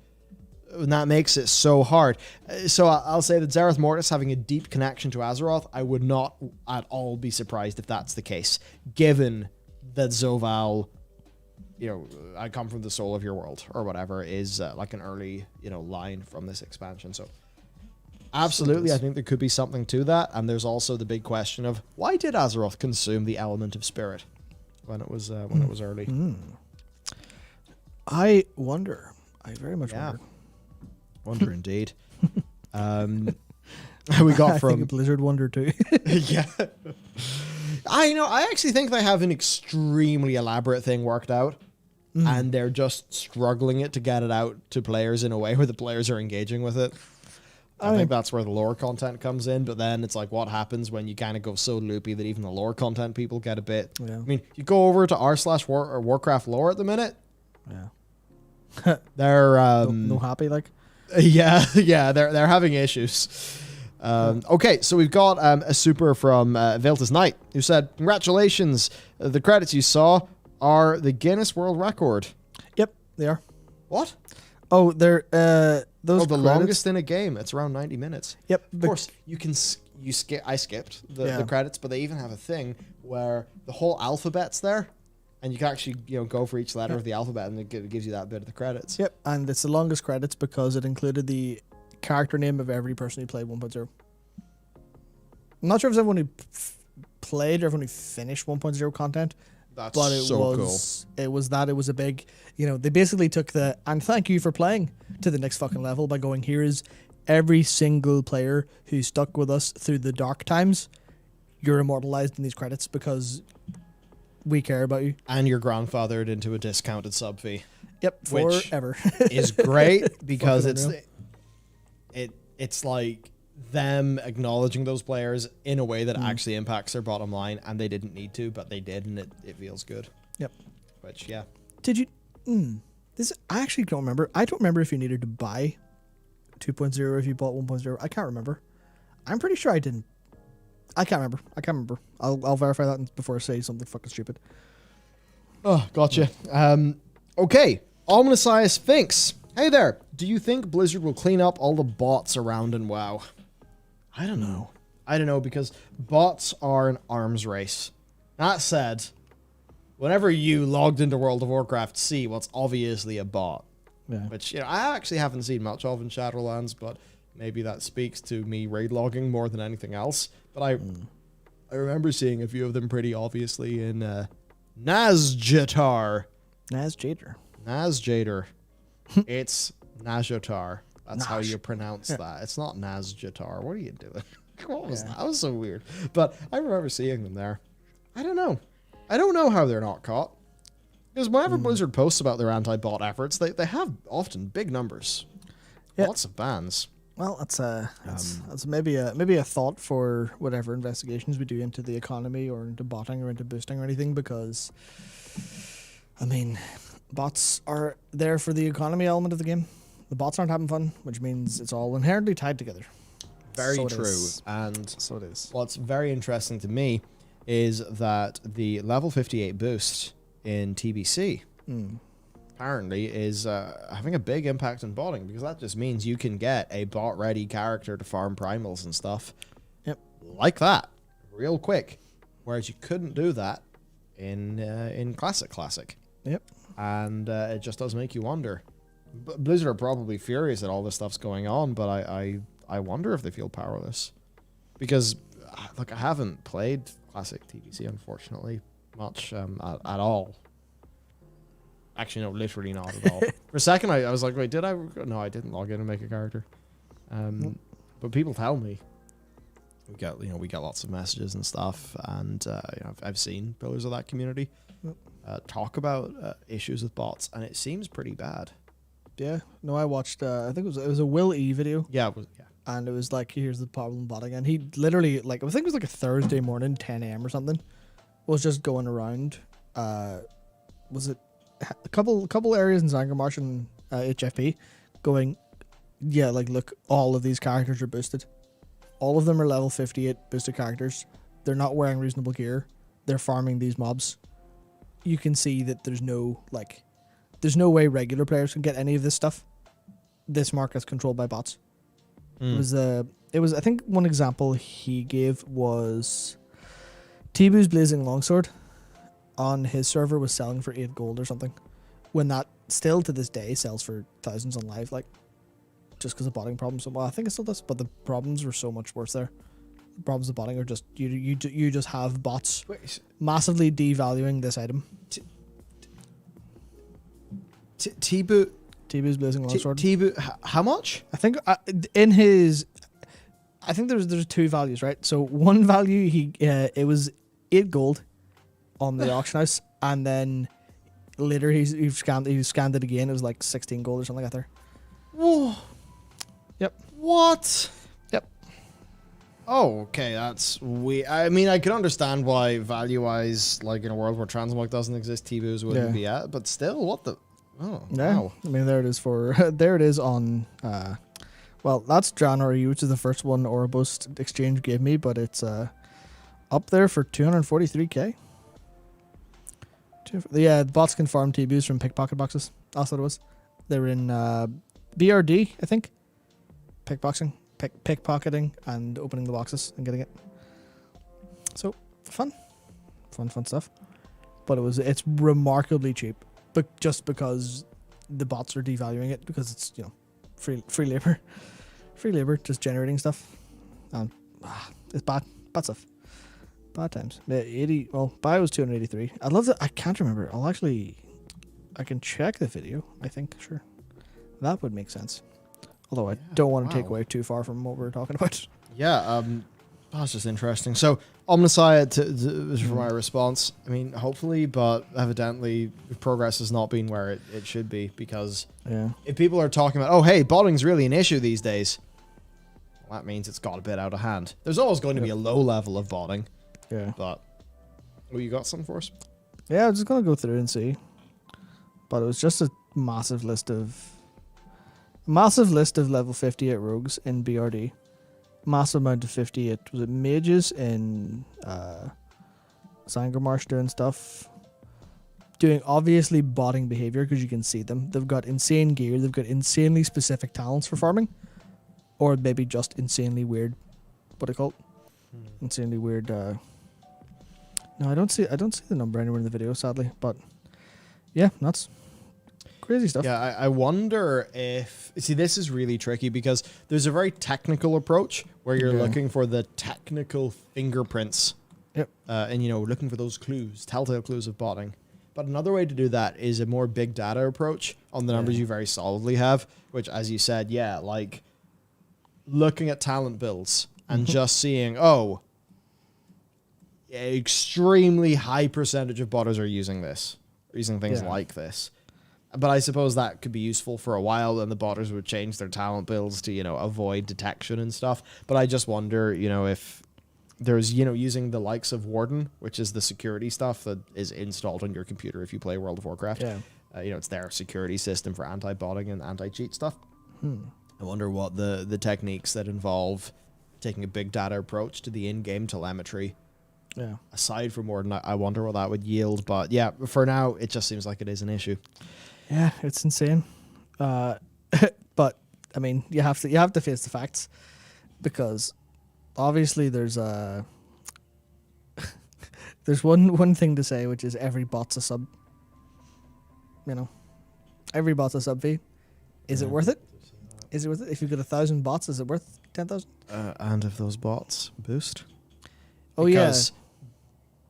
Speaker 1: And that makes it so hard. So I'll say that Zereth Mortis having a deep connection to Azeroth, I would not at all be surprised if that's the case, given that Zoval, I come from the soul of your world, or whatever, is like an early, line from this expansion. So absolutely, I think there could be something to that. And there's also the big question of, why did Azeroth consume the element of spirit when it was early?
Speaker 2: I wonder. I very much wonder.
Speaker 1: Wonder indeed. We got from...
Speaker 2: I think Blizzard wonder too.
Speaker 1: Yeah. I actually think they have an extremely elaborate thing worked out, and they're just struggling to get it out to players in a way where the players are engaging with it. I think that's where the lore content comes in, but then it's like, what happens when you kind of go so loopy that even the lore content people get a bit... Yeah. I mean, you go over to r/Warcraft lore at the minute.
Speaker 2: Yeah.
Speaker 1: They're...
Speaker 2: no happy, like...
Speaker 1: Yeah, they're having issues. Okay, so we've got a super from Veltus Knight, who said, congratulations, the credits you saw are the Guinness World Record.
Speaker 2: Yep, they are.
Speaker 1: What?
Speaker 2: Oh, they're those
Speaker 1: the longest in a game. It's around 90 minutes.
Speaker 2: Yep.
Speaker 1: Of course, I skipped the credits, but they even have a thing where the whole alphabet's there. And you can actually, go for each letter of the alphabet, and it gives you that bit of the credits.
Speaker 2: Yep, and it's the longest credits because it included the character name of every person who played 1.0. I'm not sure if it's everyone who played or everyone who finished 1.0 content.
Speaker 1: That's
Speaker 2: but
Speaker 1: cool.
Speaker 2: It was a big, they basically took and thank you for playing to the next fucking level by going, here is every single player who stuck with us through the dark times. You're immortalized in these credits because... we care about you.
Speaker 1: And you're grandfathered into a discounted sub fee.
Speaker 2: Yep, forever.
Speaker 1: Is great because it's like them acknowledging those players in a way that actually impacts their bottom line, and they didn't need to, but they did, and it feels good.
Speaker 2: Yep.
Speaker 1: Which, yeah.
Speaker 2: Did you... I actually don't remember. I don't remember if you needed to buy 2.0 or if you bought 1.0. I can't remember. I'm pretty sure I didn't. I can't remember. I'll verify that before I say something fucking stupid.
Speaker 1: Oh, gotcha. Okay. Ominous thinks, hey there, do you think Blizzard will clean up all the bots around in WoW? I don't know. Because bots are an arms race. That said, whenever you logged into World of Warcraft, see what's obviously a bot. Yeah. Which, I actually haven't seen much of in Shadowlands, but maybe that speaks to me raid logging more than anything else. But I remember seeing a few of them pretty obviously in Nazjatar. Nazjatar. It's Nazjatar. That's how you pronounce that. It's not Nazjatar. What are you doing? What was that? That was so weird. But I remember seeing them there. I don't know how they're not caught. Because whenever Blizzard posts about their anti-bot efforts, they have often big numbers. Yep. Lots of bans.
Speaker 2: Well, that's maybe a thought for whatever investigations we do into the economy or into botting or into boosting or anything, because, I mean, bots are there for the economy element of the game. The bots aren't having fun, which means it's all inherently tied together.
Speaker 1: Very true. And so it is. What's very interesting to me is that the level 58 boost in TBC apparently is having a big impact on botting, because that just means you can get a bot-ready character to farm primals and stuff.
Speaker 2: Yep.
Speaker 1: Like that, real quick. Whereas you couldn't do that in Classic.
Speaker 2: Yep.
Speaker 1: And it just does make you wonder. Blizzard are probably furious that all this stuff's going on, but I wonder if they feel powerless. Because, look, I haven't played Classic TBC, unfortunately, much at all. Actually, no, literally not at all. For a second, I was like, wait, did I? No, I didn't log in and make a character. But people tell me. We get lots of messages and stuff, and I've seen pillars of that community talk about issues with bots, and it seems pretty bad.
Speaker 2: Yeah. No, I watched. I think it was a Will E video.
Speaker 1: Yeah, it was. Yeah.
Speaker 2: And it was like, here's the problem botting, and he literally, like, I think it was like a Thursday morning, 10 a.m. or something, was just going around. Was it a couple areas in Zangarmarsh and HFP, going, yeah, like, look, all of these characters are boosted. All of them are level 58 boosted characters. They're not wearing reasonable gear. They're farming these mobs. You can see that there's no way regular players can get any of this stuff. This market's controlled by bots. It was I think one example he gave was Tibu's Blazing Longsword on his server was selling for 8 gold or something, when that still to this day sells for thousands on live, like, just because of botting problems. Well, I think it still does, but the problems were so much worse there. The problems of botting are just you just have bots massively devaluing this item. Tibu's Blazing Longsword.
Speaker 1: Tibu, how much?
Speaker 2: I think there's 2 values, right? So one value it was 8 gold on the auction house, and then later he scanned it again. It was like 16 gold or something like that there.
Speaker 1: Whoa.
Speaker 2: Yep.
Speaker 1: What?
Speaker 2: Yep.
Speaker 1: Oh, okay, that's weird. I mean, I can understand why value-wise, like in a world where Transmog doesn't exist, Tibu's wouldn't be at, but still, what the... Oh,
Speaker 2: yeah.
Speaker 1: wow.
Speaker 2: I mean, there it is there it is on, well, that's January, which is the first one Ouroboros Exchange gave me, but it's up there for 243k. Yeah, the bots can farm TBs from pickpocket boxes. That's what it was. They're in BRD, I think. Pickpocketing and opening the boxes and getting it. So, fun stuff. But it's remarkably cheap. But just because the bots are devaluing it, because it's, free labor, just generating stuff. It's bad stuff. Bad times. 80. Well, buy was 283. I love that. I can't remember. I can check the video. I think sure, that would make sense. Although I don't want to take away too far from what we're talking about.
Speaker 1: Yeah. That's just interesting. So, Omnissiah is for my response. I mean, hopefully, but evidently, progress has not been where it should be, because if people are talking about, oh, hey, botting's really an issue these days, well, that means it's got a bit out of hand. There's always going to be a low level of botting. Yeah. But, you got something for us?
Speaker 2: Yeah, I'm just going to go through and see. But it was just a massive list of level 58 rogues in BRD. Massive amount of 58. Was it mages in Zangarmarsh doing stuff? Doing obviously botting behavior, because you can see them. They've got insane gear. They've got insanely specific talents for farming. Or maybe just insanely weird. What do you call it? Insanely weird. No, I don't see the number anywhere in the video, sadly. But yeah, that's crazy stuff.
Speaker 1: Yeah, I wonder if... See, this is really tricky, because there's a very technical approach where you're looking for the technical fingerprints.
Speaker 2: Yep.
Speaker 1: And, looking for those clues, telltale clues of botting. But another way to do that is a more big data approach on the numbers you very solidly have, which, as you said, like looking at talent builds and just seeing, extremely high percentage of botters are using this, using things like this. But I suppose that could be useful for a while, and the botters would change their talent builds to, avoid detection and stuff. But I just wonder, if there's, using the likes of Warden, which is the security stuff that is installed on your computer if you play World of Warcraft. Yeah. It's their security system for anti-botting and anti-cheat stuff. I wonder what the techniques that involve taking a big data approach to the in-game telemetry.
Speaker 2: Yeah.
Speaker 1: Aside from Warden, I wonder what that would yield. But yeah, for now, it just seems like it is an issue.
Speaker 2: Yeah, it's insane. But I mean, you have to face the facts, because obviously there's there's one thing to say, which is every bot's a sub. You know, every bot's a sub fee. Is it worth it? Is it worth it? If you've got 1,000 bots, is it worth 10,000?
Speaker 1: And if those bots boost.
Speaker 2: Oh
Speaker 1: because,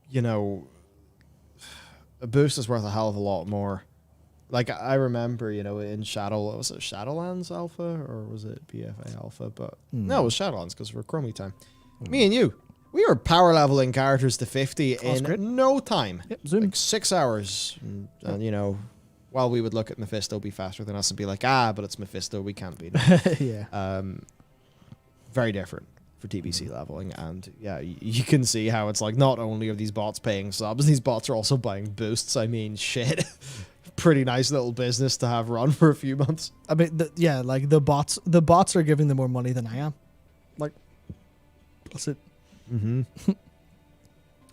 Speaker 1: you know, a boost is worth a hell of a lot more. Like, I remember, you know, in was it Shadowlands Alpha or was it BFA Alpha? But no, it was Shadowlands because we're Chromie time. Me and you, we were power leveling characters to 50 in no time.
Speaker 2: Yep, zoom.
Speaker 1: Like 6 hours. And, you know, while we would look at Mephisto be faster than us and be like, but it's Mephisto, we can't beat him.
Speaker 2: Yeah.
Speaker 1: Very different for TBC leveling, and yeah, you can see how it's like not only are these bots paying subs, these bots are also buying boosts. I mean, shit. Pretty nice little business to have run for a few months.
Speaker 2: I mean, like the bots are giving them more money than I am. Like, that's it.
Speaker 1: Mm-hmm.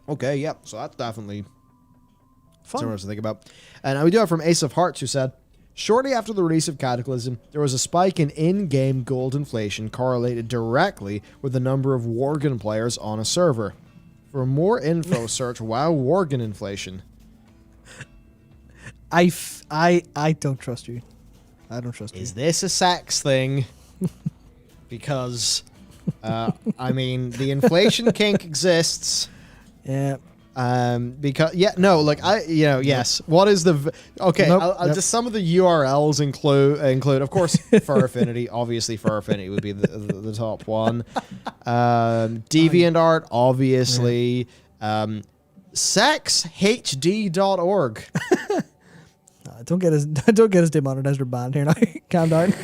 Speaker 1: Okay, yeah, so that's definitely
Speaker 2: Fun.
Speaker 1: something to think about. And we do have from Ace of Hearts, who said, shortly after the release of Cataclysm, there was a spike in-game gold inflation correlated directly with the number of Worgen players on a server. For more info, search WoW Worgen inflation.
Speaker 2: I don't trust you. I don't trust you.
Speaker 1: Is this a sex thing? Because, I mean, the inflation kink exists.
Speaker 2: Yeah.
Speaker 1: Because yes. What is the okay?
Speaker 2: Nope.
Speaker 1: Just some of the URLs include, of course, Fur Affinity. Obviously, Fur Affinity would be the top one. DeviantArt, obviously. Sexhd.org.
Speaker 2: Don't get us demonetized or banned here now. Calm down.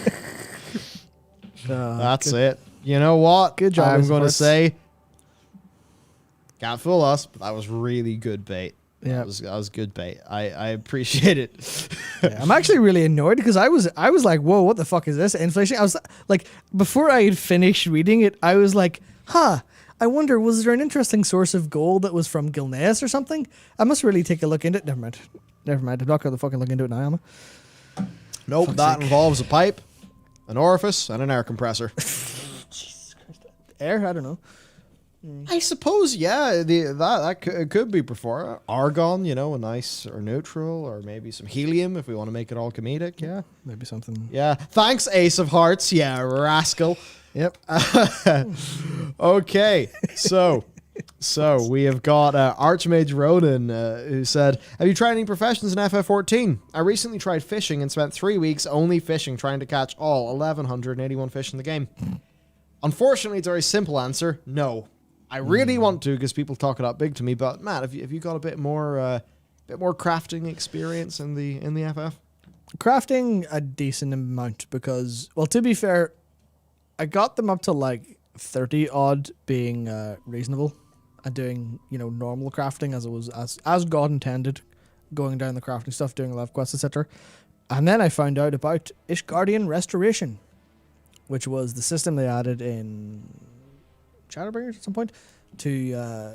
Speaker 1: That's it. You know what?
Speaker 2: Good job.
Speaker 1: I'm going to say. Can't fool us, but that was really good bait.
Speaker 2: Yeah,
Speaker 1: that was good bait. I appreciate it.
Speaker 2: Yeah, I'm actually really annoyed because I was like, whoa, what the fuck is this inflation? I was like, before I had finished reading it, I was like, I wonder, was there an interesting source of gold that was from Gilneas or something? I must really take a look into it. Never mind. I'm not going to fucking look into it now, am I?
Speaker 1: Nope, that involves a pipe, an orifice, and an air compressor.
Speaker 2: Jesus Christ. Air? I don't know.
Speaker 1: I suppose, yeah, that could be before argon, you know, a nice or neutral, or maybe some helium if we want to make it all comedic. Yeah,
Speaker 2: maybe something.
Speaker 1: Yeah, thanks, Ace of Hearts. Yeah, rascal.
Speaker 2: Yep.
Speaker 1: Okay, so we have got Archmage Ronan who said, "Have you tried any professions in FF14? I recently tried fishing and spent 3 weeks only fishing, trying to catch all 1,181 fish in the game. Unfortunately, it's a very simple answer: no." I really want to because people talk it up big to me, but Matt, have you got a bit more crafting experience in the FF?
Speaker 2: Crafting a decent amount because, well, to be fair, I got them up to like 30 odd being reasonable and doing, you know, normal crafting as it was as God intended, going down the crafting stuff, doing a lot of quests, etc. And then I found out about Ishgardian Restoration, which was the system they added in Shadowbringers at some point,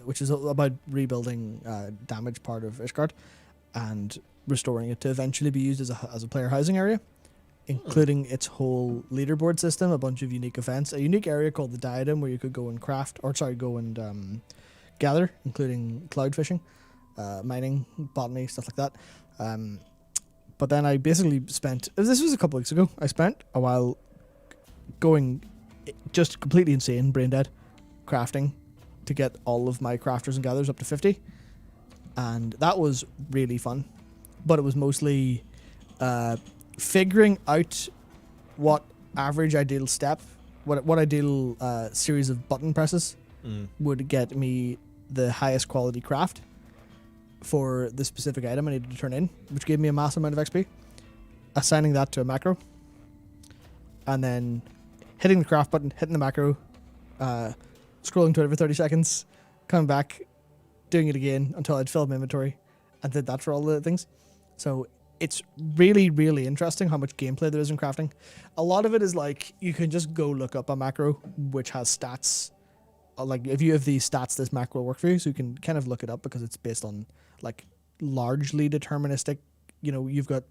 Speaker 2: which is about rebuilding damaged part of Ishgard and restoring it to eventually be used as a player housing area, including its whole leaderboard system, a bunch of unique events, a unique area called the Diadem where you could go and gather, including cloud fishing, mining, botany, stuff like that. But then I basically spent, this was a couple weeks ago, I spent a while going just completely insane, brain dead, crafting to get all of my crafters and gatherers up to 50, and that was really fun, but it was mostly figuring out what average ideal step, what ideal series of button presses would get me the highest quality craft for the specific item I needed to turn in, which gave me a massive amount of XP, assigning that to a macro, and then hitting the craft button, hitting the macro, scrolling to it every 30 seconds, coming back, doing it again until I'd filled my inventory, and did that for all the things. So it's really, really interesting how much gameplay there is in crafting. A lot of it is like, you can just go look up a macro which has stats. Like, if you have these stats, this macro will work for you, so you can kind of look it up because it's based on like largely deterministic, you know, you've got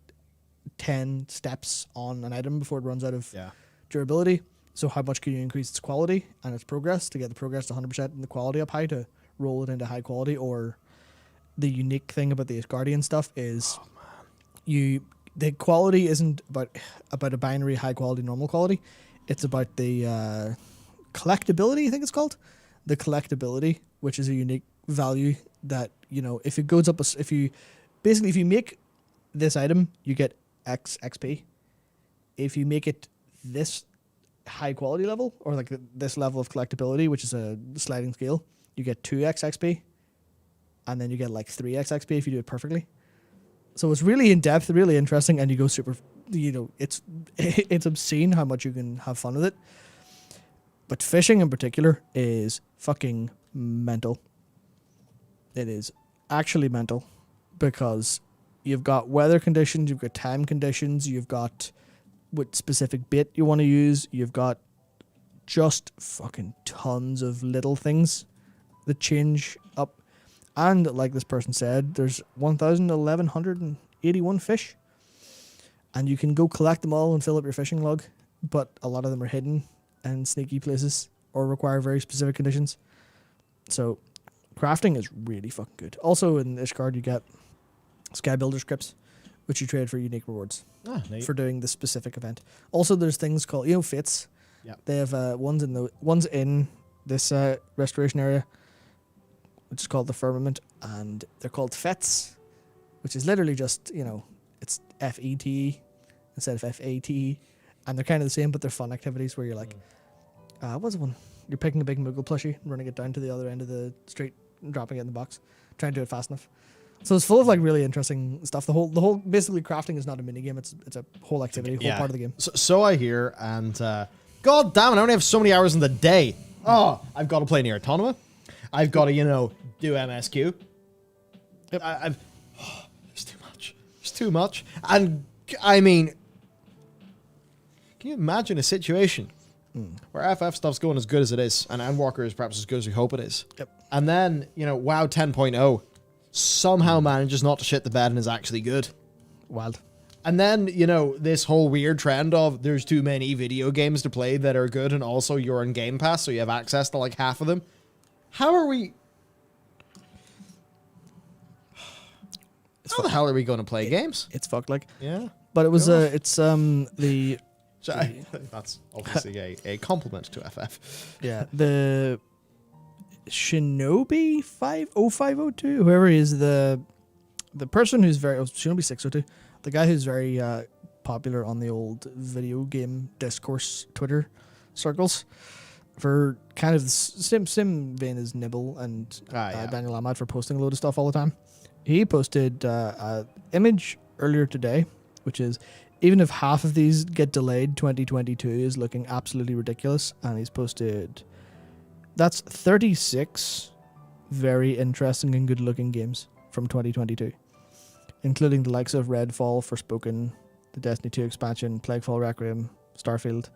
Speaker 2: 10 steps on an item before it runs out of
Speaker 1: Yeah.
Speaker 2: durability. So how much can you increase its quality and its progress to get the progress to 100% and the quality up high to roll it into high quality? Or the unique thing about the Guardian stuff is the quality isn't about a binary high quality, normal quality. It's about the collectability, I think it's called. The collectability, which is a unique value that, if it goes up, if you make this item, you get X XP. If you make it this high quality level, or like this level of collectability, which is a sliding scale, you get 2x XP, and then you get like 3x XP if you do it perfectly. So it's really in depth, really interesting, and you go super. It's obscene how much you can have fun with it. But fishing in particular is fucking mental. It is actually mental because you've got weather conditions, you've got time conditions, you've got what specific bait you want to use, you've got just fucking tons of little things that change up. And like this person said, there's 1,181 fish. And you can go collect them all and fill up your fishing log. But a lot of them are hidden in sneaky places or require very specific conditions. So crafting is really fucking good. Also in this card you get Sky Builder scripts, which you trade for unique rewards for doing the specific event. Also there's things called, fates.
Speaker 1: Yeah.
Speaker 2: They have ones in this restoration area, which is called the Firmament, and they're called fetes, which is literally just, it's FET instead of FAT, and they're kind of the same, but they're fun activities where you're like, what's the one? You're picking a big Moogle plushie and running it down to the other end of the street and dropping it in the box, trying to do it fast enough. So it's full of like really interesting stuff. The whole basically crafting is not a mini game; it's a whole activity, whole part of the game.
Speaker 1: So I hear, and god damn it, I only have so many hours in the day. Oh, I've got to play Nier Automata. I've got to, do MSQ.
Speaker 2: Yep.
Speaker 1: There's too much. There's too much. And, I mean, can you imagine a situation where FF stuff's going as good as it is, and Endwalker is perhaps as good as we hope it is?
Speaker 2: Yep.
Speaker 1: And then, WoW 10.0 somehow manages not to shit the bed and is actually good.
Speaker 2: Wild.
Speaker 1: And then, this whole weird trend of there's too many video games to play that are good, and also you're on Game Pass, so you have access to like half of them. How are we... How the hell are we going to play games?
Speaker 2: It's fucked, like.
Speaker 1: Yeah.
Speaker 2: But it was
Speaker 1: Gosh.
Speaker 2: That's
Speaker 1: obviously a compliment to FF.
Speaker 2: Yeah, the Shinobi 50502, whoever he is, the person who's Shinobi 602, the guy who's very popular on the old video game discourse Twitter circles for kind of the same vein as Nibble and Daniel Ahmad for posting a load of stuff all the time. He posted an image earlier today, which is, even if half of these get delayed, 2022 is looking absolutely ridiculous. And he's posted, that's 36 very interesting and good-looking games from 2022, including the likes of Redfall, Forspoken, the Destiny 2 expansion, Plaguefall Requiem, Starfield,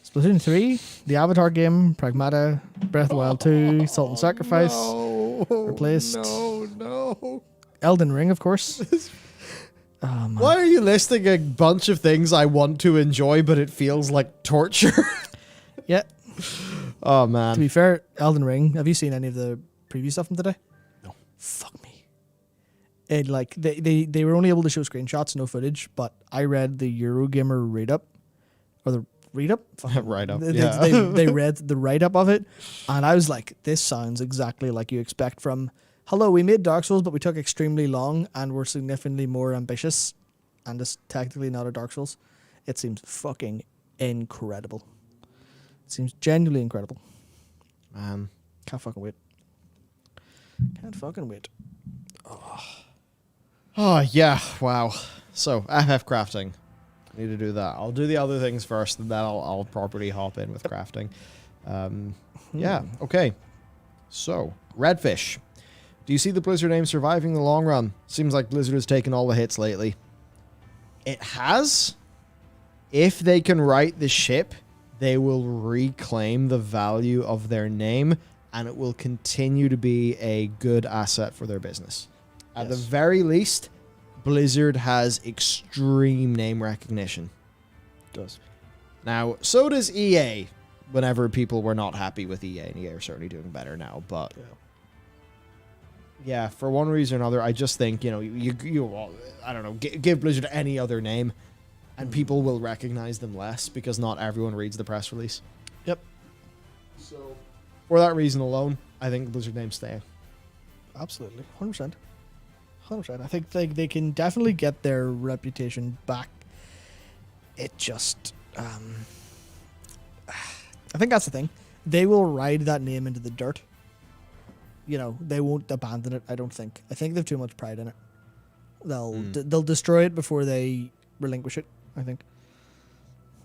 Speaker 2: Splatoon 3, the Avatar game, Pragmata, Breath of the Wild 2, Salt and Sacrifice, replaced.
Speaker 1: No.
Speaker 2: Elden Ring, of course.
Speaker 1: Why are you listing a bunch of things I want to enjoy, but it feels like torture?
Speaker 2: Yeah.
Speaker 1: Oh, man.
Speaker 2: To be fair, Elden Ring, have you seen any of the preview stuff from today?
Speaker 1: No.
Speaker 2: Fuck me. And like they were only able to show screenshots, no footage, but I read the Eurogamer write-up, or the read-up?
Speaker 1: Write-up,
Speaker 2: They read the write-up of it, and I was like, this sounds exactly like you expect from, hello, we made Dark Souls, but we took extremely long, and we're significantly more ambitious, and it's technically not a Dark Souls. It seems fucking incredible. It seems genuinely incredible.
Speaker 1: Man.
Speaker 2: Can't fucking wait.
Speaker 1: Oh, yeah. Wow. So, FF crafting. Need to do that. I'll do the other things first, and then I'll properly hop in with crafting. Yeah. Okay. So, Redfish. Do you see the Blizzard name surviving the long run? Seems like Blizzard has taken all the hits lately. It has. If they can right the ship, they will reclaim the value of their name, and it will continue to be a good asset for their business. At the very least, Blizzard has extreme name recognition.
Speaker 2: It does.
Speaker 1: Now, so does EA. Whenever people were not happy with EA, and EA are certainly doing better now, but yeah, for one reason or another, I just think, you know, you I don't know, give Blizzard any other name, and people will recognize them less because not everyone reads the press release.
Speaker 2: Yep.
Speaker 1: So, for that reason alone, I think the Blizzard name's staying.
Speaker 2: Absolutely. 100%. 100%. I think they can definitely get their reputation back. It just... I think that's the thing. They will ride that name into the dirt. You know, they won't abandon it, I don't think. I think they have too much pride in it. They'll destroy it before they relinquish it, I think.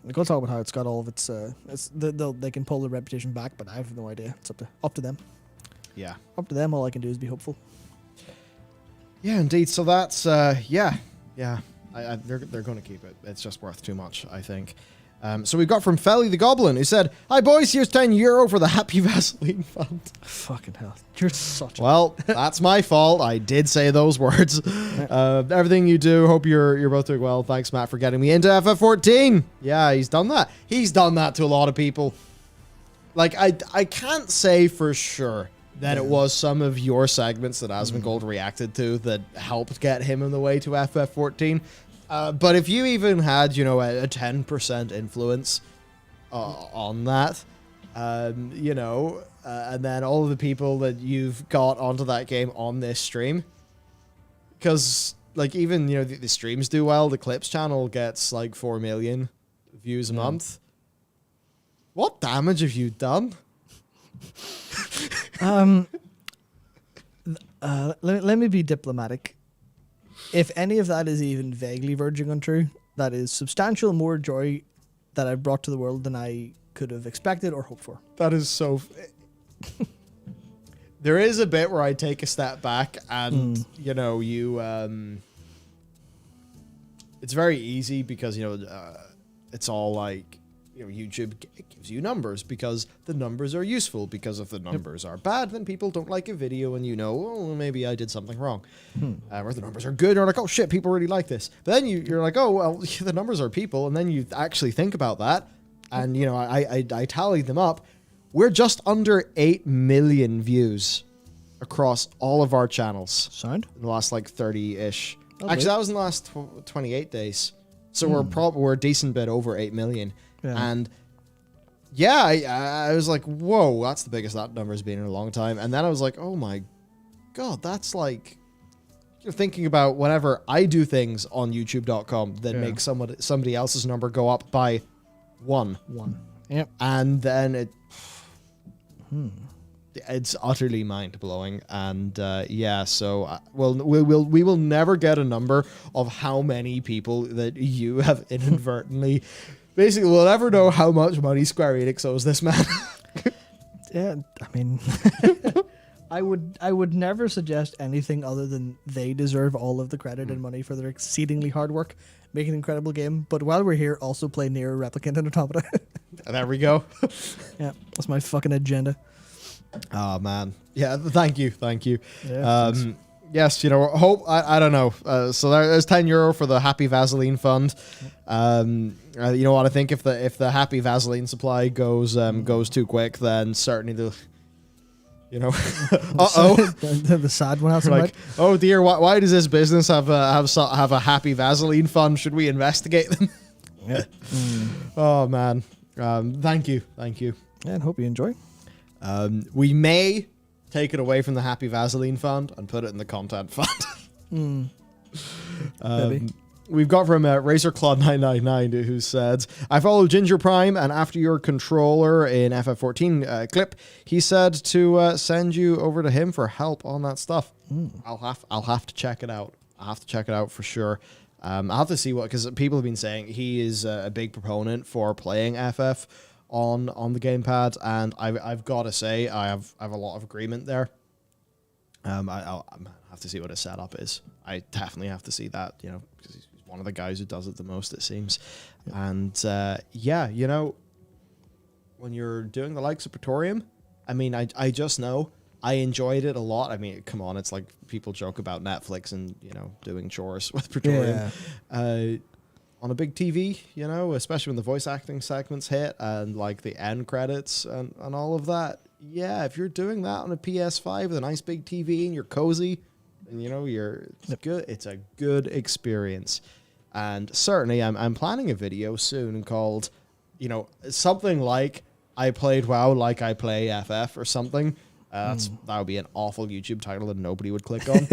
Speaker 2: We'll talk about how it's got all of its... they can pull the reputation back, but I have no idea. It's up to them.
Speaker 1: Yeah.
Speaker 2: Up to them, all I can do is be hopeful.
Speaker 1: Yeah, indeed. So that's... yeah. They're going to keep it. It's just worth too much, I think. So we got from Felly the Goblin, who said, "Hi boys, here's €10 for the Happy Vaseline Fund."
Speaker 2: Fucking hell. You're such a...
Speaker 1: Well, that's my fault. I did say those words. Everything you do, hope you're both doing well. Thanks, Matt, for getting me into FF14. Yeah, he's done that. He's done that to a lot of people. Like, I can't say for sure that it was some of your segments that Asmongold reacted to that helped get him in the way to FF14. But if you even had, you know, a 10% influence on that, you know, and then all of the people that you've got onto that game on this stream, because, like, even, you know, the streams do well. The Clips channel gets, like, 4 million views a month. What damage have you done?
Speaker 2: Let me be diplomatic. If any of that is even vaguely verging on true, that is substantial more joy that I brought to the world than I could have expected or hoped for.
Speaker 1: That is so... There is a bit where I take a step back and, you know, it's very easy because, you know, it's all like, you know, YouTube gives you numbers because the numbers are useful, because if the numbers are bad, then people don't like a video and, you know, oh, maybe I did something wrong. Or the numbers are good, or like, oh shit, people really like this. But then you're like, oh, well, the numbers are people, and then you actually think about that, and, you know, I tallied them up. We're just under 8 million views across all of our channels.
Speaker 2: Sound?
Speaker 1: In the last, like, 30-ish.
Speaker 2: Oh,
Speaker 1: Actually, that was in the last 28 days. So we're a decent bit over 8 million. Yeah. And yeah, I was like, whoa, that's the biggest that number's been in a long time. And then I was like, oh my God, that's like, you're thinking about whenever I do things on youtube.com that make somebody else's number go up by one.
Speaker 2: Yep.
Speaker 1: And then it's utterly mind-blowing. And yeah, so we will never get a number of how many people that you have inadvertently... Basically, we'll never know how much money Square Enix owes this man.
Speaker 2: Yeah, I mean, I would never suggest anything other than they deserve all of the credit and money for their exceedingly hard work making an incredible game. But while we're here, also play Nier Replicant and Automata.
Speaker 1: There we go.
Speaker 2: Yeah, that's my fucking agenda.
Speaker 1: Oh man, yeah. Thank you.
Speaker 2: Yeah,
Speaker 1: yes, you know, hope I don't know. So there's €10 for the Happy Vaseline Fund. You know what? I think if the Happy Vaseline supply goes too quick, then certainly the, you know,
Speaker 2: the sad one has
Speaker 1: like, oh dear, why does this business have a Happy Vaseline Fund? Should we investigate them?
Speaker 2: Yeah.
Speaker 1: Oh man, thank you.
Speaker 2: Yeah, and hope you enjoy.
Speaker 1: We may take it away from the Happy Vaseline Fund and put it in the content fund. We've got from RazorClaw999 who said, "I follow Ginger Prime, and after your controller in FF14 clip, he said to send you over to him for help on that stuff." I'll have to check it out. I'll have to check it out for sure. I'll have to see because people have been saying he is a big proponent for playing FF on the gamepad, and I've got to say I have a lot of agreement there. I'll have to see what his setup is. I definitely have to see that, you know, because he's one of the guys who does it the most, it seems. Yeah. And yeah, you know, when you're doing the likes of Praetorium, I mean, I just know I enjoyed it a lot. I mean, come on, it's like people joke about Netflix and, you know, doing chores with Praetorian. On a big TV, you know, especially when the voice acting segments hit and like the end credits and all of that. Yeah, if you're doing that on a PS5 with a nice big TV and you're cozy and, you know, it's good. It's a good experience. And certainly I'm planning a video soon called, you know, something like I played WoW like I play FF or something. That would be an awful YouTube title that nobody would click on.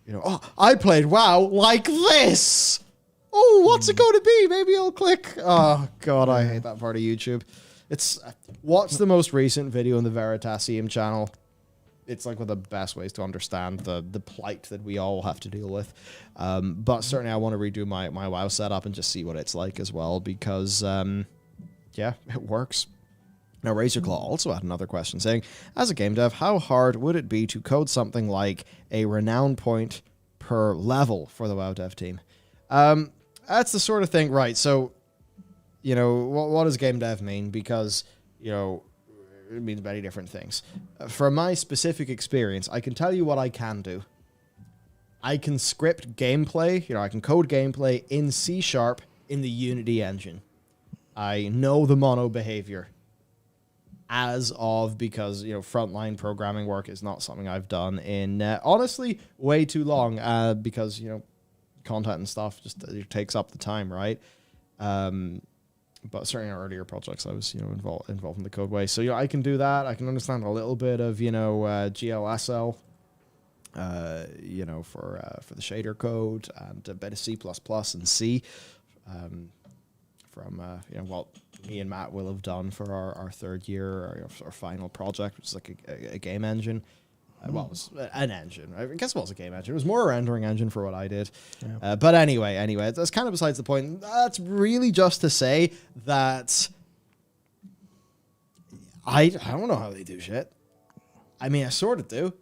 Speaker 1: You know, oh, I played WoW like this. Oh, what's it going to be? Maybe I'll click. Oh, God, I hate that part of YouTube. What's the most recent video on the Veritasium channel? It's like one of the best ways to understand the plight that we all have to deal with. But certainly I want to redo my WoW setup and just see what it's like as well because, yeah, it works. Now, Razorclaw also had another question saying, as a game dev, how hard would it be to code something like a renown point per level for the WoW dev team? That's the sort of thing, right? So, you know, what does game dev mean? Because, you know, it means many different things. From my specific experience, I can tell you what I can do. I can script gameplay, you know, I can code gameplay in C# in the Unity engine. I know the mono behavior. Because, you know, frontline programming work is not something I've done in, honestly, way too long, because, you know, content and stuff just it takes up the time, right? But certainly in earlier projects, I was, you know, involved in the code way. So, you know, I can do that. I can understand a little bit of, you know, GLSL, you know, for the shader code and a bit of C++ and C, from, you know, what me and Matt will have done for our third year, our final project, which is like a game engine. Well, it was an engine. I guess it was a game engine. It was more a rendering engine for what I did. Yeah. But anyway, that's kind of besides the point. That's really just to say that I don't know how they do shit. I mean, I sort of do.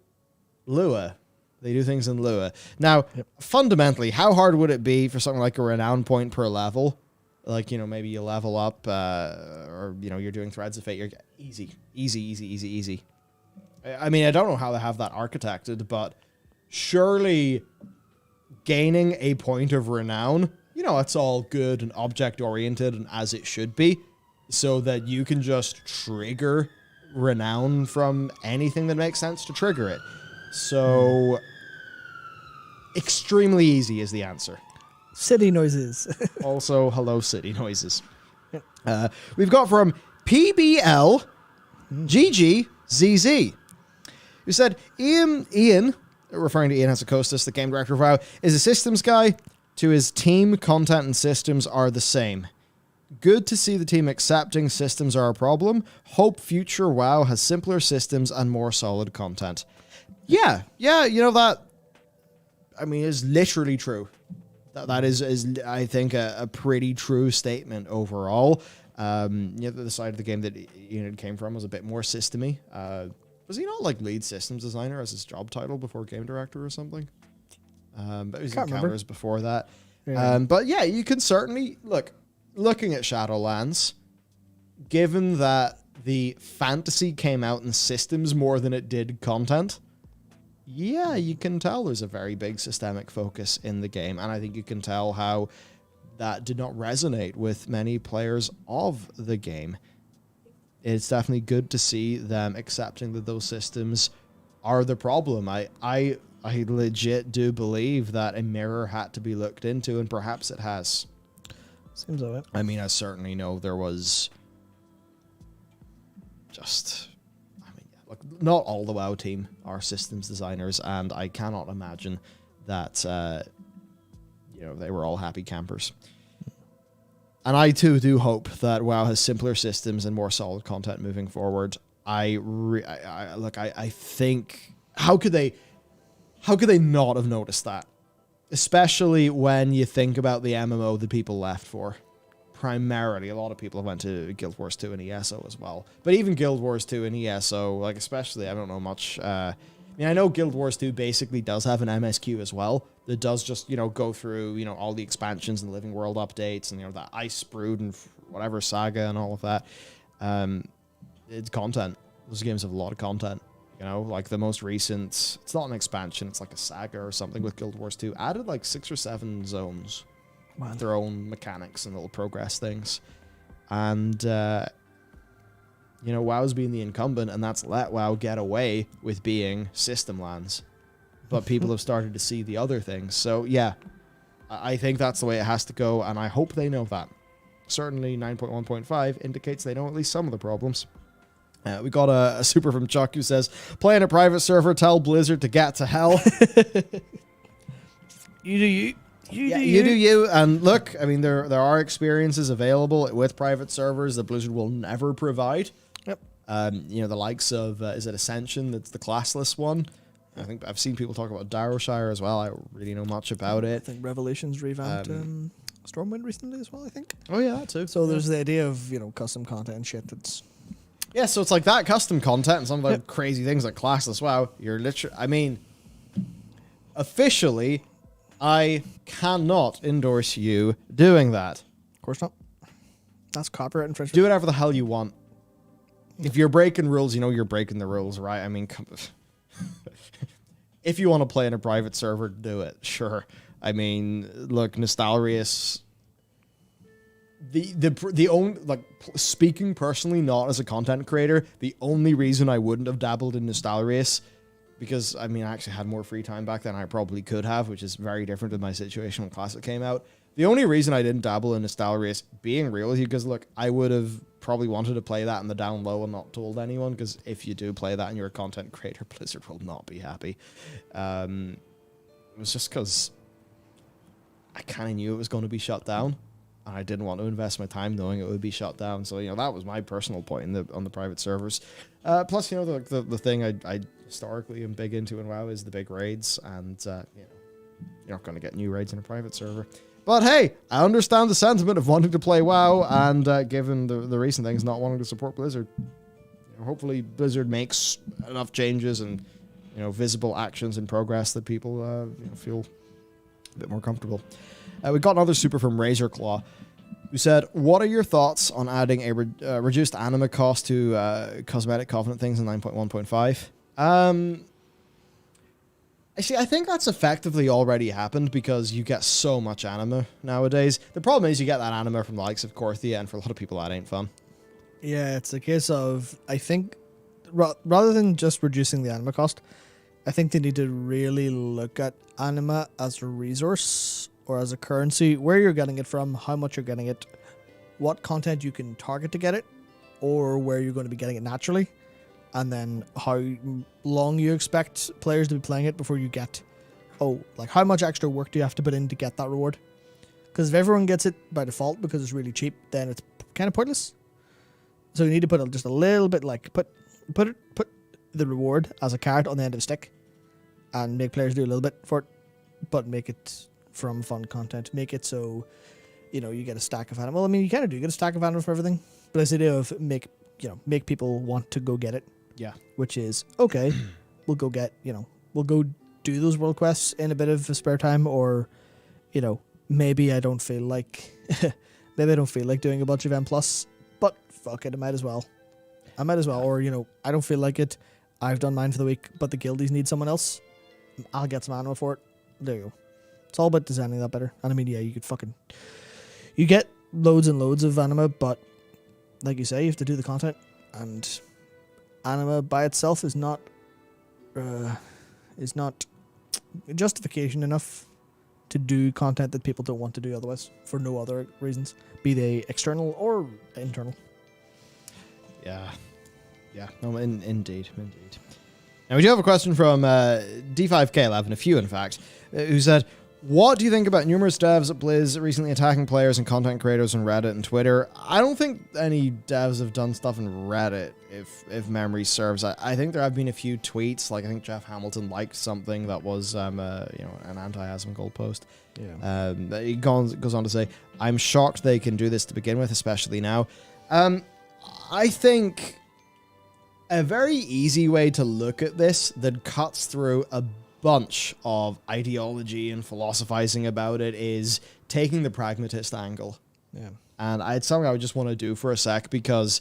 Speaker 1: Lua. They do things in Lua. Now, fundamentally, how hard would it be for something like a renown point per level? Like, you know, maybe you level up, or, you know, you're doing Threads of Fate. You're easy. I mean, I don't know how they have that architected, but surely gaining a point of renown, you know, it's all good and object-oriented and as it should be, so that you can just trigger renown from anything that makes sense to trigger it. So, extremely easy is the answer.
Speaker 2: City noises.
Speaker 1: Also, hello, city noises. We've got from PBL GGZZ, who said, Ian, referring to Ian Hazzakostas, the game director of WoW, is a systems guy. To his team, content and systems are the same. Good to see the team accepting systems are a problem. Hope future WoW has simpler systems and more solid content. Yeah, you know, that, I mean, is literally true. That is I think, a pretty true statement overall. You know, the side of the game that Ian came from was a bit more systemy. Was he not like lead systems designer as his job title before game director or something? But he was in Cameras before that. Yeah. But yeah, you can certainly looking at Shadowlands, given that the fantasy came out in systems more than it did content. Yeah, you can tell there's a very big systemic focus in the game, and I think you can tell how that did not resonate with many players of the game. It's definitely good to see them accepting that those systems are the problem. I legit do believe that a mirror had to be looked into, and perhaps it has.
Speaker 2: Seems like it.
Speaker 1: I mean, I certainly know there was just... Look, not all the WoW team are systems designers, and I cannot imagine that, you know, they were all happy campers. And I, too, do hope that WoW has simpler systems and more solid content moving forward. I think... How could they not have noticed that? Especially when you think about the MMO that people left for. Primarily, a lot of people went to Guild Wars 2 and ESO as well. But even Guild Wars 2 and ESO, like especially, I don't know much. I mean, I know Guild Wars 2 basically does have an MSQ as well. That does just, you know, go through, you know, all the expansions and Living World updates and, you know, that Ice Brood and whatever saga and all of that. It's content. those games have a lot of content. You know, like the most recent, it's not an expansion, it's like a saga or something with Guild Wars 2, added like 6 or 7 zones with their own mechanics and little progress things. And, you know, WoW's been the incumbent, and that's let WoW get away with being system lands. But people have started to see the other things. So, yeah, I think that's the way it has to go, and I hope they know that. Certainly 9.1.5 indicates they know at least some of the problems. We got a super from Chuck who says, "Play in a private server, tell Blizzard to get to hell."
Speaker 2: You do you.
Speaker 1: You do you. And look, I mean, there are experiences available with private servers that Blizzard will never provide.
Speaker 2: Yep.
Speaker 1: You know, the likes of, is it Ascension? That's the classless one. I think I've seen people talk about Darrowshire as well. I don't really know much about it.
Speaker 2: I think Revelations revamped Stormwind recently as well, I think.
Speaker 1: Oh, yeah, that too.
Speaker 2: So there's the idea of, you know, custom content and shit that's...
Speaker 1: Yeah, so it's like that custom content and some of the crazy things like classless WoW. You're literally, I mean, officially, I cannot endorse you doing that.
Speaker 2: Of course not. That's copyright infringement.
Speaker 1: Do whatever the hell you want. If you're breaking rules, you know you're breaking the rules, right? I mean, if you want to play in a private server, do it. Sure. I mean, look, Nostalrius... The only, like, speaking personally, not as a content creator, the only reason I wouldn't have dabbled in Nostalrius, because I mean I actually had more free time back then I probably could have, which is very different than my situation when Classic came out. The only reason I didn't dabble in Nostalrius, being real with you, because look, I would have probably wanted to play that in the down low and not told anyone, because if you do play that and you're a content creator, Blizzard will not be happy. It was just because I kind of knew it was going to be shut down. And I didn't want to invest my time knowing it would be shut down. So, you know, that was my personal point on the private servers. Plus, you know, the thing I historically am big into in WoW is the big raids. And, you know, you're not going to get new raids in a private server. But, hey, I understand the sentiment of wanting to play WoW. And given the recent things, not wanting to support Blizzard. You know, hopefully Blizzard makes enough changes and, you know, visible actions and progress that people you know, feel a bit more comfortable. We got another super from Razorclaw, who said, "What are your thoughts on adding a reduced anima cost to cosmetic covenant things in 9.1.5? Actually, I think that's effectively already happened because you get so much anima nowadays. The problem is you get that anima from the likes of Korthia, and for a lot of people that ain't fun.
Speaker 2: Yeah, it's a case of, I think, rather than just reducing the anima cost, I think they need to really look at anima as a resource or as a currency, where you're getting it from, how much you're getting it, what content you can target to get it, or where you're going to be getting it naturally, and then how long you expect players to be playing it before you get, like how much extra work do you have to put in to get that reward? Because if everyone gets it by default because it's really cheap, then it's kind of pointless. So you need to put just a little bit, like put the reward as a carrot on the end of a stick, and make players do a little bit for it, but make it from fun content. Make it so, you know, you get a stack of anima. Well, I mean, you kind of do get a stack of anima for everything, but it's the idea of make people want to go get it.
Speaker 1: Yeah.
Speaker 2: Which is, okay, we'll go do those world quests in a bit of spare time, or, you know, maybe I don't feel like doing a bunch of M+, but fuck it, I might as well. Or, you know, I don't feel like it. I've done mine for the week, but the guildies need someone else. I'll get some anima for it. There you go. It's all about designing that better. And I mean, yeah, you get loads and loads of anima, but like you say, you have to do the content, and anima by itself is not justification enough to do content that people don't want to do otherwise, for no other reasons, be they external or internal.
Speaker 1: Yeah. No, indeed. Now, we do have a question from D5K11, a few in fact, who said, "What do you think about numerous devs at Blizz recently attacking players and content creators on Reddit and Twitter?" I don't think any devs have done stuff in Reddit, if memory serves. I think there have been a few tweets, like I think Jeff Hamilton liked something that was an anti-Asmongold post.
Speaker 2: Yeah.
Speaker 1: He goes on to say, "I'm shocked they can do this to begin with, especially now." I think a very easy way to look at this that cuts through a bunch of ideology and philosophizing about it is taking the pragmatist angle.
Speaker 2: Yeah.
Speaker 1: And it's something I would just want to do for a sec, because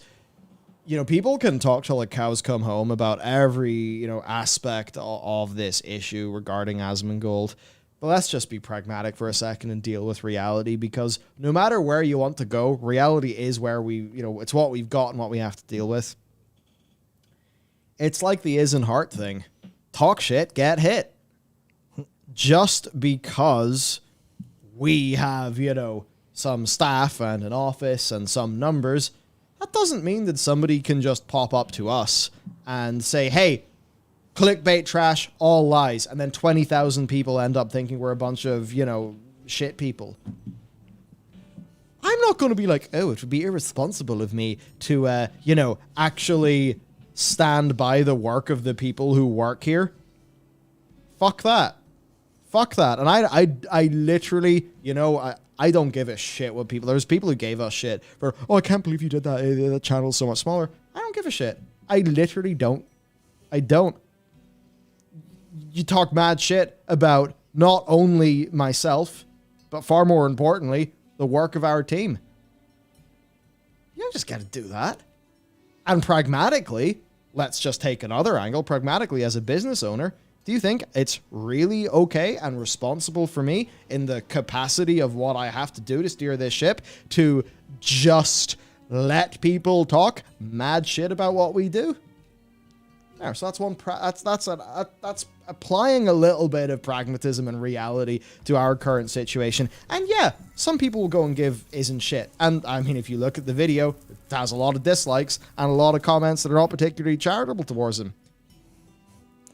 Speaker 1: people can talk till the cows come home about every, aspect of this issue regarding Asmongold. But let's just be pragmatic for a second and deal with reality, because no matter where you want to go, reality is where it's what we've got and what we have to deal with. It's like the Isn't Heart thing. Talk shit, get hit. Just because we have, some staff and an office and some numbers, that doesn't mean that somebody can just pop up to us and say, hey, clickbait trash, all lies, and then 20,000 people end up thinking we're a bunch of, shit people. I'm not going to be like, oh, it would be irresponsible of me to, actually stand by the work of the people who work here. Fuck that. Fuck that. And I literally, I don't give a shit what people... There's people who gave us shit for, oh, I can't believe you did that. The channel's so much smaller. I don't give a shit. I literally don't. I don't. You talk mad shit about not only myself, but far more importantly, the work of our team. You don't just got to do that. And pragmatically, let's just take another angle. Pragmatically, as a business owner, do you think it's really okay and responsible for me in the capacity of what I have to do to steer this ship to just let people talk mad shit about what we do? There, so that's one. That's applying a little bit of pragmatism and reality to our current situation. And yeah, some people will go and give isn't shit. And I mean, if you look at the video, it has a lot of dislikes and a lot of comments that are not particularly charitable towards him.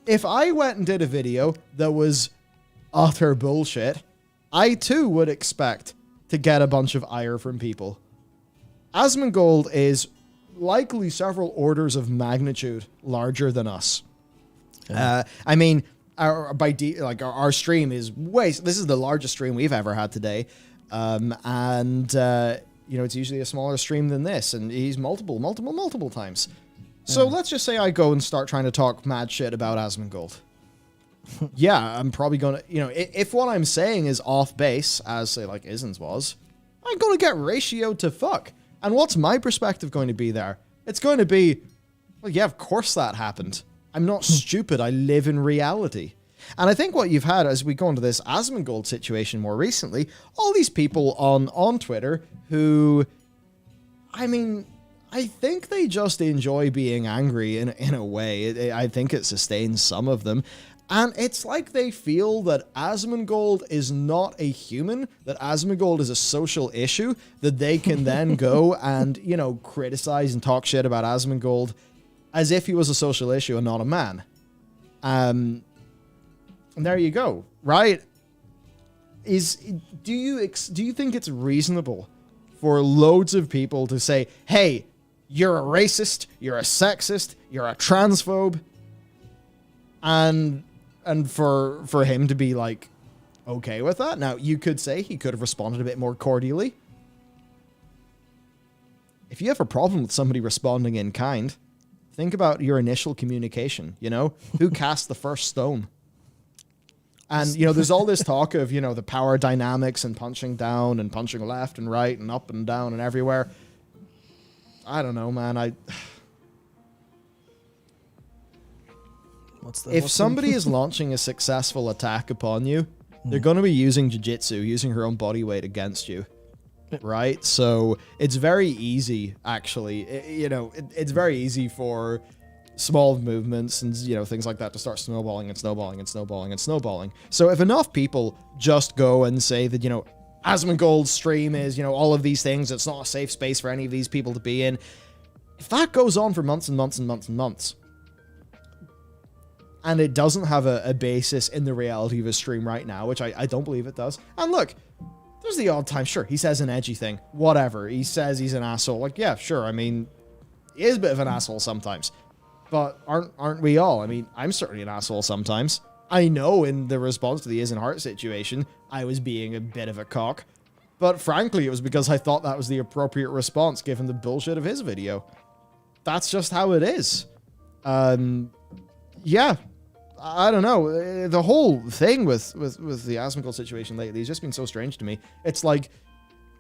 Speaker 1: If I went and did a video that was utter bullshit, I too would expect to get a bunch of ire from people. Asmongold is likely several orders of magnitude larger than us. Yeah. I mean, our stream is this is the largest stream we've ever had today. It's usually a smaller stream than this, and he's multiple times. So let's just say I go and start trying to talk mad shit about Asmongold. Yeah, I'm probably going to, if what I'm saying is off base, as say like Isen's was, I'm going to get ratioed to fuck. And what's my perspective going to be there? It's going to be, well, yeah, of course that happened. I'm not stupid. I live in reality. And I think what you've had as we go into this Asmongold situation more recently, all these people on Twitter who, I mean, I think they just enjoy being angry in a way. I think it sustains some of them. And it's like they feel that Asmongold is not a human, that Asmongold is a social issue, that they can then go and, criticize and talk shit about Asmongold as if he was a social issue and not a man. And there you go, right? Do you think it's reasonable for loads of people to say, hey, you're a racist, you're a sexist, you're a transphobe, and for him to be like okay with that? Now, you could say he could have responded a bit more cordially. If you have a problem with somebody responding in kind, think about your initial communication, who cast the first stone? And, there's all this talk of, the power dynamics and punching down and punching left and right and up and down and everywhere. I don't know, man. If somebody is launching a successful attack upon you, they're going to be using jiu-jitsu, using her own body weight against you, right? So it's very easy, actually. It's very easy for small movements and, things like that to start snowballing and snowballing and snowballing and snowballing. So if enough people just go and say that, Asmongold's stream is, all of these things, it's not a safe space for any of these people to be in. If that goes on for months and months and months and months, and it doesn't have a basis in the reality of his stream right now, which I don't believe it does. And look, there's the odd time, sure, he says an edgy thing, whatever. He says he's an asshole. Like, yeah, sure, I mean, he is a bit of an asshole sometimes. But aren't we all? I mean, I'm certainly an asshole sometimes. I know in the response to the Isn't Heart situation, I was being a bit of a cock. But frankly, it was because I thought that was the appropriate response given the bullshit of his video. That's just how it is. Yeah. I don't know. The whole thing with the Asmongold situation lately has just been so strange to me. It's like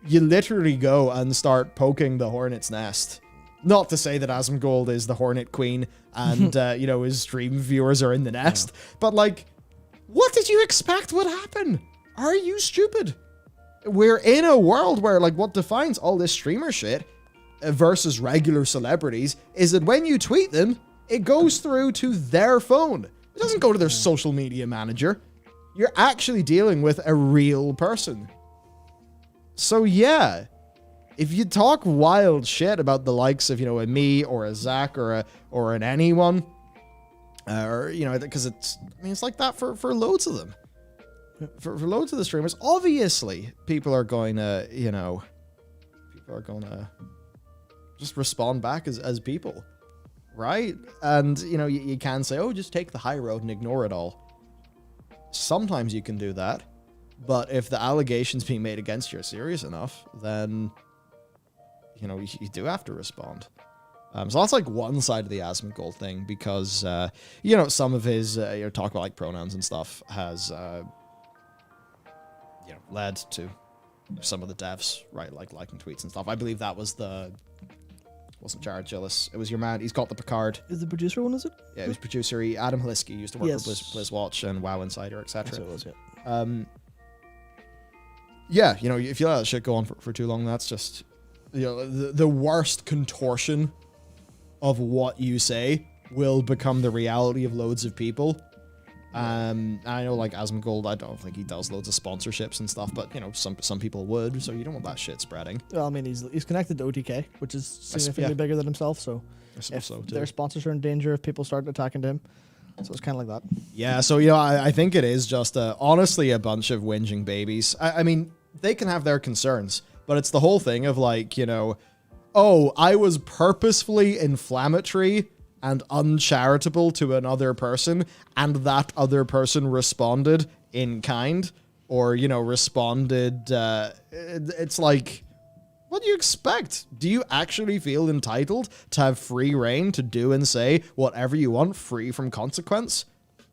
Speaker 1: you literally go and start poking the hornet's nest Not to say that Asmongold is the Hornet Queen and, his stream viewers are in the nest, but like, what did you expect would happen? Are you stupid? We're in a world where, like, what defines all this streamer shit versus regular celebrities is that when you tweet them, it goes through to their phone. It doesn't go to their social media manager. You're actually dealing with a real person. So yeah, if you talk wild shit about the likes of, a me or a Zach or an anyone, because it's like that for loads of them. For loads of the streamers, obviously people are going to, just respond back as people, right? And, you can say, oh, just take the high road and ignore it all. Sometimes you can do that, but if the allegations being made against you are serious enough, then, you do have to respond. So that's like one side of the Asmongold thing, because, some of his, talk about like pronouns and stuff has, led to some of the devs, right, like liking tweets and stuff. I believe that was wasn't Jared Gillis. It was your man. He's got the Picard.
Speaker 2: Is the producer one, is it?
Speaker 1: Yeah, he was producer. Adam Halisky used to work for Blizz Watch and WoW Insider, etc.
Speaker 2: Yes, it was,
Speaker 1: yeah. If you let that shit go on for too long, that's just, the worst contortion of what you say will become the reality of loads of people. I know, like, Asmongold, I don't think he does loads of sponsorships and stuff, but, some people would, so you don't want that shit spreading.
Speaker 2: Well, I mean, he's connected to OTK, which is significantly bigger than himself, so if their sponsors are in danger, if people start attacking him, so it's kind of like that.
Speaker 1: Yeah, so, I think it is just, honestly, a bunch of whinging babies. I mean, they can have their concerns, but it's the whole thing of, like, oh, I was purposefully inflammatory and uncharitable to another person, and that other person responded in kind, or, responded, it's like, what do you expect? Do you actually feel entitled to have free reign to do and say whatever you want, free from consequence?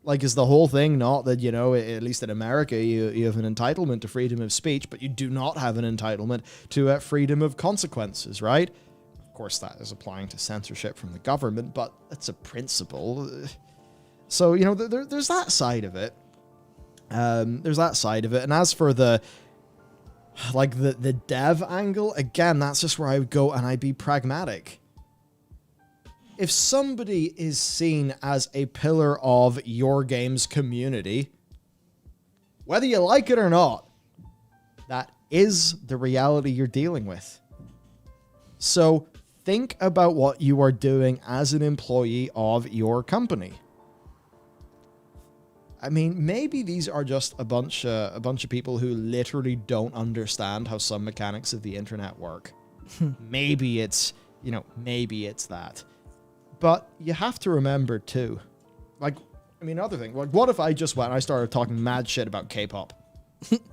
Speaker 1: Like, is the whole thing not that, at least in America, you have an entitlement to freedom of speech, but you do not have an entitlement to freedom of consequences, right? Of course, that is applying to censorship from the government, but it's a principle. So, there's that side of it. There's that side of it. And as for the dev angle, again, that's just where I would go and I'd be pragmatic. If somebody is seen as a pillar of your game's community, whether you like it or not, that is the reality you're dealing with. So think about what you are doing as an employee of your company. I mean, maybe these are just a bunch of people who literally don't understand how some mechanics of the internet work. Maybe it's that. But you have to remember too, another thing, what if I just went and I started talking mad shit about K-pop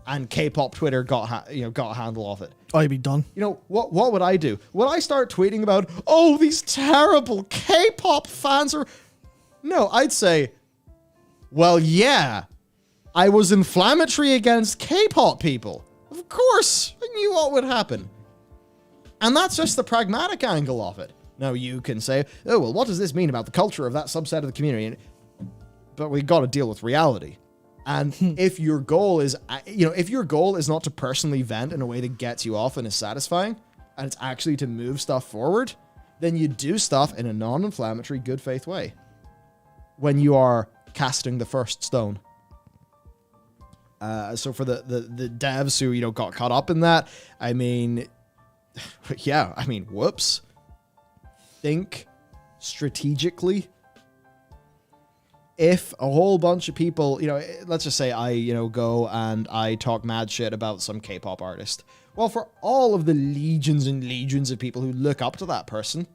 Speaker 1: and K-pop Twitter got a handle of it?
Speaker 2: Oh, you'd be done.
Speaker 1: What would I do? Would I start tweeting about, oh, these terrible K-pop fans are... No, I'd say, well, yeah, I was inflammatory against K-pop people. Of course, I knew what would happen. And that's just the pragmatic angle of it. Now, you can say, oh, well, what does this mean about the culture of that subset of the community? But we got to deal with reality. And if your goal is, not to personally vent in a way that gets you off and is satisfying, and it's actually to move stuff forward, then you do stuff in a non-inflammatory, good faith way. When you are casting the first stone. So for the devs who, got caught up in that, whoops. Think strategically. If a whole bunch of people, let's just say I, go and I talk mad shit about some K-pop artist. Well, for all of the legions and legions of people who look up to that person,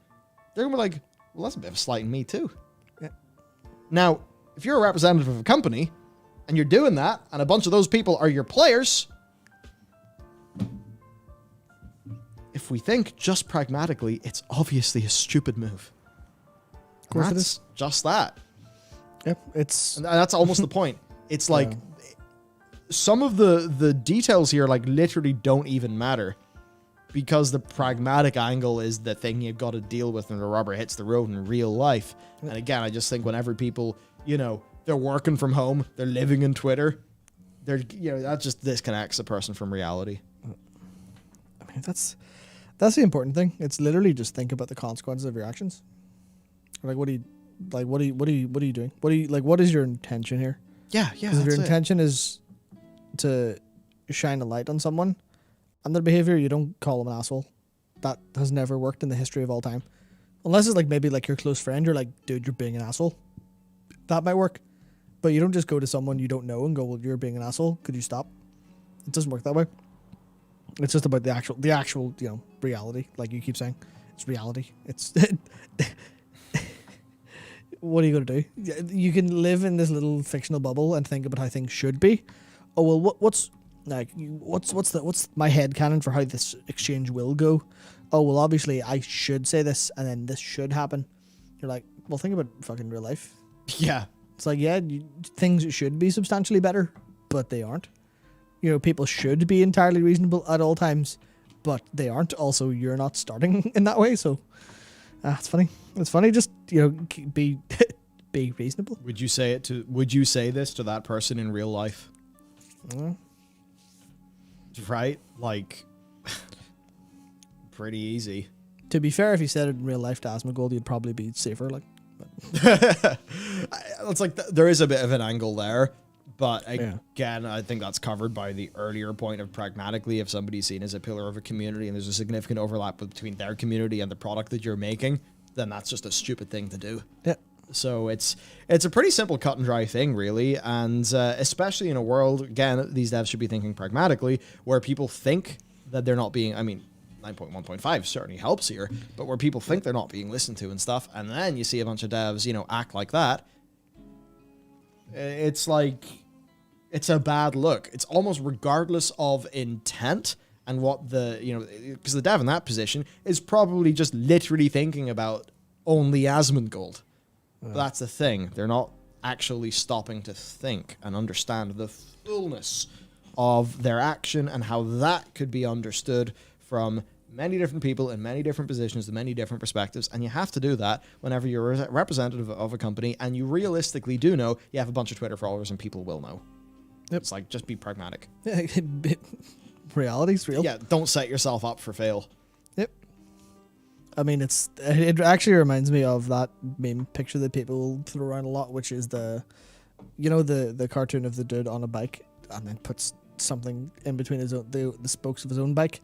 Speaker 1: they're going to be like, well, that's a bit of a slight in me too. Yeah. Now, if you're a representative of a company and you're doing that and a bunch of those people are your players, if we think just pragmatically, it's obviously a stupid move. Of course it is. Just that.
Speaker 2: Yep,
Speaker 1: and that's almost the point. It's like some of the details here, like, literally don't even matter. because the pragmatic angle is the thing you've got to deal with when the rubber hits the road in real life. And again, I just think whenever people, they're working from home, they're living in Twitter, that just disconnects the person from reality.
Speaker 2: I mean, that's the important thing. It's literally just think about the consequences of your actions. Like, what are you doing? What is your intention here?
Speaker 1: Yeah.
Speaker 2: Because if your intention is to shine a light on someone and their behavior, you don't call them an asshole. That has never worked in the history of all time. Unless it's maybe your close friend, you're like, dude, you're being an asshole. That might work. But you don't just go to someone you don't know and go, well, you're being an asshole. Could you stop? It doesn't work that way. It's just about the actual, reality. Like you keep saying, it's reality. It's what are you going to do? You can live in this little fictional bubble and think about how things should be. Oh, well, what's my headcanon for how this exchange will go? Oh, well, obviously I should say this and then this should happen. You're like, well, think about fucking real life.
Speaker 1: Yeah.
Speaker 2: It's like, things should be substantially better, but they aren't. People should be entirely reasonable at all times, but they aren't. Also, you're not starting in that way, so it's funny. It's funny. Just be reasonable.
Speaker 1: Would you say this to that person in real life? Right? Like, pretty easy.
Speaker 2: To be fair, if you said it in real life to Asmongold, you'd probably be safer.
Speaker 1: It's like there is a bit of an angle there. But again, I think that's covered by the earlier point of pragmatically, if somebody's seen as a pillar of a community and there's a significant overlap between their community and the product that you're making, then that's just a stupid thing to do.
Speaker 2: Yeah.
Speaker 1: So it's a pretty simple cut and dry thing, really. And especially in a world, again, these devs should be thinking pragmatically, where people think that they're not being, 9.1.5 certainly helps here, but where people think they're not being listened to and stuff, and then you see a bunch of devs, act like that, it's like, it's a bad look. It's almost regardless of intent and what because the dev in that position is probably just literally thinking about only Asmongold. But that's the thing. They're not actually stopping to think and understand the fullness of their action and how that could be understood from many different people in many different positions, in many different perspectives, and you have to do that whenever you're a representative of a company and you realistically do know you have a bunch of Twitter followers and people will know. Yep. It's like, just be pragmatic.
Speaker 2: Reality's real.
Speaker 1: Yeah, don't set yourself up for fail.
Speaker 2: Yep. I mean, it actually reminds me of that meme picture that people throw around a lot, which is the cartoon of the dude on a bike and then puts something in between the spokes of his own bike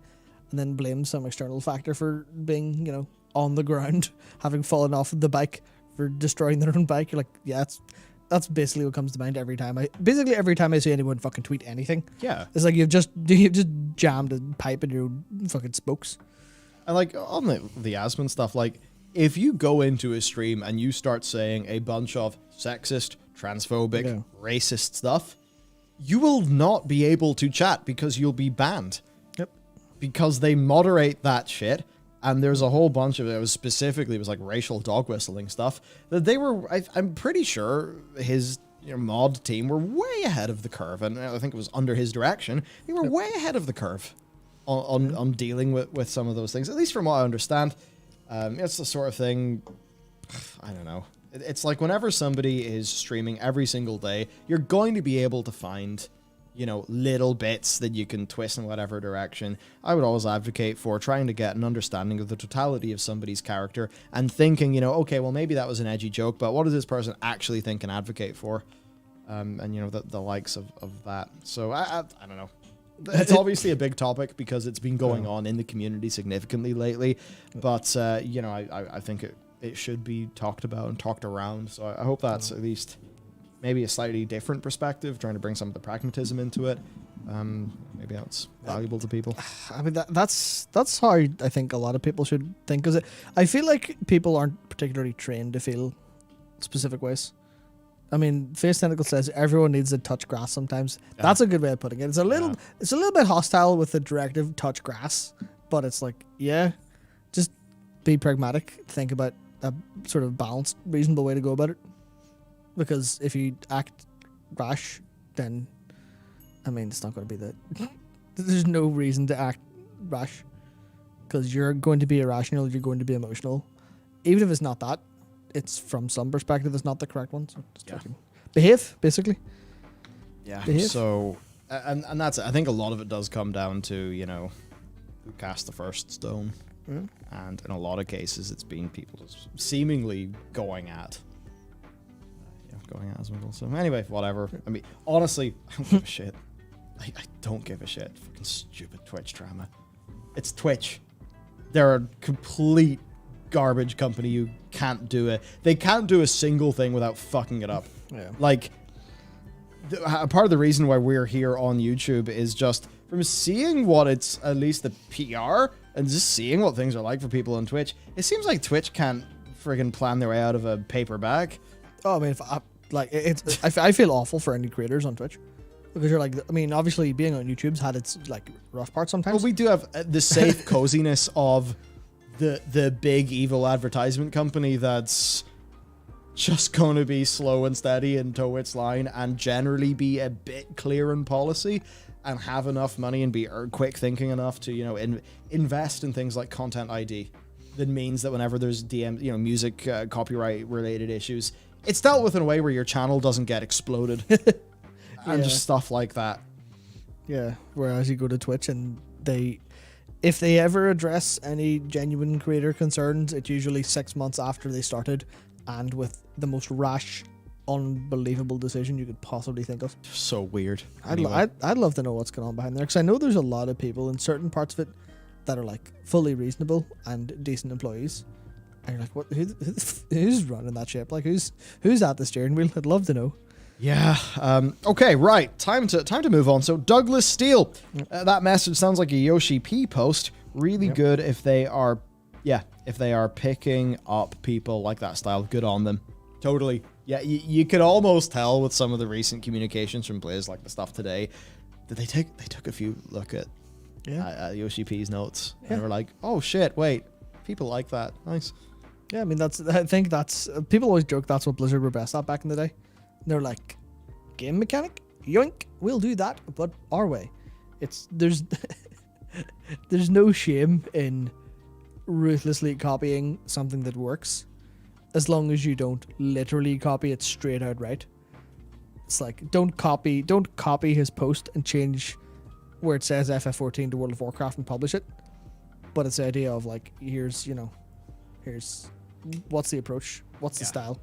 Speaker 2: and then blames some external factor for being, on the ground, having fallen off of the bike for destroying their own bike. You're like, yeah, that's basically what comes to mind every time I see anyone fucking tweet anything.
Speaker 1: Yeah.
Speaker 2: It's like you've just jammed a pipe in your own fucking spokes.
Speaker 1: And like on the Asmon stuff, like if you go into a stream and you start saying a bunch of sexist, transphobic, racist stuff, you will not be able to chat because you'll be banned.
Speaker 2: Yep.
Speaker 1: Because they moderate that shit. And there's a whole bunch of it. It was like racial dog whistling stuff that they were. I'm pretty sure his mod team were way ahead of the curve, and I think it was under his direction. They were way ahead of the curve on dealing with some of those things. At least from what I understand, it's the sort of thing. I don't know. It's like whenever somebody is streaming every single day, you're going to be able to find little bits that you can twist in whatever direction. I would always advocate for trying to get an understanding of the totality of somebody's character and thinking, okay, well, maybe that was an edgy joke, but what does this person actually think and advocate for? And, the likes of that. So, I don't know. It's obviously a big topic because it's been going on in the community significantly lately, but, I think it should be talked about and talked around. So I hope that's at least maybe a slightly different perspective, trying to bring some of the pragmatism into it. Maybe that's valuable to people.
Speaker 2: I mean, that's how I think a lot of people should think, because I feel like people aren't particularly trained to feel specific ways. I mean, Face Tentacle says everyone needs to touch grass sometimes. Yeah. That's a good way of putting it. It's a little bit hostile with the directive touch grass, but it's like, just be pragmatic. Think about a sort of balanced, reasonable way to go about it. Because if you act rash, then, it's not going to be that. There's no reason to act rash. because you're going to be irrational, you're going to be emotional. Even if it's not that, it's from some perspective, it's not the correct one. So just behave, basically.
Speaker 1: Yeah.
Speaker 2: Behave.
Speaker 1: So, and that's it. I think a lot of it does come down to, you know, who cast the first stone. And in a lot of cases, it's been people just seemingly going at as well. So anyway, whatever. I mean, honestly, I don't give a shit. I don't give a shit. Fucking stupid Twitch drama. It's Twitch. They're a complete garbage company. You can't do it. They can't do a single thing without fucking it up.
Speaker 2: Yeah.
Speaker 1: Like, part of the reason why we're here on YouTube is just from seeing what it's, at least the PR, and just seeing what things are like for people on Twitch. It seems like Twitch can't friggin' plan their way out of a paper bag.
Speaker 2: Oh, I mean, I feel awful for any creators on Twitch. Because you're like, I mean, obviously being on YouTube's had its like rough parts sometimes.
Speaker 1: Well, we do have the safe coziness of the big evil advertisement company that's just going to be slow and steady and toe its line and generally be a bit clear in policy and have enough money and be quick thinking enough to, you know, invest in things like content ID. That means that whenever there's music copyright related issues, it's dealt with in a way where your channel doesn't get exploded. And just stuff like that.
Speaker 2: Yeah, whereas you go to Twitch and if they ever address any genuine creator concerns, it's usually 6 months after they started and with the most rash, unbelievable decision you could possibly think of.
Speaker 1: So weird.
Speaker 2: I'd love to know what's going on behind there, because I know there's a lot of people in certain parts of it that are like fully reasonable and decent employees. And you're like, what? Who's running that ship? Like, who's at the steering wheel? I'd love to know.
Speaker 1: Yeah. Okay. Right. Time to move on. So Douglas Steele, that message sounds like a Yoshi P post. Really good if they are picking up people like that style. Good on them. Totally. Yeah. You could almost tell with some of the recent communications from Blizz, like the stuff today, that they took a few look at Yoshi P's notes and they were like, oh shit, wait, people like that. Nice.
Speaker 2: Yeah. I mean, I think that's people always joke that's what Blizzard were best at back in the day. They're like, game mechanic, yoink, we'll do that, but our way. There's no shame in ruthlessly copying something that works, as long as you don't literally copy it straight out right. It's like, don't copy his post and change where it says FF14 to World of Warcraft and publish it. But it's the idea of like, here's what's the approach, what's the style,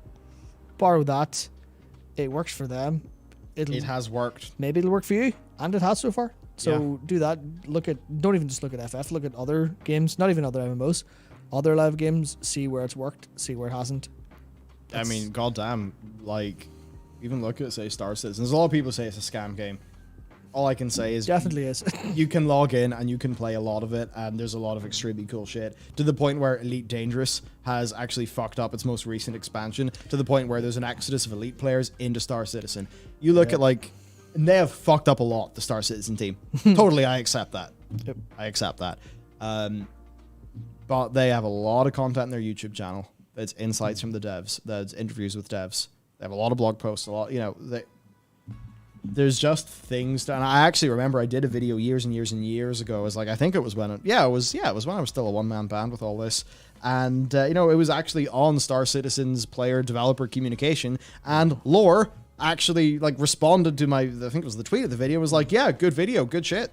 Speaker 2: borrow that. It works for them. It
Speaker 1: has worked.
Speaker 2: Maybe it'll work for you, and it has so far. So do that. Don't even just look at FF. Look at other games, not even other MMOs, other live games. See where it's worked. See where it hasn't.
Speaker 1: I mean, goddamn, like even look at say Star Citizen. There's a lot of people say it's a scam game. All I can say is
Speaker 2: definitely is.
Speaker 1: You can log in and you can play a lot of it, and there's a lot of extremely cool shit, to the point where Elite Dangerous has actually fucked up its most recent expansion, to the point where there's an exodus of Elite players into Star Citizen. You look at like, and they have fucked up a lot, the Star Citizen team. Totally, I accept that.
Speaker 2: Yep.
Speaker 1: I accept that. But they have a lot of content in their YouTube channel. It's insights from the devs. That's interviews with devs. They have a lot of blog posts. A lot, there's just things, and I actually remember I did a video years and years and years ago. It was like, I think it was when, it was when I was still a one-man band with all this. And, it was actually on Star Citizen's player developer communication, and Lore actually like responded to I think it was the tweet of the video, was like, yeah, good video, good shit.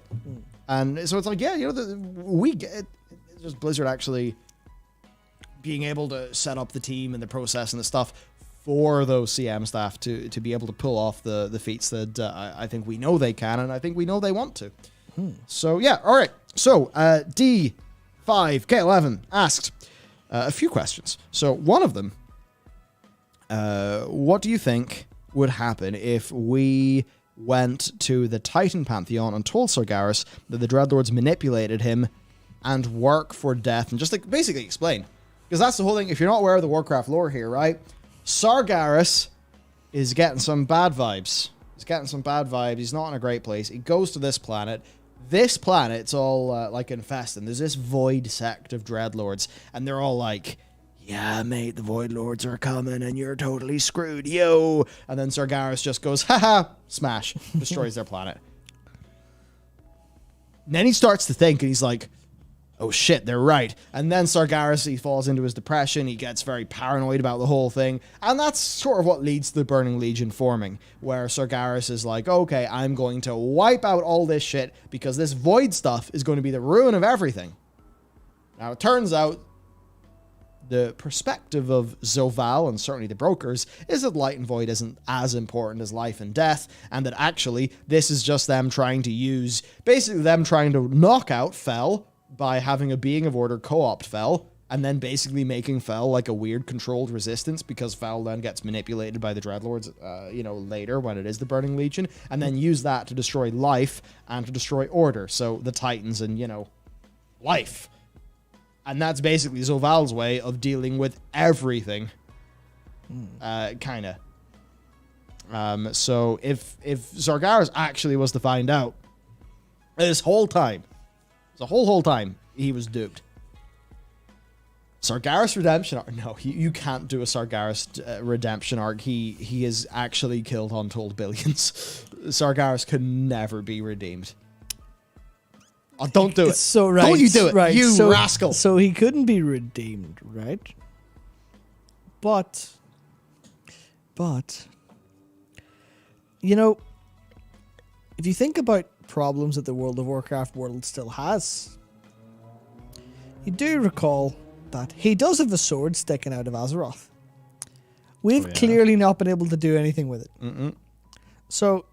Speaker 1: And so it's like, yeah, we get it. It's just Blizzard actually being able to set up the team and the process and the stuff for those CM staff to be able to pull off the feats that I think we know they can, and I think we know they want to. So, yeah, all right. So, D5K11 asked a few questions. So, one of them, what do you think would happen if we went to the Titan Pantheon and told Sargeras that the Dreadlords manipulated him and work for death, and just like basically explain? Because that's the whole thing. If you're not aware of the Warcraft lore here, right? Sargeras is getting some bad vibes. He's getting some bad vibes. He's not in a great place. He goes to this planet. This planet's all like infested. There's this void sect of dreadlords, and they're all like, yeah, mate, the void lords are coming and you're totally screwed, yo. And then Sargeras just goes, haha, smash, destroys their planet. And then he starts to think, and he's like, oh shit, they're right. And then Sargeras, he falls into his depression, he gets very paranoid about the whole thing, and that's sort of what leads to the Burning Legion forming, where Sargeras is like, okay, I'm going to wipe out all this shit, because this void stuff is going to be the ruin of everything. Now, it turns out, the perspective of Zoval, and certainly the brokers, is that light and void isn't as important as life and death, and that actually this is just them trying to use, basically them trying to knock out Fel by having a being of order co-opt Fel, and then basically making Fel like a weird controlled resistance, because Fel then gets manipulated by the Dreadlords, later when it is the Burning Legion, and then use that to destroy life and to destroy order. So the Titans and, life. And that's basically Zoval's way of dealing with everything. Kind of. So if Sargeras actually was to find out, this whole time, the whole time, he was duped. Sargeras redemption arc? No, you can't do a Sargeras redemption arc. He has actually killed untold billions. Sargeras could never be redeemed. Oh, don't do it.
Speaker 2: So right.
Speaker 1: Don't you do it,
Speaker 2: right.
Speaker 1: you rascal.
Speaker 2: So he couldn't be redeemed, right? But, if you think about problems that the World of Warcraft world still has, you do recall that he does have a sword sticking out of Azeroth. We've clearly not been able to do anything with it. So,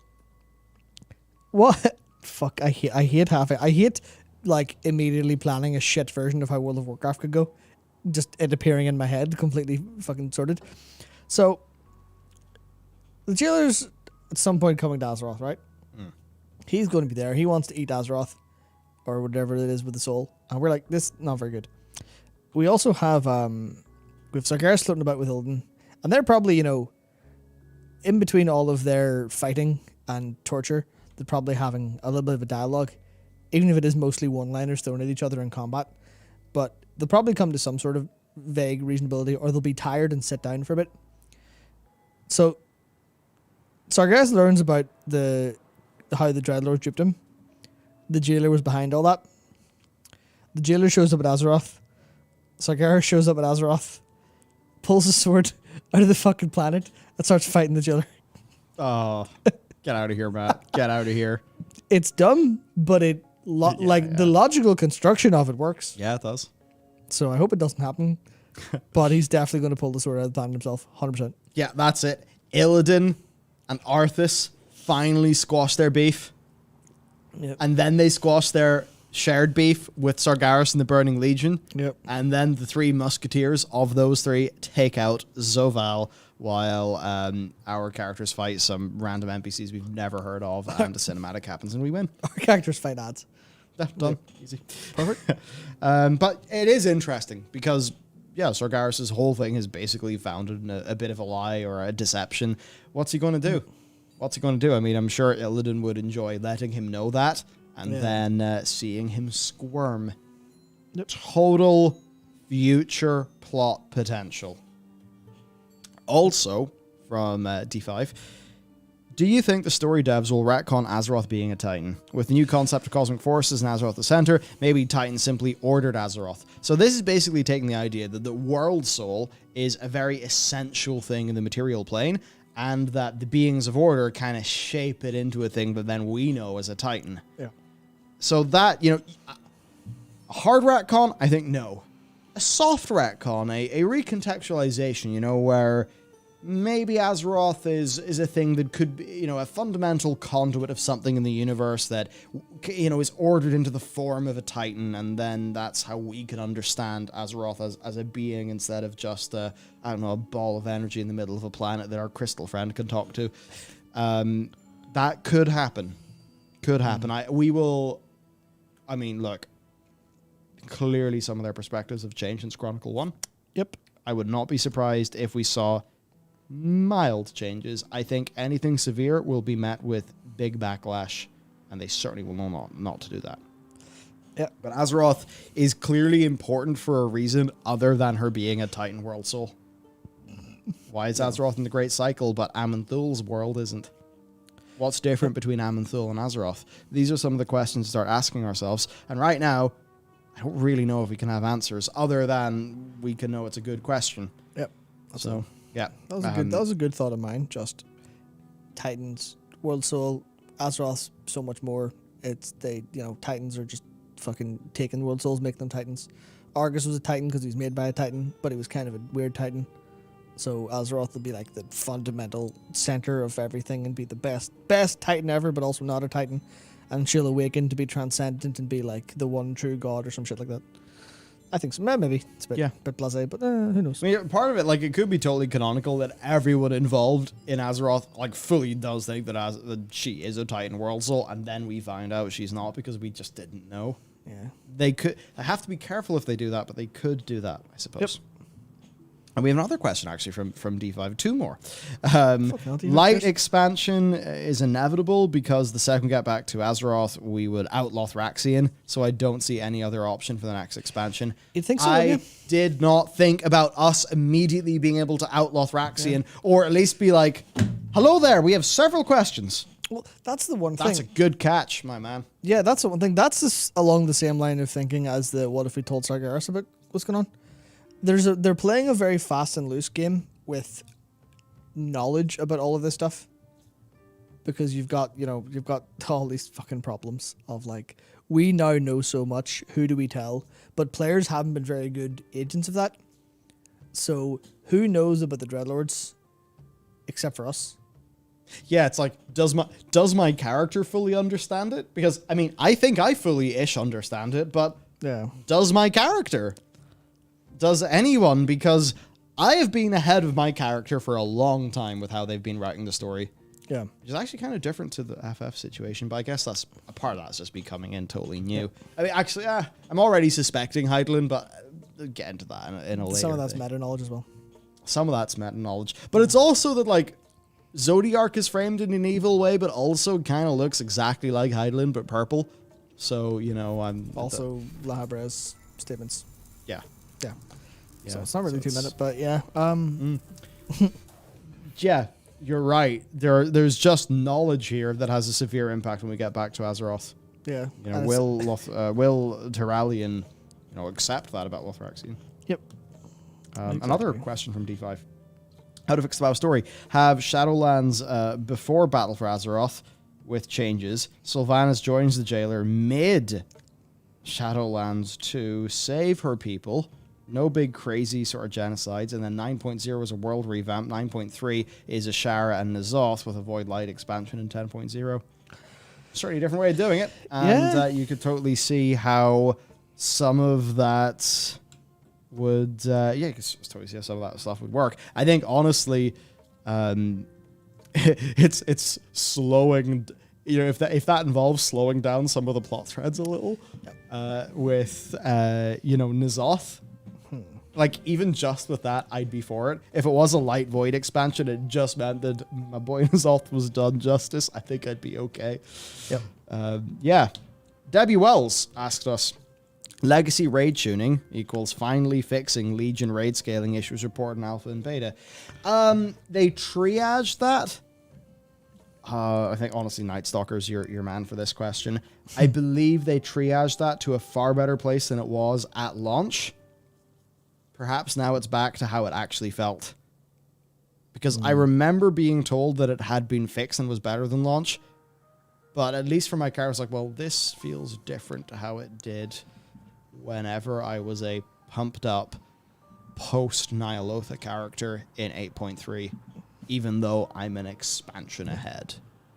Speaker 2: what... Fuck, I hate half it. I hate, immediately planning a shit version of how World of Warcraft could go. Just it appearing in my head, completely fucking sorted. So, the jailer's at some point coming to Azeroth, right? He's going to be there. He wants to eat Azeroth, or whatever it is with the soul. And we're like, this is not very good. We also have, we have Sargeras floating about with Illidan. And they're probably, in between all of their fighting and torture, they're probably having a little bit of a dialogue, even if it is mostly one-liners thrown at each other in combat. But they'll probably come to some sort of vague reasonability, or they'll be tired and sit down for a bit. So, Sargeras learns about how the Dreadlord duped him. The jailer was behind all that. The jailer shows up at Azeroth. Sargeras shows up at Azeroth, pulls a sword out of the fucking planet, and starts fighting the jailer.
Speaker 1: Oh... Get out of here, Matt. Get out of here.
Speaker 2: It's dumb, but the logical construction of it works.
Speaker 1: Yeah, it does.
Speaker 2: So I hope it doesn't happen. But he's definitely going to pull the sword out of the planet himself, 100%.
Speaker 1: Yeah, that's it. Illidan and Arthas finally squashed their beef.
Speaker 2: Yep.
Speaker 1: And then they squashed their shared beef with Sargeras and the Burning Legion.
Speaker 2: Yep.
Speaker 1: And then the three musketeers of those three take out Zoval, while our characters fight some random NPCs we've never heard of, and a cinematic happens and we win.
Speaker 2: Our characters fight ads.
Speaker 1: Done. Easy. Perfect. But it is interesting because, Sargeras' whole thing is basically founded in a bit of a lie or a deception. What's he going to do? I mean, I'm sure Illidan would enjoy letting him know that and then seeing him squirm.
Speaker 2: Yep.
Speaker 1: Total future plot potential. Also, from D5, do you think the story devs will retcon Azeroth being a Titan? With the new concept of cosmic forces and Azeroth at the center, maybe Titan simply ordered Azeroth. So this is basically taking the idea that the world soul is a very essential thing in the material plane, and that the beings of order kind of shape it into a thing that then we know as a Titan.
Speaker 2: Yeah.
Speaker 1: So that, a hard retcon, I think no. A soft retcon, a recontextualization, where maybe Azeroth is a thing that could be, a fundamental conduit of something in the universe that, is ordered into the form of a Titan, and then that's how we can understand Azeroth as a being instead of just a ball of energy in the middle of a planet that our crystal friend can talk to. That could happen. Look, clearly some of their perspectives have changed since Chronicle 1.
Speaker 2: Yep.
Speaker 1: I would not be surprised if we saw mild changes. I think anything severe will be met with big backlash, and they certainly will know not to do that.
Speaker 2: Yeah.
Speaker 1: But Azeroth is clearly important for a reason other than her being a Titan world soul. Why is Azeroth in the Great Cycle, but Aman'Thul's world isn't? What's different between Aman'Thul and Azeroth? These are some of the questions to start asking ourselves. And right now, I don't really know if we can have answers other than we can know it's a good question.
Speaker 2: Yep.
Speaker 1: So, yeah.
Speaker 2: That was a good thought of mine. Just Titans, World Soul, Azeroth, so much more. Titans are just fucking taking World Souls, making them Titans. Argus was a Titan because he was made by a Titan, but he was kind of a weird Titan. So Azeroth will be like the fundamental center of everything and be the best Titan ever, but also not a Titan. And she'll awaken to be transcendent and be like the one true god or some shit like that. I think so. Maybe it's a bit blasé, but who knows?
Speaker 1: I mean, part of it, like, it could be totally canonical that everyone involved in Azeroth, like, fully does think that she is a Titan World Soul, and then we find out she's not because we just didn't know.
Speaker 2: Yeah.
Speaker 1: They have to be careful if they do that, but they could do that, I suppose. Yep. And we have another question, actually, from D5. 2 more. Light expansion is inevitable because the second we get back to Azeroth, we would outlaw Thraxian, so I don't see any other option for the next expansion.
Speaker 2: You think so?
Speaker 1: I did not think about us immediately being able to outlaw Thraxian, or at least be like, hello there, we have several questions.
Speaker 2: Well, that's the one thing.
Speaker 1: That's a good catch, my man.
Speaker 2: Yeah, that's the one thing. That's along the same line of thinking as the what if we told Sargeras about what's going on. They're playing a very fast and loose game with knowledge about all of this stuff, because you've got all these fucking problems of like, we now know so much, who do we tell? But players haven't been very good agents of that. So who knows about the Dreadlords except for us?
Speaker 1: Yeah, it's like, does my character fully understand it? Because I mean, I think I fully-ish understand it, but does my character? Does anyone? Because I have been ahead of my character for a long time with how they've been writing the story.
Speaker 2: Yeah.
Speaker 1: Which is actually kind of different to the FF situation, but I guess that's a part of that's just me coming in totally new. Yeah. I mean, actually, I'm already suspecting Heidelin, but I'll get into that in a later
Speaker 2: Some of that's meta knowledge as well.
Speaker 1: Some of that's meta knowledge. But it's also that, like, Zodiark is framed in an evil way, but also kind of looks exactly like Heidelin, but purple. So, I'm...
Speaker 2: Also, La Habre's statements.
Speaker 1: Yeah.
Speaker 2: Yeah. So it's not really 2 minutes, but yeah.
Speaker 1: Yeah, you're right. There's just knowledge here that has a severe impact when we get back to Azeroth.
Speaker 2: Yeah.
Speaker 1: Will Terralion, accept that about Lothraxian?
Speaker 2: Yep.
Speaker 1: Exactly. Another question from D5. How to fix the WoW story. Have Shadowlands before Battle for Azeroth with changes. Sylvanas joins the Jailer mid Shadowlands to save her people. No big crazy sort of genocides. And then 9.0 is a world revamp. 9.3 is Ashara and N'Zoth with a Void Light expansion in 10.0. Certainly a different way of doing it. And you could totally see how some of that would... you could totally see how some of that stuff would work. I think, honestly, it's slowing... if that involves slowing down some of the plot threads a little, with N'Zoth, like, even just with that, I'd be for it. If it was a light void expansion, it just meant that my boy N'Zoth was done justice, I think I'd be okay. Yep. Debbie Wells asked us, legacy raid tuning equals finally fixing Legion raid scaling issues reported in alpha and beta. They triaged that. I think, honestly, Night Stalker's your man for this question. I believe they triaged that to a far better place than it was at launch. Perhaps now it's back to how it actually felt. Because I remember being told that it had been fixed and was better than launch. But at least for my character, I was like, well, this feels different to how it did whenever I was a pumped up post-Nyalotha character in 8.3. Even though I'm an expansion ahead.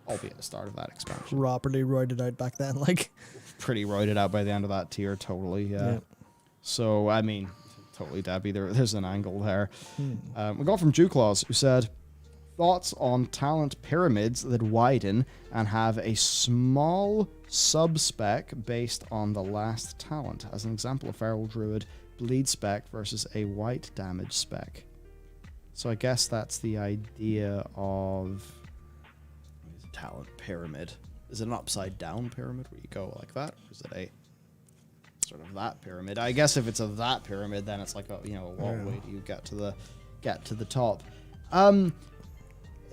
Speaker 1: Albeit the start of that expansion.
Speaker 2: Properly roided out back then, like.
Speaker 1: Pretty roided out by the end of that tier, totally, yeah. So, I mean, totally Debbie, there's an angle there. We got from Jewclaws, who said, thoughts on talent pyramids that widen and have a small sub-spec based on the last talent. As an example, a Feral Druid bleed spec versus a white damage spec. So I guess that's the idea of a talent pyramid. Is it an upside down pyramid where you go like that? Or is it a sort of that pyramid? I guess if it's a that pyramid, then it's like what way do you get to the top?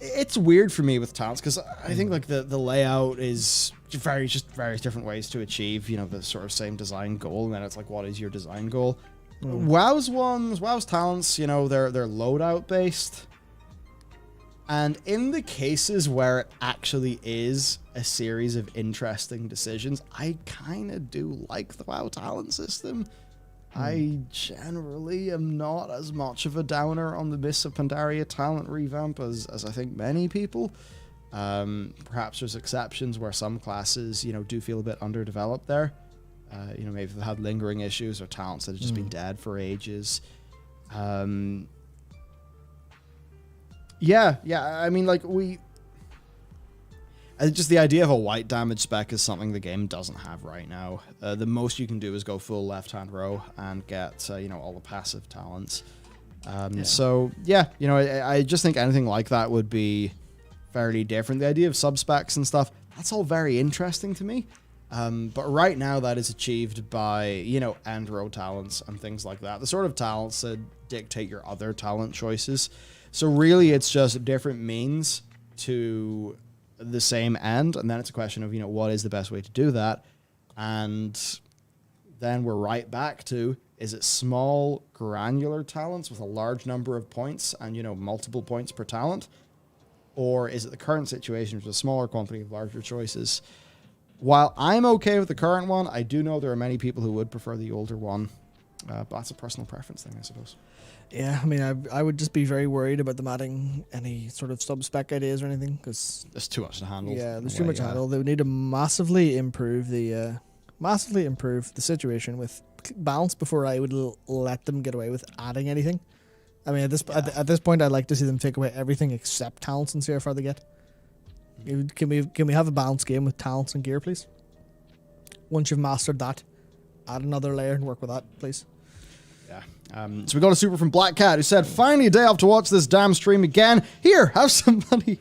Speaker 1: It's weird for me with talents because I think like the layout is various different ways to achieve, you know, the sort of same design goal, and then it's like, what is your design goal? WoW's talents, you know, they're loadout based. And in the cases where it actually is a series of interesting decisions, I kind of do like the WoW talent system. I generally am not as much of a downer on the Mists of Pandaria talent revamp as I think many people. Perhaps there's exceptions where some classes, you know, do feel a bit underdeveloped there. You know, maybe they've had lingering issues or talents that have just been dead for ages. Yeah, I mean, like, just the idea of a white damage spec is something the game doesn't have right now. The most you can do is go full left-hand row and get, you know, all the passive talents. So, yeah, you know, I just think anything like that would be fairly different. The idea of sub-specs and stuff, that's all very interesting to me. But right now that is achieved by, you know, end row talents and things like that. The sort of talents that dictate your other talent choices. So really it's just different means to the same end, and then it's a question of, you know, what is the best way to do that? And then we're right back to, is it small granular talents with a large number of points and, you know, multiple points per talent? Or is it the current situation with a smaller quantity of larger choices? While I'm okay with the current one, I do know there are many people who would prefer the older one. But that's a personal preference thing, I suppose.
Speaker 2: Yeah, I mean, I would just be very worried about them adding any sort of sub-spec ideas or anything, because
Speaker 1: there's too much to handle.
Speaker 2: Yeah, there's too much to handle. They would need to massively improve the situation with balance before I would let them get away with adding anything. I mean, at this point, I'd like to see them take away everything except talents and see how far they get. Can we have a balanced game with talents and gear, please? Once you've mastered that, add another layer and work with that, please.
Speaker 1: Yeah. So we got a super from Black Cat who said, finally a day off to watch this damn stream again. Here, have some money.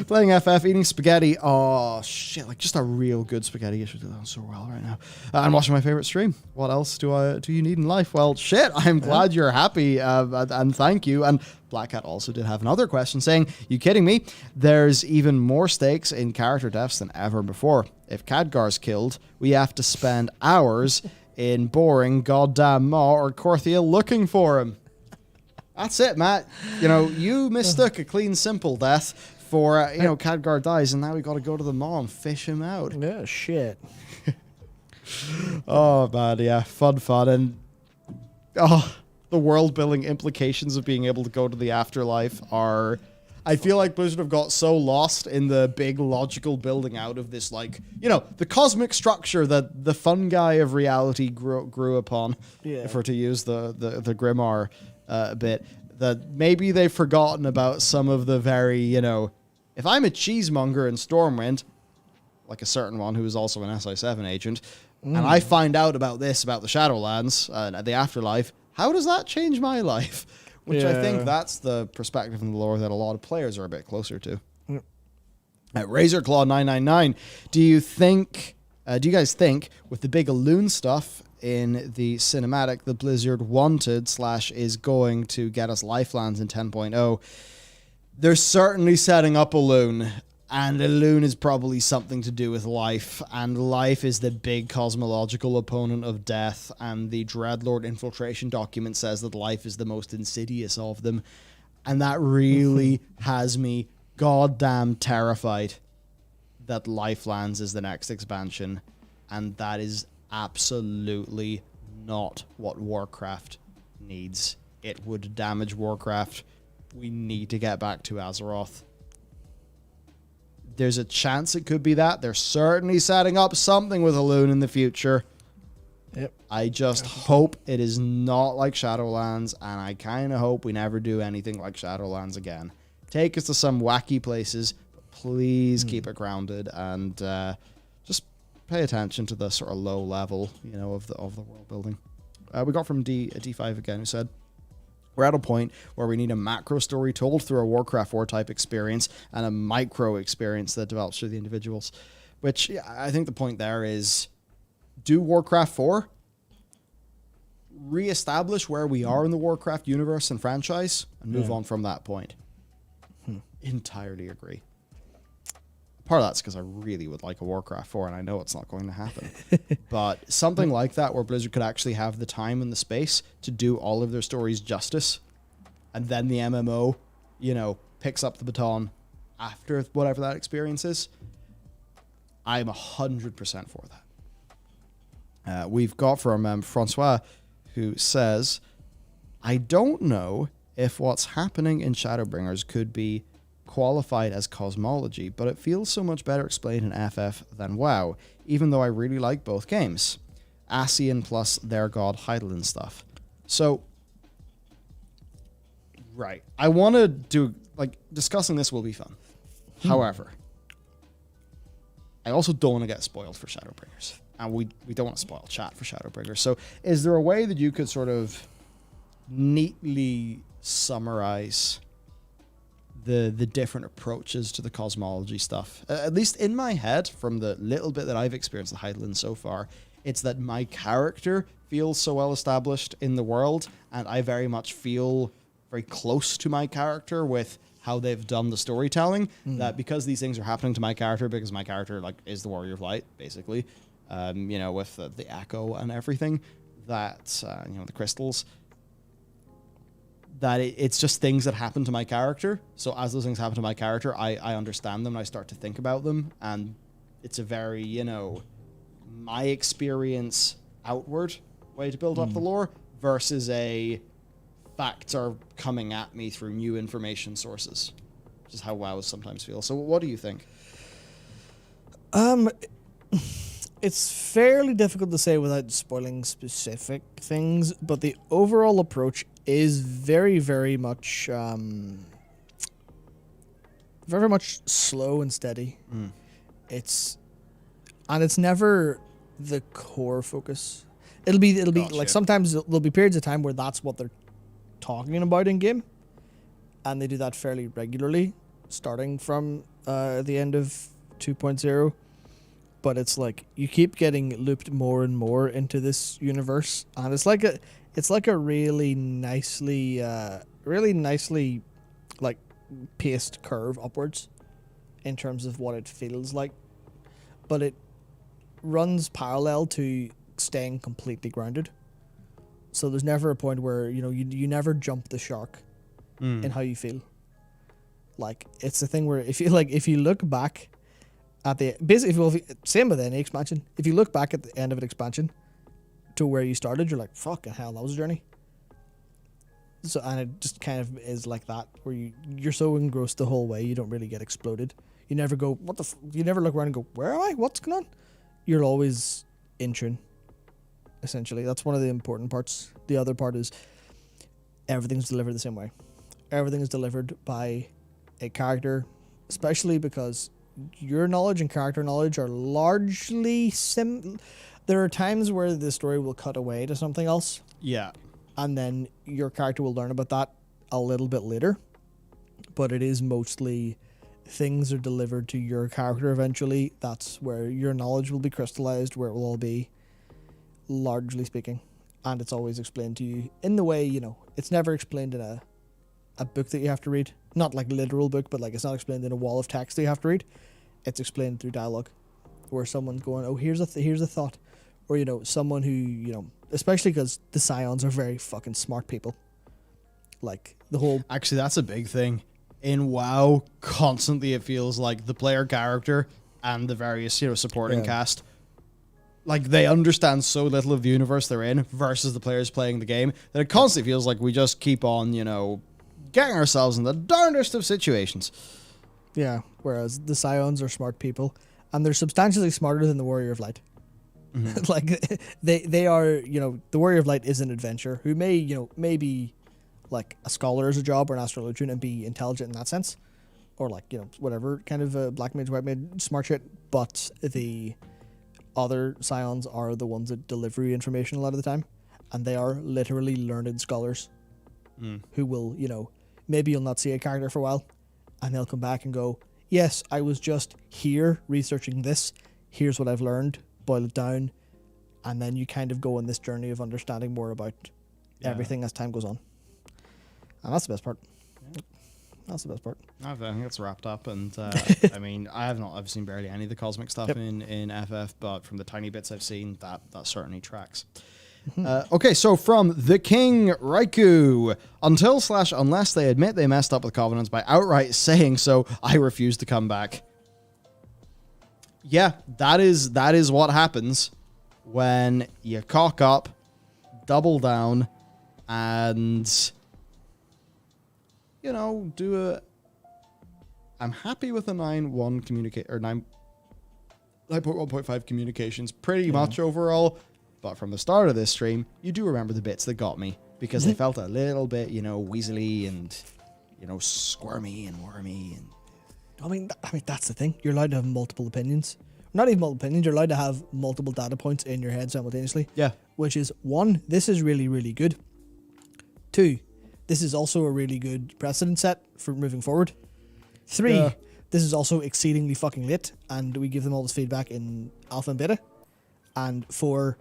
Speaker 1: Playing FF, eating spaghetti. Oh, shit. Like, just a real good spaghetti. I should do that so well right now. And watching my favorite stream. What else do you need in life? Well, shit, I'm glad you're happy. And thank you. And Black Cat also did have another question saying, you kidding me? There's even more stakes in character deaths than ever before. If Khadgar's killed, we have to spend hours in boring goddamn Maw or Korthia looking for him. That's it, Matt. You know, you mistook a clean, simple death for, you know, Khadgar dies, and now we got to go to the Maw and fish him out.
Speaker 2: Yeah, shit.
Speaker 1: Oh, man, yeah. Fun. And, the world-building implications of being able to go to the afterlife are... I feel like Blizzard have got so lost in the big logical building out of this, like, you know, the cosmic structure that the fungi of reality grew upon, if we're to use the Grimoire bit, that maybe they've forgotten about some of the very, you know, if I'm a cheesemonger in Stormwind, like a certain one who is also an SI7 agent, and I find out about the Shadowlands and the afterlife, how does that change my life? Which I think that's the perspective in the lore that a lot of players are a bit closer to. RazorClaw999, do you guys think with the big Elune stuff in the cinematic, the Blizzard wanted / is going to get us Lifelands in 10.0? They're certainly setting up Elune, and Elune is probably something to do with life, and life is the big cosmological opponent of death, and the Dreadlord infiltration document says that life is the most insidious of them, and that really has me goddamn terrified that Lifelands is the next expansion, and that is absolutely not what Warcraft needs. It would damage Warcraft. We need to get back to Azeroth. There's a chance it could be that. They're certainly setting up something with Elune in the future.
Speaker 2: Yep.
Speaker 1: I just hope it is not like Shadowlands, and I kind of hope we never do anything like Shadowlands again. Take us to some wacky places, but please keep it grounded and just pay attention to the sort of low level, you know, of the world building. We got from D5 again, who said, we're at a point where we need a macro story told through a Warcraft 4 type experience and a micro experience that develops through the individuals. Which I think the point there is, do Warcraft 4, reestablish where we are in the Warcraft universe and franchise, and move on from that point. Entirely agree. Part of that's because I really would like a Warcraft 4, and I know it's not going to happen. But something like that, where Blizzard could actually have the time and the space to do all of their stories justice, and then the MMO, picks up the baton after whatever that experience is, I'm 100% for that. We've got from Francois, who says, I don't know if what's happening in Shadowbringers could be qualified as cosmology, but it feels so much better explained in FF than WoW, even though I really like both games. Ascian plus their god Hydaelyn stuff. So, right. I want to do, discussing this will be fun. However, I also don't want to get spoiled for Shadowbringers. And we don't want to spoil chat for Shadowbringers. So, is there a way that you could sort of neatly summarize the different approaches to the cosmology stuff? At least in my head, from the little bit that I've experienced the Hydaelyn so far, it's that my character feels so well established in the world, and I very much feel very close to my character with how they've done the storytelling, that because these things are happening to my character, because my character is the Warrior of Light, basically, with the echo and everything, that, the crystals, that it's just things that happen to my character. So as those things happen to my character, I understand them and I start to think about them. And it's a very, my experience outward way to build up the lore versus a facts are coming at me through new information sources, which is how WoW sometimes feels. So what do you think?
Speaker 2: It's fairly difficult to say without spoiling specific things, but the overall approach is very, very much slow and steady. It's never the core focus. It'll be like sometimes there'll be periods of time where that's what they're talking about in game, and they do that fairly regularly, starting from the end of 2.0. But it's like you keep getting looped more and more into this universe, and it's like a really nicely like paced curve upwards in terms of what it feels like, but it runs parallel to staying completely grounded. So there's never a point where you never jump the shark in how you feel. Like, it's the thing where if you look back at the same with any expansion, if you look back at the end of an expansion to where you started, you're like, fucking hell, that was a journey. So, and it just kind of is like that, where you're so engrossed the whole way, you don't really get exploded. You never go, you never look around and go, where am I? What's going on? You're always in tune, essentially. That's one of the important parts. The other part is everything's delivered the same way. Everything is delivered by a character, especially because your knowledge and character knowledge are largely There are times where the story will cut away to something else.
Speaker 1: Yeah.
Speaker 2: And then your character will learn about that a little bit later. But it is mostly things are delivered to your character eventually. That's where your knowledge will be crystallized, where it will all be, largely speaking. And it's always explained to you in the way, it's never explained in a book that you have to read. Not like literal book, but like it's not explained in a wall of text that you have to read. It's explained through dialogue, where someone's going, oh, here's a thought. Or, someone who, especially because the Scions are very fucking smart people. Like, the whole...
Speaker 1: Actually, that's a big thing. In WoW, constantly it feels like the player character and the various, supporting cast, like, they understand so little of the universe they're in versus the players playing the game that it constantly feels like we just keep on, getting ourselves in the darndest of situations.
Speaker 2: Yeah, whereas the Scions are smart people, and they're substantially smarter than the Warrior of Light. Mm-hmm. Like, they are, the Warrior of Light is an adventurer who may be like a scholar as a job or an astrologian and be intelligent in that sense, or like, whatever kind of black mage, white mage, smart shit, but the other Scions are the ones that deliver you information a lot of the time, and they are literally learned scholars who will, maybe you'll not see a character for a while, and they'll come back and go, yes, I was just here researching this, here's what I've learned, boil it down, and then you kind of go on this journey of understanding more about everything as time goes on. And that's the best part. That's the best part.
Speaker 1: I think it's wrapped up, and I mean, I've seen barely any of the cosmic stuff in FF, but from the tiny bits I've seen, that certainly tracks. Okay, so from the King Raikou, unless they admit they messed up with Covenants by outright saying so, I refuse to come back. Yeah, that is what happens when you cock up, double down, and do a. I'm happy with the 9.1 communicate or 9.1.5 communications pretty much overall. But from the start of this stream, you do remember the bits that got me because they felt a little bit, weaselly and, squirmy and wormy. And
Speaker 2: I mean, that's the thing. You're allowed to have multiple opinions. Not even multiple opinions. You're allowed to have multiple data points in your head simultaneously.
Speaker 1: Yeah.
Speaker 2: Which is 1, this is really, really good. 2, this is also a really good precedent set for moving forward. 3, this is also exceedingly fucking lit, and we give them all this feedback in alpha and beta. And 4,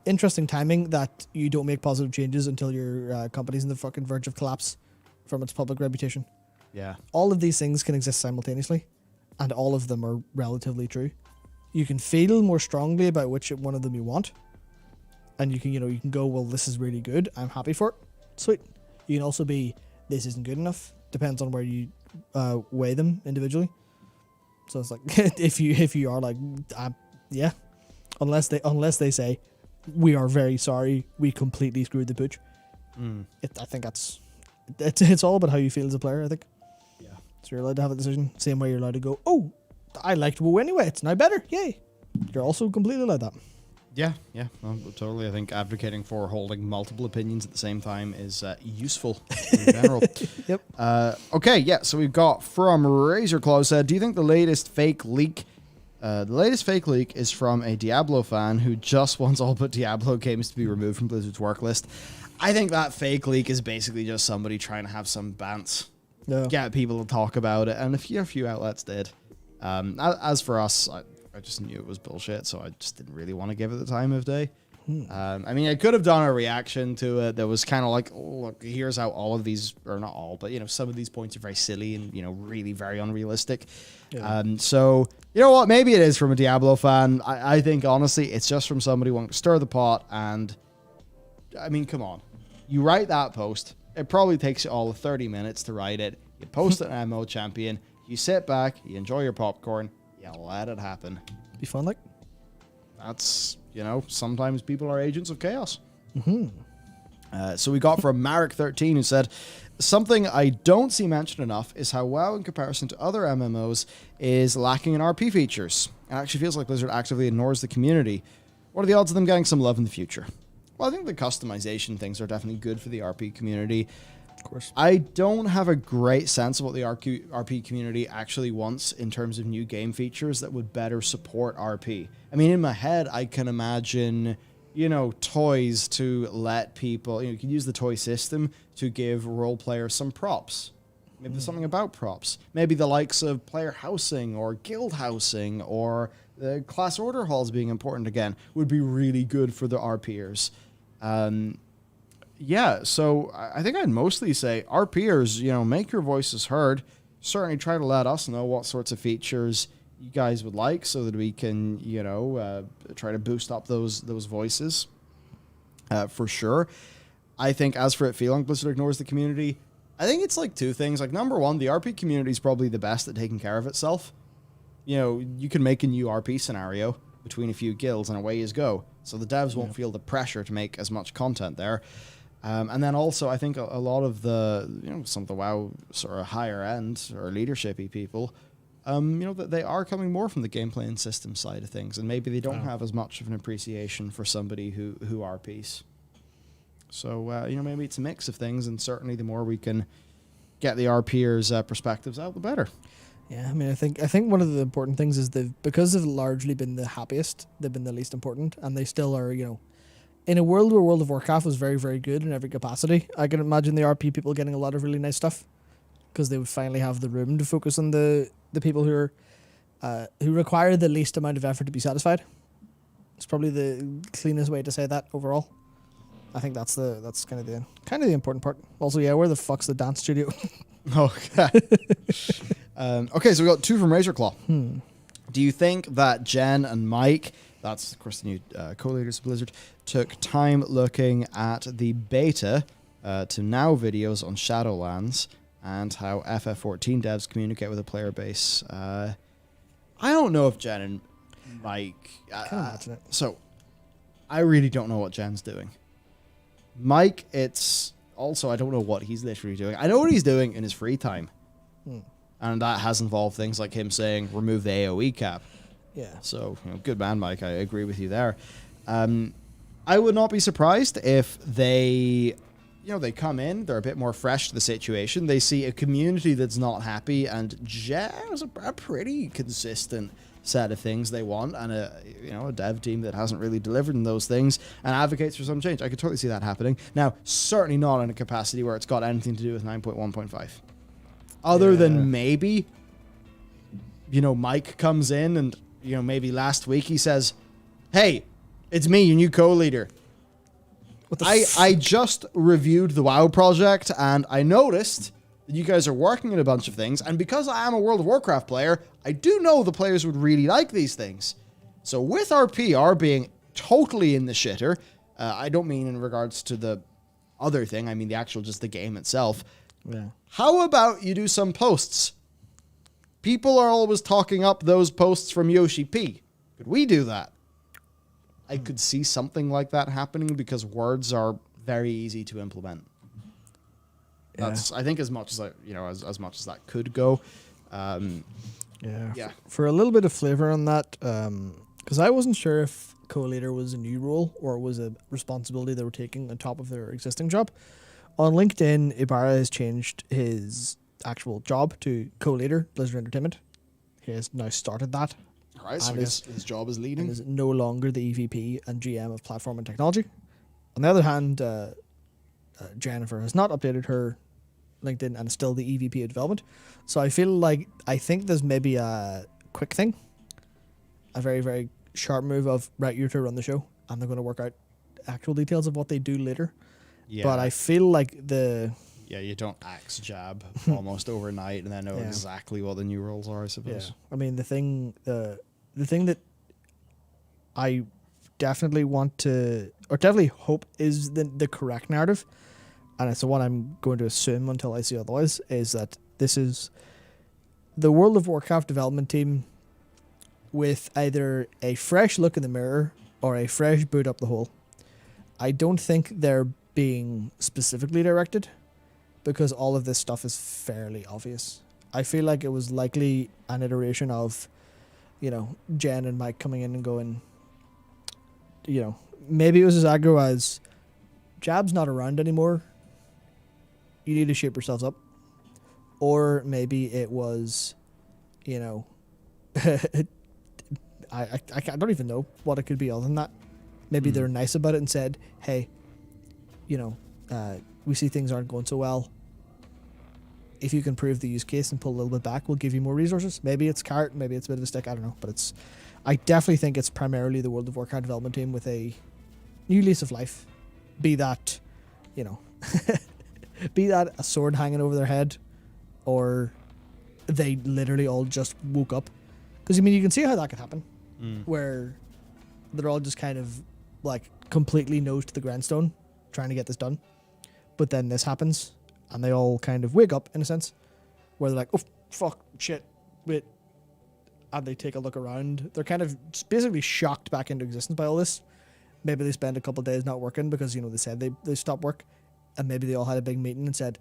Speaker 2: interesting timing that you don't make positive changes until your company's in the fucking verge of collapse from its public reputation.
Speaker 1: Yeah.
Speaker 2: All of these things can exist simultaneously, and all of them are relatively true. You can feel more strongly about which one of them you want, and you can go, well, this is really good, I'm happy for it, sweet. You can also be, this isn't good enough, depends on where you weigh them individually. So it's like, if you are like, yeah, unless they say, we are very sorry, we completely screwed the pooch. I think it's all about how you feel as a player, I think.
Speaker 1: Yeah.
Speaker 2: So you're allowed to have a decision, same way you're allowed to go, oh, I liked WoW anyway, it's now better, yay. You're also completely allowed that.
Speaker 1: Yeah, totally. I think advocating for holding multiple opinions at the same time is useful in general.
Speaker 2: Yep.
Speaker 1: Okay, yeah, so we've got from Razorclaw said, do you think the latest fake leak is from a Diablo fan who just wants all but Diablo games to be removed from Blizzard's work list? I think that fake leak is basically just somebody trying to have some bants, get people to talk about it, and a few outlets did. As for us, I just knew it was bullshit, so I just didn't really want to give it the time of day. I mean, I could have done a reaction to it that was kind of like, oh, look, here's how all of these, or not all, but, some of these points are very silly and, really very unrealistic. Yeah. So, you know what? Maybe it is from a Diablo fan. I think, honestly, it's just from somebody wanting to stir the pot. And, I mean, come on. You write that post. It probably takes you all of 30 minutes to write it. You post it on MMO Champion. You sit back. You enjoy your popcorn. You let it happen.
Speaker 2: Be fun, like?
Speaker 1: That's, sometimes people are agents of chaos. So we got from Marek13, who said, something I don't see mentioned enough is how WoW, in comparison to other MMOs, is lacking in RP features. It actually feels like Blizzard actively ignores the community. What are the odds of them getting some love in the future? Well, I think the customization things are definitely good for the RP community.
Speaker 2: Of course.
Speaker 1: I don't have a great sense of what the RP community actually wants in terms of new game features that would better support RP. I mean, in my head, I can imagine, toys to let people, you can use the toy system to give role players some props. Maybe there's something about props. Maybe the likes of player housing or guild housing or the class order halls being important again would be really good for the RPers. Yeah, so I think I'd mostly say RPers, make your voices heard. Certainly try to let us know what sorts of features you guys would like so that we can, try to boost up those voices for sure. I think as for it feeling Blizzard ignores the community, I think it's like two things. Like, number one, the RP community is probably the best at taking care of itself. You can make a new RP scenario between a few guilds and away you go. So the devs won't feel the pressure to make as much content there. And then also, I think a lot of the, some of the WoW sort of higher end or leadershipy people, that they are coming more from the gameplay and system side of things, and maybe they don't have as much of an appreciation for somebody who RPs. So, maybe it's a mix of things, and certainly the more we can get the RPers' perspectives out, the better.
Speaker 2: Yeah, I mean, I think one of the important things is because they've largely been the happiest, they've been the least important, and they still are, in a world where World of Warcraft was very, very good in every capacity, I can imagine the RP people getting a lot of really nice stuff because they would finally have the room to focus on the people who require the least amount of effort to be satisfied. It's probably the cleanest way to say that overall. I think that's kind of the important part. Also, yeah, where the fuck's the dance studio?
Speaker 1: Okay. Okay, so we got 2 from Razorclaw. Do you think that Jen and Mike, that's of course the new co-leaders of Blizzard, took time looking at the beta to now videos on Shadowlands and how FF14 devs communicate with a player base? I don't know if Jen and Mike...
Speaker 2: Can't imagine it.
Speaker 1: So, I really don't know what Jen's doing. Mike, it's... Also, I don't know what he's literally doing. I know what he's doing in his free time. And that has involved things like him saying, remove the AoE cap.
Speaker 2: Yeah.
Speaker 1: So, good man, Mike. I agree with you there. I would not be surprised if they... they come in, they're a bit more fresh to the situation. They see a community that's not happy, and Jen is a pretty consistent set of things they want, and a dev team that hasn't really delivered in those things and advocates for some change. I could totally see that happening. Now, certainly not in a capacity where it's got anything to do with 9.1.5. Other than maybe, Mike comes in and, maybe last week he says, hey, it's me, your new co-leader. I just reviewed the WoW project and I noticed that you guys are working on a bunch of things, and because I am a World of Warcraft player, I do know the players would really like these things. So with our PR being totally in the shitter, I don't mean in regards to the other thing, I mean the game itself.
Speaker 2: Yeah.
Speaker 1: How about you do some posts? People are always talking up those posts from Yoshi P. Could we do that? I could see something like that happening because words are very easy to implement. That's, I think, as much as as much as that could go.
Speaker 2: Yeah. For a little bit of flavor on that, because I wasn't sure if co-leader was a new role or was a responsibility they were taking on top of their existing job. On LinkedIn, Ibarra has changed his actual job to co-leader Blizzard Entertainment. He has now started that.
Speaker 1: All right, so I guess his job is leading.
Speaker 2: And is no longer the EVP and GM of Platform and Technology. On the other hand, Jennifer has not updated her LinkedIn and is still the EVP of Development. So I think there's maybe a quick thing, a very, very sharp move of, right, you're to run the show, and they're going to work out actual details of what they do later. Yeah. But I feel like
Speaker 1: you don't axe jab almost overnight and then know exactly what the new roles are, I suppose.
Speaker 2: Yeah. I mean, the thing that I definitely want to, or definitely hope is the correct narrative, and it's the one I'm going to assume until I see otherwise, is that this is the World of Warcraft development team with either a fresh look in the mirror or a fresh boot up the hole. I don't think they're being specifically directed, because all of this stuff is fairly obvious. I feel like it was likely an iteration of, Jen and Mike coming in and going, maybe it was as aggro as, Jab's not around anymore, you need to shape yourselves up. Or maybe it was, I don't even know what it could be other than that. Maybe they're nice about it and said, hey, we see things aren't going so well. If you can prove the use case and pull a little bit back, we'll give you more resources. Maybe it's carrot, maybe it's a bit of a stick, I don't know. But I definitely think it's primarily the World of Warcraft development team with a new lease of life. Be that, be that a sword hanging over their head, or they literally all just woke up. Because, you can see how that could happen, where they're all just kind of, completely nose to the grindstone, trying to get this done. But then this happens, and they all kind of wake up, in a sense, where they're like, oh, fuck, shit, wait. And they take a look around. They're kind of basically shocked back into existence by all this. Maybe they spend a couple of days not working because, they said they stopped work. And maybe they all had a big meeting and said,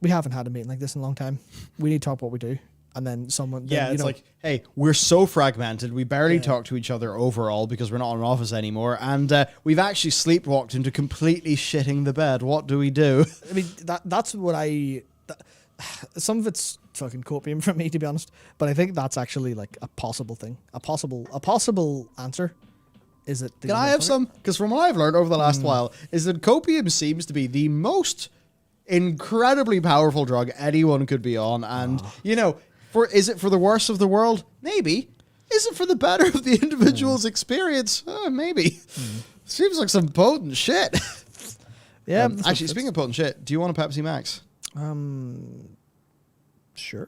Speaker 2: we haven't had a meeting like this in a long time. We need to talk what we do. And then someone...
Speaker 1: Yeah, it's like, hey, we're so fragmented. We barely talk to each other overall because we're not in an office anymore. And we've actually sleepwalked into completely shitting the bed. What do we do?
Speaker 2: I mean, that's what some of it's fucking copium for me, to be honest. But I think that's actually, a possible thing. A possible answer. Is it...
Speaker 1: Can I have some? Because from what I've learned over the last while, is that copium seems to be the most incredibly powerful drug anyone could be on. And, is it for the worse of the world? Maybe. Is it for the better of the individual's experience? Maybe. Seems like some potent shit.
Speaker 2: Yeah.
Speaker 1: Actually, speaking of potent shit, do you want a Pepsi Max?
Speaker 2: Sure.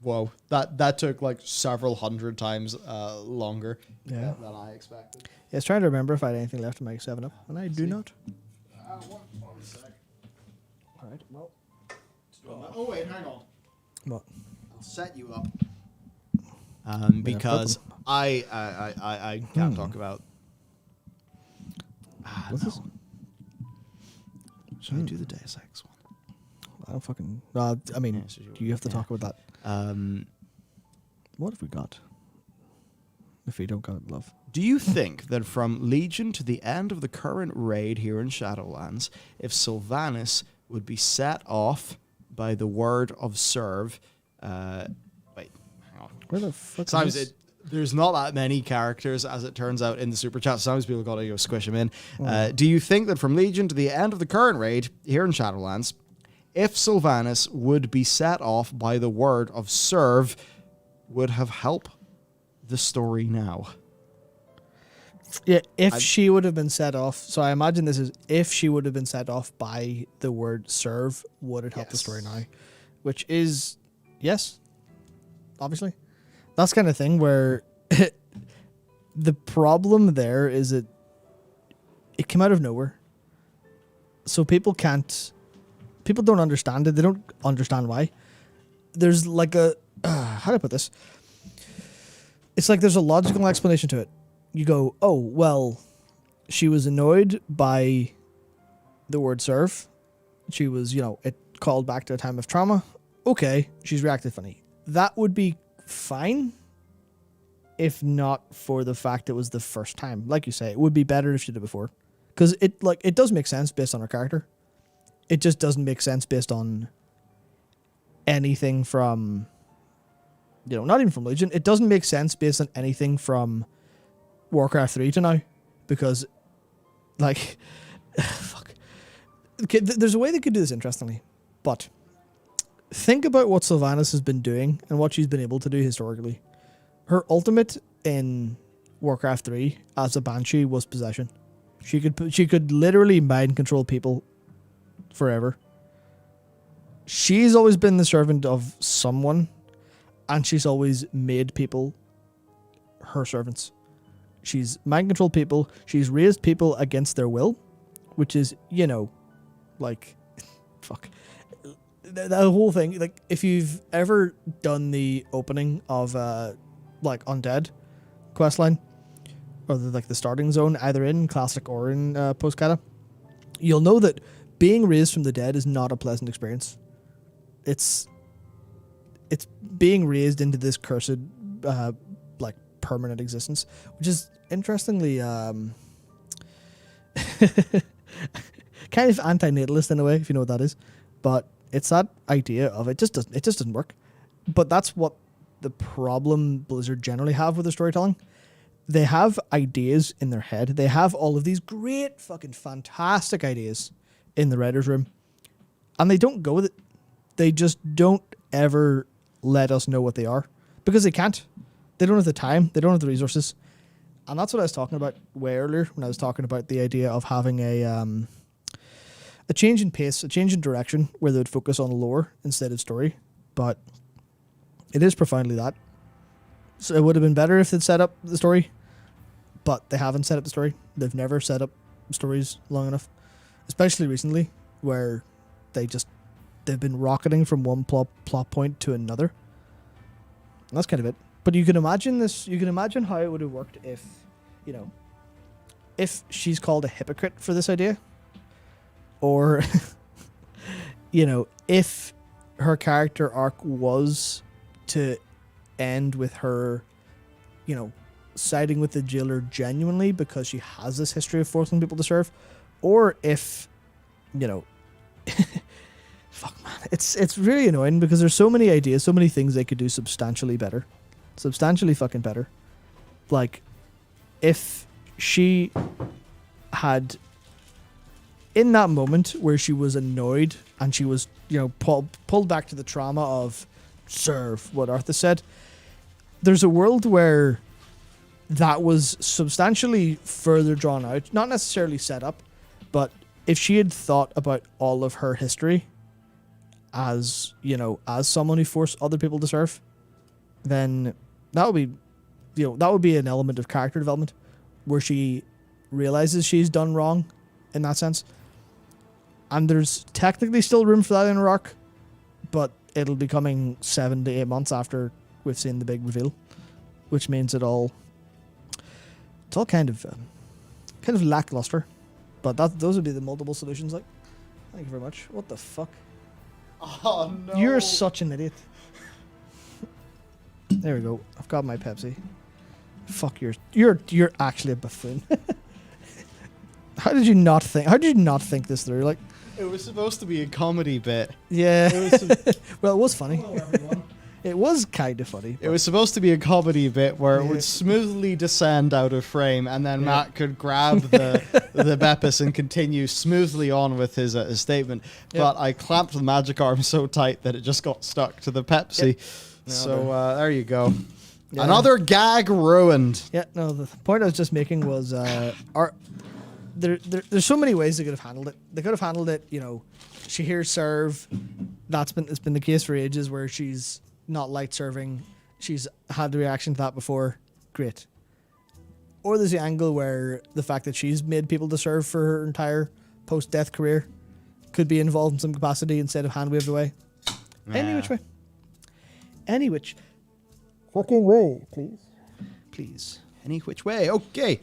Speaker 1: Whoa, that took like several hundred times longer
Speaker 2: Yeah.
Speaker 1: than I expected.
Speaker 2: Yeah, I was trying to remember if I had anything left to make 7-Up, and I do not.
Speaker 1: One sec.
Speaker 2: All right. Well.
Speaker 1: Oh wait, hang on.
Speaker 2: What?
Speaker 1: I'll set you up. Because I can't talk about.
Speaker 2: What's this?
Speaker 1: Should I do the Deus Ex one?
Speaker 2: I don't fucking. I mean, do you have to talk about that? What have we got? If we don't got it, love.
Speaker 1: Do you think that from Legion to the end of the current raid here in Shadowlands, if Sylvanas would be set off by the word of serve? Wait, hang on.
Speaker 2: Where the fuck
Speaker 1: Sometimes
Speaker 2: is this?
Speaker 1: there's not that many characters, as it turns out, in the super chat. Sometimes people got to go squish them in. Do you think that from Legion to the end of the current raid here in Shadowlands, if Sylvanas would be set off by the word of serve, would have helped the story now?
Speaker 2: Yeah, if she would have been set off. So I imagine this is if she would have been set off by the word serve, would it help the story now? Which is, yes, obviously. That's kind of thing where the problem there is it came out of nowhere. So people don't understand it. They don't understand why. There's like a, how do I put this? It's like there's a logical explanation to it. You go, oh, well, she was annoyed by the word serve. She was, it called back to a time of trauma. Okay, she's reacted funny. That would be fine if not for the fact it was the first time. Like you say, it would be better if she did it before. Because it does make sense based on her character. It just doesn't make sense based on anything from, not even from Legion. It doesn't make sense based on anything from Warcraft 3 to now. Because, fuck. Okay, there's a way they could do this interestingly. But think about what Sylvanas has been doing and what she's been able to do historically. Her ultimate in Warcraft 3 as a Banshee was possession. She could literally mind control people forever. She's always been the servant of someone, and she's always made people her servants. She's mind controlled people. She's raised people against their will, which is, fuck. The whole thing, if you've ever done the opening of, Undead questline, or the starting zone, either in Classic or in Post-Cata, you'll know that being raised from the dead is not a pleasant experience. It's being raised into this cursed, permanent existence, which is interestingly kind of anti-natalist in a way, if you know what that is. But it's that idea of it just doesn't work. But that's what the problem Blizzard generally have with their storytelling. They have ideas in their head. They have all of these great fucking fantastic ideas in the writer's room. And they don't go with it. They just don't ever let us know what they are. Because they can't. They don't have the time. They don't have the resources. And that's what I was talking about way earlier when I was talking about the idea of having a change in pace, a change in direction where they would focus on lore instead of story. But it is profoundly that. So it would have been better if they'd set up the story. But they haven't set up the story. They've never set up stories long enough. Especially recently, where they've been rocketing from one plot point to another. And that's kind of it. But you can imagine this. You can imagine how it would have worked if, if she's called a hypocrite for this idea, or, if her character arc was to end with her, siding with the jailer genuinely because she has this history of forcing people to serve, or if, fuck man, it's really annoying because there's so many ideas, so many things they could do substantially fucking better. Like, if she had, in that moment where she was annoyed and she was, pulled back to the trauma of serve, what Arthur said, there's a world where that was substantially further drawn out, not necessarily set up, but if she had thought about all of her history as, you know, as someone who forced other people to serve, then that would be, you know, that would be an element of character development where she realizes she's done wrong in that sense. And there's technically still room for that in her arc, but it'll be coming 7 to 8 months after we've seen the big reveal, which means it's all kind of lackluster. But those would be the multiple solutions. Like, thank you very much. What the fuck?
Speaker 1: Oh no!
Speaker 2: You're such an idiot. There we go. I've got my Pepsi. Fuck, you're actually a buffoon. How did you not think this through? Like,
Speaker 1: it was supposed to be a comedy bit.
Speaker 2: Yeah.
Speaker 1: It was
Speaker 2: well, it was funny.
Speaker 1: Hello, everyone.
Speaker 2: It was kind of funny.
Speaker 1: It was supposed to be a comedy bit where it would smoothly descend out of frame, and then Matt could grab the Beppis and continue smoothly on with his statement. But I clamped the magic arm so tight that it just got stuck to the Pepsi.
Speaker 2: No,
Speaker 1: so there you go.
Speaker 2: Yeah.
Speaker 1: Another gag ruined.
Speaker 2: Yeah, no, the point I was just making was there's so many ways they could have handled it. They could have handled it, you know, she hears serve. It's been the case for ages where she's not light serving. She's had the reaction to that before. Great. Or there's the angle where the fact that she's made people to serve for her entire post-death career could be involved in some capacity instead of hand waved away.
Speaker 1: Yeah.
Speaker 2: Any which way. Any which fucking way, please. Please.
Speaker 1: Any which way. Okay.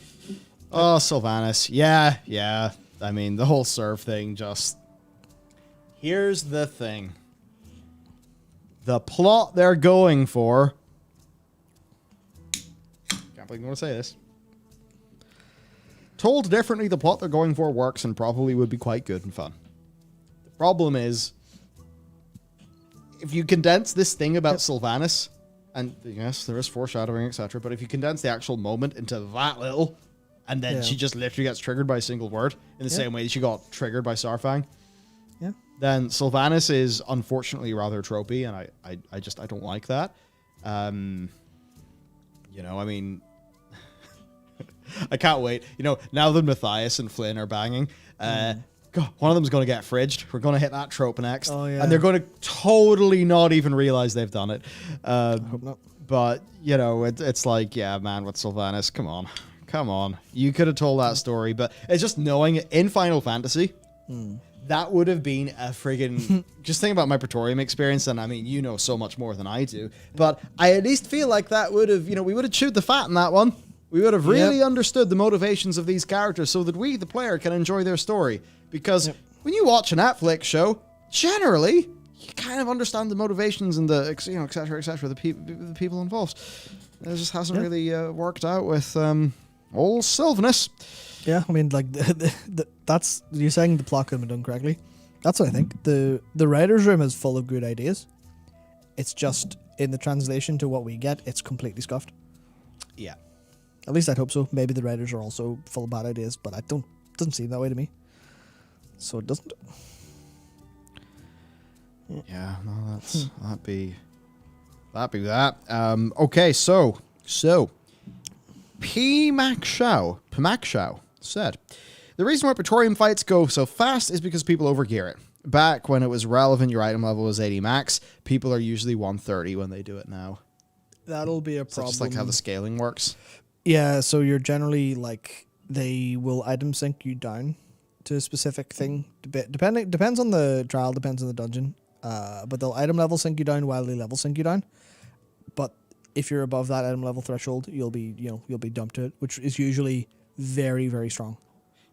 Speaker 1: Oh, Sylvanas. Yeah. I mean, the whole serve thing just... Here's the thing. The plot they're going for... Can't believe I'm going to say this. Told differently, the plot they're going for works and probably would be quite good and fun. The problem is, if you condense this thing about Sylvanas, and yes, there is foreshadowing, etc., but if you condense the actual moment into that little, and then she just literally gets triggered by a single word, in the same way that she got triggered by Starfang, then Sylvanas is unfortunately rather tropey, and I don't like that. You know, I mean... I can't wait. You know, now that Matthias and Flynn are banging, God, one of them's going to get fridged. We're going to hit that trope next.
Speaker 2: Oh, yeah.
Speaker 1: And they're going to totally not even realize they've done it.
Speaker 2: I hope not.
Speaker 1: But, you know, it's like, yeah, man, with Sylvanas, come on. You could have told that story, but it's just knowing it in Final Fantasy, that would have been a friggin'... just think about my Praetorium experience, and I mean, you know so much more than I do, but I at least feel like that would have, you know, we would have chewed the fat in that one. We would have really understood the motivations of these characters so that we, the player, can enjoy their story. Because when you watch a Netflix show, generally, you kind of understand the motivations and the, you know, et cetera, the people involved. It just hasn't really worked out with old Sylvanas.
Speaker 2: Yeah, I mean, like, that's, you're saying the plot could have been done correctly. That's what I think. The writer's room is full of good ideas. It's just, in the translation to what we get, it's completely scuffed.
Speaker 1: Yeah.
Speaker 2: At least I'd hope so. Maybe the writers are also full of bad ideas, but doesn't seem that way to me. So it doesn't.
Speaker 1: Yeah, no, that'd be that. Okay, so Pimak Shao said, the reason why Praetorium fights go so fast is because people overgear it. Back when it was relevant, your item level was 80 max. People are usually 130 when they do it now.
Speaker 2: That'll be a problem.
Speaker 1: That's just like how the scaling works.
Speaker 2: Yeah, so you're generally like, they will item sync you down to a specific thing. Depends on the trial, depends on the dungeon. But they'll item level sync you down while they level sync you down. But if you're above that item level threshold, you'll be dumped to it, which is usually very, very strong.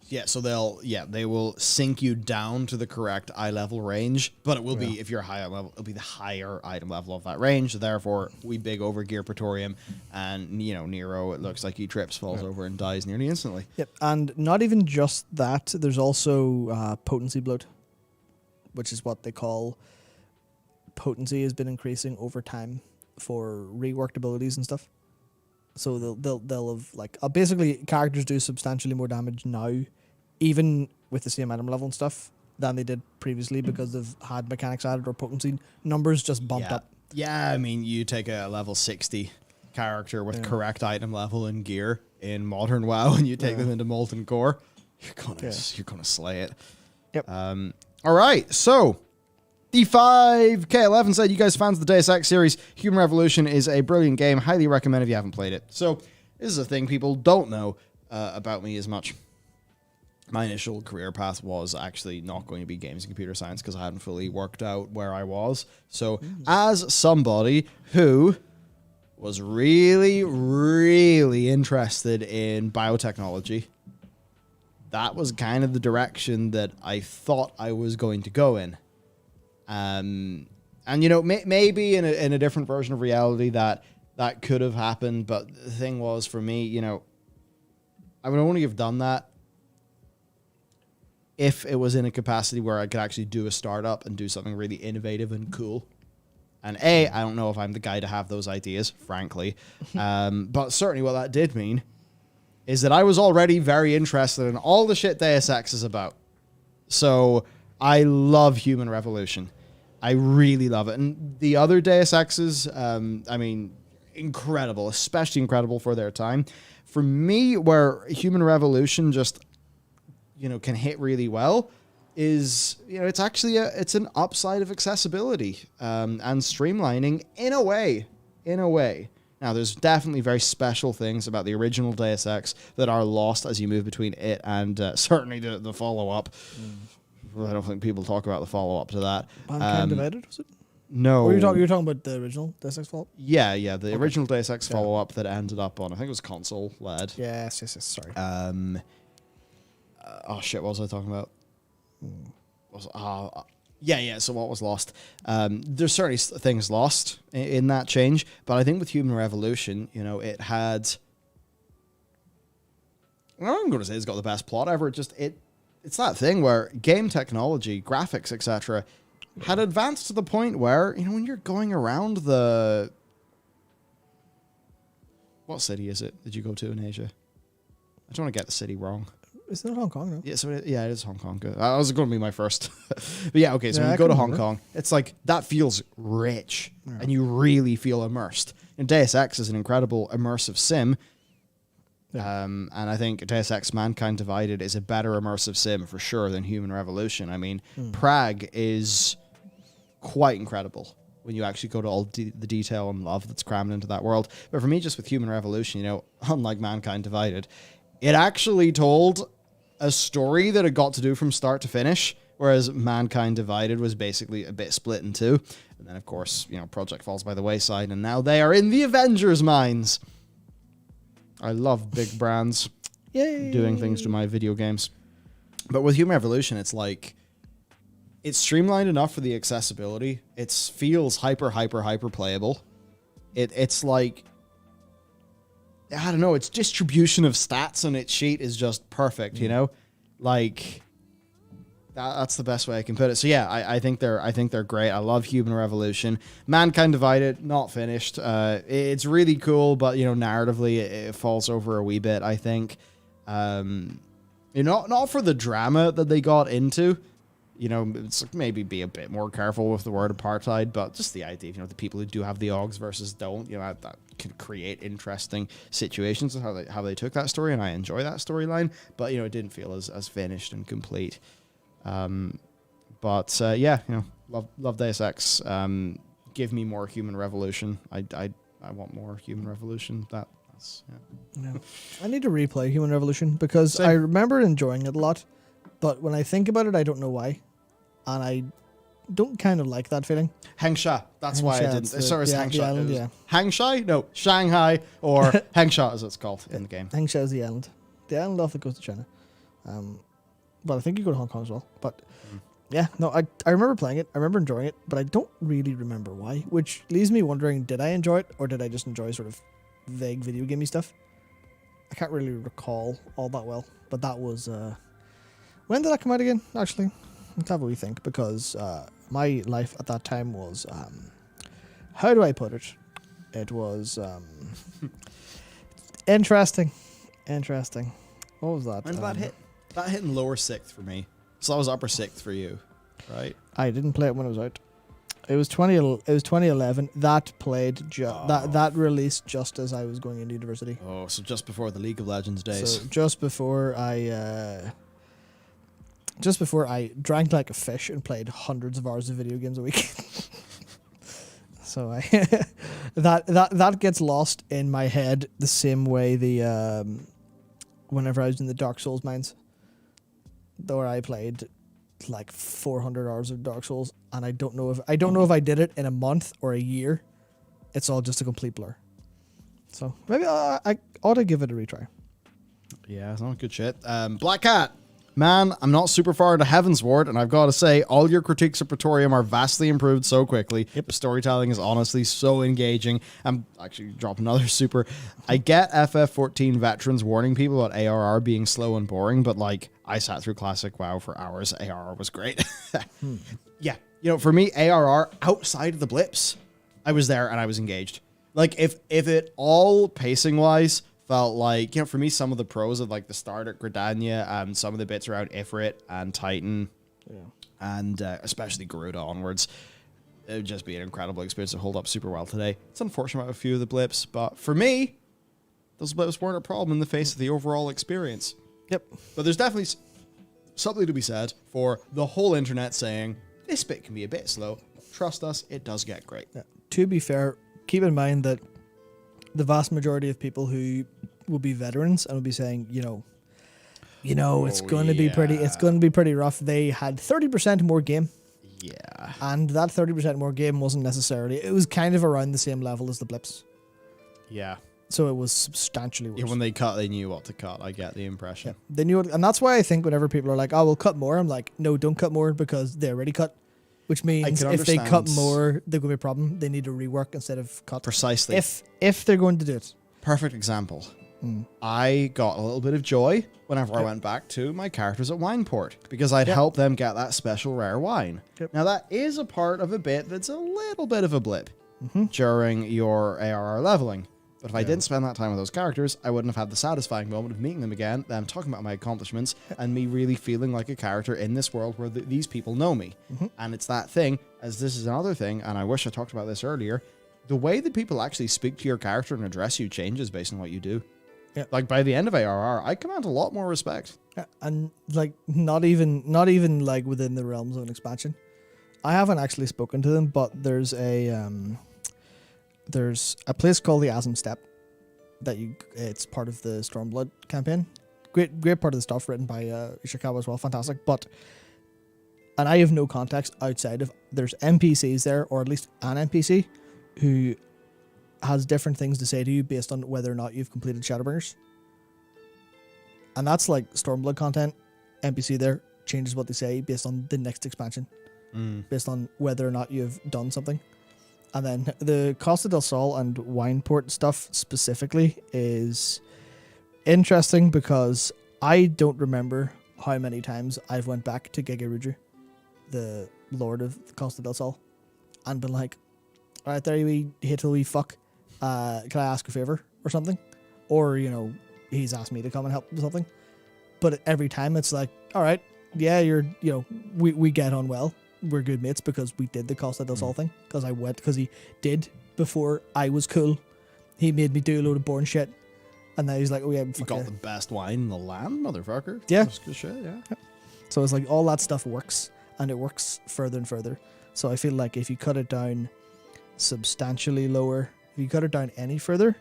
Speaker 1: Yeah, so they will sync you down to the correct eye level range, but it will be, if you're high level, it'll be the higher item level of that range. So therefore, we big overgear Praetorium, and you know, Nero, it looks like he trips, falls over, and dies nearly instantly.
Speaker 2: Yep, and not even just that. There's also potency bloat, which is what they call potency has been increasing over time for reworked abilities and stuff. So they'll have like basically characters do substantially more damage now, even with the same item level and stuff, than they did previously because they've had mechanics added or potency numbers just bumped up.
Speaker 1: Yeah, I mean, you take a level 60 character with correct item level and gear in modern WoW, and you take them into Molten Core, you're gonna slay it.
Speaker 2: Yep.
Speaker 1: All right, so D5K11 said, you guys fans of the Deus Ex series, Human Revolution is a brilliant game. Highly recommend if you haven't played it. So this is a thing people don't know about me as much. My initial career path was actually not going to be games and computer science because I hadn't fully worked out where I was. So as somebody who was really, really interested in biotechnology, that was kind of the direction that I thought I was going to go in. And, you know, maybe in a different version of reality that could have happened. But the thing was, for me, you know, I would only have done that if it was in a capacity where I could actually do a startup and do something really innovative and cool. And I don't know if I'm the guy to have those ideas, frankly. But certainly what that did mean is that I was already very interested in all the shit Deus Ex is about. So I love Human Revolution. I really love it. And the other Deus Exes, I mean, incredible, especially incredible for their time. For me, where Human Revolution just, you know, can hit really well is, you know, it's actually it's an upside of accessibility and streamlining in a way. Now, there's definitely very special things about the original Deus Ex that are lost as you move between it and certainly the follow-up. I don't think people talk about the follow-up to that.
Speaker 2: Mankind Divided, was it?
Speaker 1: No.
Speaker 2: Or you were talking about the original Deus Ex follow-up?
Speaker 1: Yeah, the original Deus Ex follow-up that ended up on, I think it was console-led.
Speaker 2: Yes, sorry.
Speaker 1: Oh shit, what was I talking about? So what was lost? There's certainly things lost in that change, but I think with Human Revolution, you know, it had, I'm going to say it's got the best plot ever. It's that thing where game technology, graphics, etc., had advanced to the point where, you know, when you're going around what city is it did you go to in Asia? I don't want to get the city wrong.
Speaker 2: It's not Hong Kong, no?
Speaker 1: Yeah, it is Hong Kong. Good. That was going to be my first. But yeah, okay, so when you go to Hong Kong, it's like, that feels rich, and you really feel immersed. And Deus Ex is an incredible immersive sim, and I think Deus Ex Mankind Divided is a better immersive sim, for sure, than Human Revolution. I mean, Prague is quite incredible when you actually go to all the detail and love that's crammed into that world. But for me, just with Human Revolution, you know, unlike Mankind Divided, it actually told a story that it got to do from start to finish, whereas Mankind Divided was basically a bit split in two. And then, of course, you know, Project falls by the wayside, and now they are in the Avengers mines. I love big brands doing things to my video games. But with Human Revolution, it's like, it's streamlined enough for the accessibility. It feels hyper playable. It's like, I don't know, its distribution of stats on its sheet is just perfect, you know? Like, that's the best way I can put it. So yeah, I think they're great. I love Human Revolution. Mankind Divided, not finished. It's really cool, but, you know, narratively it falls over a wee bit, I think. You know, not for the drama that they got into. You know, it's maybe be a bit more careful with the word apartheid, but just the idea of, you know, the people who do have the Augs versus don't, you know, that can create interesting situations and how they took that story, and I enjoy that storyline, but, you know, it didn't feel as finished and complete. Yeah, you know, love Deus Ex. Give me more Human Revolution. I want more Human Revolution. That's
Speaker 2: yeah. I need to replay Human Revolution because I remember enjoying it a lot. But when I think about it, I don't know why. And I don't kind of like that feeling.
Speaker 1: Hengsha. That's why I didn't. Sorry, it's Hengsha.
Speaker 2: The island, yeah.
Speaker 1: Hangshai? No, Shanghai, or Hengsha as it's called in the game.
Speaker 2: Hengsha is the island. The island off that goes to China. But I think you go to Hong Kong as well. But yeah, no, I remember playing it. I remember enjoying it. But I don't really remember why. Which leaves me wondering, did I enjoy it? Or did I just enjoy sort of vague video gamey stuff? I can't really recall all that well. But that was... when did that come out again, actually? Let's have a wee think, because my life at that time was, how do I put it? It was interesting. What was that?
Speaker 1: When did that hit? That hit in lower sixth for me. So that was upper sixth for you, right?
Speaker 2: I didn't play it when it was out. It was 2011. That played that released just as I was going into university.
Speaker 1: Oh, so just before the League of Legends days.
Speaker 2: So just before I drank like a fish and played hundreds of hours of video games a week. So I that gets lost in my head the same way whenever I was in the Dark Souls mines, where I played like 400 hours of Dark Souls, and I don't know if I did it in a month or a year. It's all just a complete blur. So maybe I ought to give it a retry.
Speaker 1: Yeah, it's not good shit. Black Cat. Man, I'm not super far into Heavensward, and I've got to say, all your critiques of Praetorium are vastly improved so quickly.
Speaker 2: Yep.
Speaker 1: The storytelling is honestly so engaging. I'm actually drop another super. I get FF14 veterans warning people about ARR being slow and boring, but like, I sat through Classic WoW for hours. ARR was great. Yeah, for me, ARR, outside of the blips, I was there and I was engaged. Like, if it all pacing-wise felt like, for me, some of the pros of like the start at Gridania and some of the bits around Ifrit and Titan, and especially Garuda onwards, it would just be an incredible experience to hold up super well today. It's unfortunate about a few of the blips, but for me, those blips weren't a problem in the face of the overall experience.
Speaker 2: Yep.
Speaker 1: But there's definitely something to be said for the whole internet saying, this bit can be a bit slow. Trust us, it does get great.
Speaker 2: Yeah. To be fair, keep in mind that the vast majority of people who will be veterans and will be saying, it's going to be pretty rough. They had 30% more game.
Speaker 1: Yeah.
Speaker 2: And that 30% more game wasn't necessarily, it was kind of around the same level as the blips.
Speaker 1: Yeah.
Speaker 2: So it was substantially worse.
Speaker 1: Yeah, when they cut, they knew what to cut. I get the impression.
Speaker 2: Yeah, they knew it. And that's why I think whenever people are like, oh, we'll cut more, I'm like, no, don't cut more because they already cut. Which means if they cut more, there's going to be a problem. They need to rework instead of cut.
Speaker 1: Precisely.
Speaker 2: If they're going to do it.
Speaker 1: Perfect example. I got a little bit of joy whenever I went back to my characters at Wineport because I'd helped them get that special rare wine.
Speaker 2: Yep.
Speaker 1: Now, that is a part of a bit that's a little bit of a blip during your ARR leveling. But if I didn't spend that time with those characters, I wouldn't have had the satisfying moment of meeting them again, them talking about my accomplishments, and me really feeling like a character in this world where these people know me. And it's that thing, as this is another thing, and I wish I talked about this earlier, the way that people actually speak to your character and address you changes based on what you do.
Speaker 2: Yeah.
Speaker 1: Like, by the end of ARR, I command a lot more respect.
Speaker 2: Yeah, and like not even like within the realms of an expansion. I haven't actually spoken to them, but there's a place called the Asm Step that it's part of the Stormblood campaign. Great part of the stuff written by Ishikawa as well, fantastic. And I have no context outside of there's NPCs there, or at least an NPC who has different things to say to you based on whether or not you've completed Shadowbringers. And that's like Stormblood content. NPC there changes what they say based on the next expansion, based on whether or not you've done something. And then the Costa del Sol and Wineport stuff specifically is interesting because I don't remember how many times I've went back to Gigaruju, the Lord of Costa del Sol, and been like, all right, there you hit a wee fuck. Can I ask a favor or something? Or, he's asked me to come and help with something. But every time it's like, all right, yeah, we get on well. We're good mates because we did the Costa del Sol thing. Because he did before I was cool. He made me do a load of boring shit. And now he's like, oh yeah,
Speaker 1: you got the best wine in the land, motherfucker.
Speaker 2: Yeah.
Speaker 1: That's good shit, yeah.
Speaker 2: So it's like all that stuff works. And it works further and further. So I feel like if you cut it down substantially lower, if you cut it down any further,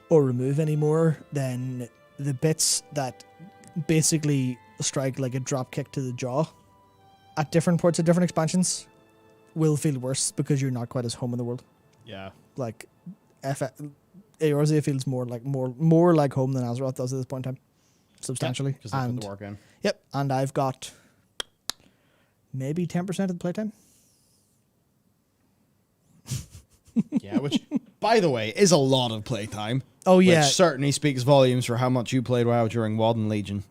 Speaker 2: or remove any more, then the bits that basically strike like a drop kick to the jaw at different parts of different expansions will feel worse because you're not quite as home in the world.
Speaker 1: Yeah.
Speaker 2: Like Eorzea feels more like home than Azeroth does at this point in time. Substantially.
Speaker 1: Because they put the work in.
Speaker 2: Yep. And I've got maybe 10% of the playtime.
Speaker 1: Yeah, which, by the way, is a lot of playtime.
Speaker 2: Oh, yeah.
Speaker 1: Which certainly speaks volumes for how much you played WoW during WoD and Legion.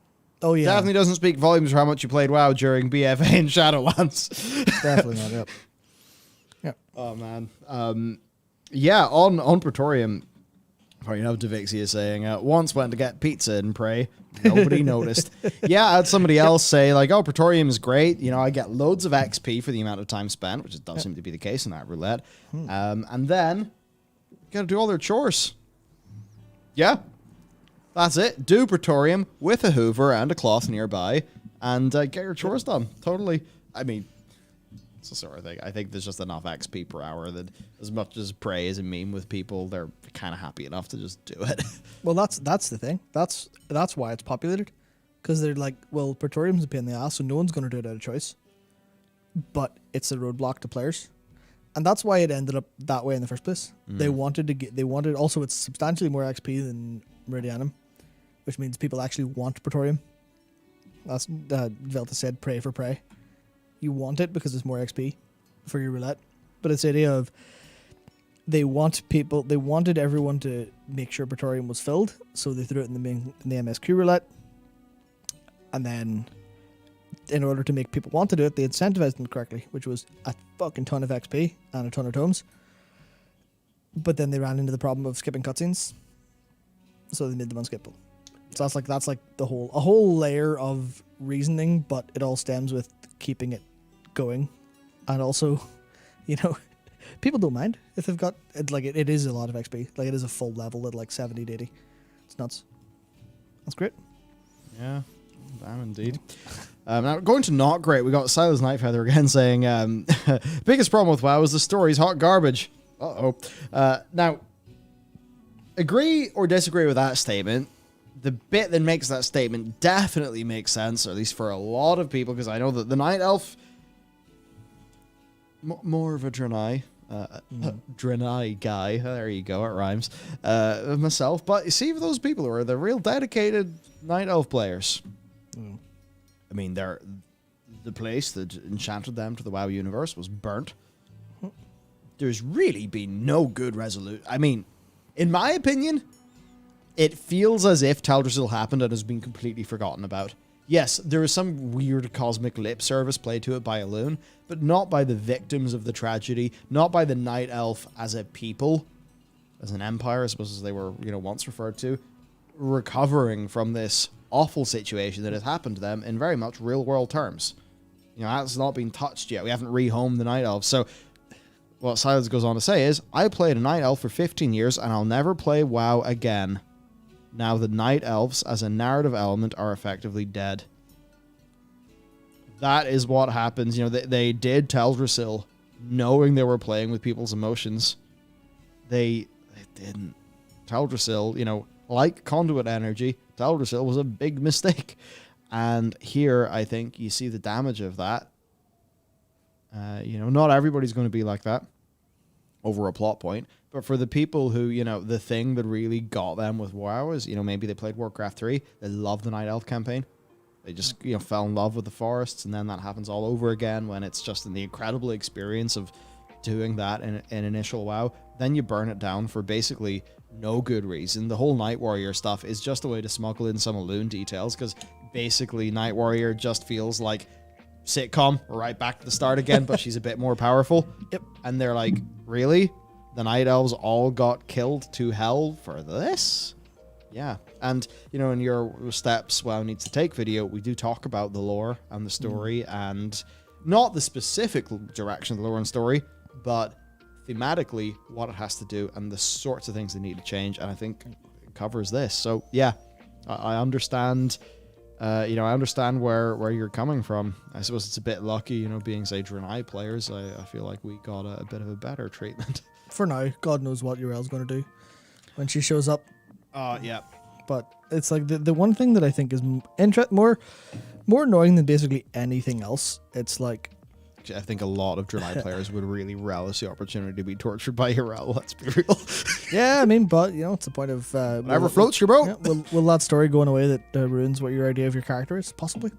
Speaker 2: Oh, yeah.
Speaker 1: Definitely doesn't speak volumes for how much you played WoW during BFA and Shadowlands.
Speaker 2: Definitely not, yep. Yep.
Speaker 1: Oh, man. Yeah, on Praetorium, Or, you know, Davixia is saying, once went to get pizza and pray. Nobody noticed. Yeah, I had somebody else say, like, oh, Praetorium is great. You know, I get loads of XP for the amount of time spent, which does seem to be the case in that roulette. And then, you got to do all their chores. Yeah. That's it. Do Praetorium with a Hoover and a cloth nearby and get your chores done. Totally. I mean, it's the sort of thing. I think there's just enough XP per hour that as much as Prey is a meme with people, they're kind of happy enough to just do it.
Speaker 2: Well, that's the thing. That's why it's populated. Because they're like, well, Praetorium's a pain in the ass, so no one's going to do it out of choice. But it's a roadblock to players. And that's why it ended up that way in the first place. They wanted also it's substantially more XP than Meridianum, which means people actually want Praetorium. That's Velta said, pray for Prey. You want it because it's more XP for your roulette. But it's the idea of they wanted everyone to make sure Praetorium was filled, so they threw it in the MSQ roulette. And then in order to make people want to do it, they incentivized them correctly, which was a fucking ton of XP and a ton of tomes. But then they ran into the problem of skipping cutscenes, so they made them unskippable. So that's like a whole layer of reasoning, but it all stems with keeping it going. And also, you know, people don't mind if they've got it, like it is a lot of XP. Like it is a full level at like 70 to 80. It's nuts. That's great.
Speaker 1: Yeah, damn indeed. Now going to not great, we got Silas Nightfeather again saying biggest problem with WoW is the story's hot garbage. Now, agree or disagree with that statement. The bit that makes that statement definitely makes sense, or at least for a lot of people, because I know that the Night Elf, more of a Draenei guy. There you go, it rhymes. Myself, but you see, for those people who are the real dedicated Night Elf players, I mean, the place that enchanted them to the WoW universe was burnt. There's really been no good resolution. I mean, in my opinion, it feels as if Teldrassil happened and has been completely forgotten about. Yes, there is some weird cosmic lip service played to it by Elune, but not by the victims of the tragedy, not by the Night Elf as a people, as an empire, I suppose as they were, you know, once referred to, recovering from this awful situation that has happened to them in very much real-world terms. You know, that's not been touched yet. We haven't rehomed the Night Elves. So what Silas goes on to say is, I played a Night Elf for 15 years and I'll never play WoW again. Now the Night Elves as a narrative element are effectively dead. That is what happens. You know, they did Teldrassil knowing they were playing with people's emotions. They didn't. Teldrassil, you know, like Conduit Energy, Teldrassil was a big mistake. And here, I think you see the damage of that. You know, not everybody's going to be like that over a plot point. But for the people who, you know, the thing that really got them with WoW is, you know, maybe they played Warcraft 3, they loved the Night Elf campaign. They just, you know, fell in love with the forests, and then that happens all over again when it's just in the incredible experience of doing that in initial WoW. Then you burn it down for basically no good reason. The whole Night Warrior stuff is just a way to smuggle in some Elune details, because basically Night Warrior just feels like sitcom, we're right back to the start again, but she's a bit more powerful.
Speaker 2: Yep.
Speaker 1: And they're like, really? The Night Elves all got killed to hell for this? Yeah. And, you know, in your Steps WoW Needs to Take video, we do talk about the lore and the story, and not the specific direction of the lore and story, but thematically what it has to do and the sorts of things they need to change. And I think it covers this. So, yeah, I understand. You know, I understand where you're coming from. I suppose it's a bit lucky, you know, being, say, Draenei players. I feel like we got a bit of a better treatment.
Speaker 2: For now, God knows what Uriel's going to do when she shows up.
Speaker 1: Yeah.
Speaker 2: But it's like the one thing that I think is more annoying than basically anything else. It's like,
Speaker 1: I think a lot of Draenei players would really relish the opportunity to be tortured by Uriel. Let's be real.
Speaker 2: Yeah, I mean, but you know, it's the point of
Speaker 1: whatever floats your boat.
Speaker 2: Yeah, will that story going away that ruins what your idea of your character is? Possibly,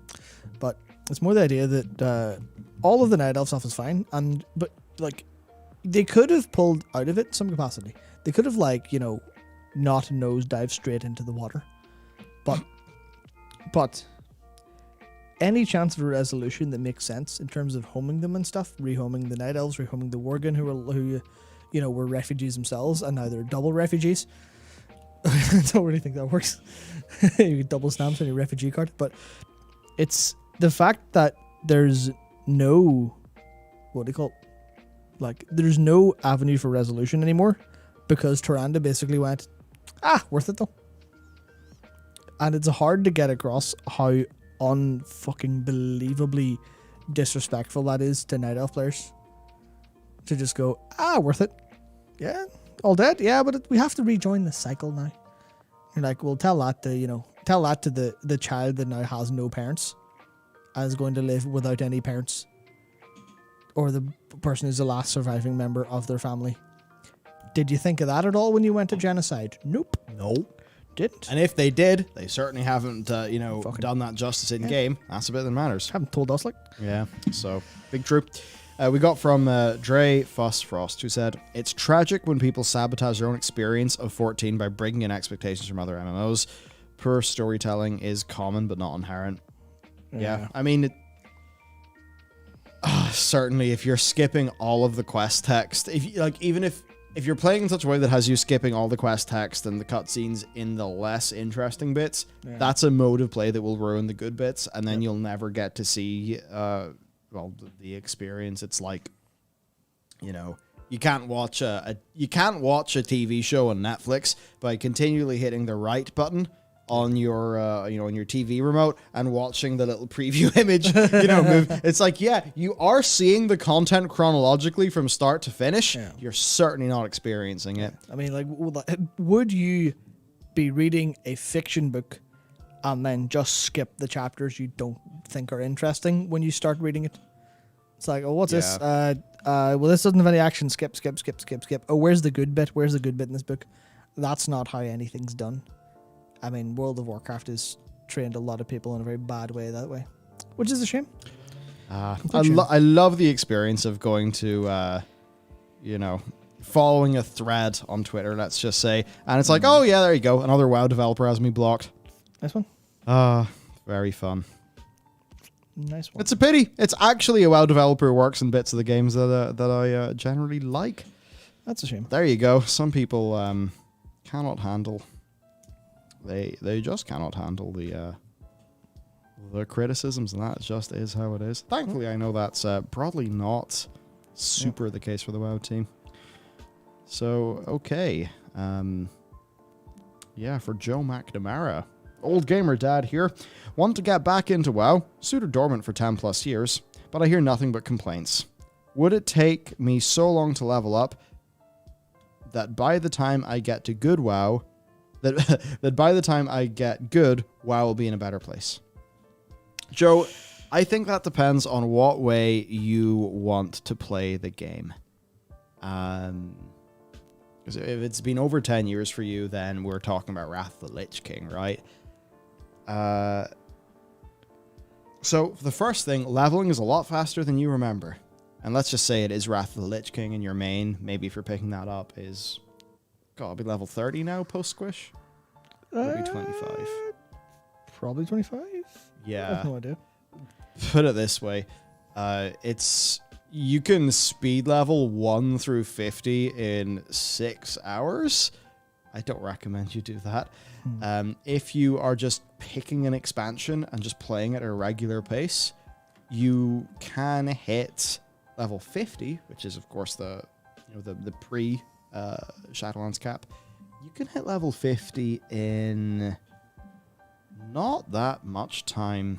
Speaker 2: but it's more the idea that all of the Night Elf stuff is fine, but like they could have pulled out of it some capacity. They could have, like, you know, not nosedive straight into the water, but any chance of a resolution that makes sense in terms of homing them and stuff, rehoming the Night Elves, rehoming the Worgen who you know were refugees themselves and now they're double refugees, I don't really think that works. You double stamps on your refugee card, but it's the fact that there's no, what do you call it? Like, there's no avenue for resolution anymore because Tyrande basically went, worth it though. And it's hard to get across how unfucking believably disrespectful that is to Night Elf players. To just go, worth it. Yeah, all dead. Yeah, but we have to rejoin the cycle now. You're like, well, tell that to the child that now has no parents and is going to live without any parents, or the person who's the last surviving member of their family. Did you think of that at all when you went to genocide? Nope. Didn't.
Speaker 1: And if they did, they certainly haven't, done that justice in game. That's a bit that matters.
Speaker 2: Haven't told us, like.
Speaker 1: Yeah, so big true. We got from Dre Fuss Frost, who said, "It's tragic when people sabotage their own experience of 14 by bringing in expectations from other MMOs. Poor storytelling is common but not inherent." Yeah. I mean, certainly if you're skipping all of the quest text, even if you're playing in such a way that has you skipping all the quest text and the cutscenes in the less interesting bits, that's a mode of play that will ruin the good bits, and then you'll never get to see the experience. It's like, you can't watch a TV show on Netflix by continually hitting the right button on your on your TV remote and watching the little preview image move. It's like, you are seeing the content chronologically from start to finish. You're certainly not experiencing it.
Speaker 2: I mean, like, would you be reading a fiction book and then just skip the chapters you don't think are interesting when you start reading it? It's like, oh, what's this? Well, this doesn't have any action. Skip. Oh, where's the good bit? Where's the good bit in this book? That's not how anything's done. I mean, World of Warcraft has trained a lot of people in a very bad way that way, which is a shame.
Speaker 1: I love the experience of going to, following a thread on Twitter, let's just say, and it's like, oh yeah, there you go, another WoW developer has me blocked.
Speaker 2: Nice one.
Speaker 1: Very fun.
Speaker 2: Nice one.
Speaker 1: It's a pity. It's actually a WoW developer who works in bits of the games that I generally like.
Speaker 2: That's a shame.
Speaker 1: There you go. Some people cannot handle. They just cannot handle the criticisms, and that just is how it is. Thankfully, I know that's probably not super the case for the WoW team. So, okay. For Joe McNamara. Old gamer dad here. Want to get back into WoW. Suitor dormant for 10 plus years, but I hear nothing but complaints. Would it take me so long to level up that by the time I get to good WoW, that by the time I get good, WoW will be in a better place? Joe, I think that depends on what way you want to play the game. Because if it's been over 10 years for you, then we're talking about Wrath of the Lich King, right? So the first thing, leveling is a lot faster than you remember. And let's just say it is Wrath of the Lich King, and your main, maybe if you're picking that up, is... Gotta be level 30 now, post-squish? Maybe 25.
Speaker 2: Probably 25?
Speaker 1: Yeah.
Speaker 2: I have no idea.
Speaker 1: Put it this way. You can speed level 1 through 50 in 6 hours. I don't recommend you do that. If you are just picking an expansion and just playing at a regular pace, you can hit level 50, which is of course the pre Shadowlands cap. You can hit level 50 in not that much time.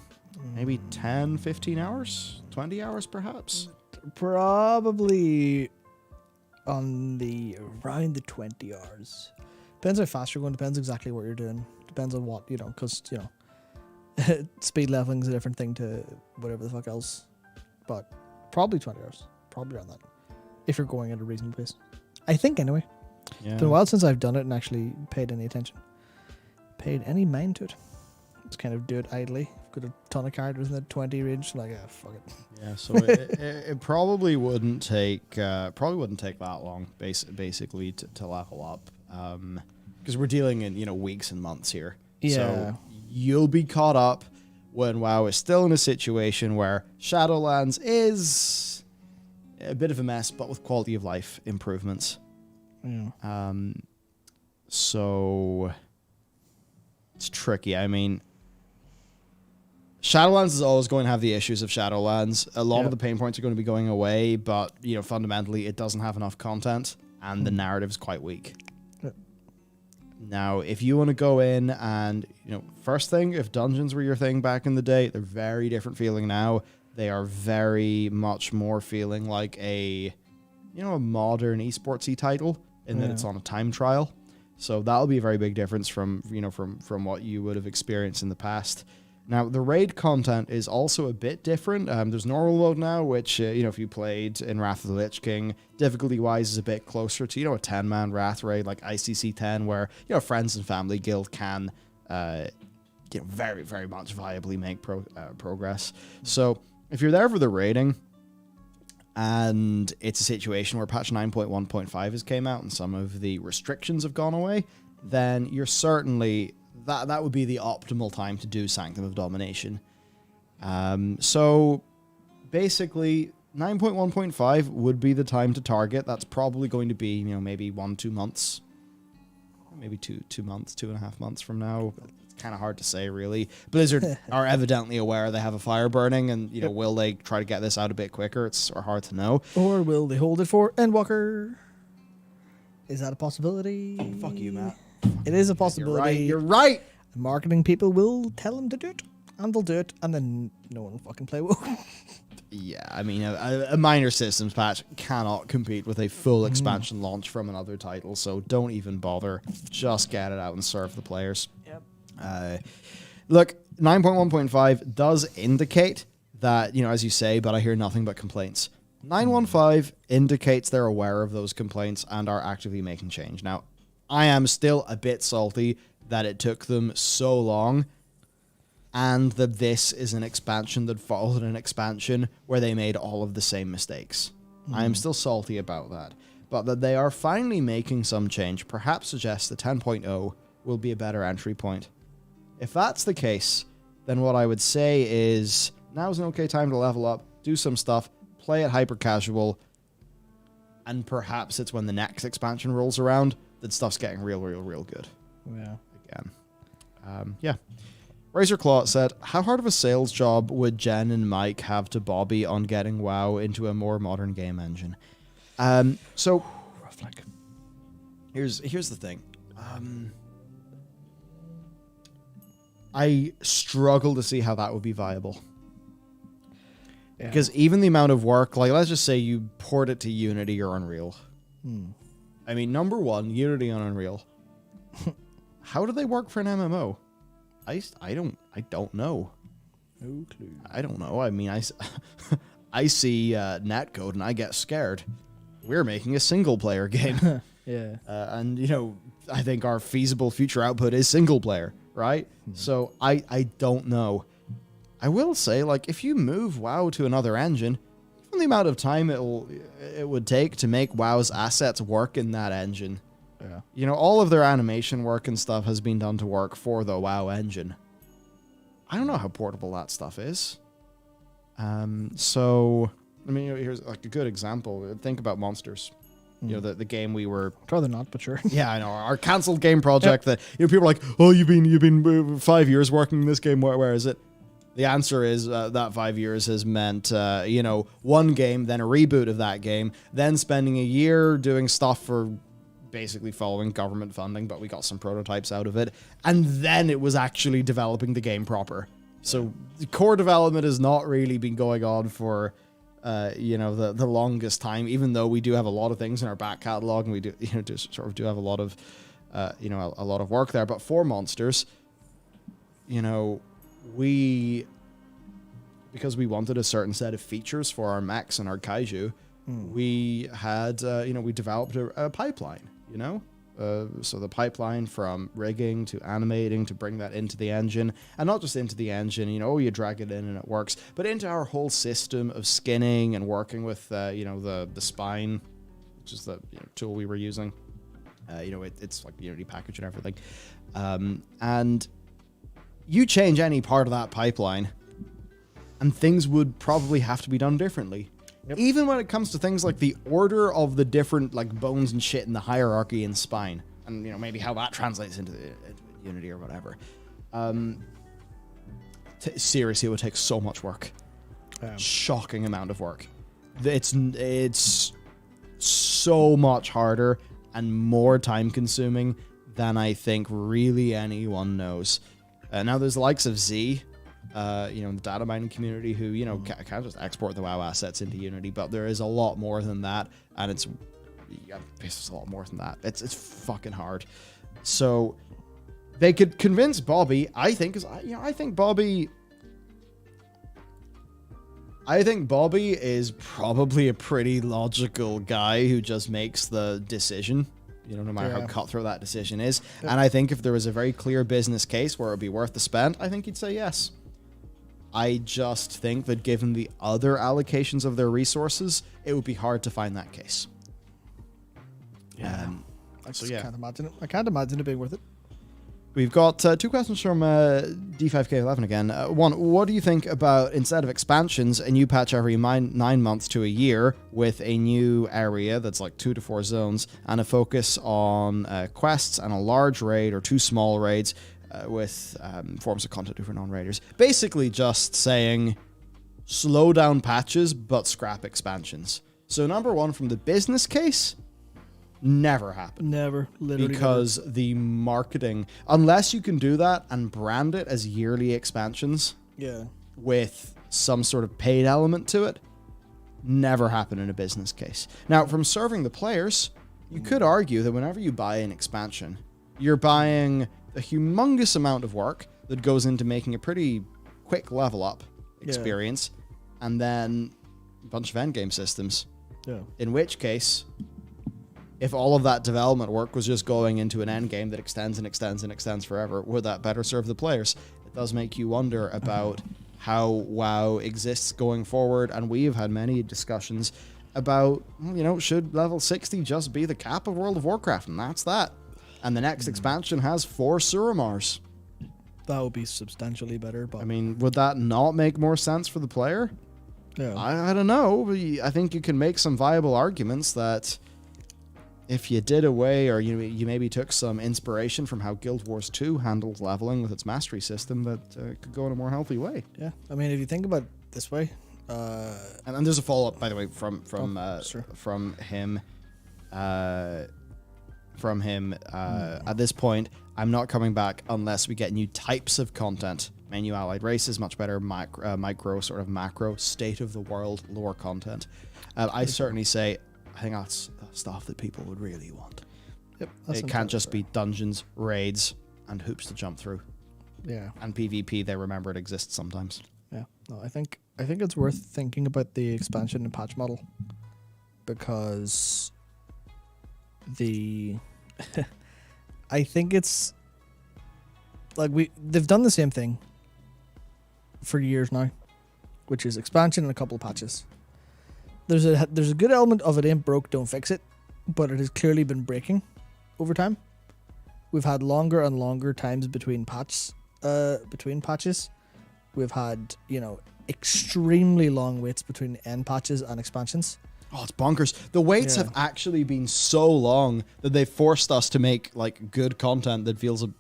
Speaker 1: Maybe 10, 15 hours, 20 hours perhaps.
Speaker 2: Probably around the 20 hours. Depends how fast you're going, depends exactly what you're doing. Depends on what, because, speed leveling is a different thing to whatever the fuck else. But probably 20 hours. Probably around that. If you're going at a reasonable pace. I think, anyway.
Speaker 1: Yeah.
Speaker 2: It's been a while since I've done it and actually paid any attention. Paid any mind to it. Just kind of do it idly. Got a ton of characters in the 20 range. Like, fuck it.
Speaker 1: Yeah, so it probably wouldn't take that long, basically, to level up. Because we're dealing in weeks and months here.
Speaker 2: Yeah.
Speaker 1: So you'll be caught up when WoW is still in a situation where Shadowlands is a bit of a mess, but with quality of life improvements.
Speaker 2: Yeah.
Speaker 1: So it's tricky. I mean, Shadowlands is always going to have the issues of Shadowlands. A lot of the pain points are going to be going away, but fundamentally it doesn't have enough content and the narrative's quite weak. Now, if you want to go in and, first thing, if dungeons were your thing back in the day, they're very different feeling now. They are very much more feeling like a modern esportsy title in that it's on a time trial. So that'll be a very big difference from what you would have experienced in the past. Now, the raid content is also a bit different. There's normal mode now, which, if you played in Wrath of the Lich King, difficulty-wise is a bit closer to, a 10-man Wrath raid like ICC 10, where, friends and family guild can, very, very much viably make progress. So, if you're there for the raiding, and it's a situation where patch 9.1.5 has came out and some of the restrictions have gone away, then you're certainly... That would be the optimal time to do Sanctum of Domination. So basically 9.1.5 would be the time to target. That's probably going to be, maybe 1-2 months. Maybe 2 months, 2.5 months from now. It's kind of hard to say, really. Blizzard are evidently aware they have a fire burning, and will they try to get this out a bit quicker? It's sort of hard to know.
Speaker 2: Or will they hold it for Endwalker? Is that a possibility?
Speaker 1: Oh, fuck you, Matt.
Speaker 2: It is a possibility.
Speaker 1: You're right.
Speaker 2: The marketing people will tell them to do it, and they'll do it, and then no one will fucking play WoW.
Speaker 1: Yeah, I mean, a minor systems patch cannot compete with a full expansion launch from another title, so don't even bother. Just get it out and serve the players. Yep. Look, 9.1.5 does indicate that, as you say, but I hear nothing but complaints. 9.1.5 indicates they're aware of those complaints and are actively making change. Now, I am still a bit salty that it took them so long and that this is an expansion that followed an expansion where they made all of the same mistakes. I am still salty about that. But that they are finally making some change perhaps suggests that 10.0 will be a better entry point. If that's the case, then what I would say is now's an okay time to level up, do some stuff, play it hyper casual, and perhaps it's when the next expansion rolls around that stuff's getting real good.
Speaker 2: Yeah.
Speaker 1: Again. Yeah. Razor Claw said, how hard of a sales job would Jen and Mike have to Bobby on getting WoW into a more modern game engine? So, here's the thing. I struggle to see how that would be viable. Yeah. Because even the amount of work, like let's just say you port it to Unity or Unreal. I mean, number one, Unity on Unreal. How do they work for an MMO? I don't know.
Speaker 2: No clue.
Speaker 1: I don't know. I mean, I see netcode and I get scared. We're making a single player game.
Speaker 2: Yeah.
Speaker 1: And I think our feasible future output is single player, right? So I don't know. I will say, like, if you move WoW to another engine, even the amount of time it would take to make WoW's assets work in that engine. Yeah. All of their animation work and stuff has been done to work for the WoW engine. I don't know how portable that stuff is. So, I mean, here's like a good example. Think about Monsters. The game we were...
Speaker 2: I'd rather not, but sure.
Speaker 1: Yeah, I know. Our cancelled game project that, people are like, oh, you've been 5 years working in this game. Where is it? The answer is that 5 years has meant, one game, then a reboot of that game, then spending a year doing stuff for basically following government funding, but we got some prototypes out of it, and then it was actually developing the game proper. So core development has not really been going on for, the longest time, even though we do have a lot of things in our back catalog, and we do, just sort of do have a lot of, a lot of work there. But for Monsters, because we wanted a certain set of features for our mechs and our kaiju, we had, we developed a pipeline, so the pipeline from rigging to animating to bring that into the engine, and not just into the engine, you drag it in and it works, but into our whole system of skinning and working with, the spine, which is the tool we were using. It's like the Unity package and everything. And you change any part of that pipeline, and things would probably have to be done differently. Yep. Even when it comes to things like the order of the different bones and shit in the hierarchy in Spine, and maybe how that translates into Unity or whatever. Seriously, it would take so much work. Shocking amount of work. It's so much harder and more time consuming than I think really anyone knows. Now there's the likes of Z, the data mining community who, can't just export the WoW assets into Unity, but there is a lot more than that, and it's a lot more than that. It's fucking hard. So they could convince Bobby. I think Bobby is probably a pretty logical guy who just makes the decision, no matter how cutthroat that decision is. And I think if there was a very clear business case where it would be worth the spend, I think he'd say yes. I just think that given the other allocations of their resources, it would be hard to find that case.
Speaker 2: I can't imagine it. I can't imagine it being worth it.
Speaker 1: We've got 2 questions from D5K11 again. One, what do you think about, instead of expansions, a new patch every 9 months to a year with a new area that's like 2 to 4 zones and a focus on quests and a large raid or 2 small raids with forms of content for non-raiders? Basically just saying slow down patches but scrap expansions. So number 1, from the business case, never happened.
Speaker 2: Never, literally.
Speaker 1: Because the marketing, unless you can do that and brand it as yearly expansions, with some sort of paid element to it, never happened in a business case. Now, from serving the players, you could argue that whenever you buy an expansion, you're buying a humongous amount of work that goes into making a pretty quick level up experience, and then a bunch of endgame systems. In which case, if all of that development work was just going into an end game that extends and extends and extends forever, would that better serve the players? It does make you wonder about how WoW exists going forward, and we've had many discussions about, should level 60 just be the cap of World of Warcraft, and that's that. And the next expansion has 4 Suramars.
Speaker 2: That would be substantially better, but...
Speaker 1: would that not make more sense for the player?
Speaker 2: Yeah.
Speaker 1: I don't know. I think you can make some viable arguments that if you did away, or you maybe took some inspiration from how Guild Wars 2 handled leveling with its mastery system, that could go in a more healthy way.
Speaker 2: Yeah, if you think about it this way,
Speaker 1: and there's a follow up, by the way, from him. At this point, I'm not coming back unless we get new types of content. Menu allied races, much better micro sort of macro state of the world lore content. I certainly say, I think that's stuff that people would really want.
Speaker 2: Yep.
Speaker 1: It can't just be dungeons, raids, and hoops to jump through.
Speaker 2: Yeah.
Speaker 1: And PvP, they remember it exists sometimes.
Speaker 2: Yeah. No, I think it's worth thinking about the expansion and patch model, because I think it's like they've done the same thing for years now, which is expansion and a couple of patches. There's a good element of it ain't broke, don't fix it, but it has clearly been breaking over time. We've had longer and longer times between patches. We've had, extremely long waits between end patches and expansions.
Speaker 1: Oh, it's bonkers. The waits have actually been so long that they've forced us to make good content that feels a bit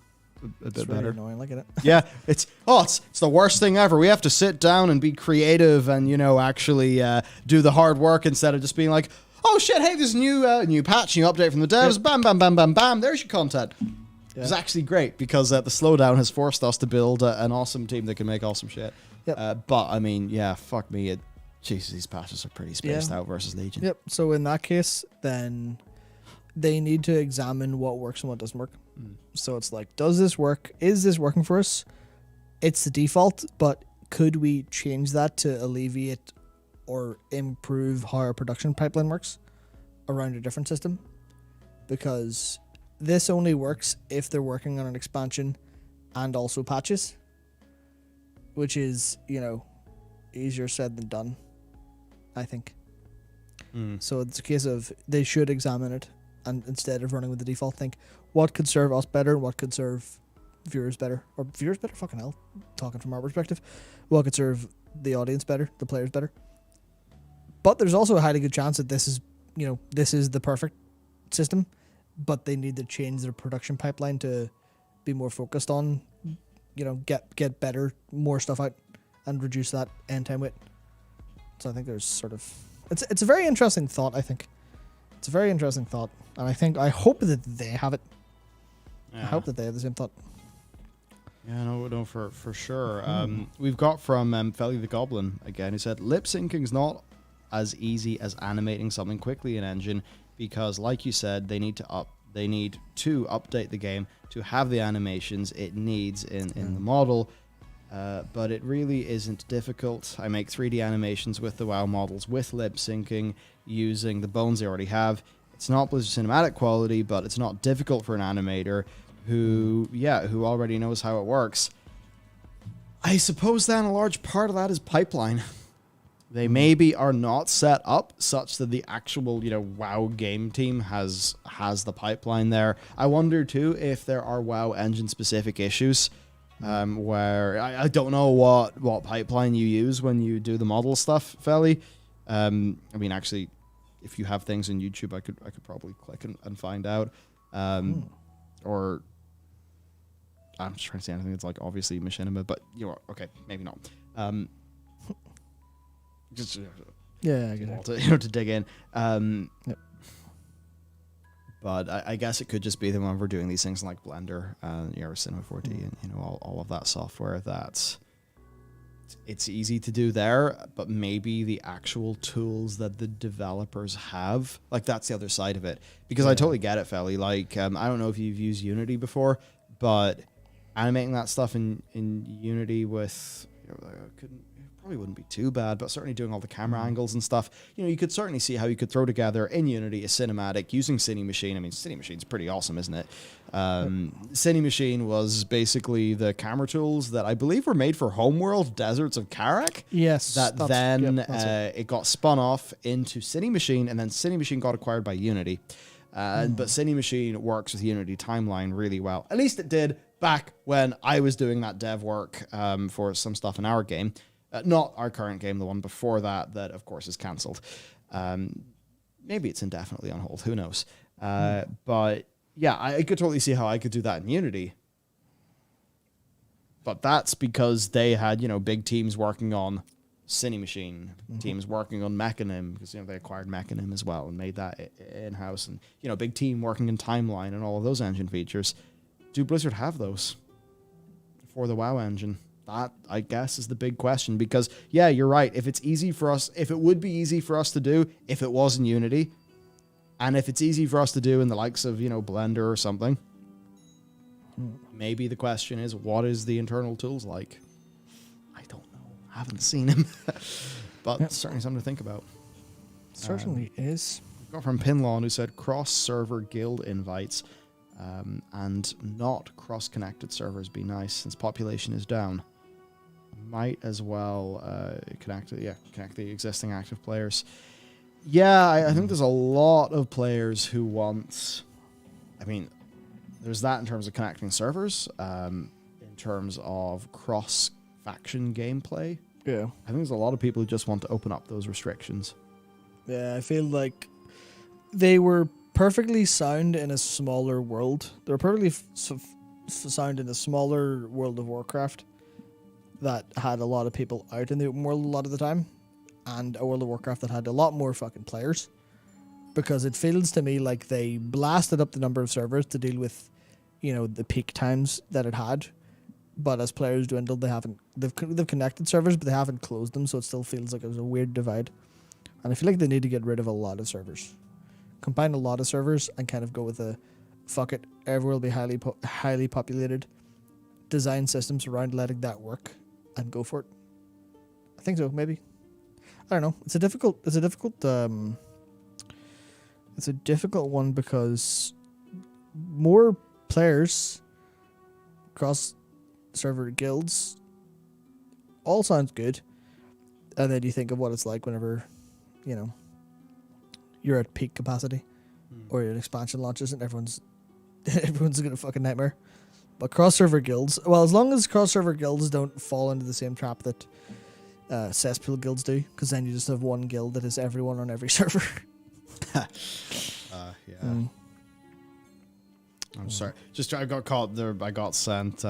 Speaker 2: really
Speaker 1: better.
Speaker 2: Annoying. Look at it.
Speaker 1: Yeah, it's the worst thing ever. We have to sit down and be creative and actually do the hard work instead of just being like, oh shit, hey, there's a new patch, new update from the devs. Yep. Bam, bam, bam, bam, bam. There's your content. Yeah. It's actually great because the slowdown has forced us to build an awesome team that can make awesome shit. Yep. But fuck me. Jesus, these patches are pretty spaced out versus Legion.
Speaker 2: Yep. So in that case, then they need to examine what works and what doesn't work. So it's like, does this work? Is this working for us? It's the default, but could we change that to alleviate or improve how our production pipeline works around a different system? Because this only works if they're working on an expansion and also patches, which is, easier said than done, I think. So it's a case of they should examine it, and instead of running with the default, think what could serve us better and what could serve viewers better. Or viewers better? Fucking hell. Talking from our perspective. What could serve the audience better, the players better. But there's also a highly good chance that this is the perfect system, but they need to change their production pipeline to be more focused on, get better, more stuff out, and reduce that end time wait. So I think there's sort of it's a very interesting thought. I think it's a very interesting thought, and I hope that they have it.
Speaker 1: Yeah.
Speaker 2: I hope that they have the same thought.
Speaker 1: Yeah, no, for sure. We've got from Felly the Goblin again, who said lip syncing's not as easy as animating something quickly in engine, because like you said, they need to update the game to have the animations it needs in the model. But it really isn't difficult. I make 3D animations with the WoW models with lip syncing using the bones they already have. It's not Blizzard cinematic quality, but it's not difficult for an animator who already knows how it works. I suppose then a large part of that is pipeline. They maybe are not set up such that the actual, WoW game team has the pipeline there. I wonder too if there are WoW engine specific issues where I don't know what pipeline you use when you do the model stuff, Felly. I mean, actually, if you have things on YouTube, I could probably click and find out. Or I'm just trying to say anything that's like obviously machinima, but okay, maybe not. Just
Speaker 2: Yeah, I get it.
Speaker 1: to dig in.
Speaker 2: Yep.
Speaker 1: But I guess it could just be that when we're doing these things like Blender, or Cinema 4D, and all of that software, that's it's easy to do there. But maybe the actual tools that the developers have, like that's the other side of it. Because I totally get it, Felly. Like I don't know if you've used Unity before, but animating that stuff in Unity with probably wouldn't be too bad, but certainly doing all the camera angles and stuff, you could certainly see how you could throw together in Unity a cinematic using Cine Machine. I mean, Cine Machine's pretty awesome, isn't it? Cine Machine was basically the camera tools that I believe were made for Homeworld Deserts of Karak.
Speaker 2: Yes.
Speaker 1: It got spun off into Cine Machine, and then Cine Machine got acquired by Unity. But Cine Machine works with Unity Timeline really well. At least it did back when I was doing that dev work for some stuff in our game. Not our current game, the one before that of course is cancelled. Maybe it's indefinitely on hold, who knows. But yeah, I could totally see how I could do that in Unity. But that's because they had, big teams working on Cine Machine, teams working on Mechanim, because they acquired Mechanim as well and made that in-house, and big team working in Timeline and all of those engine features. Do Blizzard have those for the WoW engine? That, I guess, is the big question, because yeah, you're right. If it would be easy for us to do if it was in Unity, and if it's easy for us to do in the likes of, Blender or something, maybe the question is, what is the internal tools like? I don't know. I haven't seen them, but certainly something to think about.
Speaker 2: Certainly is.
Speaker 1: We got from Pinlawn, who said cross-server guild invites and not cross-connected servers be nice since population is down. Might as well connect the existing active players. Yeah, I think there's a lot of players who want... I mean, there's that in terms of connecting servers, in terms of cross-faction gameplay.
Speaker 2: Yeah.
Speaker 1: I think there's a lot of people who just want to open up those restrictions.
Speaker 2: Yeah, I feel like they were perfectly sound in a smaller world. They were perfectly sound in a smaller World of Warcraft that had a lot of people out in the open world a lot of the time, and a World of Warcraft that had a lot more fucking players, because it feels to me like they blasted up the number of servers to deal with, the peak times that it had, but as players dwindled, they've connected servers, but they haven't closed them, so it still feels like it was a weird divide. And I feel like they need to get rid of a lot of servers, combine a lot of servers, and kind of go with a fuck it, everywhere will be highly populated, design systems around letting that work, and go for it. I think so, maybe. I don't know. It's a difficult one, because more players, cross server guilds, all sounds good. And then you think of what it's like whenever, you're at peak capacity, or an expansion launches and everyone's gonna fucking nightmare. But cross-server guilds, well, as long as cross-server guilds don't fall into the same trap that cesspool guilds do, because then you just have one guild that is everyone on every server.
Speaker 1: Yeah. I'm sorry. Just I got caught there. I got sent.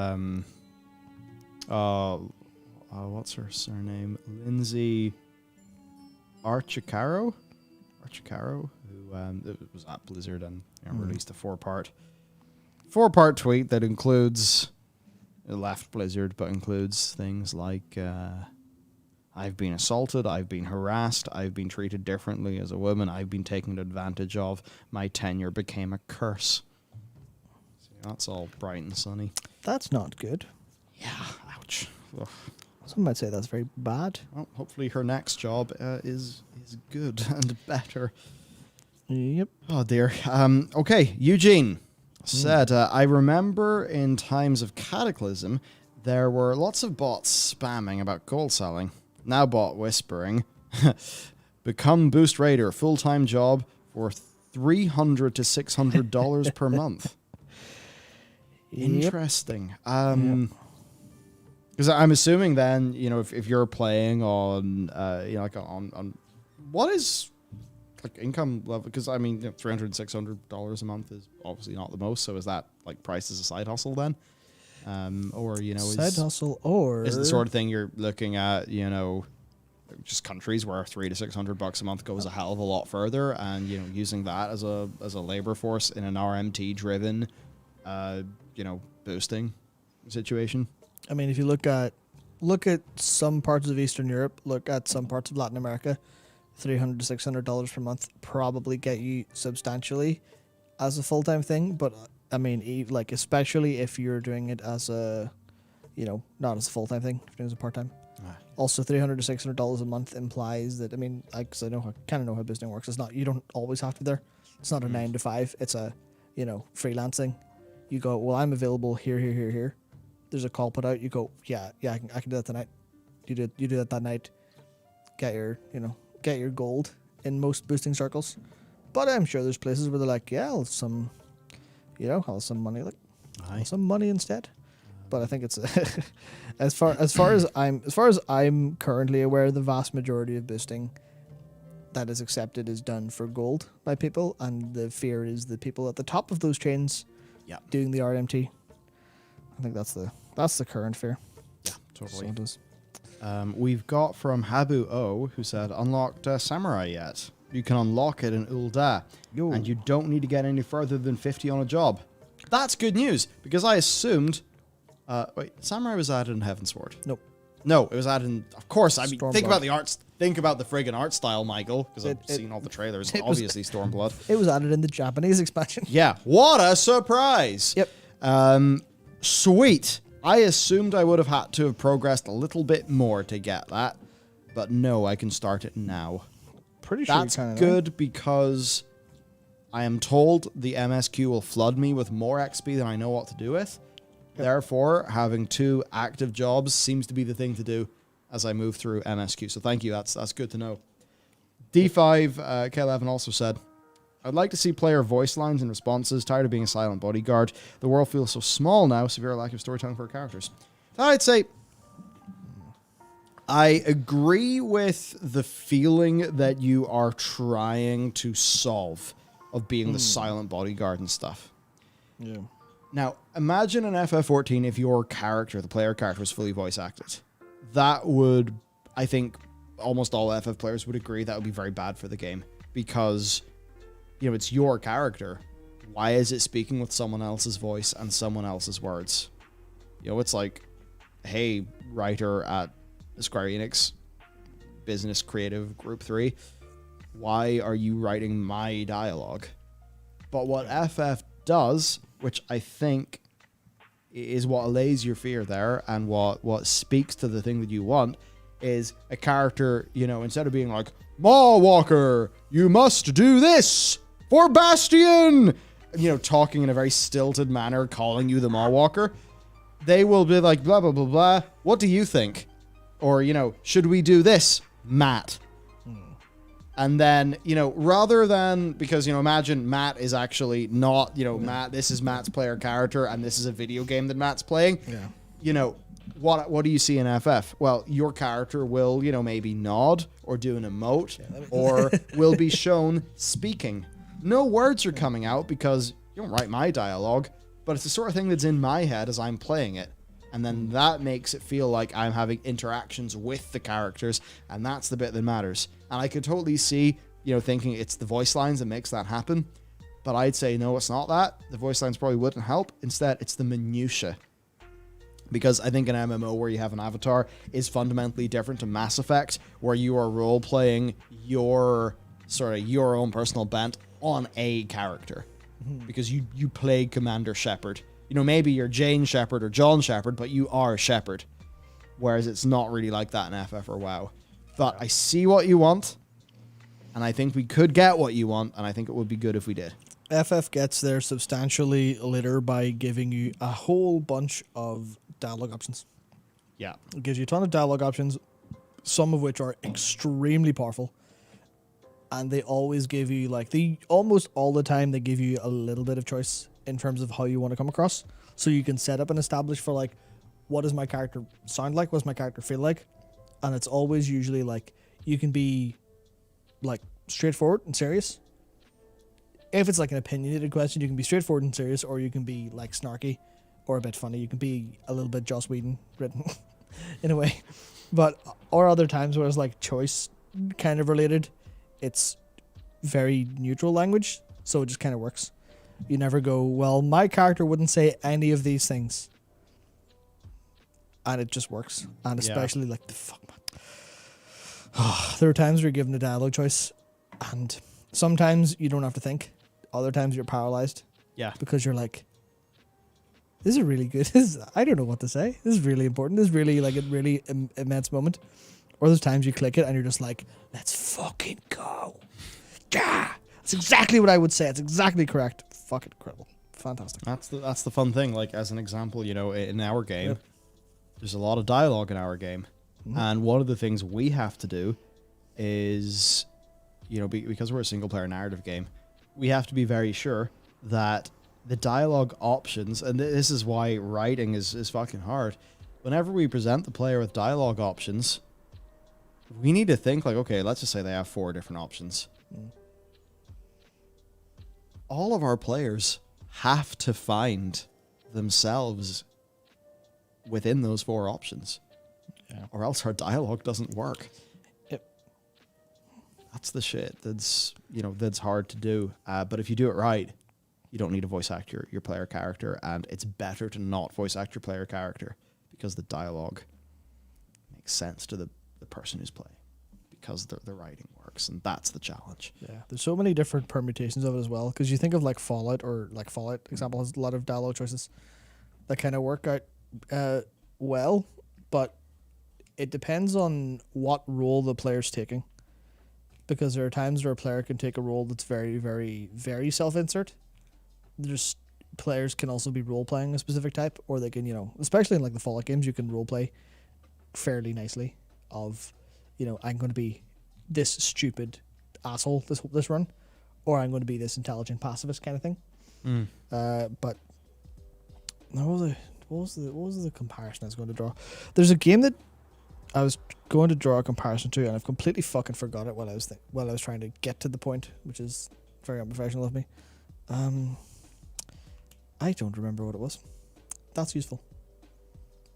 Speaker 1: What's her surname? Lindsay Archicaro, who was at Blizzard and released a four-part tweet that includes it left Blizzard, but includes things like I've been assaulted, I've been harassed, I've been treated differently as a woman, I've been taken advantage of, my tenure became a curse. So that's all bright and sunny.
Speaker 2: That's not good.
Speaker 1: Yeah, ouch. Ugh.
Speaker 2: Some might say that's very bad.
Speaker 1: Well, hopefully her next job is good and better.
Speaker 2: Yep.
Speaker 1: Oh dear. Okay, Eugene said, I remember in times of Cataclysm, there were lots of bots spamming about gold selling. Now bot whispering, become Boost Raider, full-time job for $300 to $600 per month. Interesting. Because I'm assuming then, if you're playing on, like on what is like income level? Because I mean, $300, $600 a month is obviously not the most. So is that like priced as a side hustle then? Or
Speaker 2: side hustle, or
Speaker 1: is the sort of thing you're looking at? Just countries where $300 to $600 a month goes a hell of a lot further, and using that as a labor force in an RMT driven, boosting situation.
Speaker 2: I mean, if you look at some parts of Eastern Europe, look at some parts of Latin America, $300 to $600 per month probably get you substantially as a full-time thing. But I mean, like especially if you're doing it as a, not as a full-time thing, if you're doing it as a part-time. Also, $300 to $600 a month implies that, I mean, because I kind of know how business works. It's not, you don't always have to be there. It's not a 9 to 5. It's a, freelancing. You go, well, I'm available here. There's a call put out. You go, yeah, I can do that tonight. You do that night. Get your gold in most boosting circles. But I'm sure there's places where they're like, yeah, I'll have some money, some money instead. But I think it's as far as I'm currently aware, the vast majority of boosting that is accepted is done for gold by people, and the fear is the people at the top of those chains doing the RMT. I think that's the current fear.
Speaker 1: Yeah, totally.
Speaker 2: So it is.
Speaker 1: We've got from Habu O, who said, unlocked Samurai yet. You can unlock it in Ul'dah, and you don't need to get any further than 50 on a job. That's good news, because I assumed... Samurai was added in Heavensward.
Speaker 2: Nope.
Speaker 1: No, it was added in... Of course, I mean, think
Speaker 2: Stormblood.
Speaker 1: about the arts. Think about the friggin' art style, Michael, because I've seen all the trailers. Obviously, Stormblood.
Speaker 2: It was added in the Japanese expansion.
Speaker 1: Yeah, what a surprise!
Speaker 2: Yep.
Speaker 1: Sweet. I assumed I would have had to have progressed a little bit more to get that, but no, I can start it now.
Speaker 2: Pretty sure
Speaker 1: that's good because I am told the MSQ will flood me with more XP than I know what to do with. Yep. Therefore, having 2 active jobs seems to be the thing to do as I move through MSQ. So thank you. That's good to know. D5 K11 also said, I'd like to see player voice lines and responses. Tired of being a silent bodyguard. The world feels so small now. Severe lack of storytelling for our characters. I'd say I agree with the feeling that you are trying to solve of being the silent bodyguard and stuff.
Speaker 2: Yeah.
Speaker 1: Now, imagine in FF14 if your character, the player character, was fully voice acted. That would, I think, almost all FF players would agree that would be very bad for the game. Because, it's your character. Why is it speaking with someone else's voice and someone else's words? It's like, hey, writer at Square Enix, Business Creative Group 3, why are you writing my dialogue? But what FF does, which I think is what allays your fear there and what speaks to the thing that you want, is a character, instead of being like, Maw Walker, you must do this for Bastion, talking in a very stilted manner, calling you the Maw Walker, they will be like, blah, blah, blah, blah, what do you think? Or, should we do this, Matt? And then, rather than, because, imagine Matt is actually not, Matt, this is Matt's player character and this is a video game that Matt's playing.
Speaker 2: Yeah.
Speaker 1: What do you see in FF? Well, your character will, maybe nod or do an emote or will be shown speaking. No words are coming out because You don't write my dialogue, but it's the sort of thing that's in my head as I'm playing it. And then that makes it feel like I'm having interactions with the characters, and that's the bit that matters. And I could totally see, thinking it's the voice lines that makes that happen. But I'd say, no, it's not that. The voice lines probably wouldn't help. Instead, it's the minutia. Because I think an MMO where you have an avatar is fundamentally different to Mass Effect, where you are role-playing your own personal bent on a character. Because you play Commander Shepard. Maybe you're Jane Shepard or John Shepard, but you are Shepard. Whereas it's not really like that in FF or WoW. But I see what you want, and I think we could get what you want, and I think it would be good if we did.
Speaker 2: FF gets there substantially later by giving you a whole bunch of dialogue options.
Speaker 1: Yeah.
Speaker 2: It gives you a ton of dialogue options, some of which are extremely powerful. And they always give you, almost all the time, they give you a little bit of choice in terms of how you want to come across. So you can set up and establish for, what does my character sound like? What does my character feel like? And it's always usually, you can be, straightforward and serious. If it's, an opinionated question, you can be straightforward and serious, or you can be, snarky or a bit funny. You can be a little bit Joss Whedon written in a way. Or other times where it's, choice kind of related. It's very neutral language, so it just kind of works. You never go, well, my character wouldn't say any of these things. And it just works. And especially, the fuck, man. There are times where you're given a dialogue choice, and sometimes you don't have to think. Other times you're paralyzed.
Speaker 1: Yeah.
Speaker 2: Because you're like, this is really good. I don't know what to say. This is really important. This is really, a really immense moment. Or there's times you click it and you're just like, let's fucking go. Yeah. That's exactly what I would say. It's exactly correct. Fucking incredible. Fantastic.
Speaker 1: That's the fun thing. As an example, in our game, there's a lot of dialogue in our game. Mm-hmm. And one of the things we have to do is, because we're a single player narrative game, we have to be very sure that the dialogue options, and this is why writing is fucking hard. Whenever we present the player with dialogue options, we need to think okay, let's just say they have 4 different options. All of our players have to find themselves within those 4 options. Yeah. Or else our dialogue doesn't work.
Speaker 2: Yep.
Speaker 1: That's the shit that's hard to do. But if you do it right, you don't need to voice act your player character, and it's better to not voice act your player character because the dialogue makes sense to the person who's playing, because the writing works, and that's the challenge.
Speaker 2: Yeah, there's so many different permutations of it as well, because you think of Fallout, or Fallout example has a lot of dialogue choices that kind of work out well, but it depends on what role the player's taking, because there are times where a player can take a role that's very, very, very self-insert. There's players can also be role-playing a specific type, or they can, especially in the Fallout games, you can role-play fairly nicely of, I'm going to be this stupid asshole this run, or I'm going to be this intelligent pacifist kind of thing. But what was the comparison I was going to draw? There's a game that I was going to draw a comparison to, and I've completely fucking forgot it while I was trying to get to the point, which is very unprofessional of me. I don't remember what it was. That's useful.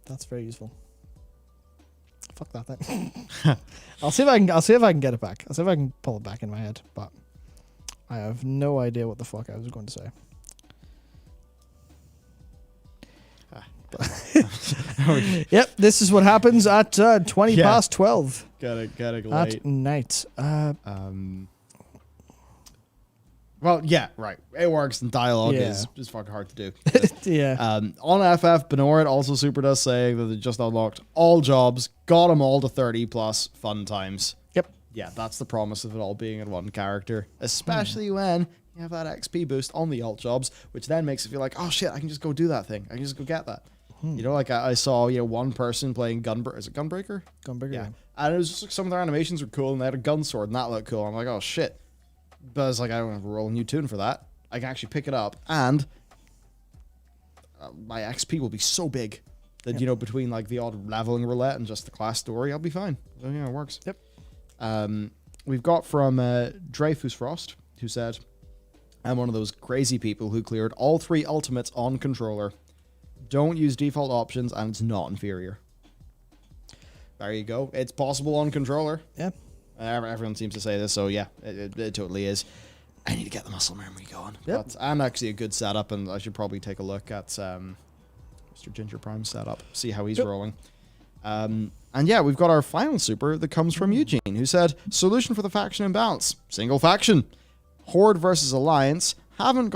Speaker 2: That's very useful. Fuck that thing. I'll see if I can get it back. I'll see if I can pull it back in my head, but I have no idea what the fuck I was going to say. Yep, this is what happens at 20 past 12.
Speaker 1: Gotta late.
Speaker 2: At night.
Speaker 1: Well, yeah, right. It works, and dialogue is fucking hard to do.
Speaker 2: Yeah.
Speaker 1: On FF, Benoit also super does say that they just unlocked all jobs, got them all to 30 plus fun times.
Speaker 2: Yep.
Speaker 1: Yeah, that's the promise of it all being in one character, especially when you have that XP boost on the alt jobs, which then makes it feel like, oh shit, I can just go do that thing. I can just go get that. I saw, one person playing Gunbreaker. Is it Gunbreaker?
Speaker 2: Gunbreaker, yeah.
Speaker 1: And it was just some of their animations were cool, and they had a gun sword, and that looked cool. I'm like, oh shit. But I was like, I don't have a roll a new tune for that. I can actually pick it up, and my XP will be so big that, between the odd leveling roulette and just the class story, I'll be fine. So, it works.
Speaker 2: Yep.
Speaker 1: We've got from Dreyfus Frost, who said, I'm one of those crazy people who cleared all 3 ultimates on controller. Don't use default options, and it's not inferior. There you go. It's possible on controller.
Speaker 2: Yeah.
Speaker 1: Everyone seems to say this, so yeah, it totally is. I need to get the muscle memory going.
Speaker 2: Yep.
Speaker 1: But I'm actually a good setup, and I should probably take a look at Mr. Ginger Prime's setup, see how he's rolling. And yeah, we've got our final super that comes from Eugene, who said, solution for the faction imbalance. Single faction. Horde versus Alliance haven't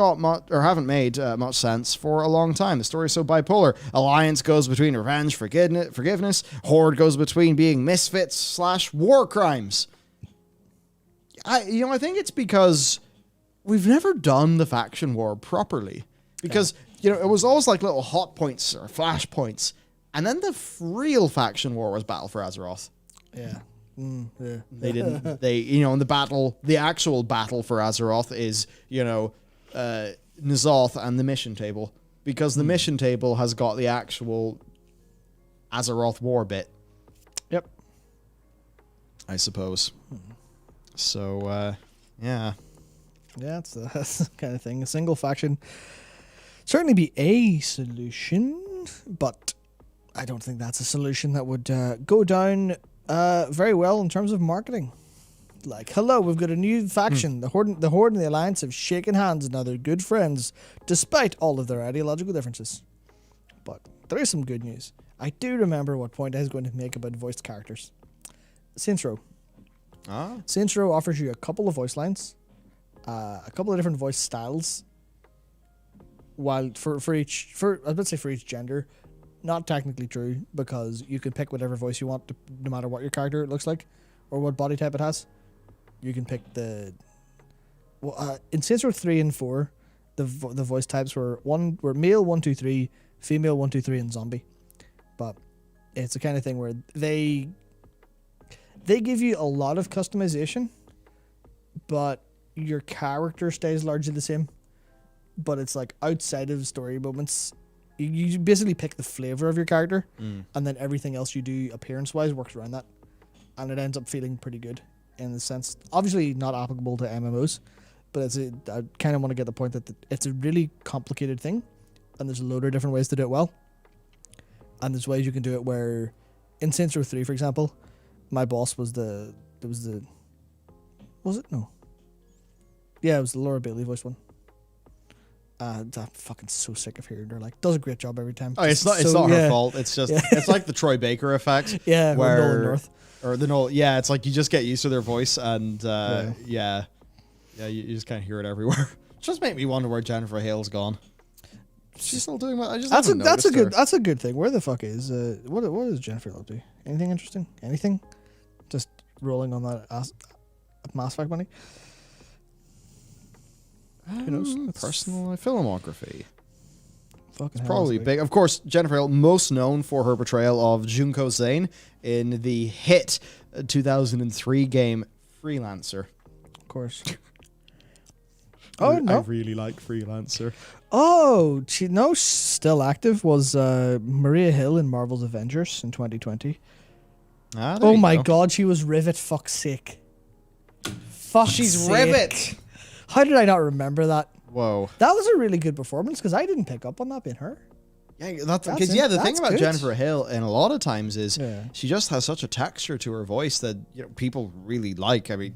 Speaker 1: made much sense for a long time. The story is so bipolar. Alliance goes between revenge, forgiveness. Horde goes between being misfits / war crimes. I think it's because we've never done the faction war properly. Because, it was always like little hot points or flash points. And then the real faction war was Battle for Azeroth.
Speaker 2: Yeah. Yeah.
Speaker 1: They didn't, in the actual battle for Azeroth is, N'Zoth and the mission table. Because the mission table has got the actual Azeroth war bit.
Speaker 2: Yep.
Speaker 1: I suppose. So, yeah.
Speaker 2: Yeah, that's the kind of thing. A single faction certainly be a solution, but I don't think that's a solution that would go down very well in terms of marketing. Like, hello, we've got a new faction. The Horde and the Alliance have shaken hands and now they're good friends, despite all of their ideological differences. But there is some good news. I do remember what point I was going to make about voiced characters. Saints Row. Saints Row offers you a couple of voice lines, a couple of different voice styles, while for each gender. Not technically true, because you can pick whatever voice you want, no matter what your character looks like or what body type it has. You can pick in Saints Row 3 and 4, the voice types were male 1, 2, 3, female 1, 2, 3, and zombie. But it's the kind of thing where they give you a lot of customization, but your character stays largely the same. But it's like outside of story moments, you basically pick the flavor of your character, and then everything else you do appearance-wise works around that, and it ends up feeling pretty good in the sense. Obviously, not applicable to MMOs, but I kind of want to get the point that it's a really complicated thing, and there's a load of different ways to do it well. And there's ways you can do it where, in Saints Row 3, for example, my boss was it was the Laura Bailey voice one. I'm fucking so sick of hearing her. Like, does a great job every time.
Speaker 1: Oh, it's not her fault. It's just it's like the Troy Baker effect.
Speaker 2: Yeah,
Speaker 1: where
Speaker 2: Nolan North.
Speaker 1: Or the Nolan. Yeah, it's like you just get used to their voice, and you just can't hear it everywhere. It just make me wonder where Jennifer Hale's gone. She's still doing what? I just
Speaker 2: that's a good thing. Where the fuck is what is Jennifer up to? Anything interesting? Anything? Just rolling on that Mass Effect money. Who knows?
Speaker 1: Personal filmography.
Speaker 2: Fucking
Speaker 1: probably big. Of course, Jennifer Hale, most known for her portrayal of Junko Zane in the hit 2003 game Freelancer.
Speaker 2: Of course.
Speaker 1: I really like Freelancer.
Speaker 2: Oh, still active was Maria Hill in Marvel's Avengers in 2020. Oh my god, she was Rivet. Fuck's sake.
Speaker 1: She's Rivet.
Speaker 2: How did I not remember that?
Speaker 1: Whoa.
Speaker 2: That was a really good performance because I didn't pick up on that being her.
Speaker 1: Yeah, the thing about Jennifer Hale, and a lot of times, is she just has such a texture to her voice that people really like. I mean,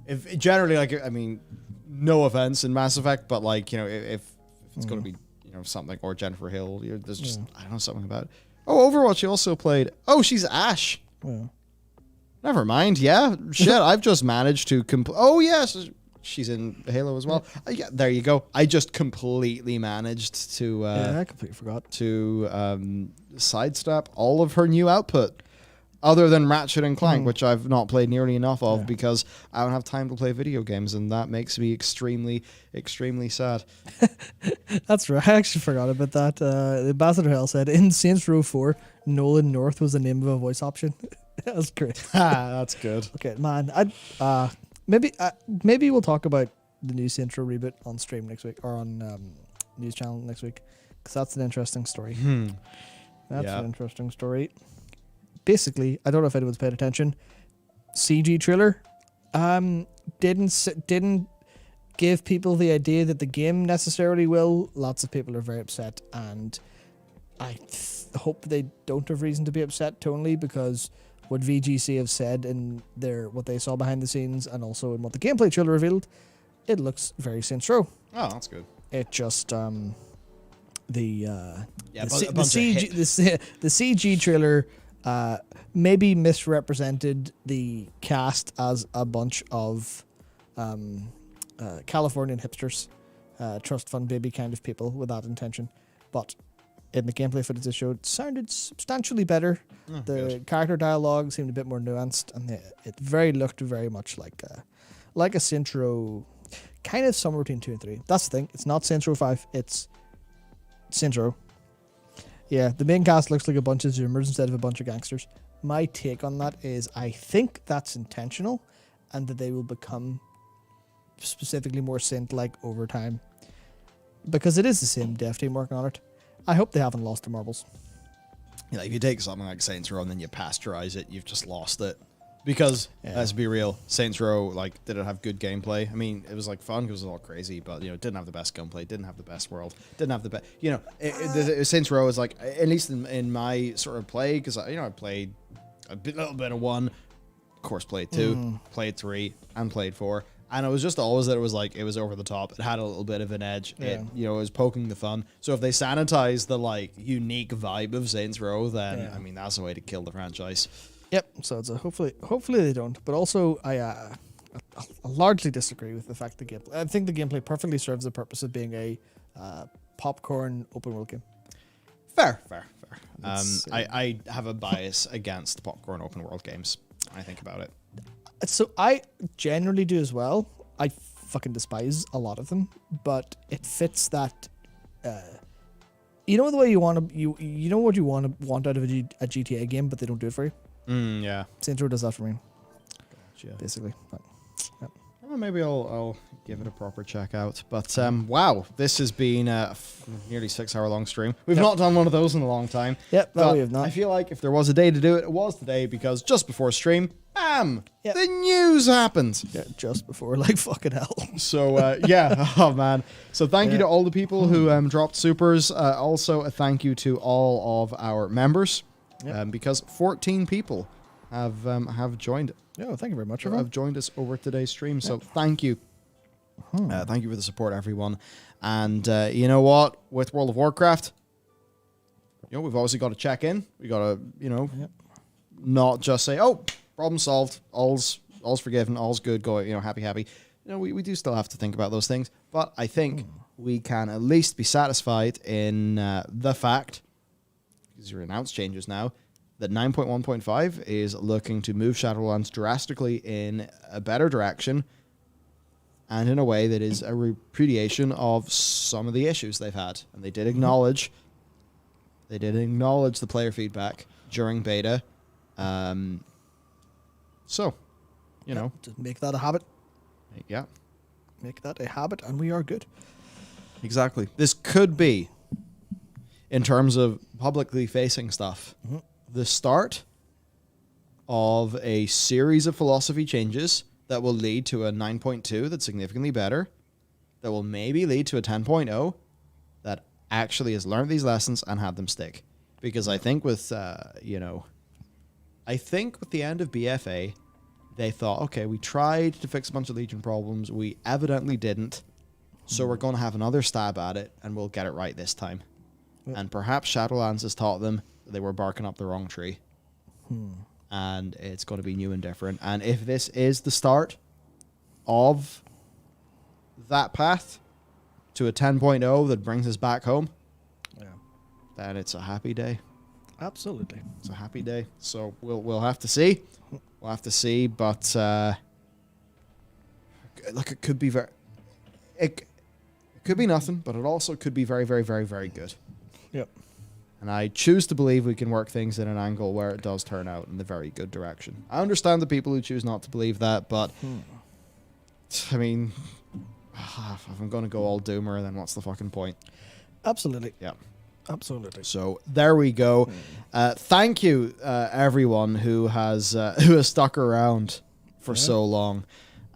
Speaker 1: if generally, no offense in Mass Effect, but if it's going to be something or Jennifer Hale, there's just I don't know, something about it. Oh, Overwatch. She also played. Oh, she's Ash.
Speaker 2: Yeah.
Speaker 1: Never mind. Yeah, shit. I've just managed to Oh yes. She's in Halo as well. Yeah, there you go. I just completely managed to
Speaker 2: I completely forgot
Speaker 1: to sidestep all of her new output, other than Ratchet and Clank, which I've not played nearly enough of because I don't have time to play video games, and that makes me extremely, extremely sad.
Speaker 2: That's right. I actually forgot about that. Ambassador Hell said in Saints Row 4, Nolan North was the name of a voice option. That was great.
Speaker 1: That's good.
Speaker 2: Okay, man. Maybe we'll talk about the new Saints Row reboot on stream next week, or on news channel next week, because that's an interesting story. That's an interesting story. Basically, I don't know if anyone's paid attention. CG trailer didn't give people the idea that the game necessarily will. Lots of people are very upset, and I hope they don't have reason to be upset tonally, because what VGC have said in what they saw behind the scenes, and also in what the gameplay trailer revealed, it looks very Saints Row.
Speaker 1: Oh, that's good.
Speaker 2: It just the CG trailer maybe misrepresented the cast as a bunch of Californian hipsters, trust fund baby kind of people with that intention, but in the gameplay footage they showed, sounded substantially better. The
Speaker 1: good.
Speaker 2: character dialogue seemed a bit more nuanced, and it looked very much like a Saints Row, kind of somewhere between 2 and 3. That's the thing. It's not Saints Row 5. It's Saints Row. Yeah, the main cast looks like a bunch of Zoomers instead of a bunch of gangsters. My take on that is I think that's intentional, and that they will become specifically more Saint-like over time, because it is the same dev team working on it. I hope they haven't lost their marbles.
Speaker 1: Yeah, if you take something like Saints Row and then you pasteurize it, you've just lost it. Because, let's be real, Saints Row, like, did it have good gameplay? I mean, it was, like, fun because it was all crazy, but, you know, it didn't have the best gunplay, didn't have the best world, didn't have the best... You know, Saints Row is, like, at least in my sort of play, because, you know, I played a little bit of 1, of course played 2, played 3, and played 4, and it was just always that it was, like, it was over the top, it had a little bit of an edge, it, you know, it was poking the fun. So if they sanitize the, like, unique vibe of Saints Row, then, I mean, that's a way to kill the franchise.
Speaker 2: Yep. So it's hopefully they don't. But also, I largely disagree with the fact the gameplay. I think the gameplay perfectly serves the purpose of being a popcorn open world game.
Speaker 1: Fair. I have a bias against popcorn open world games. I think about it.
Speaker 2: So I generally do as well. I fucking despise a lot of them, but it fits that. You know the way you want to you know what you want out of a GTA game, but they don't do it for you.
Speaker 1: Yeah.
Speaker 2: Saints Row does that for me.
Speaker 1: Gotcha.
Speaker 2: Basically. But, yeah.
Speaker 1: Well, maybe I'll give it a proper check out. But wow, this has been a nearly 6-hour long stream. We've not done one of those in a long time.
Speaker 2: Yep, no, we have not.
Speaker 1: I feel like if there was a day to do it, it was today, because just before stream, bam, the news happened.
Speaker 2: Yeah, just before, like, fucking hell.
Speaker 1: So yeah, oh man. So thank you to all the people who dropped supers. Also a thank you to all of our members. Because 14 people have joined.
Speaker 2: Yeah, thank you very much.
Speaker 1: Have joined us over today's stream. So thank you. Thank you for the support, everyone. And you know what? With World of Warcraft, you know, we've obviously got to check in. We got to, you know, not just say, "Oh, problem solved. All's forgiven. All's good. Go, you know, happy." You know, we do still have to think about those things. But I think we can at least be satisfied in the fact, because you're announced changes now, that 9.1.5 is looking to move Shadowlands drastically in a better direction, and in a way that is a repudiation of some of the issues they've had. And they did acknowledge the player feedback during beta. So, you know,
Speaker 2: just make that a habit.
Speaker 1: Yeah,
Speaker 2: make that a habit, and we are good.
Speaker 1: Exactly. This could be, in terms of publicly facing stuff, the start of a series of philosophy changes that will lead to a 9.2 that's significantly better, that will maybe lead to a 10.0 that actually has learned these lessons and had them stick. Because I think with, you know, I think with the end of BFA, they thought, okay, we tried to fix a bunch of Legion problems, we evidently didn't, so we're going to have another stab at it, and we'll get it right this time. And perhaps Shadowlands has taught them that they were barking up the wrong tree. And it's going to be new and different. And if this is the start of that path to a 10.0 that brings us back home, then it's a happy day.
Speaker 2: Absolutely.
Speaker 1: It's a happy day. So we'll have to see. We'll have to see. But look, it could be it could be nothing, but it also could be very, very, very, very good.
Speaker 2: Yep.
Speaker 1: And I choose to believe we can work things in an angle where it does turn out in the very good direction. I understand the people who choose not to believe that, but I mean, if I'm going to go all doomer, then what's the fucking point?
Speaker 2: Absolutely.
Speaker 1: Yeah.
Speaker 2: Absolutely.
Speaker 1: So there we go. Thank you, everyone who has stuck around for so long.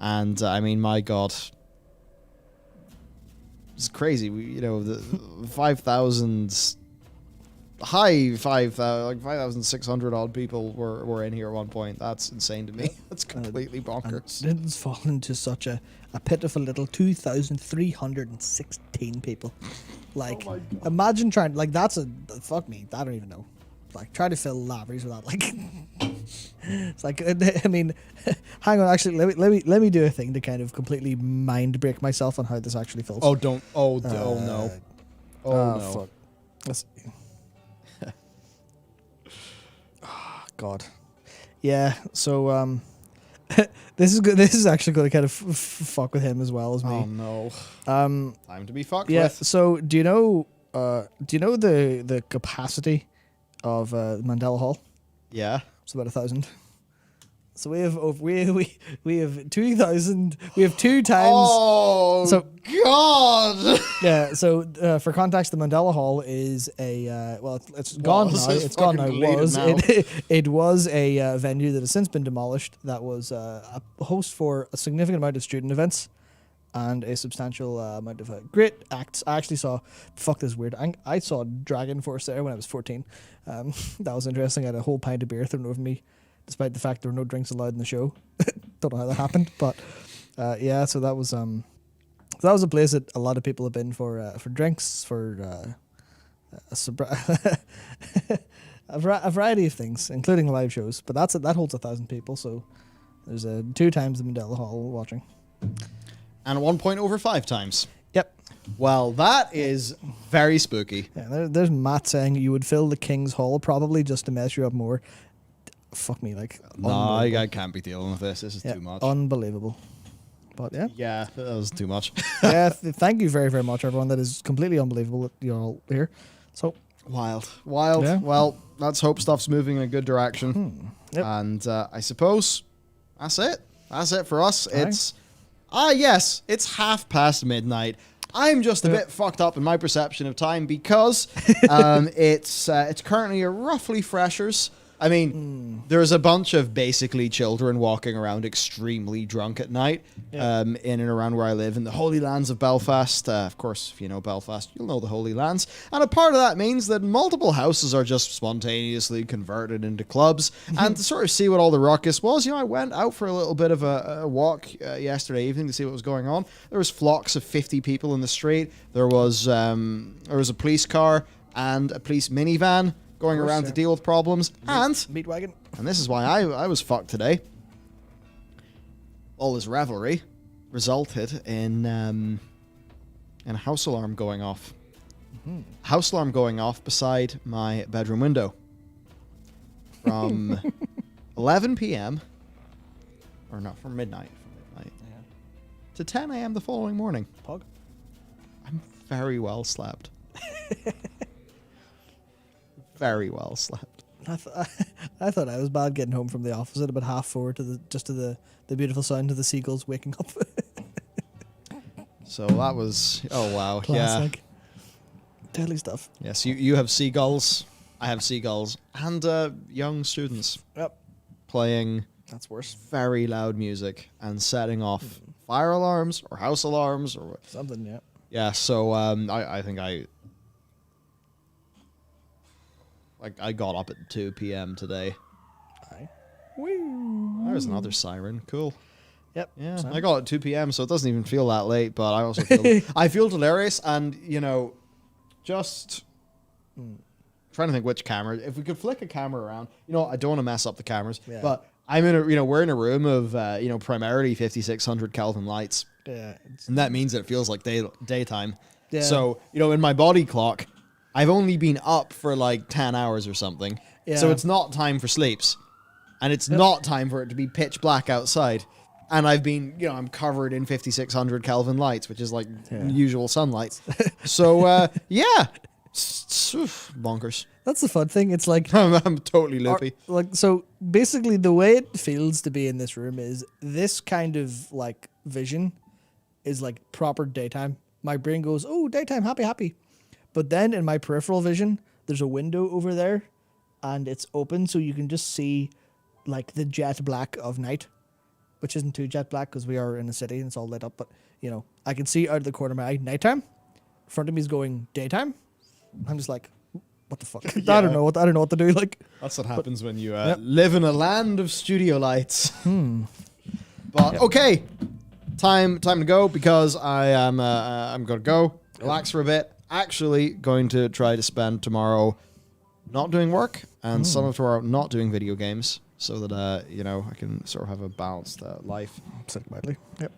Speaker 1: And I mean, my God, It's crazy. The 5,000 high 5,000, like 5,600 odd people were in here at one point. That's insane to me. That's completely bonkers.
Speaker 2: And it's fallen to such a pitiful little 2,316 people. Like,
Speaker 1: Oh my God.
Speaker 2: imagine trying, like, fuck me, I don't even know. Like, try to fill laboratories with that, like, it's like, I mean, hang on, actually, let me do a thing to kind of completely mind break myself on how this actually feels.
Speaker 1: Oh, don't, oh no. Oh, no.
Speaker 2: Fuck. Let's, oh, God. Yeah, so, this is good. This is actually going to kind of fuck with him as well as me.
Speaker 1: Oh no. Time to be fucked
Speaker 2: Yeah.
Speaker 1: with.
Speaker 2: So do you know the capacity of Mandela Hall?
Speaker 1: Yeah.
Speaker 2: It's about 1,000. So we have 2,000. We have 2 times.
Speaker 1: Oh
Speaker 2: So-
Speaker 1: God.
Speaker 2: Yeah. So for context, the Mandela Hall is a it's gone now.
Speaker 1: It's
Speaker 2: It's gone now.
Speaker 1: fucking deleted
Speaker 2: Was
Speaker 1: now.
Speaker 2: it was a venue that has since been demolished. That was a host for a significant amount of student events and a substantial amount of great acts. I actually saw. Fuck, this is weird. I saw Dragon Force there when I was 14. That was interesting. I had a whole pint of beer thrown over me, despite the fact there were no drinks allowed in the show. Don't know how that happened, but yeah. So that was a place that a lot of people have been for drinks, for a variety of things, including live shows. But that holds 1,000 people. So there's 2 times the Mandela Hall watching.
Speaker 1: And at one point over 5 times.
Speaker 2: Yep.
Speaker 1: Well, that is very spooky.
Speaker 2: Yeah, there's Matt saying you would fill the King's Hall probably just to mess you up more. Fuck me, like.
Speaker 1: No, I can't be dealing with this. This is
Speaker 2: Yeah,
Speaker 1: too much.
Speaker 2: unbelievable. But yeah.
Speaker 1: Yeah, that was too much.
Speaker 2: Yeah, thank you very, very much, everyone. That is completely unbelievable that you're all here. So,
Speaker 1: Wild.
Speaker 2: Yeah.
Speaker 1: Well, let's hope stuff's moving in a good direction.
Speaker 2: Yep.
Speaker 1: And I suppose that's it. That's it for us.
Speaker 2: Aye.
Speaker 1: It's yes, it's midnight. I'm just a bit fucked up in my perception of time because it's currently roughly freshers. I mean, there's a bunch of basically children walking around extremely drunk at night in and around where I live in the Holy Lands of Belfast. Of course, if you know Belfast, you'll know the Holy Lands. And a part of that means that multiple houses are just spontaneously converted into clubs. And to sort of see what all the ruckus was, I went out for a little bit of a walk yesterday evening to see what was going on. There was flocks of 50 people in the street. There was a police car and a police minivan going around to deal with problems, and
Speaker 2: meat wagon.
Speaker 1: this is why I was fucked today. All this revelry resulted in a house alarm going off. House alarm going off beside my bedroom window from 11 p.m. or not, from midnight to 10 a.m. the following morning.
Speaker 2: Pog.
Speaker 1: I'm very well slept. Very well slept.
Speaker 2: I thought I was bad getting home from the office at about 4:30 to the beautiful sound of the seagulls waking up.
Speaker 1: So that was wow.
Speaker 2: Classic. Yeah. Deadly stuff.
Speaker 1: Yes, you have seagulls. I have seagulls and young students.
Speaker 2: Yep.
Speaker 1: Playing
Speaker 2: That's worse.
Speaker 1: very loud music and setting off fire alarms or house alarms or
Speaker 2: Something, yeah.
Speaker 1: yeah. So I think I got up at 2 p.m. today.
Speaker 2: Aye. Woo.
Speaker 1: There's another siren. Cool.
Speaker 2: Yep.
Speaker 1: Yeah,
Speaker 2: same.
Speaker 1: I got at 2 p.m. so it doesn't even feel that late. But I also feel I feel delirious, and just trying to think which camera. If we could flick a camera around, I don't want to mess up the cameras,
Speaker 2: Yeah.
Speaker 1: but I'm in a we're in a room of primarily 5600 Kelvin lights,
Speaker 2: Yeah.
Speaker 1: and that means that it feels like daytime.
Speaker 2: Yeah.
Speaker 1: So in my body clock, I've only been up for like 10 hours or something.
Speaker 2: Yeah.
Speaker 1: So it's not time for sleeps. And it's not time for it to be pitch black outside. And I've been, I'm covered in 5600 Kelvin lights, which is like usual sunlight. So, yeah. Bonkers.
Speaker 2: That's the fun thing. It's like
Speaker 1: I'm totally loopy.
Speaker 2: so basically the way it feels to be in this room is this kind of like vision is like proper daytime. My brain goes, "Oh, daytime, happy." But then in my peripheral vision, there's a window over there and it's open so you can just see like the jet black of night, which isn't too jet black because we are in a city and it's all lit up. But, I can see out of the corner of my eye nighttime. front of me is going daytime. I'm just like, what the fuck? I don't know what to do. Like,
Speaker 1: that's what happens when you live in a land of studio lights. But okay, time to go because I am I'm gonna go relax for a bit. Actually, going to try to spend tomorrow not doing work and some of tomorrow not doing video games, so that I can sort of have a balanced life.
Speaker 2: Absolutely. Yep.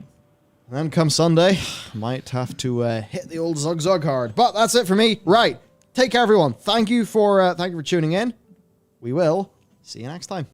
Speaker 1: And then come Sunday, might have to hit the old zug hard. But that's it for me. Right. Take care, everyone. Thank you for tuning in. We will see you next time.